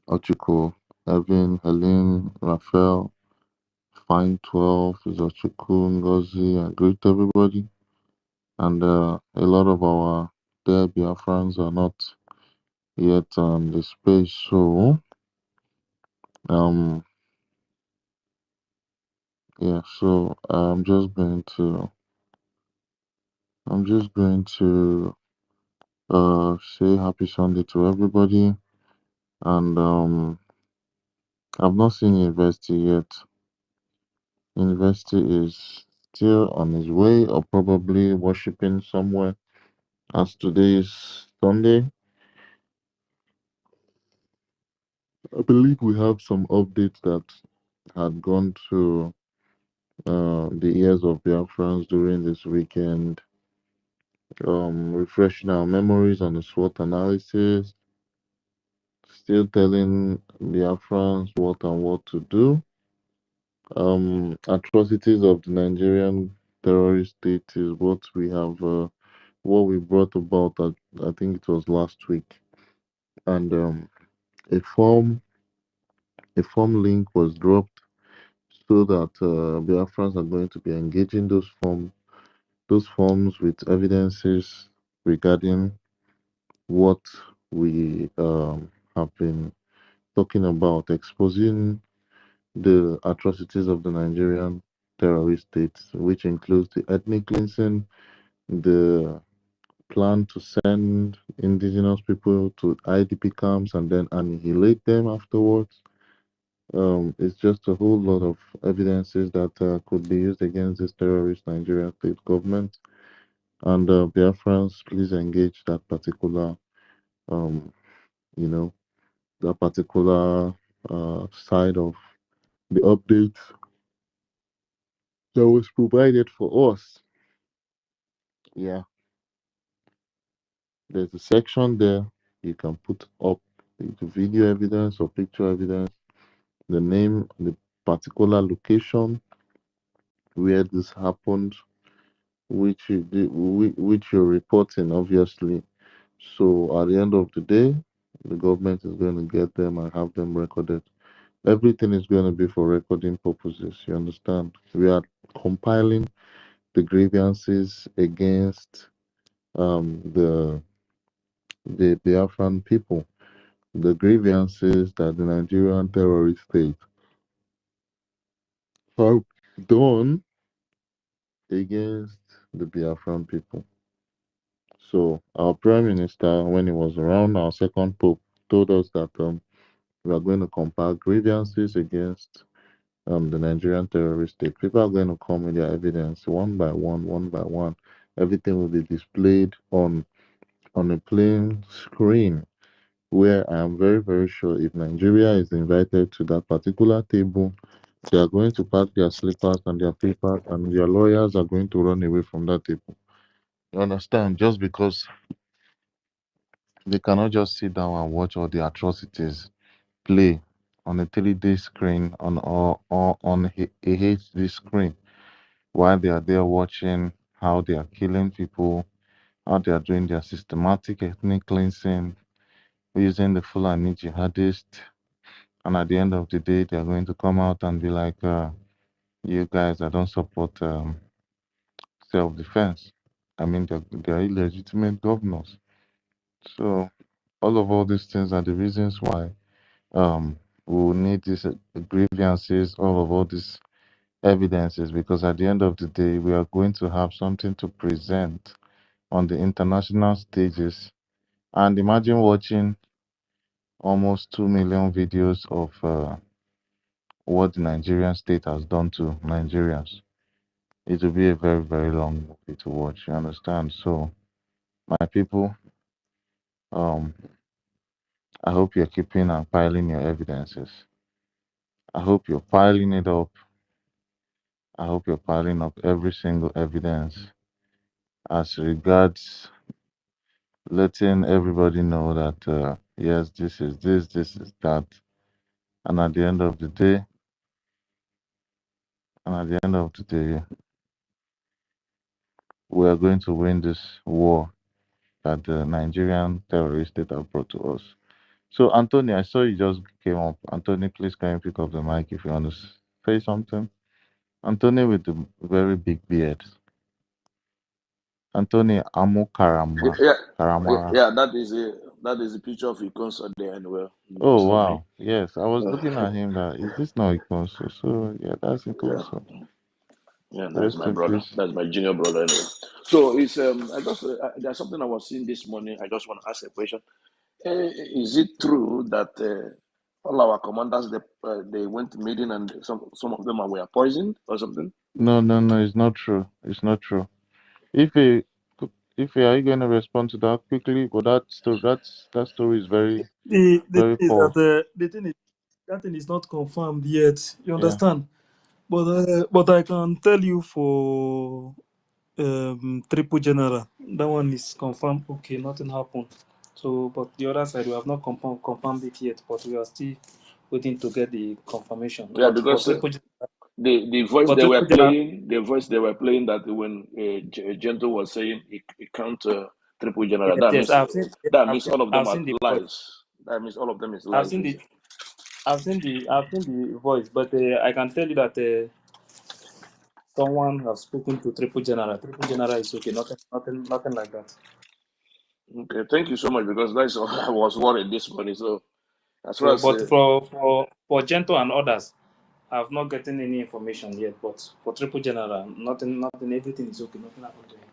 Ochiko, Evan, Helen, Raphael, Fine 12 is Ochiko, Ngozi. I greet everybody. And a lot of our dear Biafrans are not yet on the space. So, um, yeah, so I'm just going to say happy Sunday to everybody. And I've not seen University yet. University is still on his way or probably worshiping somewhere. As today is Sunday, I believe we have some updates that had gone to the ears of Biafrans during this weekend. Refreshing our memories on the SWOT analysis, still telling Biafrans what and what to do. Atrocities of the Nigerian terrorist state is what we brought about. I think it was last week, and a form a form link was dropped so that Biafrans are going to be engaging those forms with evidences regarding what we have been talking about, exposing the atrocities of the Nigerian terrorist states, which includes the ethnic cleansing, the plan to send indigenous people to IDP camps and then annihilate them afterwards. It's just a whole lot of evidences that could be used against this terrorist Nigerian state government. And Biafrans, please engage um, you know, that particular side of the updates that was provided for us. Yeah, there's a section there you can put up the video evidence or picture evidence, the name, the particular location where this happened, which which you're reporting, obviously. So at the end of the day, the government is going to get them and have them recorded. Everything is going to be for recording purposes. You understand? We are compiling the grievances against the Biafran people, the grievances that the Nigerian terrorist state have done against the Biafran people. So our prime minister, when he was around, our second pope, told us that we are going to compile grievances against the Nigerian terrorist state. People are going to come with their evidence one by one, one by one. Everything will be displayed on a plain screen. Where I am very, very sure if Nigeria is invited to that particular table, they are going to pack their slippers and their papers, and their lawyers are going to run away from that table. You understand? Just because they cannot just sit down and watch all the atrocities play on a 3D screen or on a HD screen while they are there watching how they are killing people, how they are doing their systematic ethnic cleansing using the Fulani jihadists. And at the end of the day, they are going to come out and be like, you guys, I don't support self defense. I mean, they're illegitimate governors. So, all these things are the reasons why we will need these grievances, all these evidences, because at the end of the day, we are going to have something to present on the international stages. And imagine watching almost 2 million videos of what the Nigerian state has done to Nigerians. It will be a very, very long movie to watch, you understand? So, my people, um, I hope you're keeping and piling your evidences. I hope you're piling it up. I hope you're piling up every single evidence as regards letting everybody know that, yes, this is this is that. And at the end of the day, we are going to win this war that the Nigerian terrorists that have brought to us. So, Anthony, I saw you just came up. Anthony, please can you pick up the mic if you want to say something? Anthony with the very big beard. Anthony Amu Yeah, Karamara. yeah, that is a picture of Ikonso there anyway. Oh It's not me. wow, yes. I was looking Uh, at him. That is this not Ikonso? So yeah, that's yeah, Ikonso. yeah, that's Rest my in brother. peace. That's my junior brother anyway. So it's I just there's something I was seeing this morning. I just want to ask a question. Is it true that all our commanders they went to meeting and some of them were poisoned or something? No, no, no. It's not true. It's not true. If a are you going to respond to that quickly? But that story is very The very thing is that false. the thing is that thing is not confirmed yet. You Yeah. understand? But I can tell you for triple general, that one is confirmed. Okay, nothing happened. So, but the other side we have not confirmed it yet. But we are still waiting to get the confirmation. Yeah, But for because triple, the voice for they were triple general, playing, that when Gento was saying he can't triple general, yes, yes, that means all of them I've are seen the voice. lies. That means all of them is I've lies. seen Is the it? voice. But I can tell you that someone has spoken to triple general. Triple general is okay. Nothing like that. Okay, thank you so much because that's all I was worried this morning. So as far So, as but for Gento and others, I've not gotten any information yet. But for triple general, nothing. Everything is okay. Nothing happened to him.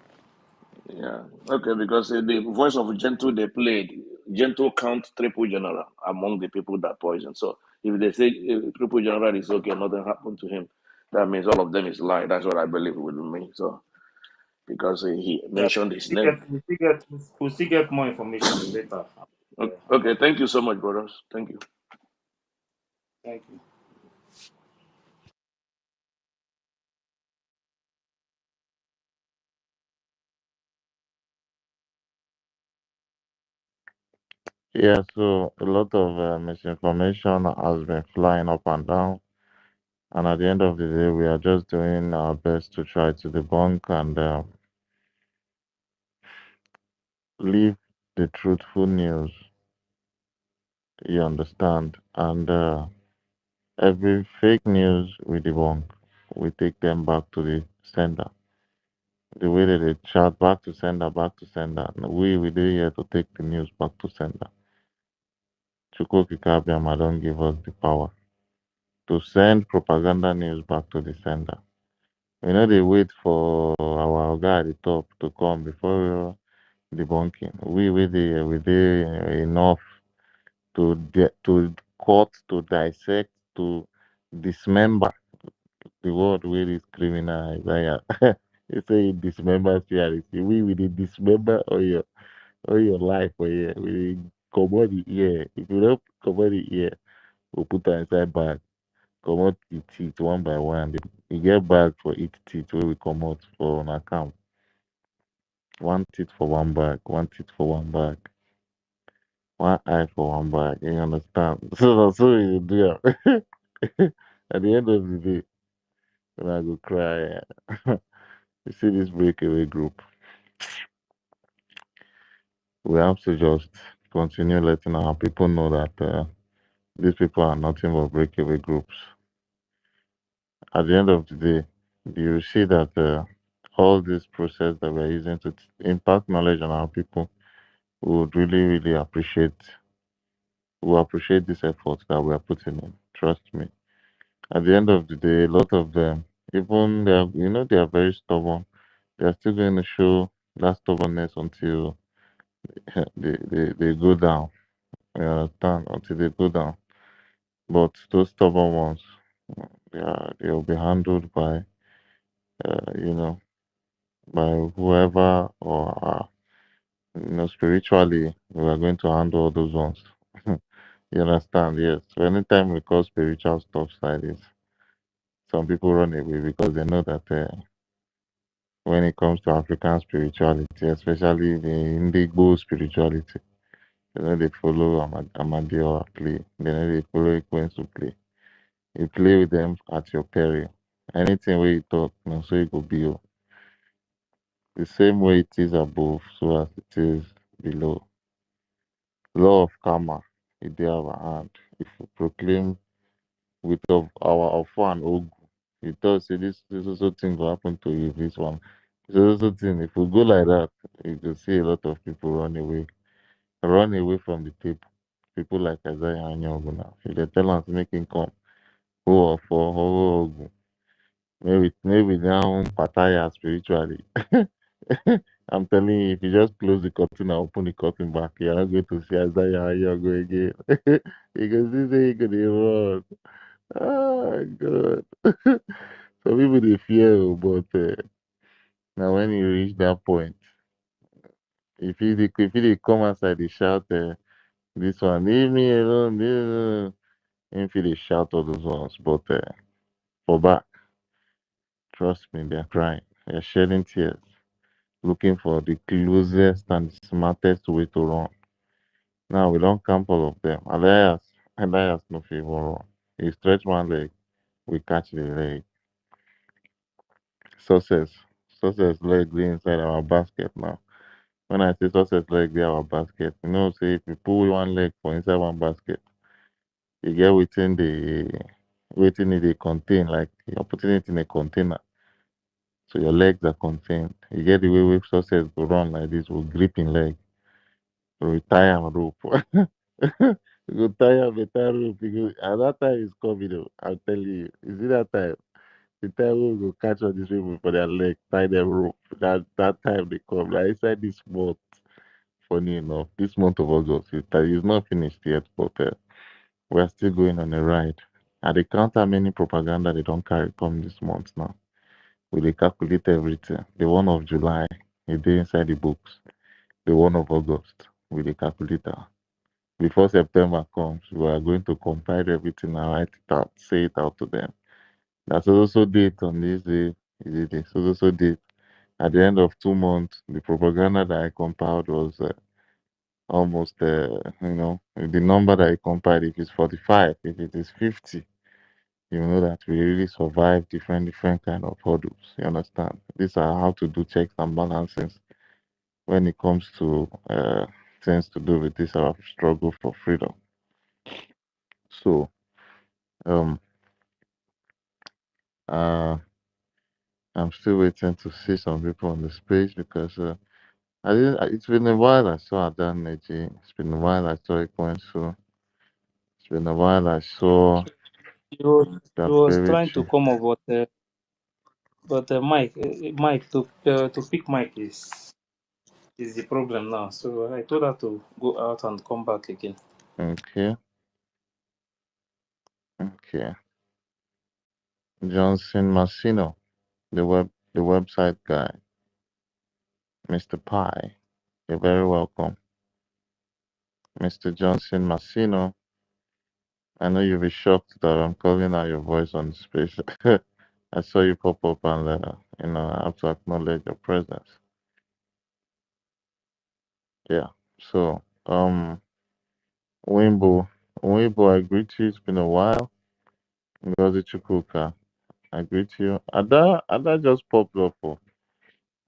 yeah, okay, because the voice of Gento they played, Gento count triple general among the people that poisoned. So if they say triple general is okay, nothing happened to him, that means all of them is lie. That's what I believe with me. So because he Yeah, mentioned his name. we still get more information later. Okay, thank you so much, brothers. Thank you. Thank you. Yeah, so a lot of misinformation has been flying up and down, and at the end of the day, we are just doing our best to try to debunk and leave the truthful news. You understand? And every fake news we debunk, we take them back to the sender. The way that they shout back to sender, back to sender. And we do here to take the news back to sender. Chukwuka Kabiama don't give us the power to send propaganda news back to the sender. We know they wait for our guy at the top to come before debunking. We they enough to cut, to dissect, to dismember the word where this criminal Isaiah. You say dismember CRC. We dey dismember all your life for here. We dey comot the ear. If you don't comot the ear, we put am inside bag. Comot the teeth one by one. We get bag for each teeth wey we comot for on account. One teeth for one bag, one teeth for one bag, one eye for one bag. You understand? So na so we dey do am. At the end of the day, when I go cry, you see this breakaway group, we have to just continue letting our people know that these people are nothing but breakaway groups. At the end of the day, you see that all this process that we're using to impact knowledge on our people would really, really appreciate this effort that we are putting in. Trust me. At the end of the day, a lot of them, even they are, they are very stubborn. They are still going to show that stubbornness until they go down. You understand? Until they go down. But those stubborn ones, they'll be handled by uh, you know by whoever or spiritually we are going to handle all those ones. You understand? Yes. So anytime we call spiritual stuff like this, some people run away because they know that when it comes to African spirituality, especially the Indigo spirituality, they follow Amadeo play. They follow Ekwensu play. You play with them at your peril. Anything where you talk, so it will be you. The same way it is above, so as it is below. Law of karma, it dey our hand. If we proclaim with of our offer and ogu, he tells say this also thing will happen to you, this one. This also thing, if we go like that, you will see a lot of people run away from the table. People like Isaiah Anyogu now. If they tell us make him come, who or for who ogu. Maybe now Pataya spiritually. I'm telling you, if you just close the curtain and open the curtain back, you're not going to see Isaiah Yogo again. Because this ain't gonna run. Oh God. Some people they fear, but now when you reach that point, if you come outside, they shout, this one, leave me alone, if they shout all those ones, but for back, trust me, they're crying, they're shedding tears, looking for the closest and smartest way to run. Now we don't camp all of them. Elias no fit even run. He stretch one leg, we catch the leg. Success. Success leg dey inside our basket now. When I say success leg dey our basket, say if you pull one leg for inside one basket, you get waiting e dey contain, like you're putting it in a container. So your legs are contained. You get the way success go run like this, will grip in leg. So we tie am rope. You go tie am better rope because at that time is coming. I'm telling you. You see that time? The time we go catch all these people for their leg, tie them rope. That time they come. Like inside this month, funny enough, this month of August, it's not finished yet, but we're still going on a ride. And they count how many propaganda they don't carry come this month now. We they calculate everything. The one of July, it dey inside the books. The one of August, we they calculate that. Before September comes, we are going to compile everything and write it out, say it out to them. That's also date on this day, is it this? Also date. At the end of 2 months, the propaganda that I compiled was almost, the number that you compare, if it's 45, if it is 50, you know that we really survive different kind of hurdles. You understand? These are how to do checks and balances when it comes to things to do with this our struggle for freedom. So, um, uh, I'm still waiting to see some people on the space because I didn't. It's been a while I saw Adan Neji. It's been a while I saw Ekwensu. It's been a while I saw He was trying to Dapirichi. come up, but Mike to pick Mike is the problem now. So I told her to go out and come back again. Okay, okay. Johnson Massino, the website guy, Mr. Pi. You're very welcome, Mr. Johnson Massino. I know you'll be shocked that I'm calling out your voice on the space. I saw you pop up and I have to acknowledge your presence. Yeah. So Wimbo, Wimbo, I greet you. It's been a while. Ngozi Chukwuka, I greet you. Ada just popped up. Oh.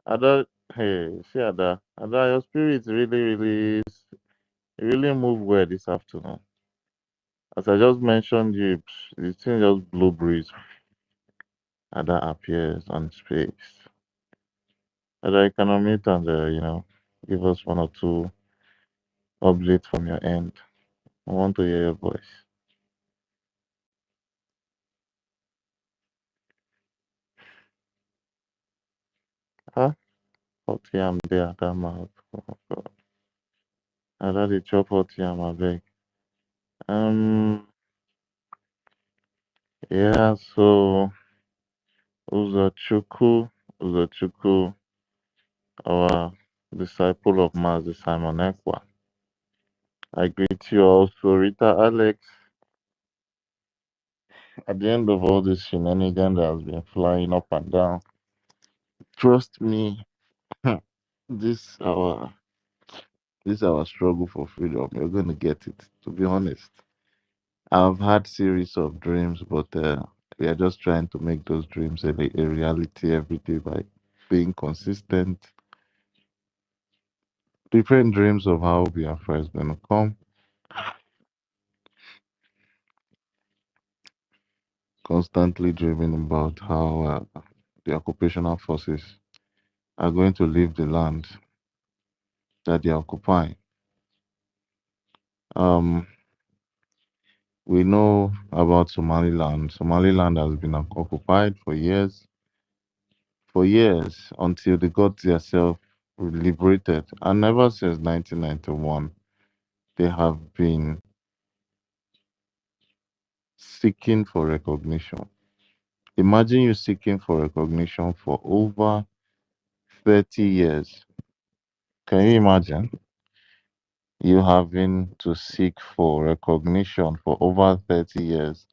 Ada, hey, see Ada. Ada, your spirit really moved well this afternoon. As I just mentioned you, the thing just blew breeze. Ada appears on space. Ada, you can unmute and, give us one or two updates from your end. I want to hear your voice. Huh? Hot yam there, that mouth. Oh, God. Ada, the chop hot yam, I beg. Yeah, so Uzochukwu, Uzochukwu, our disciple of Master Simon Ekwa. I greet you also, Rita Alex. At the end of all this shenanigan that has been flying up and down, trust me, this our this our struggle for freedom. You're gonna get it. To be honest, I've had series of dreams, but we are just trying to make those dreams a reality every day by being consistent. Different dreams of how Biafra is gonna come. Constantly dreaming about how the occupational forces are going to leave the land that they are occupying. Um, we know about Somaliland. Somaliland has been occupied for years until they got themselves liberated. And ever since 1991, they have been seeking for recognition. Imagine you seeking for recognition for over 30 years. Can you imagine? You having to seek for recognition for over 30 years.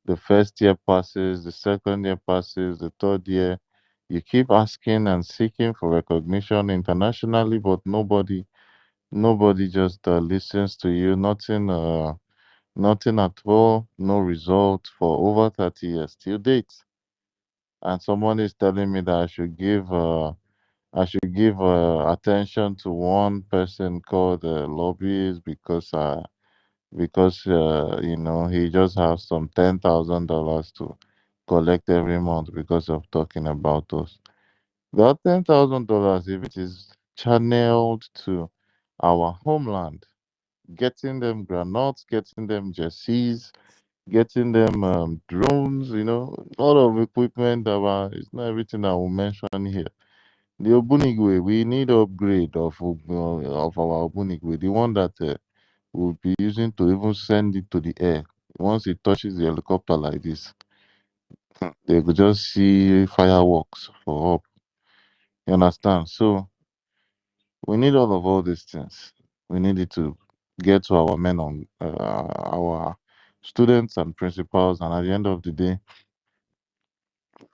The first year passes, the second year passes, the third year. You keep asking and seeking for recognition internationally, but nobody just listens to you. Nothing at all. No result for over 30 years till date. And someone is telling me that I should give attention to one person called lobbyist because he just has some $10,000 to collect every month because of talking about us. That $10,000, if it is channeled to our homeland, getting them granotes, getting them jerseys, getting them drones, a lot of equipment. It's not everything I will mention here. The Obunigwe, we need upgrade of our Obunigwe, the one that we'll be using to even send it to the air. Once it touches the helicopter like this, they could just see fireworks for up. You understand? So we need all these things. We need it to get to our men on our students and principals, and at the end of the day,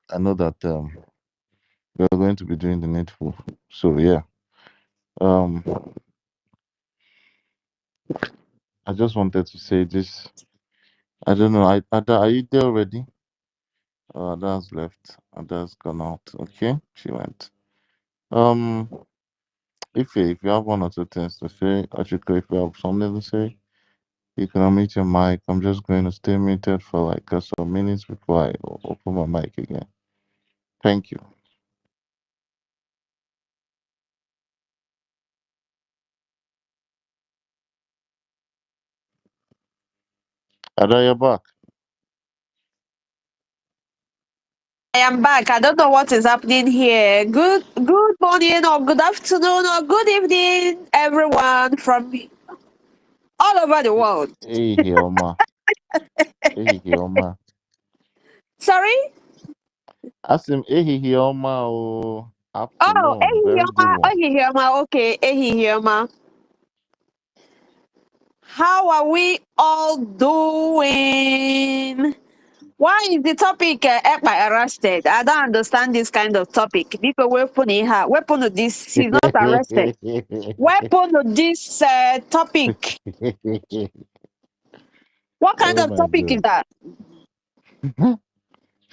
I know that we're going to be doing the needful. So yeah. Um I just wanted to say this. I don't know. Ada, are you there already? Oh, Ada's left. Ada's gone out. Okay, she went. Um, if you have one or two things to say, Achiko, if you have something to say, you can unmute your mic. I'm just going to stay muted for like some minutes before I open my mic again. Thank you. Ada, you're back. I am back. I don't know what is happening here. Good morning or good afternoon or good evening, everyone from all over the world. Hey, Hioma. Hey, Hioma. Sorry? Asim, hey, Hioma. Oh, Afternoon. Very good one. Ehihiyama. Okay, Ehihiyama. How are we all doing? Why is the topic Ekpa arrested? I don't understand this kind of topic. People weapon of this. He's not arrested. Weapon of this topic. What kind Oh of my topic is God. that?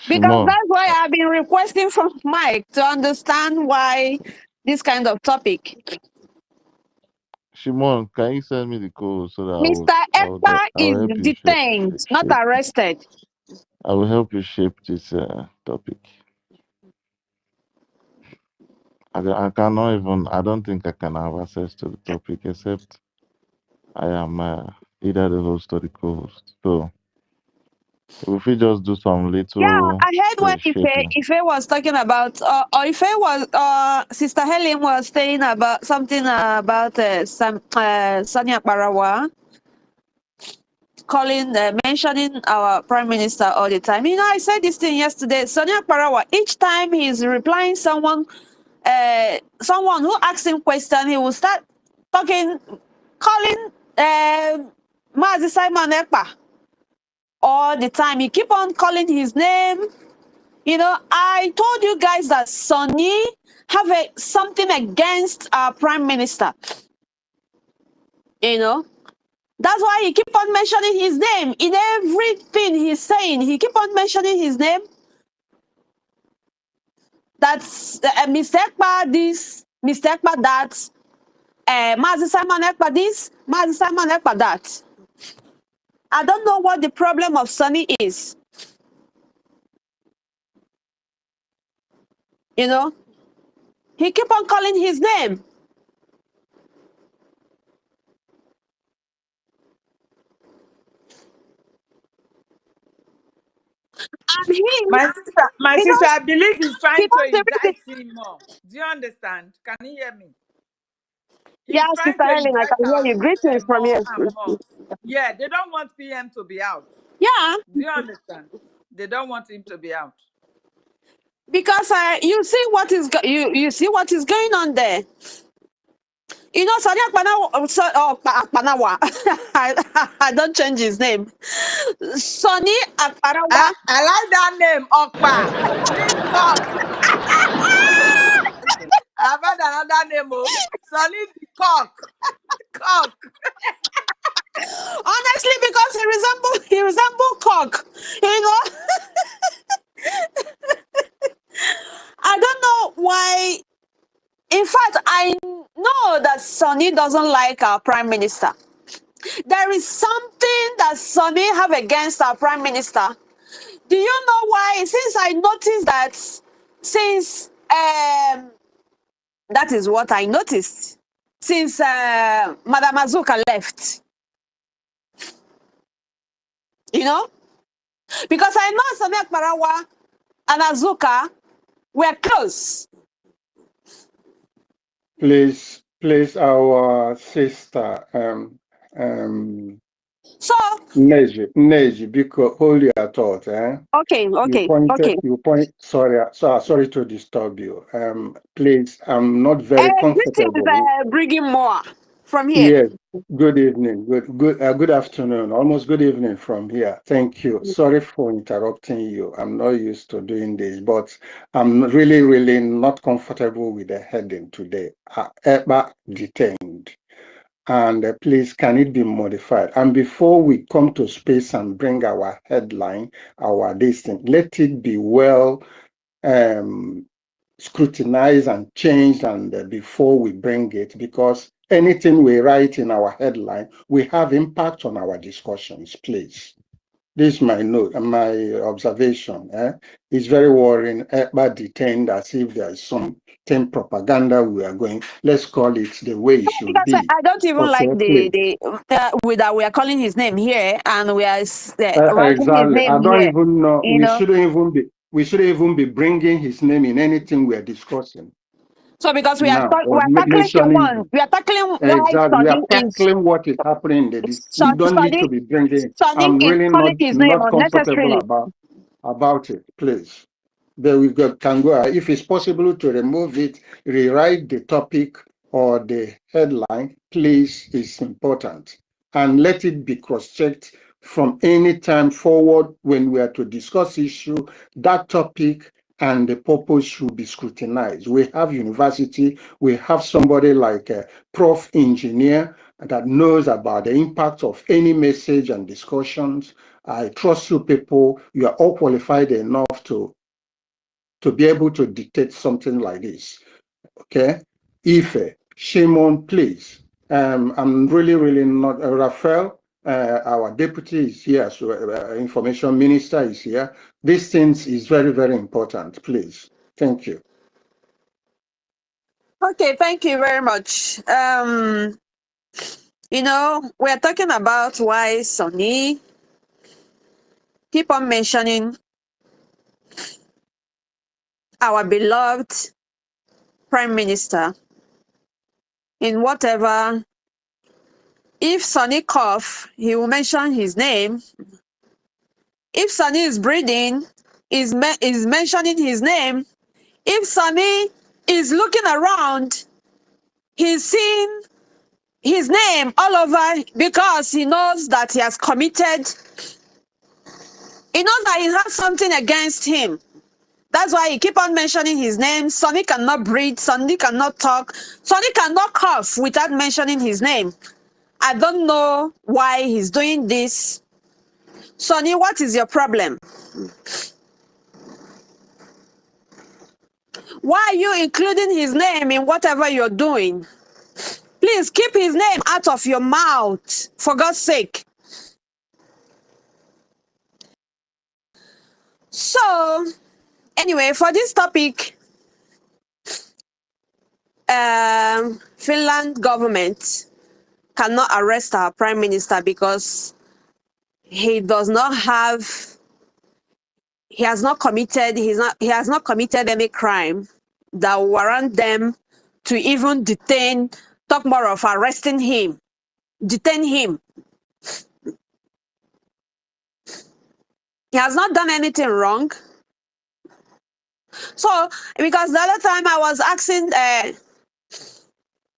Because Shimon. that's why I've been requesting from Mike to understand why this kind of topic. Shimon, can you send me the code so that Mr. Ekpa I will is help you detained, not shape. arrested. I will help you shape this topic. I cannot even. I don't think I can have access to the topic except I am either the host or the co-host. So if we just do some Yeah, little I heard when shaping. Ife was talking about, or Ife was, Sister Helen was saying about something about Sonia Barawa mentioning our Prime Minister all the time. You know, I said this thing yesterday. Sonia Barawa, each time he's replying someone who asks him question, he will start talking, calling Mazi Simon Ekpa all the time. He keep on calling his name. You know, I told you guys that Sonny have something against our prime minister. You know, that's why he keep on mentioning his name in everything he's saying. He keep on mentioning his name. That's Mr. Ekpa this, Mr. Ekpa that, Mazi Simon Ekpa this, Mazi Simon Ekpa that. I don't know what the problem of Sonny is. You know, he keep on calling his name. And he, my he sister, knows, I believe he's he trying to knows everything. indict him more. Do you understand? Can you hear me? Yeah, He's trying Sister to Helen, I indict can hear our you. PM Greetings from more here. and more. Yeah, they don't want PM to be out. Yeah, Do you understand? They don't want him to be out. because you see what is you see what is going on there. You know, Sani Akpanawa. I don't change his name. Sonny Akparawa. I like that name, Okpa. Means cock. I've had another name, Sonny the cock. Cock. Honestly, because he resemble cock. You know, I don't know why. In fact, I know that Sonny doesn't like our prime minister. There is something that Sonny have against our prime minister. Do you know why? Since I noticed that, since that is what I noticed. Since Madam Azuka left, you know, because I know Sonny Akparawa and Azuka were close. Please, our sister, So Neji, because hold your thought, eh? okay. Sorry to disturb you. Please, I'm not very Greetings, comfortable. bringing more from here. Yes, good evening, good afternoon, almost good evening from here. Thank you. Sorry for interrupting you. I'm not used to doing this, but I'm really not comfortable with the heading today. Eba detained. And please, can it be modified? And before we come to space and bring our headline, our listing, let it be well scrutinized and changed and before we bring it, because anything we write in our headline will have impact on our discussions, please. This is my note, my observation. It's very worrying, but detained as if there is something propaganda we are going. Let's call it the way it should Because be. I don't even Okay, like please. that we are calling his name here and we are writing his Exactly. name I don't here. even know. You know. We shouldn't even be bringing his name in anything we are discussing So because now we or are tackling the mentioning one, him. we are tackling why Exactly. We are Sonny is tackling what is happening in this. We don't need to be bringing. Sonny I'm is really calling his name not comfortable unnecessarily. about it. Please. There we go, can go. If it's possible to remove it, rewrite the topic or the headline, please, is important. And let it be cross-checked from any time forward when we are to discuss issue, that topic and the purpose should be scrutinized. We have university, we have somebody like a prof engineer that knows about the impact of any message and discussions. I trust you people, you are all qualified enough to be able to dictate something like this. Okay? Ife, Shimon, please. I'm really not, Raphael, our deputy is here, so information minister is here. These things is very important, please. Thank you. Okay, thank you very much. You know, we're talking about why Sonny keep on mentioning our beloved Prime Minister in whatever. If Sonny cough, he will mention his name. If Sonny is breathing, is mentioning his name. If Sonny is looking around, he's seeing his name all over because he knows that he has committed. He knows that he has something against him. That's why he keep on mentioning his name. Sonny cannot breathe. Sonny cannot talk. Sonny cannot cough without mentioning his name. I don't know why he's doing this. Sonny, what is your problem? Why are you including his name in whatever you're doing? Please keep his name out of your mouth, for God's sake. So, anyway, for this topic, Finland government cannot arrest our prime minister because he has not committed any crime that will warrant them to even talk more of arresting him, detain him. He has not done anything wrong. So, because the other time I was asking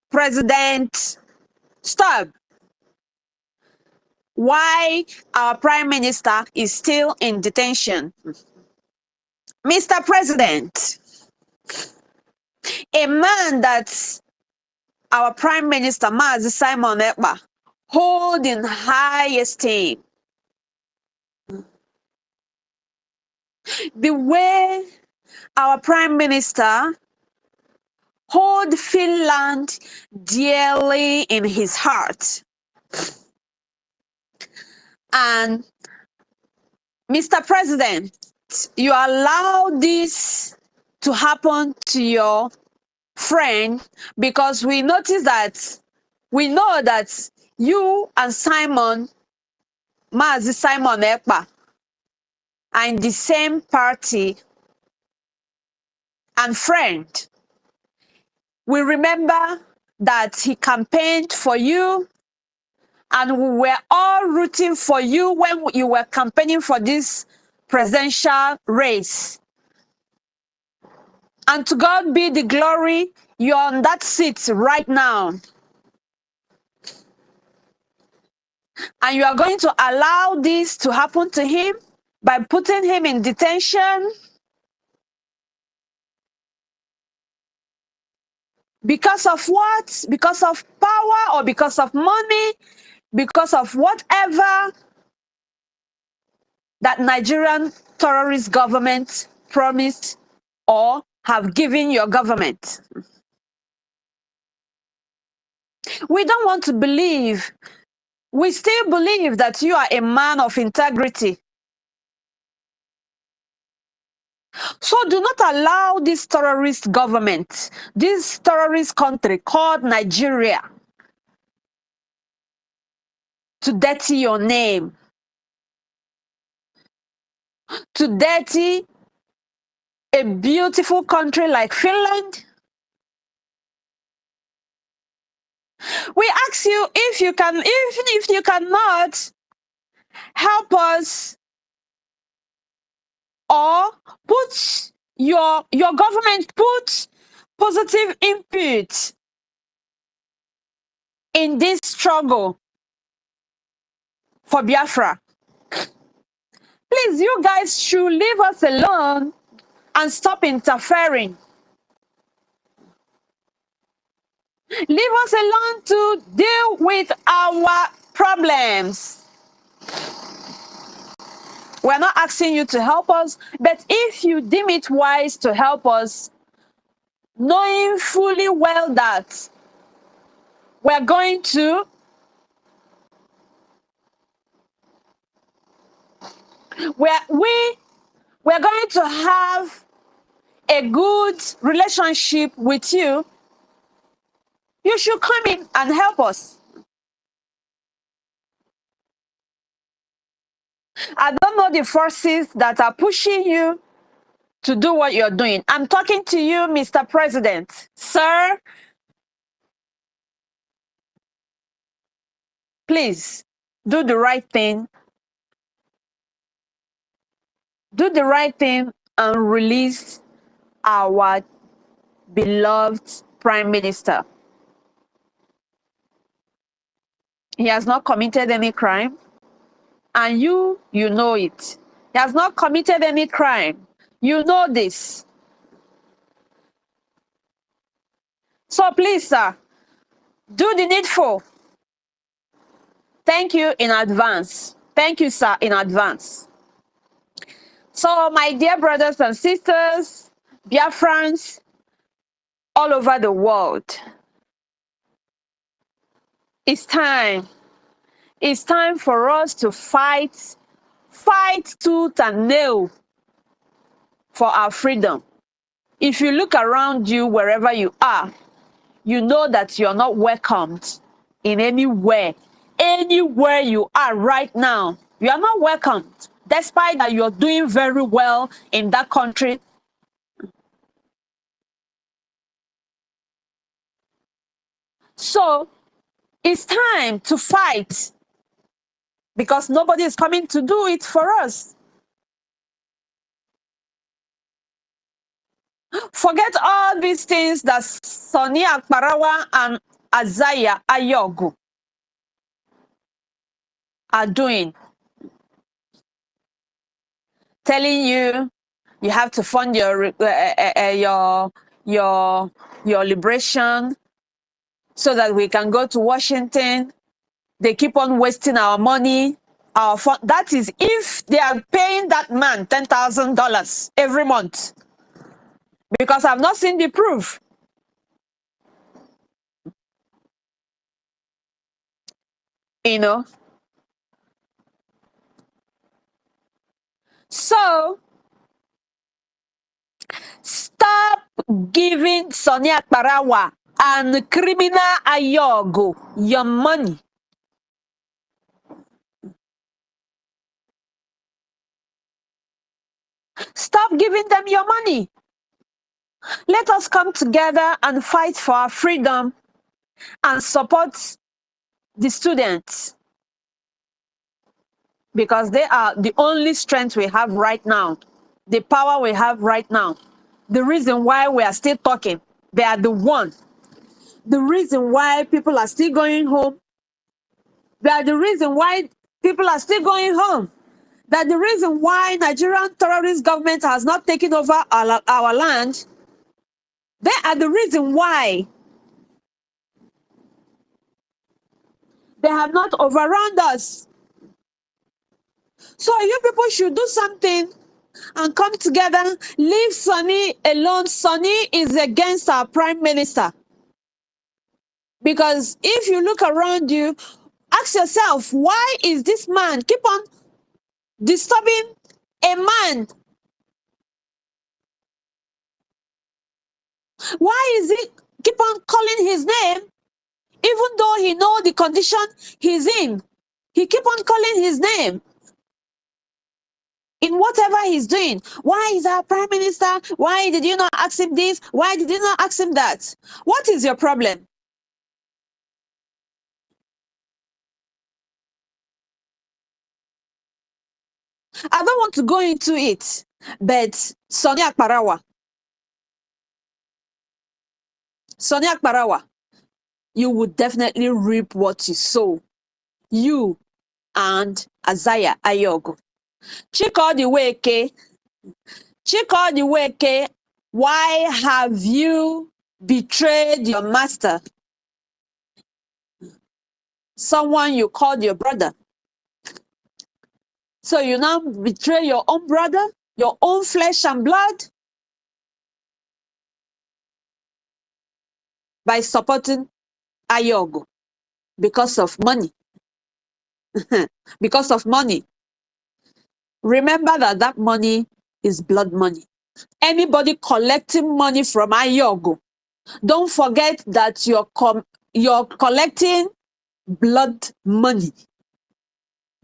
President Stubb why our prime minister is still in detention. Mr. President, a man that our prime minister, Mazi Simon Ekpa, hold in high esteem. The way our prime minister hold Finland dearly in his heart. And Mr. President, you allow this to happen to your friend because we know that you and Mazi Simon Ekpa, are in the same party and friend. We remember that he campaigned for you and we were all rooting for you when you were campaigning for this presidential race. And to God be the glory, you're on that seat right now. And you are going to allow this to happen to him by putting him in detention. Because of what? Because of power or because of money? Because of whatever that Nigerian terrorist government promised or have given your government. We don't want to believe. We still believe that you are a man of integrity. So do not allow this terrorist government, this terrorist country called Nigeria, to dirty your name, to dirty a beautiful country like Finland. We ask you if you can, even if you cannot help us or put your government put positive input in this struggle for Biafra. Please, you guys should leave us alone and stop interfering. Leave us alone to deal with our problems. We're not asking you to help us, but if you deem it wise to help us, knowing fully well that we're going to we're going to have a good relationship with you, you should come in and help us. I don't know the forces that are pushing you to do what you're doing. I'm talking to you, Mr. President. Sir, please do the right thing. Do the right thing and release our beloved Prime Minister. He has not committed any crime, and you know it. He has not committed any crime. You know this. So please, sir, do the needful. Thank you in advance. Thank you, sir, in advance. So, my dear brothers and sisters, Biafrans all over the world, it's time. It's time for us to fight tooth and nail for our freedom. If you look around you, wherever you are, you know that you're not welcomed in anywhere. Anywhere you are right now, you are not welcomed, despite that you're doing very well in that country. So it's time to fight, because nobody is coming to do it for us. Forget all these things that Sonia Akparawa and Azaya Ayogu are doing. Telling you you have to fund your liberation so that we can go to Washington. They keep on wasting our money, our fund. That is if they are paying that man $10,000 every month. Because I've not seen the proof. You know. So stop giving Sonia Akparawa and criminal Ayogo your money. Stop giving them your money. Let us come together and fight for our freedom and support the students, because they are the only strength we have right now, the power we have right now. The reason why we are still talking, they are the one. The reason why people are still going home, they are the reason why people are still going home. That the reason why Nigerian terrorist government has not taken over our land, they are the reason why They have not overrun us. So you people should do something and come together. Leave Sonny alone. Sonny is against our prime minister. Because if you look around you, ask yourself, why is this man keep on disturbing a man? Why is he keep on calling his name, even though he know the condition he's in? He keep on calling his name in whatever he's doing. Why is our prime minister? Why did you not ask him this? Why did you not ask him that? What is your problem? I don't want to go into it, but Sonny Akparawa, you would definitely reap what you sow. You and Isaiah Ayogo. Chikodiweke, why have you betrayed your master? Someone you called your brother. So you now betray your own brother, your own flesh and blood, by supporting Ayogo because of money. Because of money. Remember that money is blood money. Anybody collecting money from Ayogo, don't forget that you're collecting blood money.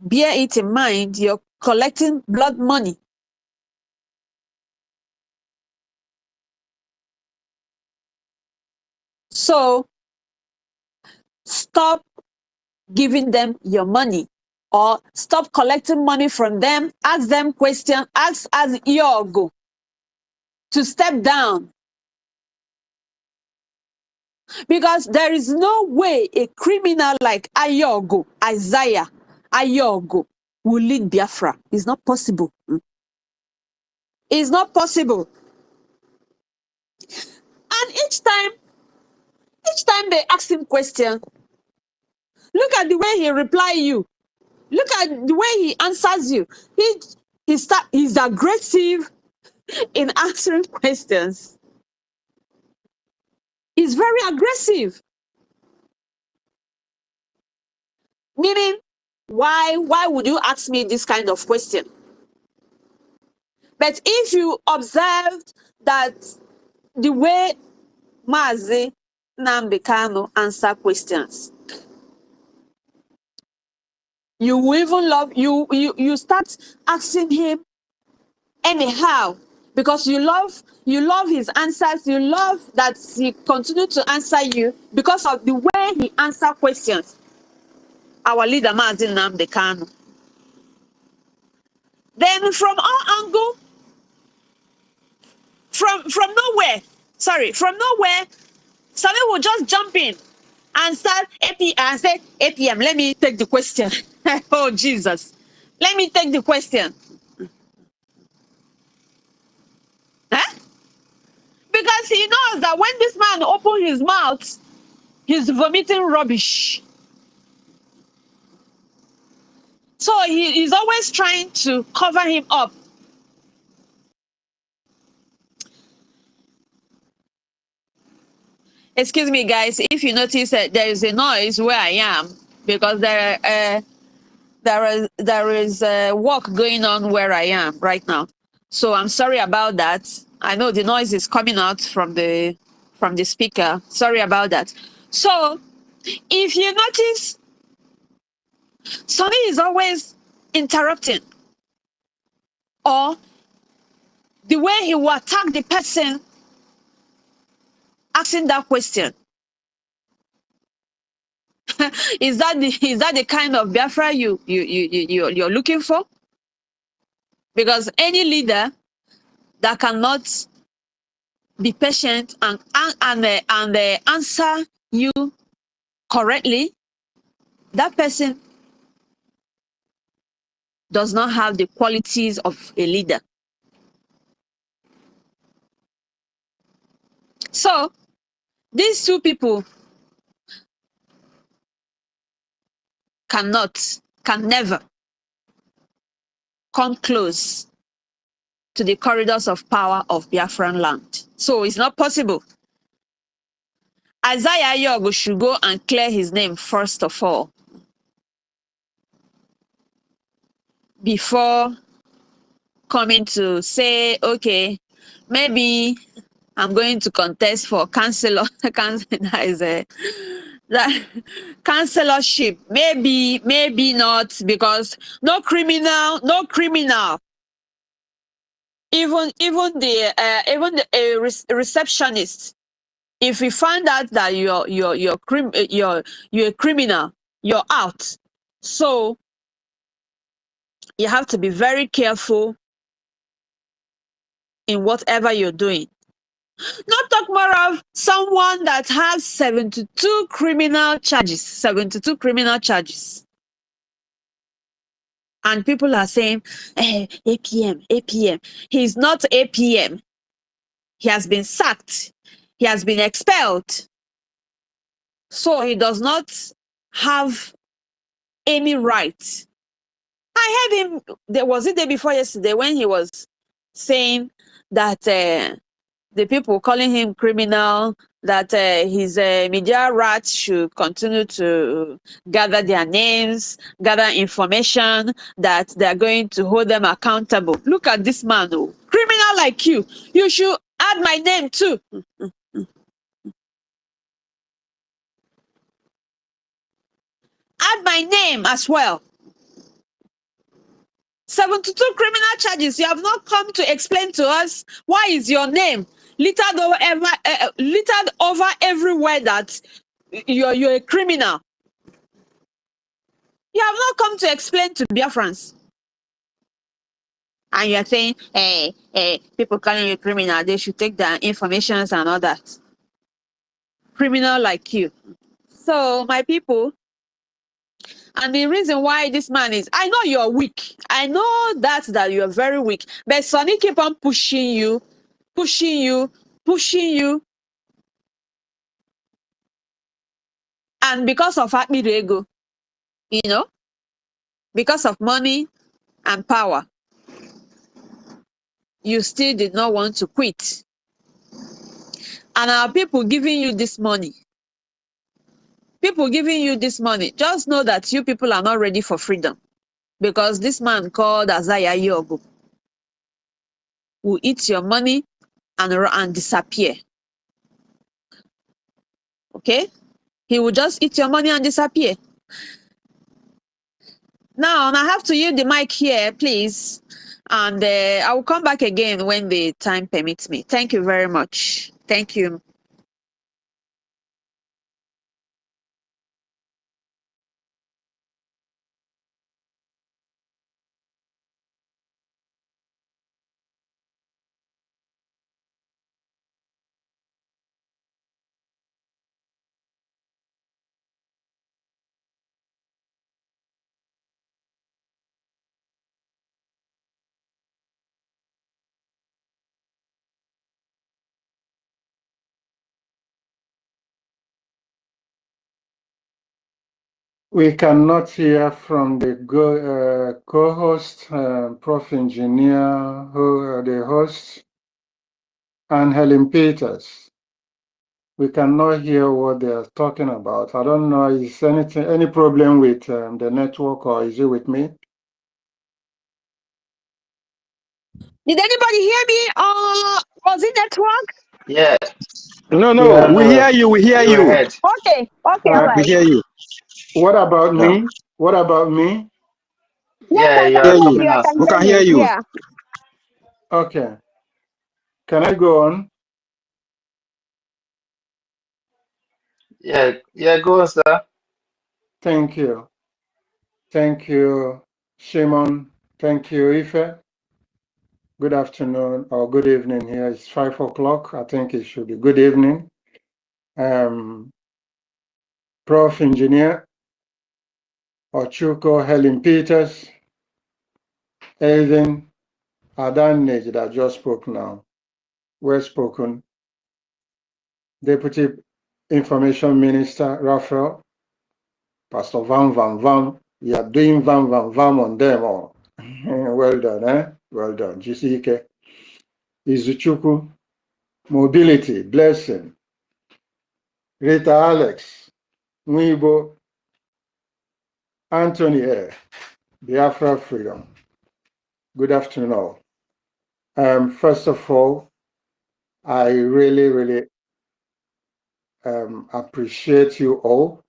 Bear it in mind, you're collecting blood money. So stop giving them your money, or stop collecting money from them. Ask them questions. Ask Ayogo to step down. Because there is no way a criminal like Isaiah Ayogo, will lead Biafra. It's not possible. It's not possible. And each time they ask him question, look at the way he reply you. Look at the way he answers you. He's aggressive in answering questions. He's very aggressive. Meaning, why would you ask me this kind of question? But if you observed that the way Mazi Nnamdi Kanu answer questions, you will even love you start asking him anyhow, because you love his answers. You love that he continue to answer you because of the way he answer questions. Our leader Mazi Nnamdi Kanu. Then from all angle, from nowhere, somebody will just jump in and start and say, APM, let me take the question. Oh, Jesus. Let me take the question. Huh? Because he knows that when this man opens his mouth, he's vomiting rubbish. So he is always trying to cover him up. Excuse me, guys, if you notice that there is a noise where I am, because there is work going on where I am right now. So I'm sorry about that. I know the noise is coming out from the speaker. Sorry about that. So if you notice, Sonny is always interrupting, or the way he will attack the person asking that question. Is that the kind of Biafra you're looking for? Because any leader that cannot be patient and answer you correctly, that person does not have the qualities of a leader. So these two people, can never come close to the corridors of power of Biafran land. So it's not possible. Isaiah Yogo should go and clear his name first of all before coming to say, okay, maybe I'm going to contest for councillor. That councillorship. Maybe not, because no criminal. Even the receptionist. If we find out that you're a criminal, you're out. So you have to be very careful in whatever you're doing. Not talk more of someone that has 72 criminal charges. 72 criminal charges. And people are saying, APM. He's not APM. He has been sacked. He has been expelled. So he does not have any right. I heard him, was it day before yesterday, when he was saying that the people calling him criminal, that his media rats should continue to gather their names, gather information, that they're going to hold them accountable. Look at this man, oh, criminal like you. You should add my name too. Add my name as well. 72 criminal charges. You have not come to explain to us why is your name littered over everywhere that you're a criminal. You have not come to explain to Biafrans. And you're saying, hey, people calling you criminal, they should take their informations and all that. Criminal like you. So, my people, and the reason why this man is, I know you're weak. I know that you're very weak. But Sonny keep on pushing you. And because of Akmirego, because of money and power, you still did not want to quit. And our people giving you this money. Just know that you people are not ready for freedom. Because this man called Isaiah Yogo will eat your money and disappear. Okay? He will just eat your money and disappear. Now, I have to yield the mic here, please. And I will come back again when the time permits me. Thank you very much. Thank you. We cannot hear from the co-host, Prof. Engineer, the host, and Helen Peters. We cannot hear what they are talking about. I don't know, is any problem with the network, or is it with me? Did anybody hear me? Was it network? Yeah. No, Yeah, we hear you. We hear you. Ahead. Okay, all We right. hear you. What about Yeah. me? What about me? Yes, Yeah, I you can are Hear hear you. coming you. I out. can We can hear hear you. you. Yeah. Okay. Can I go on? Yeah, go on, sir. Thank you. Thank you, Shimon. Thank you, Ife. Good afternoon or good evening here. It's 5 o'clock. I think it should be good evening. Prof. Engineer Ochuko Helen Peters, Elvin Adanej that just spoke now. Well spoken. Deputy Information Minister Raphael, Pastor Van Van Van, you are doing Van Van Van on them all. Well done, eh? Well done. Jisike. Izuchuku. Mobility, blessing. Rita Alex. Mwibo. Anthony A. Biafra Freedom. Good afternoon all. First of all, I really appreciate you all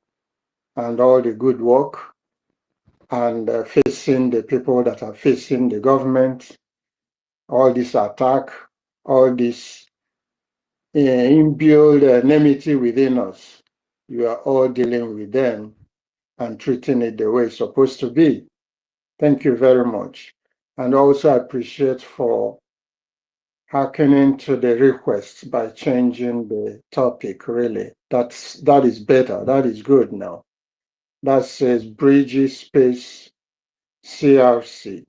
and all the good work and facing the people that are facing the government, all this attack, all this inbuilt enmity within us. You are all dealing with them and treating it the way it's supposed to be. Thank you very much. And also I appreciate for hearkening to the request by changing the topic, really. That is better. That is good now. That says Brgie space CRC.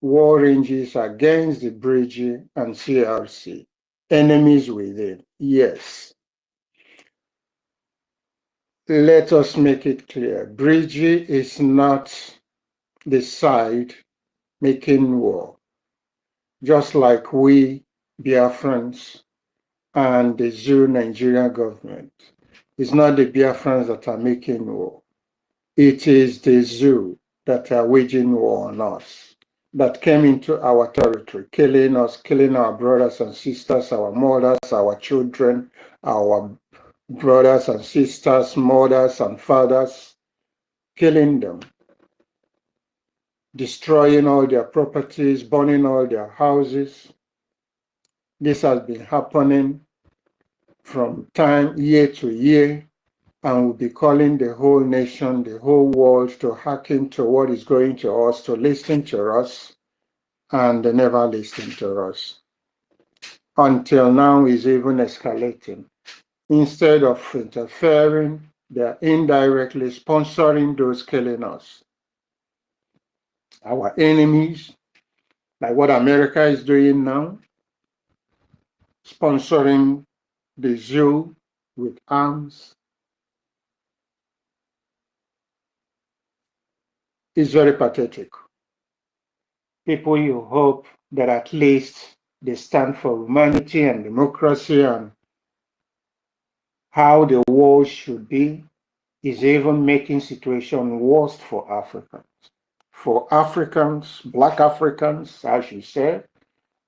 War ranges against the Brgie and CRC. Enemies within. Yes. Let us make it clear. Brgie is not the side making war. Just like we, Biafrans, and the zoo Nigerian government. It's not the Biafrans that are making war. It is the zoo that are waging war on us, that came into our territory, killing us, killing our brothers and sisters, our mothers, our children, our brothers and sisters, mothers and fathers, killing them, destroying all their properties, burning all their houses. This has been happening from time, year to year, and we'll be calling the whole nation, the whole world to hearken to what is going to us, to listen to us, and they never listen to us. Until now, is even escalating. Instead of interfering, they are indirectly sponsoring those killing us. Our enemies, like what America is doing now, sponsoring the zoo with arms, is very pathetic. People you hope that at least they stand for humanity and democracy and how the world should be, is even making situation worse for Africans. For Africans, Black Africans, as you said,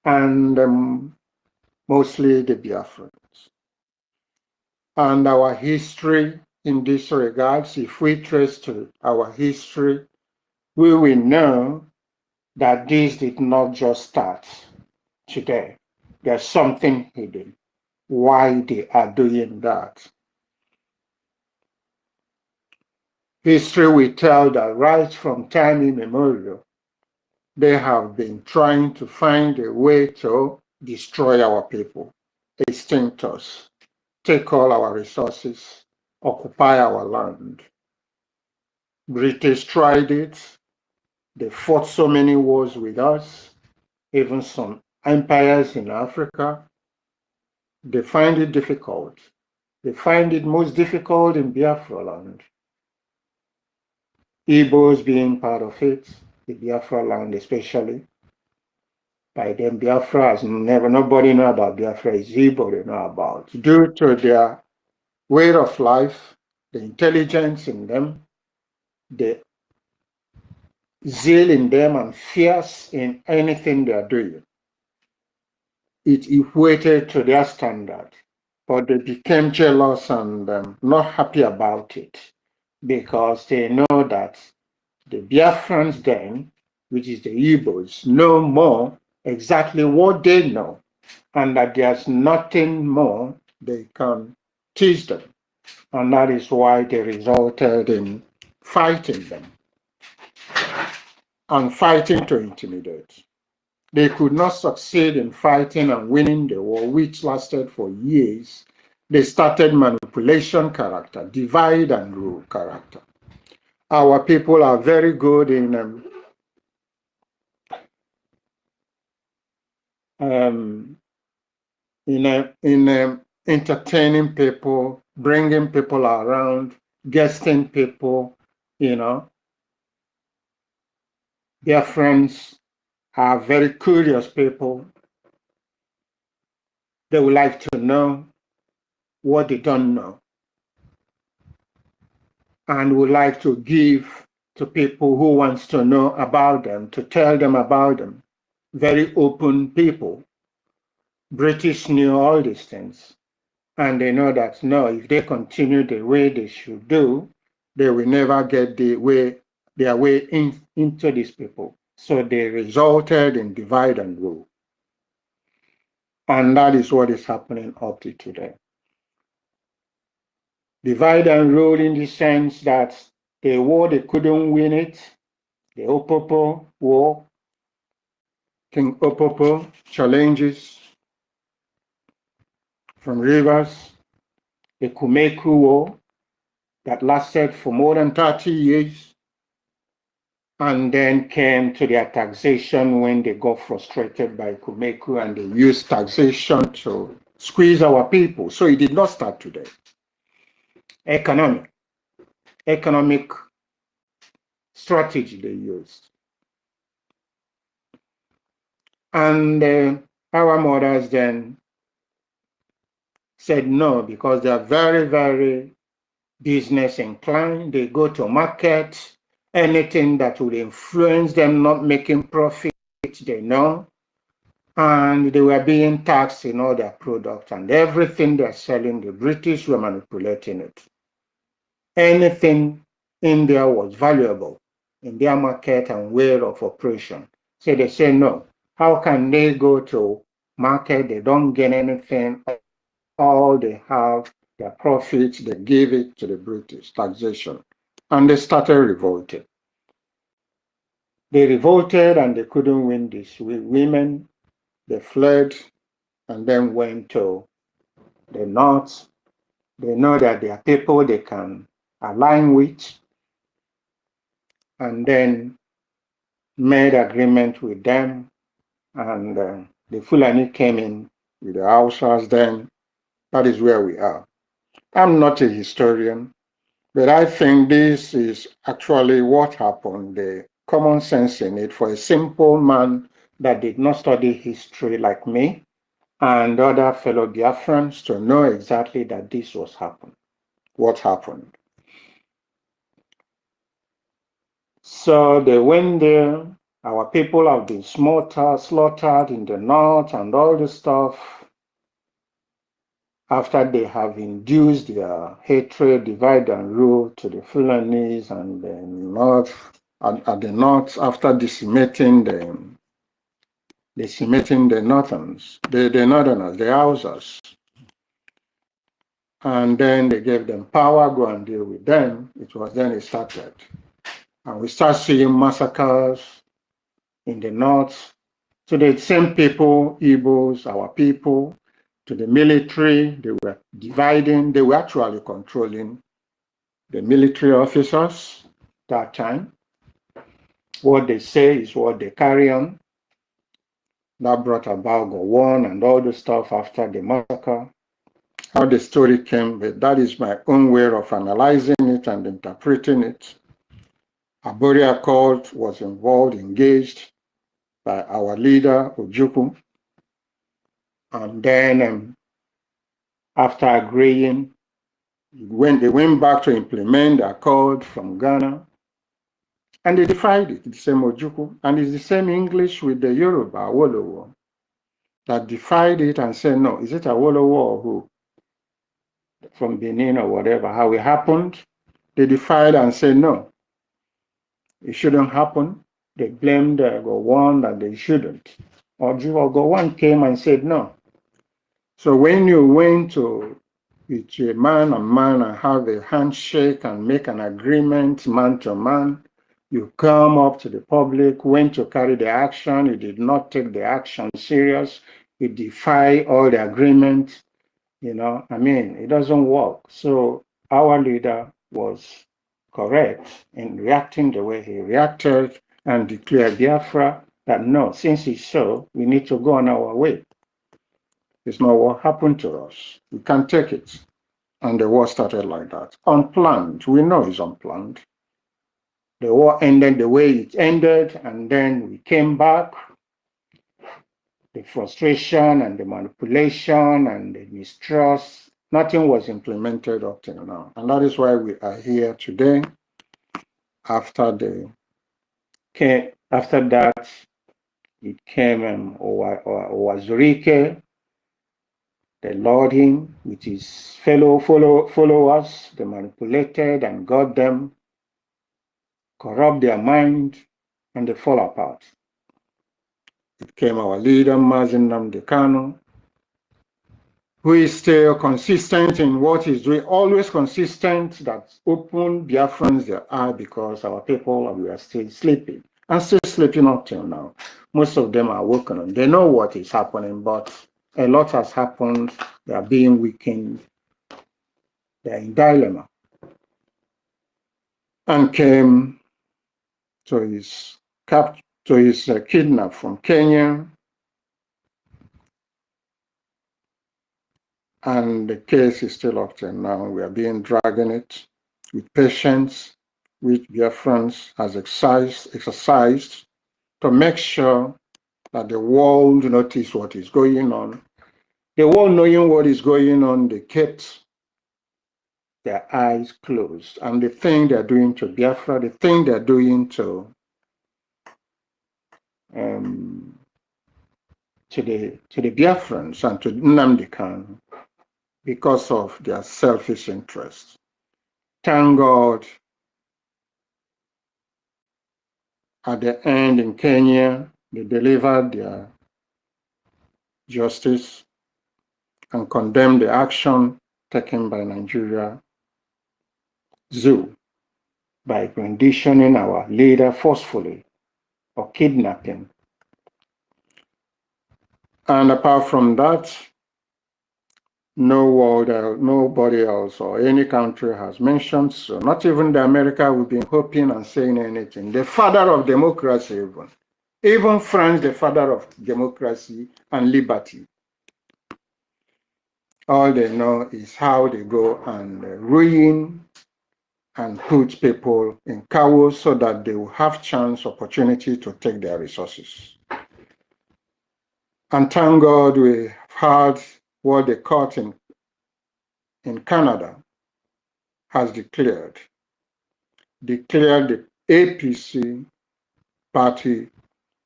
and mostly the Biafrans. And our history in this regards, if we trace to our history, we will know that this did not just start today. There's something hidden why they are doing that. History will tell that right from time immemorial, they have been trying to find a way to destroy our people, extinct us, take all our resources, occupy our land. British tried it. They fought so many wars with us, even some empires in Africa. They find it difficult. They find it most difficult in Biafra land. Igbos being part of it, the Biafra land especially. By then, Biafra has never, nobody know about Biafra, is Igbo they know about. Due to their way of life, the intelligence in them, the zeal in them, and fierce in anything they are doing. It equated to their standard, but they became jealous and not happy about it because they know that the Biafrans then, which is the Igbos, know more exactly what they know, and that there's nothing more they can teach them. And that is why they resulted in fighting them and fighting to intimidate. They could not succeed in fighting and winning the war, which lasted for years. They started manipulation character, divide and rule character. Our people are very good in entertaining people, bringing people around, guesting people, You know, their friends are very curious people. They would like to know what they don't know and would like to give to people who wants to know about them, to tell them about them. Very open people. British knew all these things. And they know that no, if they continue the way they should do, they will never get their way into these people. So they resulted in divide and rule. And that is what is happening up to today. Divide and rule in the sense that the war, they couldn't win it. The Opopo War, King Opopo challenges from rivers, the Kumeku War that lasted for more than 30 years, and then came to their taxation when they got frustrated by Kumeku and they used taxation to squeeze our people. So it did not start today. Economic strategy they used. And our mothers then said no, because they are very, very business inclined. They go to market, anything that will influence them not making profit, they know. And they were being taxed in all their products, and everything they're selling, the British were manipulating it. Anything in there was valuable in their market and way of operation. So they say no. How can they go to market? They don't gain anything. All they have, their profits, they give it to the British, taxation. And they started revolting. They revolted and they couldn't win this. Women, they fled and then went to the north. They know that there are people they can align with, and then made agreement with them. And the Fulani came in with the Hausas then. That is where we are. I'm not a historian, but I think this is actually what happened, the common sense in it for a simple man that did not study history like me and other fellow Biafrans to know exactly that this was happened, what happened. So they went there. Our people have been slaughtered in the north and all this stuff after they have induced their hatred, divide and rule to the Fulanis and the north, at the north after decimating the northerners, the northerners, the Hausas. And then they gave them power, go and deal with them. It was then it started. And we start seeing massacres in the north. To the same people, Igbos, our people, to the military, they were dividing, they were actually controlling the military officers that time. What they say is what they carry on. That brought about Gowon and all the stuff after the massacre. How the story came, but that is my own way of analyzing it and interpreting it. Abori Accord was involved, engaged by our leader, Ojukwu. And then after agreeing, when they went back to implement the accord from Ghana, and they defied it, the same Ojukwu, and it's the same English with the Yoruba, Awolowo, that defied it and said, no, is it Awolowo or who? From Benin or whatever, how it happened, they defied and said, no, it shouldn't happen. They blamed Gowon that they shouldn't. Or Gowon came and said, no. So when you went to with a man and have a handshake and make an agreement man to man, you come up to the public, went to carry the action, you did not take the action serious, you defy all the agreement, it doesn't work. So our leader was correct in reacting the way he reacted and declared Biafra that no, since it's so, we need to go on our way. It's not what happened to us. We can't take it. And the war started like that. Unplanned. We know it's unplanned. the war ended the way it ended, and then we came back. The frustration and the manipulation and the mistrust, nothing was implemented up till now. And that is why we are here today. After that, it came Owazurike, the Lord him with his fellow followers, they manipulated and got them, corrupt their mind, and they fall apart. It came our leader, Mazi Nnamdi Kanu, who is still consistent in what he's doing, always consistent, that open Biafrans their eye because our people, we are still sleeping, and still sleeping up till now. Most of them are woken up. They know what is happening, but a lot has happened. They are being weakened. They are in dilemma. And came to his kidnap from Kenya, and the case is still up till now. We are being dragging it with patience, which Biafrans has exercised to make sure that the world notice what is going on. The world knowing what is going on, they kept their eyes closed. And the thing they're doing to Biafra, the thing they're doing to the Biafrans and to Nnamdi Kanu, because of their selfish interests. Thank God, at the end in Kenya, they delivered their justice and condemned the action taken by Nigeria Zoo by conditioning our leader forcefully or kidnapping. And apart from that, nobody else or any country has mentioned, so not even the America we've been hoping and saying anything. The father of democracy even France, the father of democracy and liberty. All they know is how they go and ruin and put people in chaos so that they will have opportunity to take their resources. And thank God we heard what the court in Canada has declared the APC party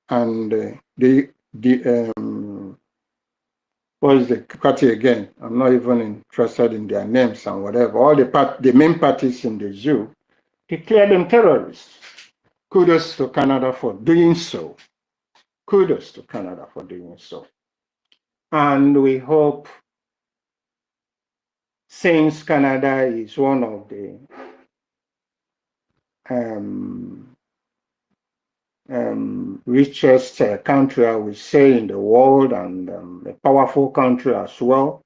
and what is the party again? I'm not even interested in their names and whatever. All the main parties in the zoo declared them terrorists. Kudos to Canada for doing so. Kudos to Canada for doing so. And we hope, since Canada is one of the richest country, I would say, in the world, and a powerful country as well,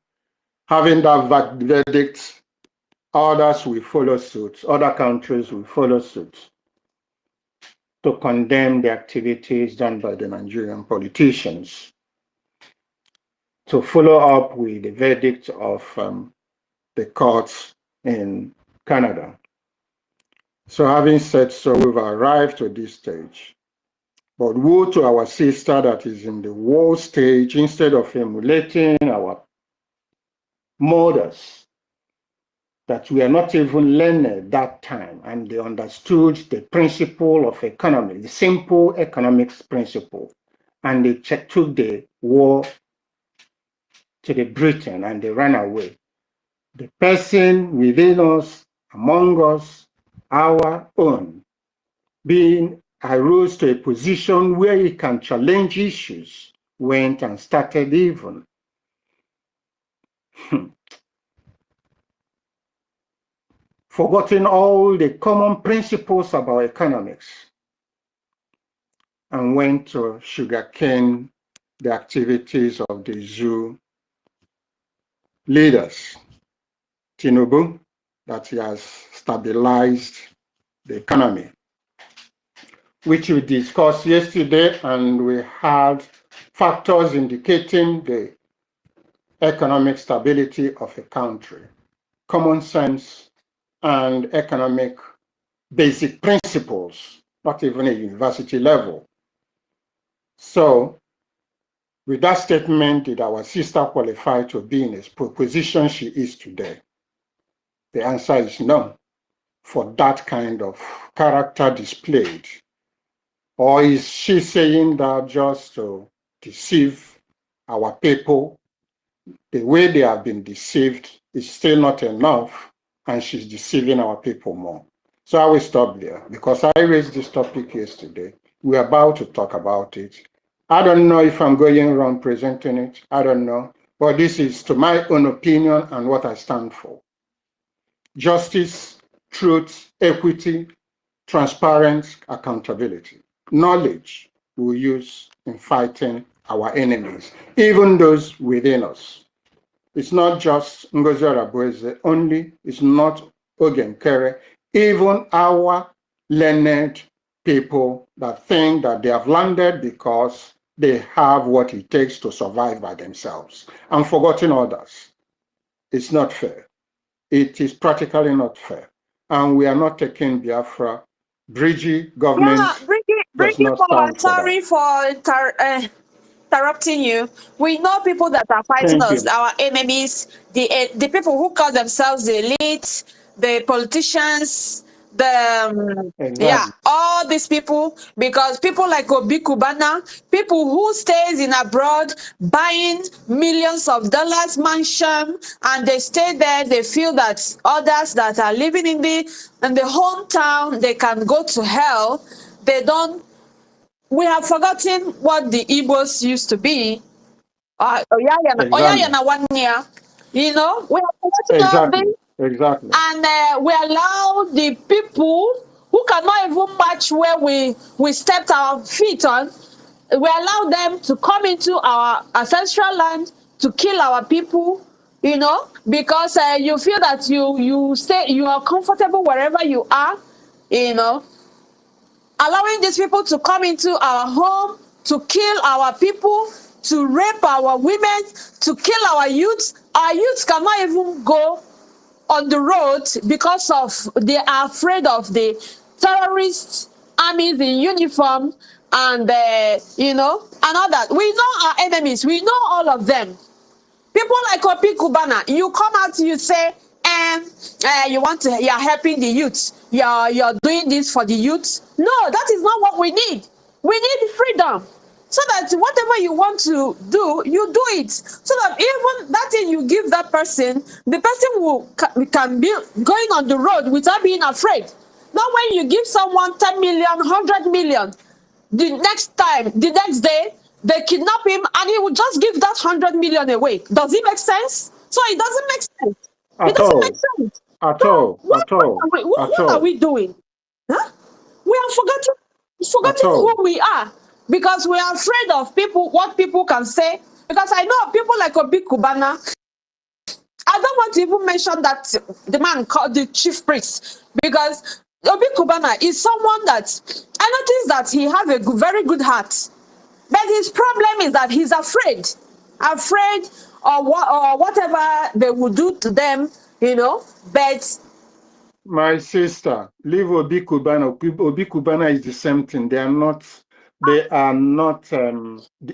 having that verdict, others will follow suit, other countries will follow suit to condemn the activities done by the Nigerian politicians, to follow up with the verdict of the courts in Canada. So having said so, we've arrived to this stage. But woe to our sister that is in the war stage, instead of emulating our mothers, that we are not even learned that time, and they understood the principle of economy, the simple economics principle, and they took the war to the Britain and they ran away. The person within us, among us, our own, being arose to a position where he can challenge issues, went and started even forgotten all the common principles about economics and went to sugarcane the activities of the zoo leaders. Tinubu, that he has stabilized the economy, which we discussed yesterday, and we had factors indicating the economic stability of a country, common sense and economic basic principles, not even a university level. So, with that statement, did our sister qualify to be in a position she is today? The answer is no, for that kind of character displayed. Or is she saying that just to deceive our people? The way they have been deceived is still not enough, and she's deceiving our people more. So I will stop there because I raised this topic yesterday. We're about to talk about it. I don't know if I'm going wrong presenting it. I don't know. But this is to my own opinion and what I stand for. Justice, truth, equity, transparency, accountability. Knowledge we use in fighting our enemies, even those within us. It's not just Ngozi Arabueze only, it's not Ogen Kere, even our learned people that think that they have landed because they have what it takes to survive by themselves and forgotten others. It's not fair. It is practically not fair. And we are not taking Biafra. Brgie government does not stand for that. Sorry for interrupting you. We know people that are fighting Thank us, you. our enemies, the people who call themselves the elite, the politicians, Exactly. all these people, because people like Obi Kubana, people who stays in abroad buying millions of dollars mansion, and they stay there, they feel that others that are living in the hometown, they can go to hell. They don't. We have forgotten what the Igbos used to be. Exactly. Oyayana 1 year. You know, we have forgotten all Exactly. this, Exactly. and we allow the people who cannot even match where we stepped our feet on. We allow them to come into our ancestral land to kill our people. You know, because you feel that you are comfortable wherever you are. You know, allowing these people to come into our home, to kill our people, to rape our women, to kill our youths. Our youths cannot even go on the road because of they are afraid of the terrorist armies in uniform, and you know, and all that. We know our enemies, we know all of them. People like Opi Kubana, you come out, you say, you're helping the youth. You're doing this for the youth. No, that is not what we need. We need freedom. So that whatever you want to do, you do it. So that even that thing you give that person, the person can be going on the road without being afraid. Not when you give someone 10 million, 100 million, the next day, they kidnap him and he will just give that 100 million away. Does it make sense? So it doesn't make sense. It At doesn't make all. sense. At So all. At all. At what are all. we doing? Huh? We have At forgotten who all. we are because we are afraid of people, what people can say. Because I know people like Obi Kubana. I don't want to even mention that the man called the chief priest, because Obi Kubana is someone that I noticed that he has a very good heart. But his problem is that he's afraid of whatever they will do to them, you know. But My sister, leave Obi Kubana. Obi Kubana is the same thing. They are not,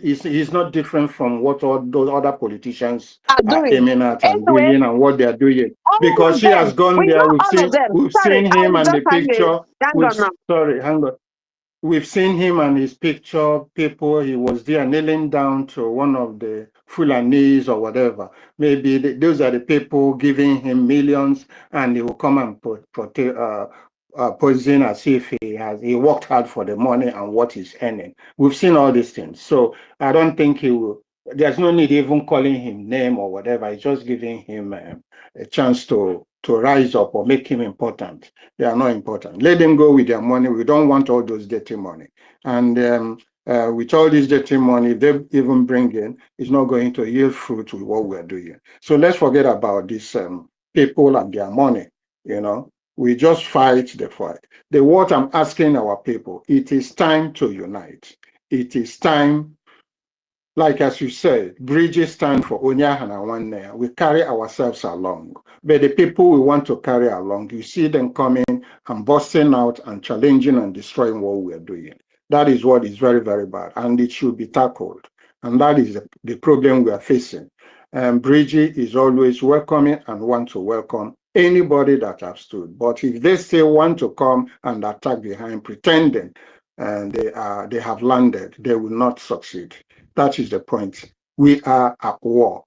he's not different from what all those other politicians are are doing aiming at and anyway. doing and what they are doing. All Because of she has them, gone we there. know all of them. We've Sorry, seen I him will and just the picture. hang on now. Sorry, hang on. We've seen him and his picture, people, he was there kneeling down to one of the Fulanis or whatever. Maybe those are the people giving him millions and he will come and posing as if he worked hard for the money and what he's earning. We've seen all these things. So I don't think he will, there's no need even calling him name or whatever. It's just giving him a chance to rise up or make him important. They are not important. Let them go with their money. We don't want all those dirty money. And with all this dirty money, they even bring in, it's not going to yield fruit with what we're doing. So let's forget about these people and their money. You know, we just fight the fight. What I'm asking our people, it is time to unite. It is time. Like as you said, bridges stand for Onyahana one. We carry ourselves along. But the people we want to carry along, you see them coming and busting out and challenging and destroying what we are doing. That is what is very, very bad, and it should be tackled. And that is the problem we are facing. Brgie is always welcoming and want to welcome anybody that have stood. But if they still want to come and attack behind, pretending and they have landed, they will not succeed. That is the point. We are at war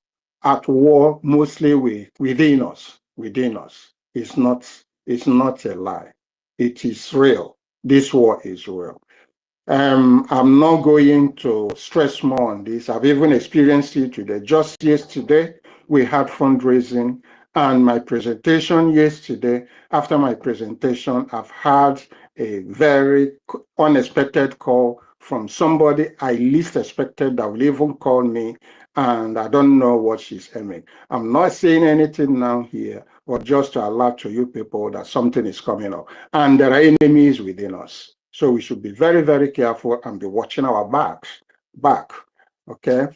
mostly within us. It's not a lie. It is real. This war is real. I'm not going to stress more on this. I've even experienced it today. Just yesterday, we had fundraising, and my presentation yesterday, after my presentation, I've had a very unexpected call from somebody I least expected that will even call me, and I don't know what she's aiming. I'm not saying anything now here, but just to alert to you people that something is coming up, and there are enemies within us. So we should be very, very careful and be watching our back, okay?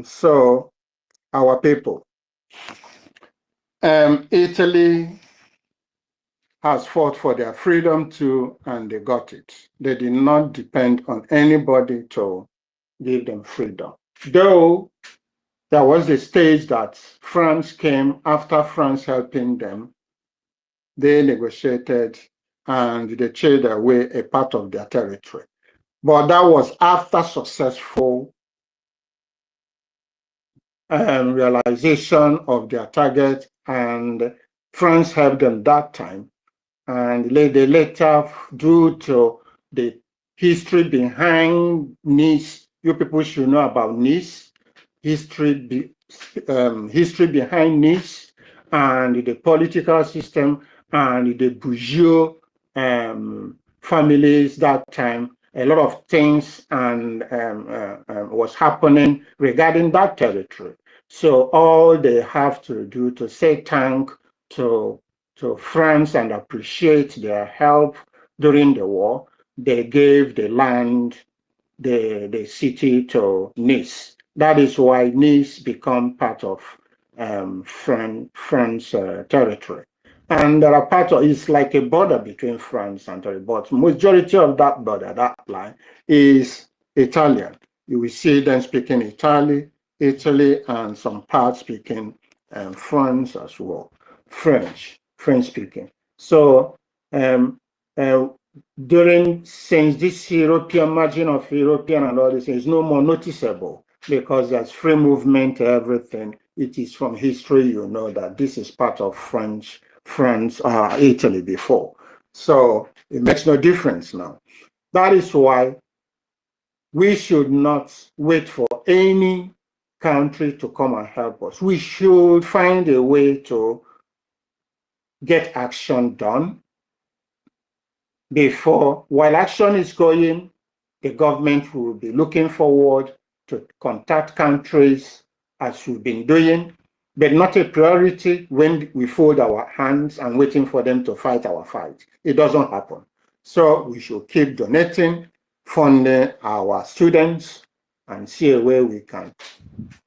So our people, Italy has fought for their freedom too, and they got it. They did not depend on anybody to give them freedom. Though there was a stage that France came after France helping them, they negotiated and they traded away a part of their territory. But that was after successful realization of their target, and France helped them that time. And they later, due to the history behind Nice, you people should know about Nice, history behind Nice, and the political system, and the bourgeois families that time. A lot of things and was happening regarding that territory. So all they have to do to say thank to France and appreciate their help during the war, they gave the land, the city to Nice. That is why Nice become part of France territory. And there are parts of it's like a border between France and Italy, but majority of that border, that line, is Italian. You will see them speaking Italy, and some parts speaking France as well, French speaking. So since this European margin of European and all this is no more noticeable because there's free movement, everything. It is from history, you know that this is part of France, Italy before. So it makes no difference now. That is why we should not wait for any country to come and help us. We should find a way to get action done before, while action is going, the government will be looking forward to contact countries as we've been doing, but not a priority when we fold our hands and waiting for them to fight our fight. It doesn't happen. So we should keep donating, funding our students, and see a way we can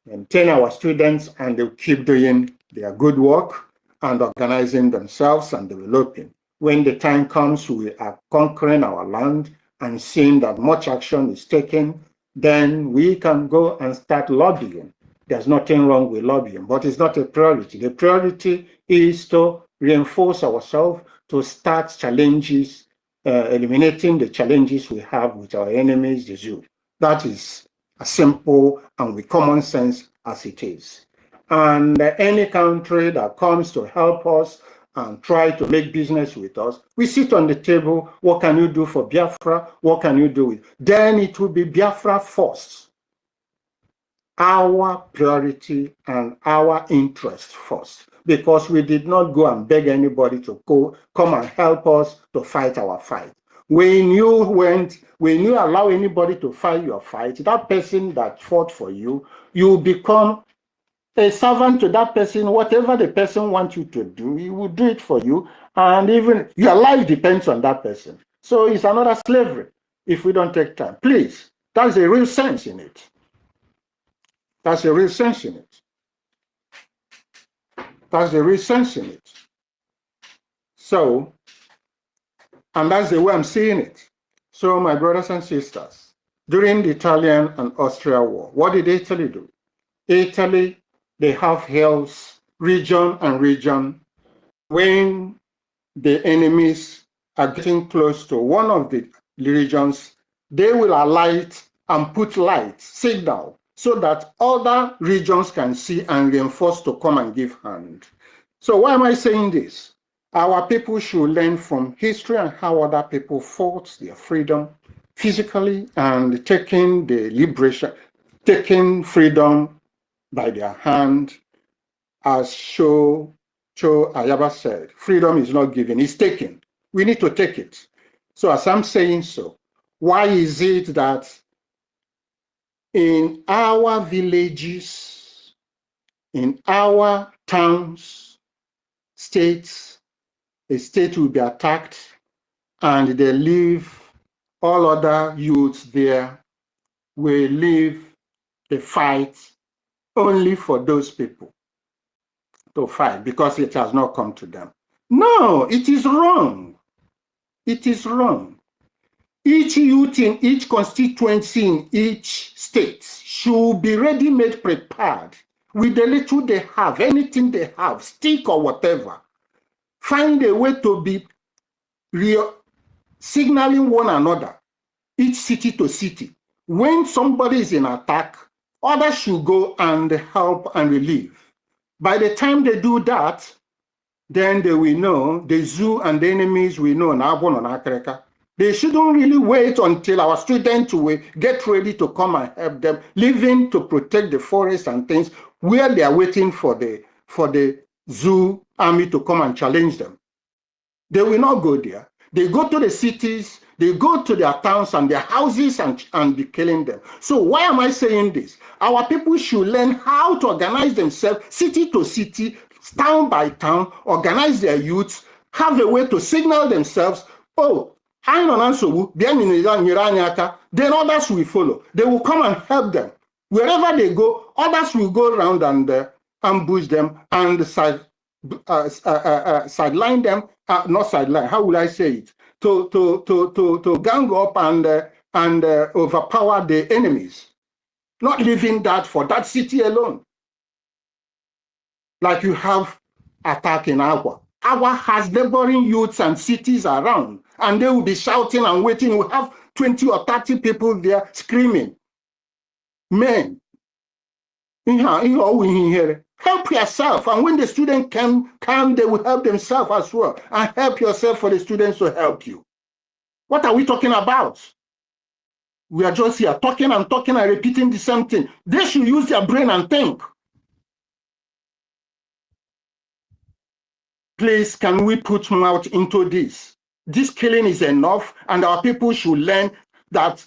maintain our students, and they'll keep doing their good work and organizing themselves and developing. When the time comes, we are conquering our land and seeing that much action is taken, then we can go and start lobbying. There's nothing wrong with lobbying, but it's not a priority. The priority is to reinforce ourselves, to start challenges, eliminating the challenges we have with our enemies, the zoo. That is as simple and with common sense as it is. And any country that comes to help us and try to make business with us, we sit on the table. What can you do for Biafra? What can you do with? Then it will be Biafra first. Our priority and our interest first, because we did not go and beg anybody to come and help us to fight our fight. When you allow anybody to fight your fight, that person that fought for you, you become a servant to that person. Whatever the person wants you to do, he will do it for you. And even your life depends on that person. So it's another slavery if we don't take time. Please, that's a real sense in it. That's a real sense in it. That's the real sense in it. So And that's the way I'm seeing it. So, my brothers and sisters, during the Italian and Austria war, what did Italy do? Italy, they have hills, region and region. When the enemies are getting close to one of the regions, they will alight and put light, signal, so that other regions can see and reinforce to come and give hand. So why am I saying this? Our people should learn from history and how other people fought their freedom physically and taking the liberation, taking freedom by their hand, as Cho Ayaba said, freedom is not given, it's taken. We need to take it. So as I'm saying so, why is it that in our villages, in our towns, states, a state will be attacked and they leave all other youths there, will leave the fight only for those people to fight because it has not come to them? No, it is wrong. It is wrong. Each youth in each constituency in each state should be ready-made prepared with the little they have, anything they have, stick or whatever. Find a way to be signaling one another, each city to city. When somebody is in attack, others should go and help and relieve. By the time they do that, then they will know, the zoo and the enemies will know Nabon and Akreka. They shouldn't really wait until our students will get ready to come and help them, leaving to protect the forest and things where they are waiting for the zoo army to come and challenge them. They will not go there. They go to the cities, they go to their towns and their houses and be killing them. So why am I saying this? Our people should learn how to organize themselves, city to city, town by town, organize their youths, have a way to signal themselves. Oh, then others will follow. They will come and help them. Wherever they go, others will go around and ambush them and sideline them, not sideline, how will I say it? To gang up and overpower the enemies, not leaving that for that city alone. Like you have attack in Agua. Agua has neighboring youths and cities around, and they will be shouting and waiting. We have 20 or 30 people there screaming. Men, help yourself. And when the students come, they will help themselves as well. And help yourself for the students to help you. What are we talking about? We are just here talking and repeating the same thing. They should use their brain and think. Please, can we put mouth into this? This killing is enough, and our people should learn that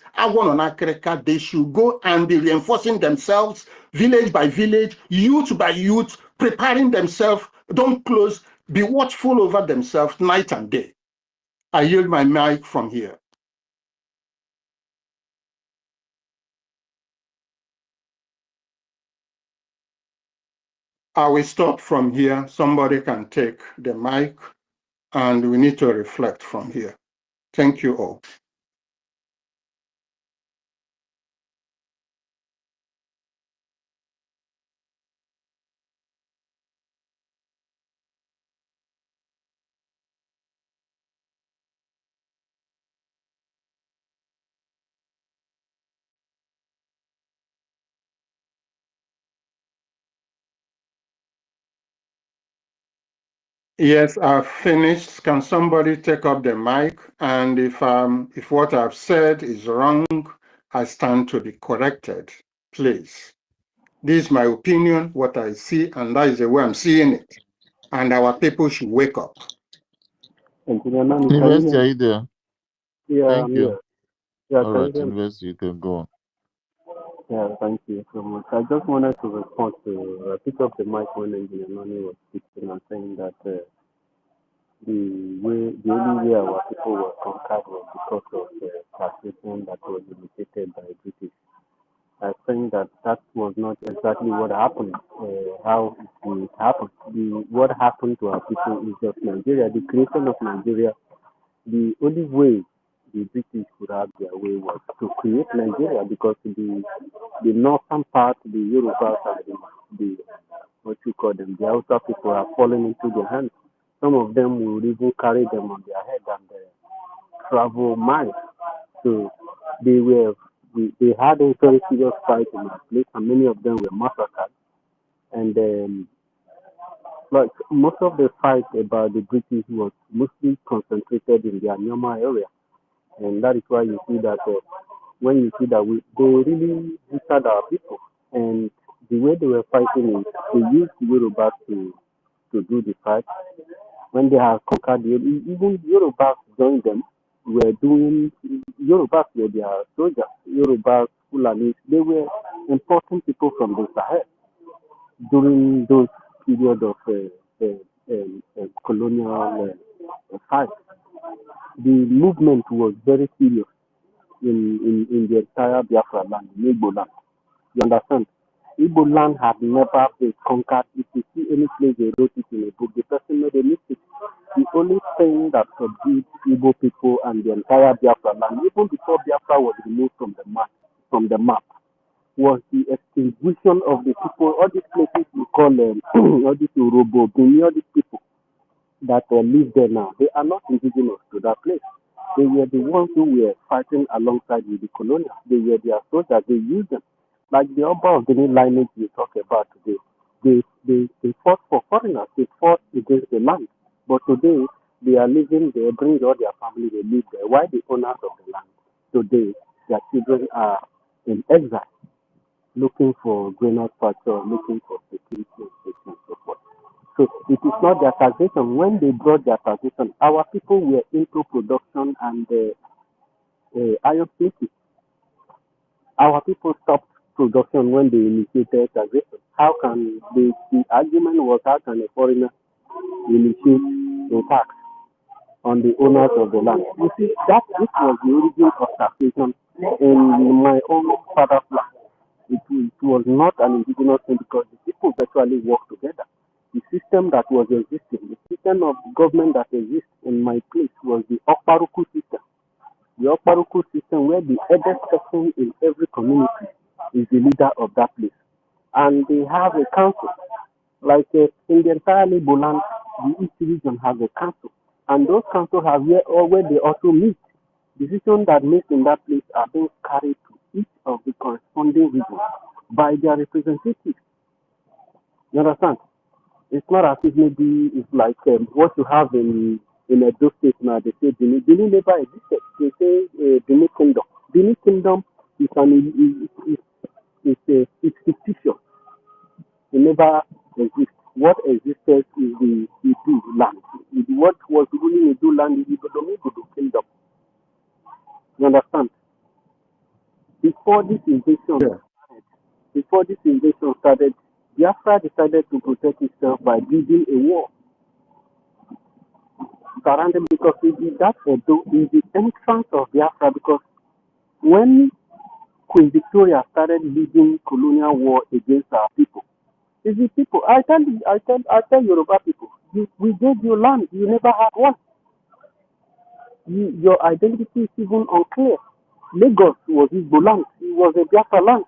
they should go and be reinforcing themselves, village by village, youth by youth, preparing themselves. Don't close, be watchful over themselves night and day. I yield my mic from here. I will stop from here. Somebody can take the mic, and we need to reflect from here. Thank you all. Yes, I've finished. Can somebody take up the mic? And if what I've said is wrong, I stand to be corrected, please. This is my opinion, what I see, and that is the way I'm seeing it. And our people should wake up. University, are you there? Yeah, Thank I'm you. here. Yeah, All right, University, you can go on. Yeah, thank you so much. I just wanted to respond to pick up the mic when Engineer Nani was speaking and saying that the only way our people were conquered was because of the taxation that was initiated by British. I think that was not exactly what happened. How it happened. What happened to our people is just Nigeria. The creation of Nigeria the only way the British could have their way was to create Nigeria because the northern part, the Yoruba and the what you call them, the Hausa people are falling into their hands. Some of them will even carry them on their head and travel miles. So they had a very serious fight in that place, and many of them were massacred. And like most of the fight about the British was mostly concentrated in their Nyama area, and that is why you see that when you see that they really disturbed our people, and the way they were fighting is they used the Yorubas to do the fight. When they have conquered even Yorubas joined them, were doing Yorubas were their soldiers, Yorubas, Fulanis, they were important people from the Sahel during those period of colonial fight. The movement was very serious in the entire Biafra land, in Igbo land. You understand? Igbo land had never been conquered. If you see any place they wrote it in a book, the person made a mistake. The only thing that subdued Igbo people and the entire Biafra land, even before Biafra was removed from the map, was the extinction of the people. All these places you call all these Urobo, Bini, all these people that live there now, they are not indigenous to that place. They were the ones who were fighting alongside with the colonials. They were their soldiers. They used them. Like the Oba of the lineage we talk about today. They fought for foreigners. They fought against the land. But today, they are living there, bring all their family, they live there. Why the owners of the land today, their children are in exile, looking for greener pasture, looking for security and safety and so forth. So it is not their taxation. When they brought their taxation, our people were into production and iron places. Our people stopped production when they initiated taxation. How can the argument was how can a foreigner initiate a tax on the owners of the land? You see, this was the origin of taxation in my own father's land. It was not an indigenous thing because the people virtually worked together. The system that was existing, the system of government that exists in my place was the Okparuku system. The Okparuku system where the eldest person in every community is the leader of that place. And they have a council. Like in the entire Igbo land, the East region has a council. And those councils have where they also meet. Decisions that made in that place are being carried to each of the corresponding regions by their representatives. You understand? It's not as if maybe it's like what you have in Edo State now. They say Benin never existed. They say Benin Kingdom. Benin Kingdom is it's fictitious. It never exists. What existed is the Idu land. What was ruling Idu land is the Idu Kingdom. You understand? Before this invasion started, Biafra decided to protect itself by building a wall surrounding because that's in the entrance of Biafra because when Queen Victoria started leading colonial war against our people, it's the people. I tell Yoruba people, we gave you land, you never had one. Your identity is even unclear. Lagos was Igbo land, it was a Biafra land.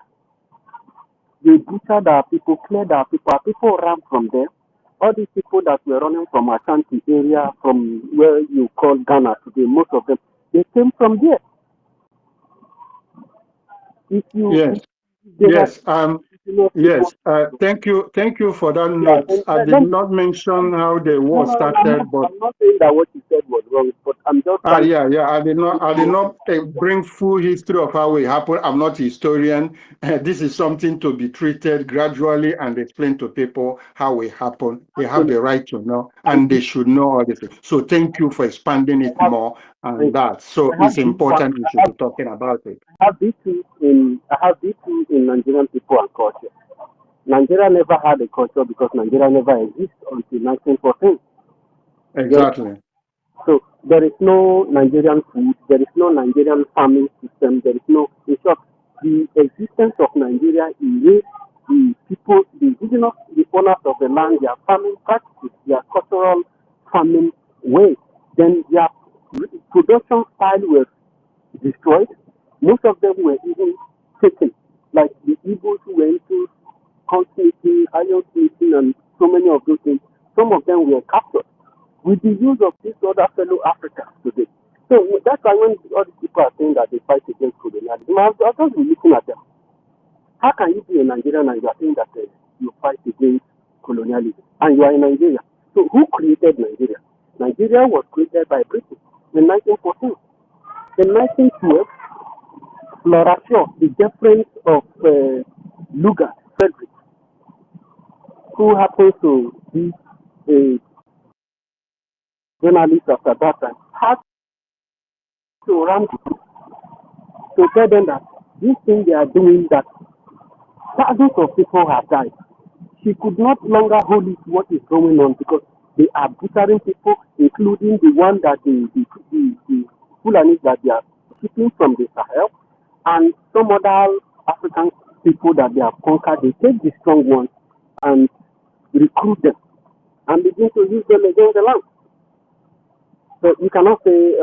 They butchered our people, cleared our people ran from there. All these people that were running from Ashanti area, from where you call Ghana today, most of them, they came from there. Thank you for that note. I did not mention how the war started, but I'm not saying that what you said was wrong, but I'm just trying. I did not bring full history of how it happened. I'm not a historian. This is something to be treated gradually and explain to people how it happened. They have the right to know, and they should know all this. So thank you for expanding it more on that. So it's important we should be talking about it. I have this in Nigerian people and culture. Nigeria never had a culture because Nigeria never existed until 1914. Exactly. So there is no Nigerian food, there is no Nigerian farming system, there is no, in short, the existence of Nigeria is the people, the indigenous, the owners of the land, their farming practices, their cultural farming way, then their production style was destroyed. Most of them were even taken, like the Igbos who were into consmithing, iron smithing, and so many of those things. Some of them were captured with the use of these other fellow Africans today. So that's why when all these people are saying that they fight against colonialism, I've just been looking at them. How can you be a Nigerian and you are saying that you fight against colonialism and you are in Nigeria? So who created Nigeria? Nigeria was created by Britain in 1914. In 1912, Flora Shaw, the difference of Lugard, Frederick, who happens to be a journalist after that time, had to run to tell them that this thing they are doing, that thousands of people have died. She could not longer hold it what is going on because they are butchering people, including the one that the Fulanis that they are keeping from the Sahel and some other African people that they have conquered. They take the strong ones and recruit them and begin to use them against the land. So you cannot say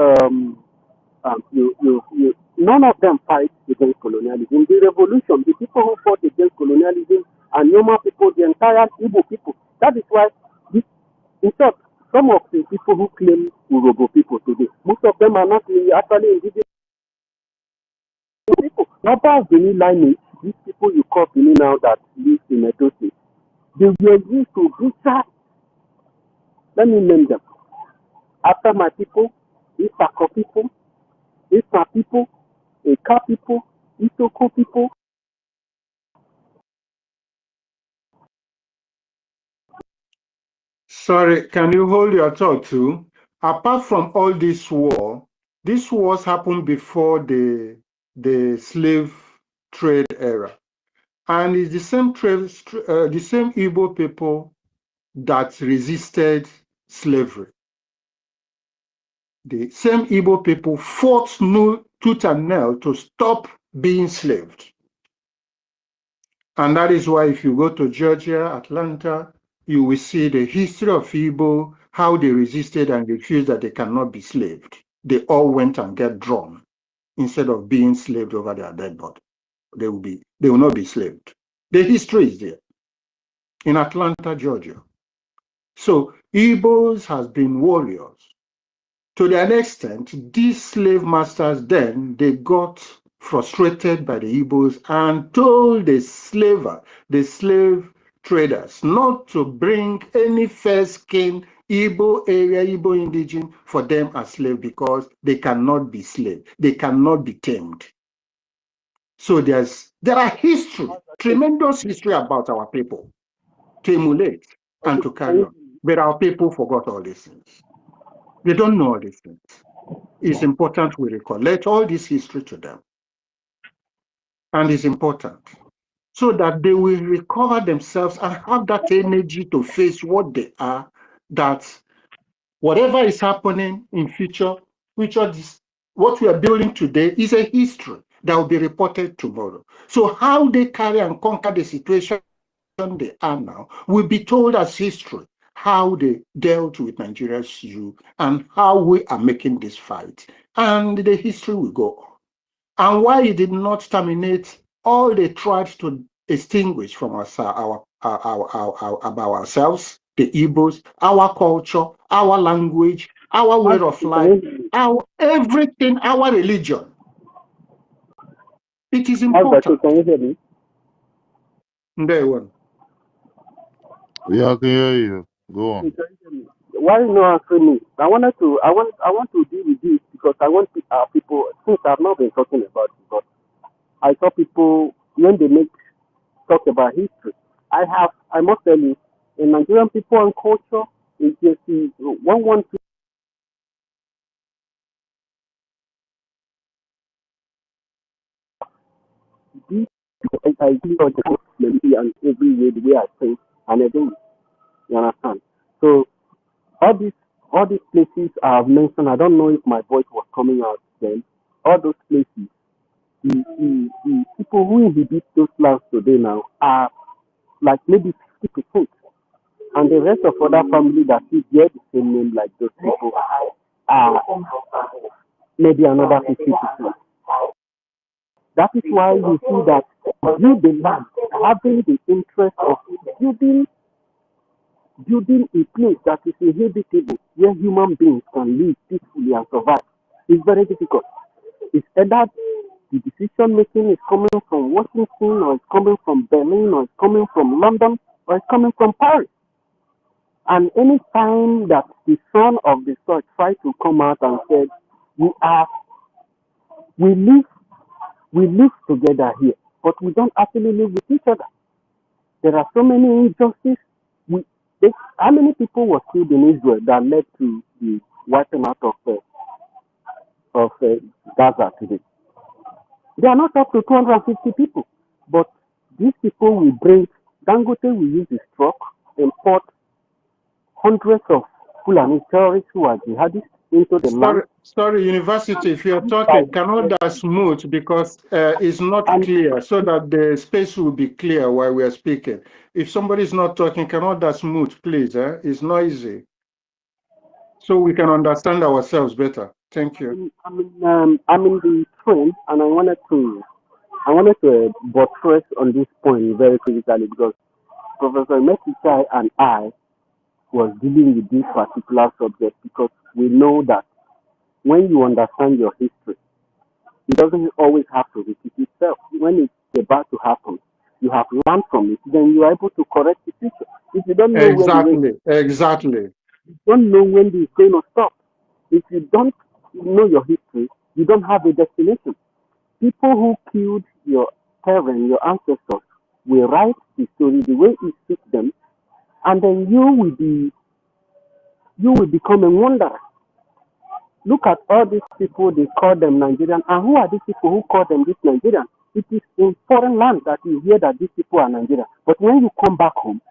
none of them fight against colonialism. The revolution, the people who fought against colonialism are normal people, the entire Igbo people. That is why, in fact, some of the people who claim Urobo people today, most of them are not actually indigenous people. Number of Benin lineage, these people you call Benin now that live in Edo State, they were used to butcher, let me name them, after my people, Isako people, Isma people, Eka people, Isoko people. Sorry, can you hold your thought too? Apart from all this war, these wars happened before the slave trade era, and it's the same the same Igbo people that resisted slavery. The same Igbo people fought tooth and nail to stop being enslaved. And that is why if you go to Georgia, Atlanta, you will see the history of Igbo, how they resisted and refused that they cannot be slaved. They all went and get drawn instead of being slaved over their dead body. They will not be slaved. The history is there in Atlanta, Georgia. So Igbos has been warriors. To an extent, these slave masters then, they got frustrated by the Igbos and told the slave traders, not to bring any fair-skinned Igbo area, Igbo indigene for them as slave because they cannot be slave. They cannot be tamed. So there are history, tremendous history about our people to emulate and to carry on. But our people forgot all these things. They don't know all these things. It's important we recollect all this history to them. And it's important so that they will recover themselves and have that energy to face what they are, that whatever is happening in future, what we are building today is a history that will be reported tomorrow. So how they carry and conquer the situation they are now will be told as history, how they dealt with Nigeria's youth and how we are making this fight. And the history will go on. And why it did not terminate all they tried to extinguish from us, about ourselves, the Igbos, our culture, our language, our way of life, our everything, our religion. It is important. Can you hear me? There one. Yeah, I can hear you. Go on. Why not answering me? I want to deal with this because I want people, since I've not been talking about it, but I saw people when they talk about history. I must tell you, in Nigerian people and culture, it's just one this I see all the maybe and every way the way I think and I do. You understand? So all these places I've mentioned, I don't know if my voice was coming out then. All those places, the people who inhabit those lands today now are like maybe 50%. And the rest of other family that is there the same name like those people are maybe another 50%. That is why you see that you, the land, having the interest of building a place that is inhabitable, where human beings can live peacefully and survive, is very difficult. It's either the decision making is coming from Washington, or it's coming from Berlin, or it's coming from London, or it's coming from Paris. And any time that the son of the soil tried to come out and said, we live together here, but we don't actually live with each other. There are so many injustices. How many people were killed in Israel that led to the wiping out of Gaza today? They are not up to 250 people, but these people will bring, Dangote will use his truck, import hundreds of Fulani terrorists who are jihadists into the land. Sorry, University, if you're talking, cannot that smooth because it's not clear, so that the space will be clear while we are speaking. If somebody is not talking, cannot that smooth, please? It's noisy, so we can understand ourselves better. Thank you. I'm in the train, and I wanted to buttress on this point very critically, because Professor Metichai and I was dealing with this particular subject, because we know that when you understand your history, it doesn't always have to repeat itself. When it's about to happen, you have learned from it, then you are able to correct the future. If you don't know Exactly. you don't know when it's going to stop. If you don't know your history, you don't have a destination. People who killed your parents, your ancestors, will write the story the way it suits them, and then you will become a wanderer. Look at all these people, they call them Nigerian. And who are these people who call them this Nigerian? It is in foreign land that you hear that these people are Nigerian. But when you come back home,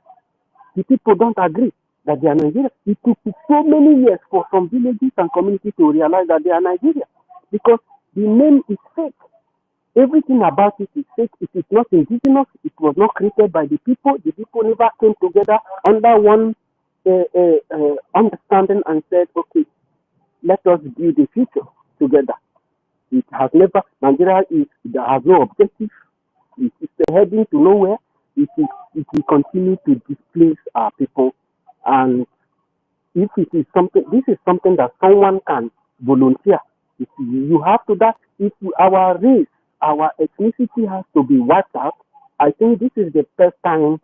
the people don't agree that they are Nigerian. It took so many years for some villages and communities to realize that they are Nigerian, because the name is fake. Everything about it is fake. It is not indigenous. It was not created by the people. The people never came together under one understanding and said, okay, let us build a future together. It has never, Nigeria has no objective. It is heading to nowhere. It will continue to displace our people. And if it is something, this is something that someone can volunteer. You have to that. If our race, our ethnicity has to be wiped out, I think this is the best time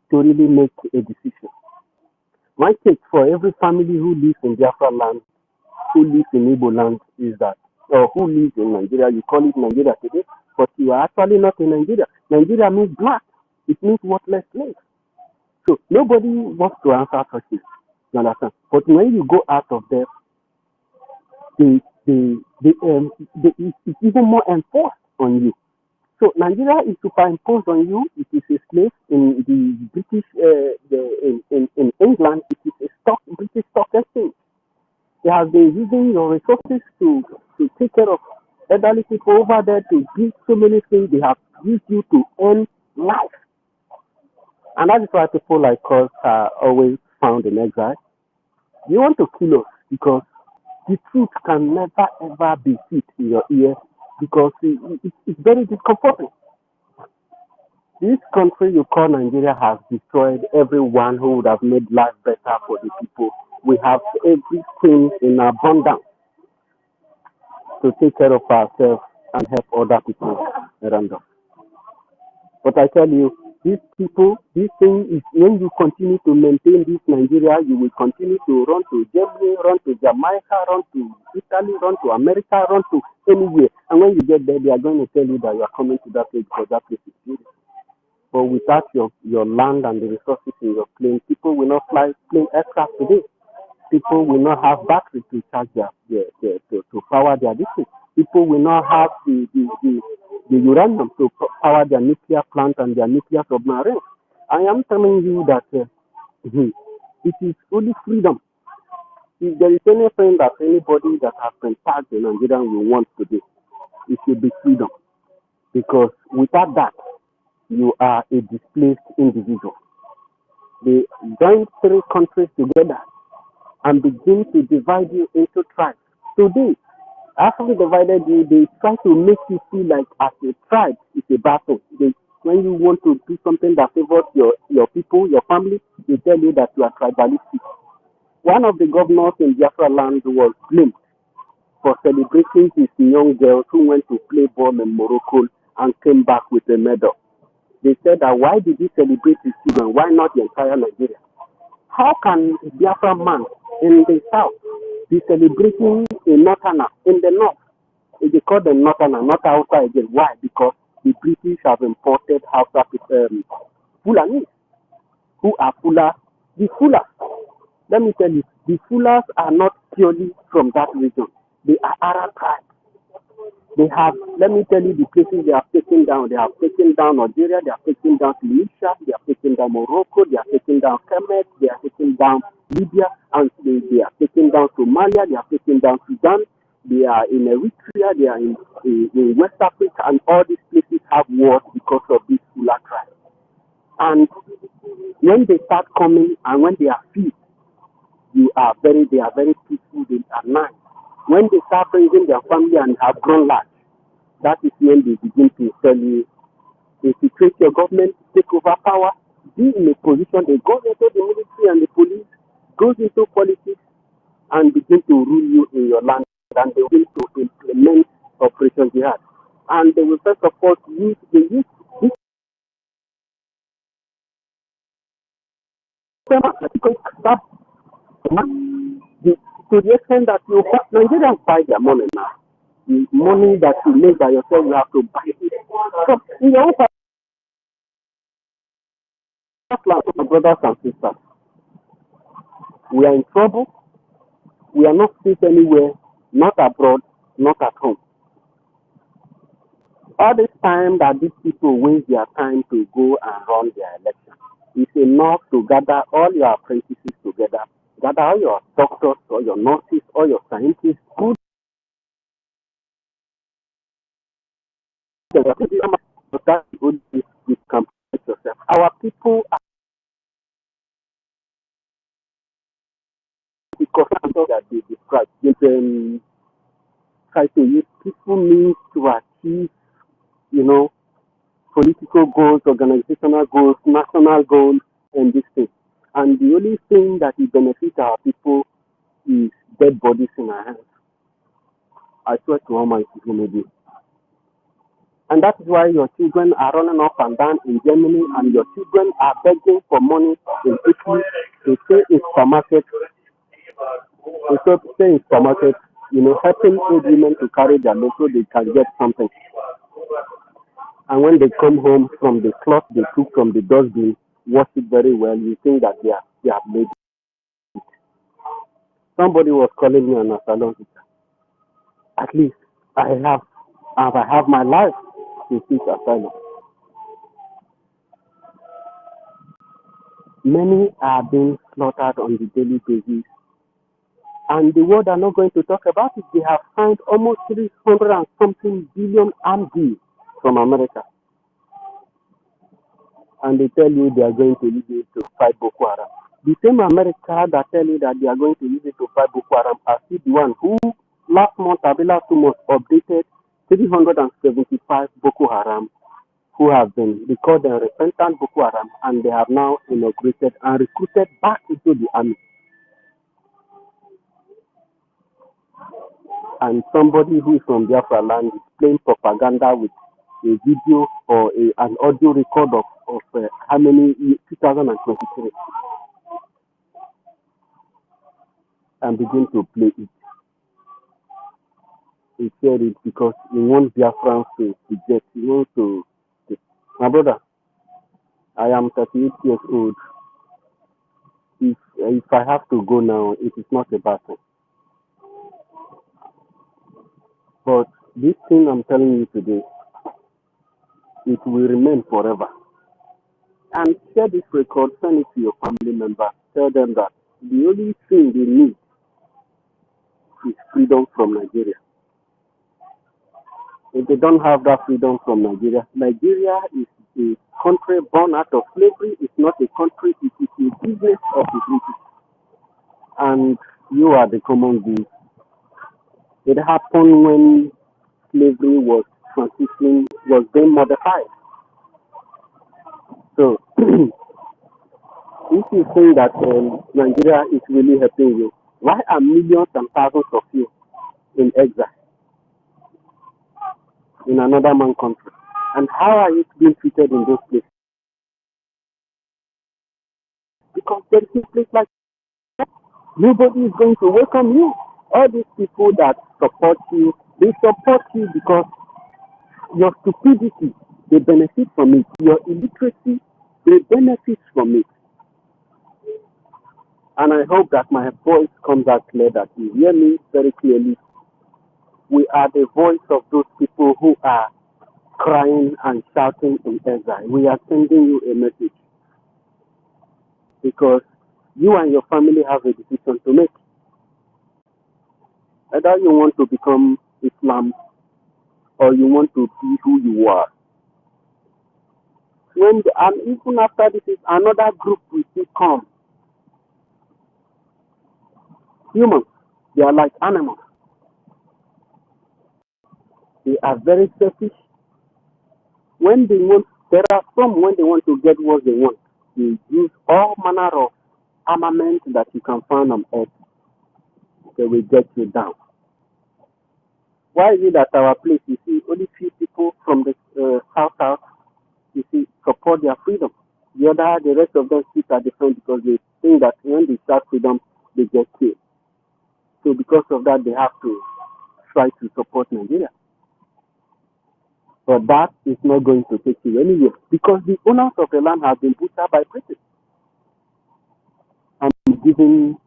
to really make a decision. My take for every family who lives in Biafra land, who lives in Igbo land, is that, or who lives in Nigeria, you call it Nigeria today, but you are actually not in Nigeria. Nigeria means black. It means worthless slaves. So nobody wants to answer questions. You understand? But when you go out of there, it's even more enforced on you. So Nigeria is superimposed on you. It is a slave in the British, in England. It is a British stock exchange. They have been using your resources to take care of elderly people over there, to do so many things. They have used you to earn life. And that is why people like us are always found in exile. You want to kill us because the truth can never ever be fit in your ears, because it's very discomforting. This country you call Nigeria has destroyed everyone who would have made life better for the people. We have everything in abundance to take care of ourselves and help other people around us. But I tell you, these people, this thing is, when you continue to maintain this Nigeria, you will continue to run to Germany, run to Jamaica, run to Italy, run to America, run to anywhere. And when you get there, they are going to tell you that you are coming to that place because that place is beautiful. But without your land and the resources in your plane, people will not fly plane aircraft today. People will not have batteries to charge to power their district. People will not have the uranium to power their nuclear plant and their nuclear submarines. I am telling you that it is only freedom. If there is anything that anybody that has been tagged in Nigeria will want to do, it should be freedom. Because without that, you are a displaced individual. They join 3 countries together and begin to divide you into tribes. Today, After they divided you, they try to make you feel like as a tribe, it's a battle. When you want to do something that favors your people, your family, they tell you that you are tribalistic. One of the governors in Biafra land was blamed for celebrating his young girls who went to play ball in Morocco and came back with a medal. They said that why did he celebrate his children? Why not the entire Nigeria? How can a Biafra man in the south be celebrating a northerner in the north? They call them northerner, not Hausa again. Why? Because the British have imported Hausa Fulani, who are Fulas. The Fulas, let me tell you, the Fulas are not purely from that region. They are Arab tribes. They have, let me tell you, the places they have taken down. They have taken down Algeria, they have taken down Tunisia, they have taken down Morocco, they have taken down Kemet, they have taken down Libya, and they have taken down Somalia, they have taken down Sudan, they are in Eritrea, they are in West Africa, and all these places have wars because of this Fula tribe. And when they start coming and when they are few, they are very peaceful, they are nice. When they start bringing their family and have grown large, that is when they begin to tell you, infiltrate your government, take over power, be in a position, they go into the military and the police, goes into politics and begin to rule you in your land, and they begin to implement Operation Jihad. And they will first of all use this to the extent that Nigerians buy their money now. The money that you make by yourself, you have to buy it. So, in your own brothers and sisters, we are in trouble. We are not safe anywhere, not abroad, not at home. All this time that these people waste their time to go and run their election, it's enough to gather all your apprentices together, gather all your doctors, all your nurses, all your scientists, put that good you can protect yourself. Our people are because that they describe. They try to use peaceful means to achieve, political goals, organizational goals, national goals, and this thing. And the only thing that will benefit our people is dead bodies in our hands. I swear to Almighty, maybe. And that is why your children are running up and down in Germany, and your children are begging for money in Italy. They say in supermarket, helping old women to carry their load so they can get something. And when they come home from the cloth they took from the dustbin, wash it very well, you think that they have made it. Somebody was calling me on a salon. At least I have my life to seek asylum. Many are being slaughtered on the daily basis. And the world are not going to talk about it. They have signed almost 300 and something billion armed deals from America. And they tell you they are going to use it to fight Boko Haram. The same America that tell you that they are going to use it to fight Boko Haram are still the one who last 2 months updated 375 Boko Haram who have been recorded repentant Boko Haram, and they have now inaugurated and recruited back into the army. And somebody who is from Biafra land is playing propaganda with a video or an audio record of how many 2023 and begin to play it. He said it because he wants Biafrans to get, he wants to. My brother, I am 38 years old. If I have to go now, it is not a bad thing. But this thing I'm telling you today, it will remain forever. And share this record, send it to your family members. Tell them that the only thing they need is freedom from Nigeria. If they don't have that freedom from Nigeria, Nigeria is a country born out of slavery. It's not a country, it is a business of the British. And you are the common good. It happened when slavery was being modified. So if you think that Nigeria is really helping you, why are millions and thousands of you in exile in another man country? And how are you being treated in those places? Because there is a place like nobody is going to welcome you. All these people that support you, they support you because your stupidity, they benefit from it. Your illiteracy, they benefit from it. And I hope that my voice comes out clear, that you hear me very clearly. We are the voice of those people who are crying and shouting in exile. We are sending you a message because you and your family have a decision to make. Either you want to become Islam or you want to be who you are. And even after this is another group will still come. Humans, they are like animals. They are very selfish. There are some when they want to get what they want, they use all manner of armament that you can find on earth. They will get you down. Why is it that our place, you see, only few people from the south, you see, support their freedom? The rest of them sit at the front because they think that when they start freedom, they get killed. So because of that, they have to try to support Nigeria. But that is not going to take you anywhere because the owners of the land have been butchered by Britain and given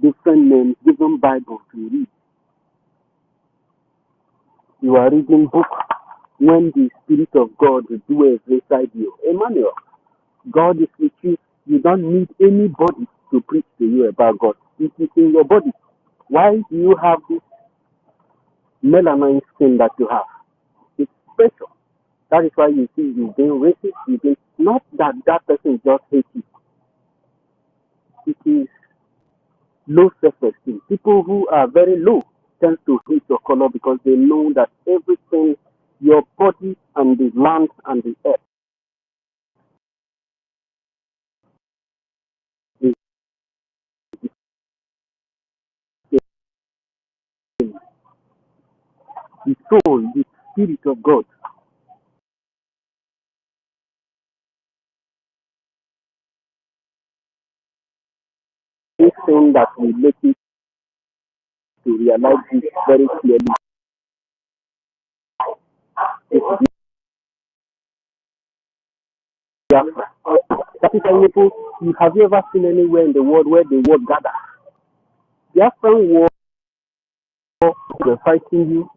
different names, given Bibles to read. You are reading book when the Spirit of God will do inside you. Emmanuel, God is with you. You don't need anybody to preach to you about God. It is in your body. Why do you have this melanin skin that you have? It's special. That is why you see you've been racist. Not that that person just hates you. It is low self-esteem. People who are very low tend to hate your color because they know that everything, your body and the land and the earth is the soul, the Spirit of God. This thing that we make it to realize this very clearly. That is why people, have you ever seen anywhere in the world where the world gather? The Afghan war, they're fighting you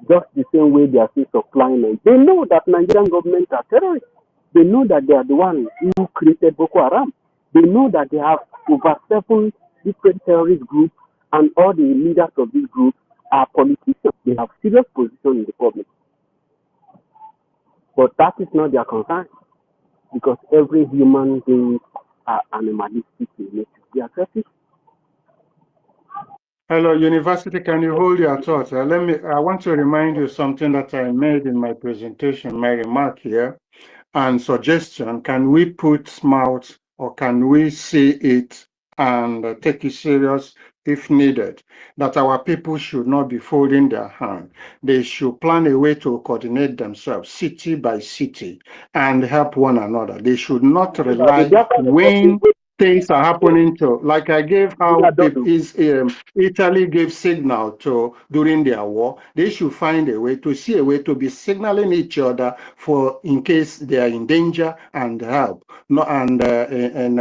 just the same way they are still supplying them. They know that Nigerian government are terrorists. They know that they are the ones who created Boko Haram. They know that they have over 7 different terrorist groups, and all the leaders of these groups are politicians. They have serious position in the public. But that is not their concern because every human being are animalistic in nature. They are selfish. Hello, University. Can you hold your thoughts? I want to remind you something that I made in my presentation, my remark here, and suggestion. Can we put mouth or can we see it and take it serious if needed? That our people should not be folding their hand. They should plan a way to coordinate themselves, city by city, and help one another. They should not rely when things are happening to, like I gave how Italy gave signal to during their war. They should find a way to be signaling each other for in case they are in danger and help, and in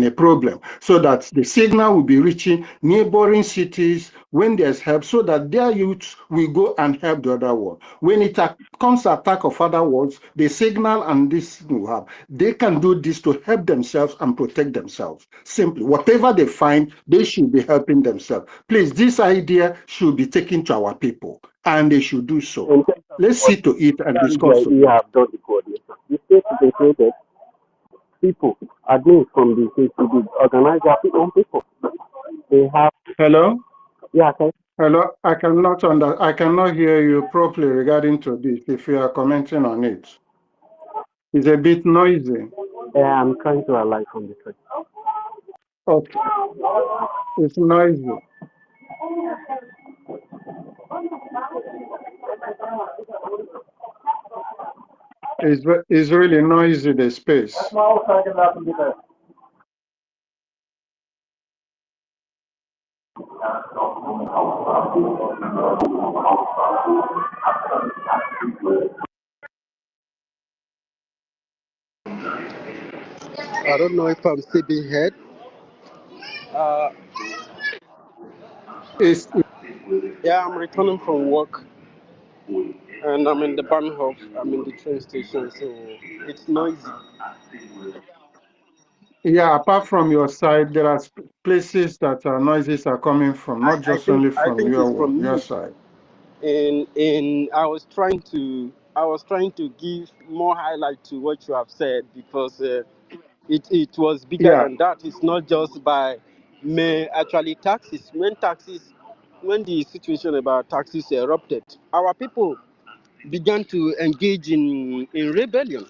a problem, so that the signal will be reaching neighboring cities when there's help, so that their youths will go and help the other one. When it comes to attack of other worlds, the signal and this will have. They can do this to help themselves and protect themselves. Simply, whatever they find, they should be helping themselves. Please, this idea should be taken to our people, and they should do so. Let's see to it and discuss. We have done the coordination. The state has been created. People are doing from the state to organize their own people. They have Hello? Yeah, okay. Hello? I cannot hear you properly regarding to this if you are commenting on it. It's a bit noisy. I'm trying to alight from the train. Okay. It's noisy. It's really noisy, the space. I don't know if I'm still being heard. It's, Yeah, I'm returning from work and I'm in the Bahnhof. I'm in the train station, so it's noisy. yeah, apart from your side, there are places that noises are coming from, not I just think only I from think it's from your me. side. And I was trying to give more highlight to what you have said because it was bigger Yeah, than that. It's not just by actually taxes. When the situation about taxes erupted, our people began to engage in rebellion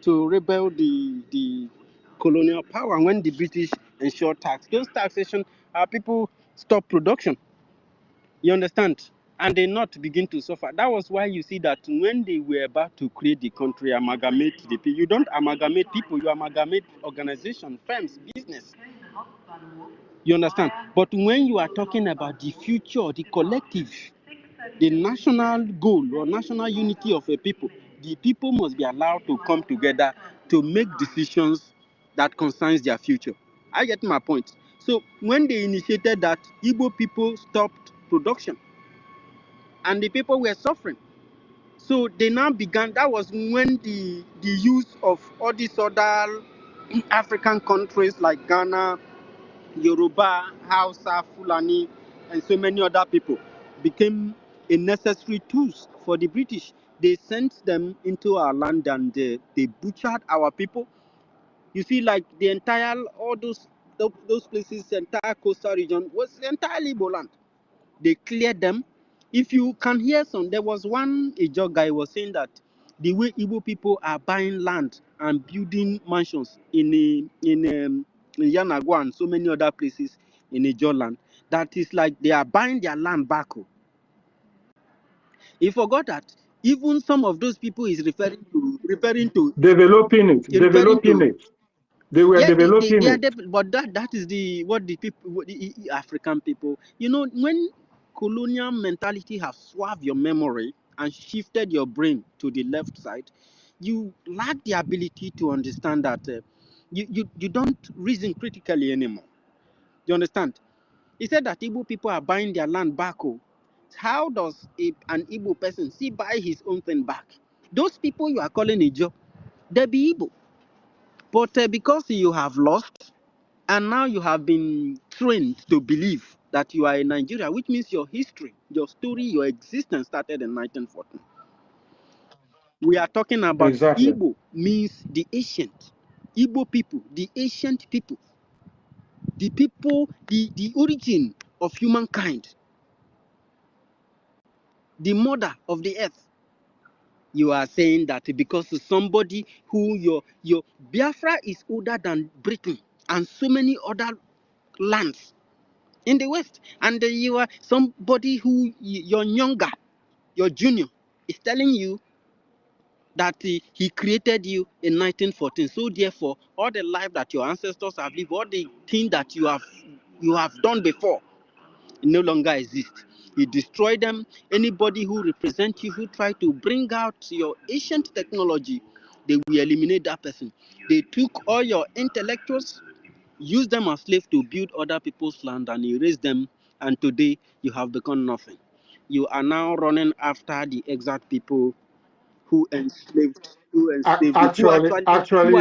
to rebel the colonial power. When the British ensured those taxation, our people stopped production. You understand? And they not begin to suffer. That was why you see that when they were about to create the country, amalgamate the people. You don't amalgamate people, you amalgamate organization, firms, business. You understand? But when you are talking about the future, the collective, the national goal or national unity of a people, the people must be allowed to come together to make decisions that concerns their future. I get my point. So when they initiated that, Igbo people stopped production and the people were suffering. So they now began, that was when the use of all these other African countries like Ghana, Yoruba, Hausa, Fulani, and so many other people became a necessary tools for the British. They sent them into our land and they butchered our people. You see, like the entire, all those places, the entire coastal region was entirely Igbo land. They cleared them. If you can hear some, there was one Ijo guy was saying that the way Igbo people are buying land and building mansions in Yanagwa and so many other places in Ijo land, that is like they are buying their land back. He forgot that even some of those people is referring to developing it. They were yeah, developing it. but that is what the people, the African people, when colonial mentality has swerved your memory and shifted your brain to the left side, you lack the ability to understand that you don't reason critically anymore. You understand? He said that Igbo people are buying their land back. How does an Igbo person buy his own thing back? Those people you are calling Ijo, they be Igbo. But because you have lost, and now you have been trained to believe that you are in Nigeria, which means your history, your story, your existence started in 1914. We are talking about Exactly. Igbo means the ancient. Igbo people, the ancient people. The people, the origin of humankind. The mother of the earth. You are saying that because somebody who your Biafra is older than Britain and so many other lands in the West, and you are somebody who your younger, your junior, is telling you that he created you in 1914. So therefore, all the life that your ancestors have lived, all the things that you have done before, no longer exist. You destroy them. Anybody who represents you, who try to bring out your ancient technology, they will eliminate that person. They took all your intellectuals, use them as slaves to build other people's land and erase them, and today you have become nothing. You are now running after the exact people who actually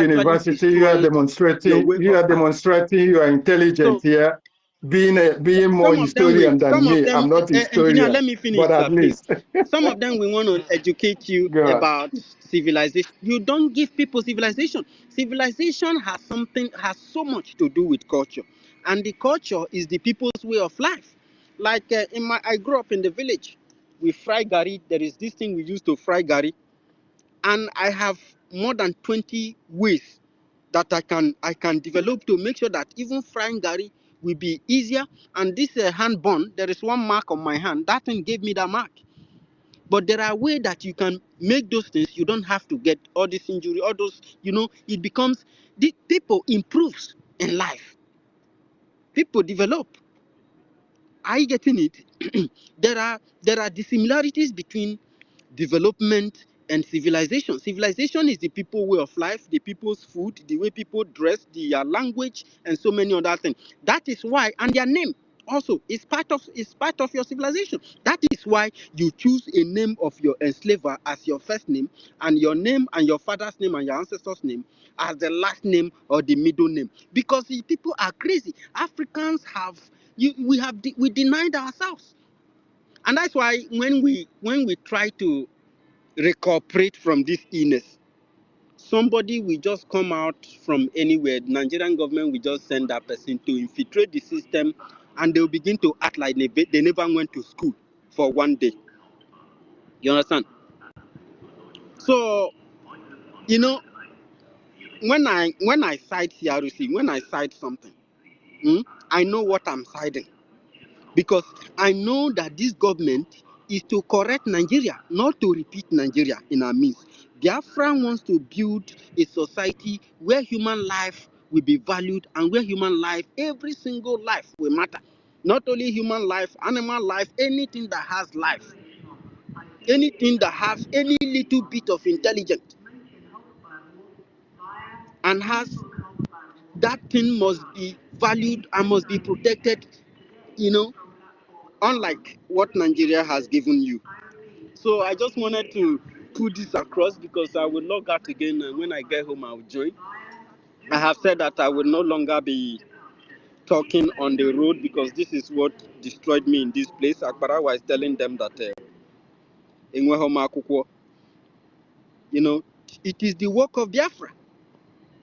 University, destroyed your way you of are thinking. demonstrating you are intelligent So here, being more historian than me. I'm not engineer, historian, let me finish, but at sir, please. least Some of them we want to educate you go on. about civilization. You don't give people civilization. Civilization has so much to do with culture. And the culture is the people's way of life. Like I grew up in the village. We fry gari. There is this thing we used to fry gari, and I have more than 20 ways that I can develop to make sure that even frying gari will be easier. And this hand bun, there is one mark on my hand. That thing gave me that mark. But there are ways that you can make those things. You don't have to get all this injury, all those. It becomes the people improves in life. People develop. Are you getting it? there are dissimilarities between development and civilization. Civilization is the people way of life, the people's food, the way people dress, their language, and so many other things. That is why, and their name also is part of your civilization. That is why you choose a name of your enslaver as your first name, and your name and your father's name and your ancestors' name as the last name or the middle name. Because the people are crazy. Africans we denied ourselves, and that's why when we try to recuperate from this illness, somebody will just come out from anywhere. The Nigerian government will just send that person to infiltrate the system, and they'll begin to act like they never went to school for one day. You understand? So, you know, when I cite CRC, when I cite something, I know what I'm citing. Because I know that this government is to correct Nigeria, not to repeat Nigeria in our midst. Biafra wants to build a society where human life will be valued, and where human life, every single life will matter. Not only human life, animal life, anything that has life, anything that has any little bit of intelligence and has that thing must be valued and must be protected, you know, unlike what Nigeria has given you. So I just wanted to put this across because I will log out again, and when I get home I will join. I have said that I will no longer be talking on the road because this is what destroyed me in this place. Akbara was telling them that you know, it is the work of Biafra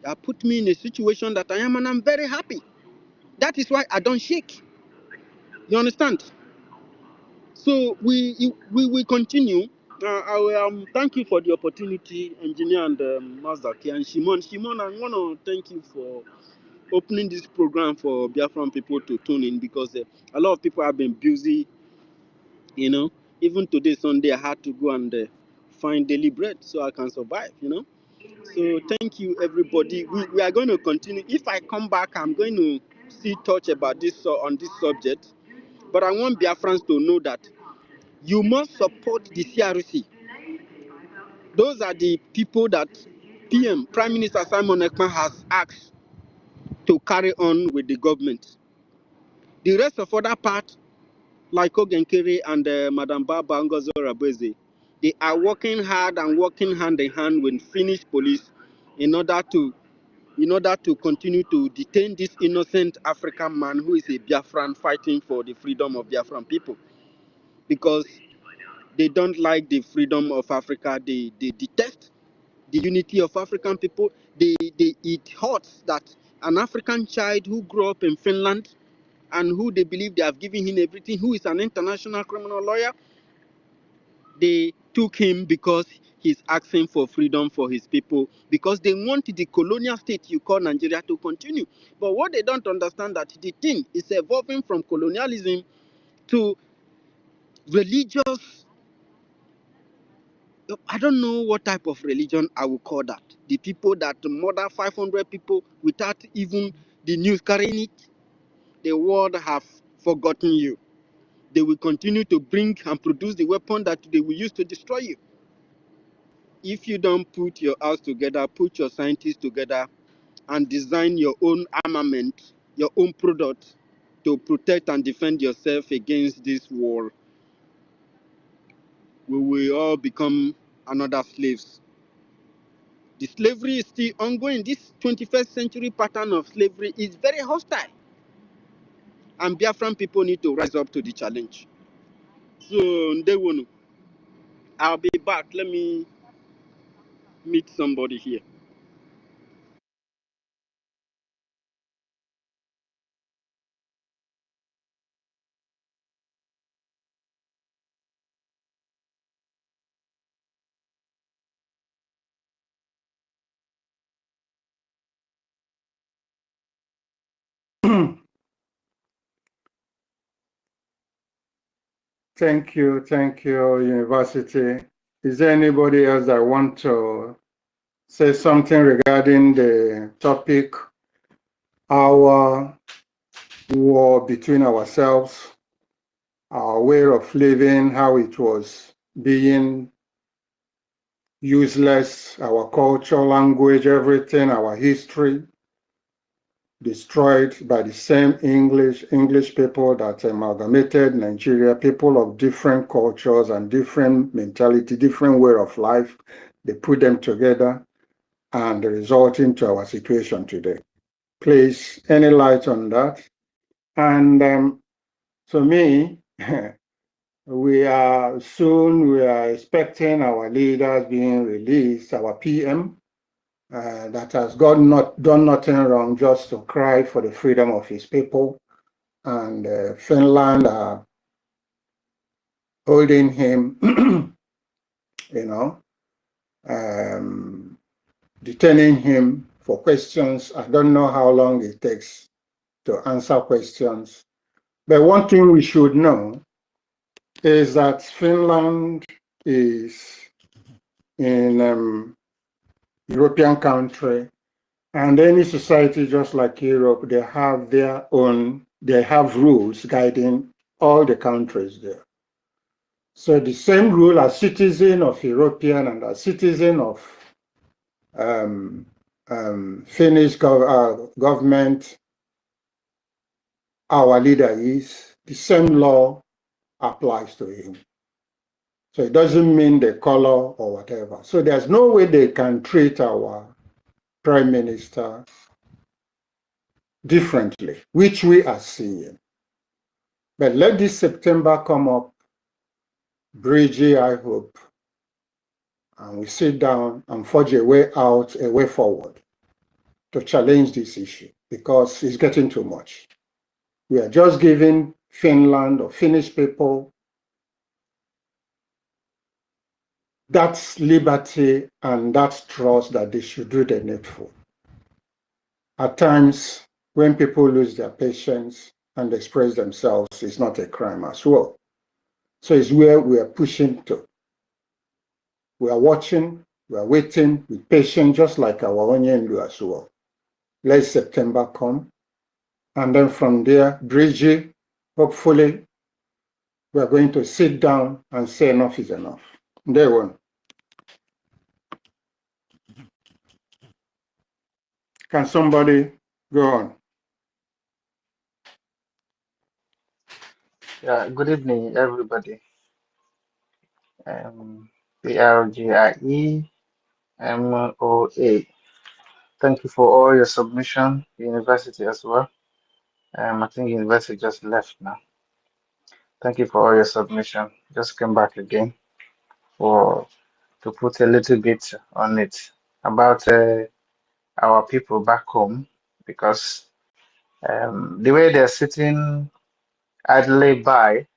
that put me in a situation that I am, and I'm very happy. That is why I don't shake. You understand? So we will continue. I will, thank you for the opportunity, engineer and Mazaki and Shimon. Shimon, I want to thank you for opening this program for Biafran people to tune in, because a lot of people have been busy. Even today, Sunday, I had to go and find daily bread so I can survive. So thank you, everybody. We are going to continue. If I come back, I'm going to still touch about this on this subject. But I want Biafrans to know that you must support the CRC. Those are the people that Prime Minister Simon Ekman has asked to carry on with the government. The rest of other part, like Ogenkere and Madam Baba Ngozo Rabeze, they are working hard and working hand in hand with Finnish police in order to continue to detain this innocent African man who is a Biafran fighting for the freedom of Biafran people. Because they don't like the freedom of Africa. They detest the unity of African people. It hurts that an African child who grew up in Finland and who they believe they have given him everything, who is an international criminal lawyer, they took him because he's asking for freedom for his people, because they want the colonial state you call Nigeria to continue. But what they don't understand, that the thing is evolving from colonialism to religious. I don't know what type of religion I will call that. The people that murder 500 people without even the news carrying it, the world have forgotten you. They will continue to bring and produce the weapon that they will use to destroy you. If you don't put your house together, put your scientists together, and design your own armament, your own product to protect and defend yourself against this war, we will all become another slaves. The slavery is still ongoing. This 21st century pattern of slavery is very hostile. And Biafran people need to rise up to the challenge. So, Ndewonu, I'll be back. Let me meet somebody here. Thank you, University. Is there anybody else that want to say something regarding the topic, our war between ourselves, our way of living, how it was being useless, our culture, language, everything, our history, destroyed by the same English people that amalgamated Nigeria, people of different cultures and different mentality, different way of life. They put them together and resulting to our situation today. Please, any light on that? And to me, we are expecting our leaders being released, our PM, that has done nothing wrong just to cry for the freedom of his people. And Finland are holding him, detaining him for questions. I don't know how long it takes to answer questions. But one thing we should know is that Finland is in European country, and any society just like Europe, they have rules guiding all the countries there. So the same rule as citizen of European and as citizen of Finnish government, our leader is, the same law applies to him. So it doesn't mean the color or whatever. So there's no way they can treat our prime minister differently, which we are seeing. But let this September come up, Brgie, I hope, and we sit down and forge a way out, a way forward to challenge this issue because it's getting too much. We are just giving Finland or Finnish people that liberty and that trust that they should do the needful. At times, when people lose their patience and express themselves, it's not a crime as well. So it's where we are pushing to. We are watching, we are waiting with patience, just like our onion do as well. Let September come. And then from there, Brgie, hopefully, we are going to sit down and say enough is enough. Day one. Can somebody go on? Yeah, good evening, everybody. Brgie MOA. Thank you for all your submission, the university as well. I think university just left now. Thank you for all your submission. Just came back again for to put a little bit on it about our people back home because the way they're sitting idly by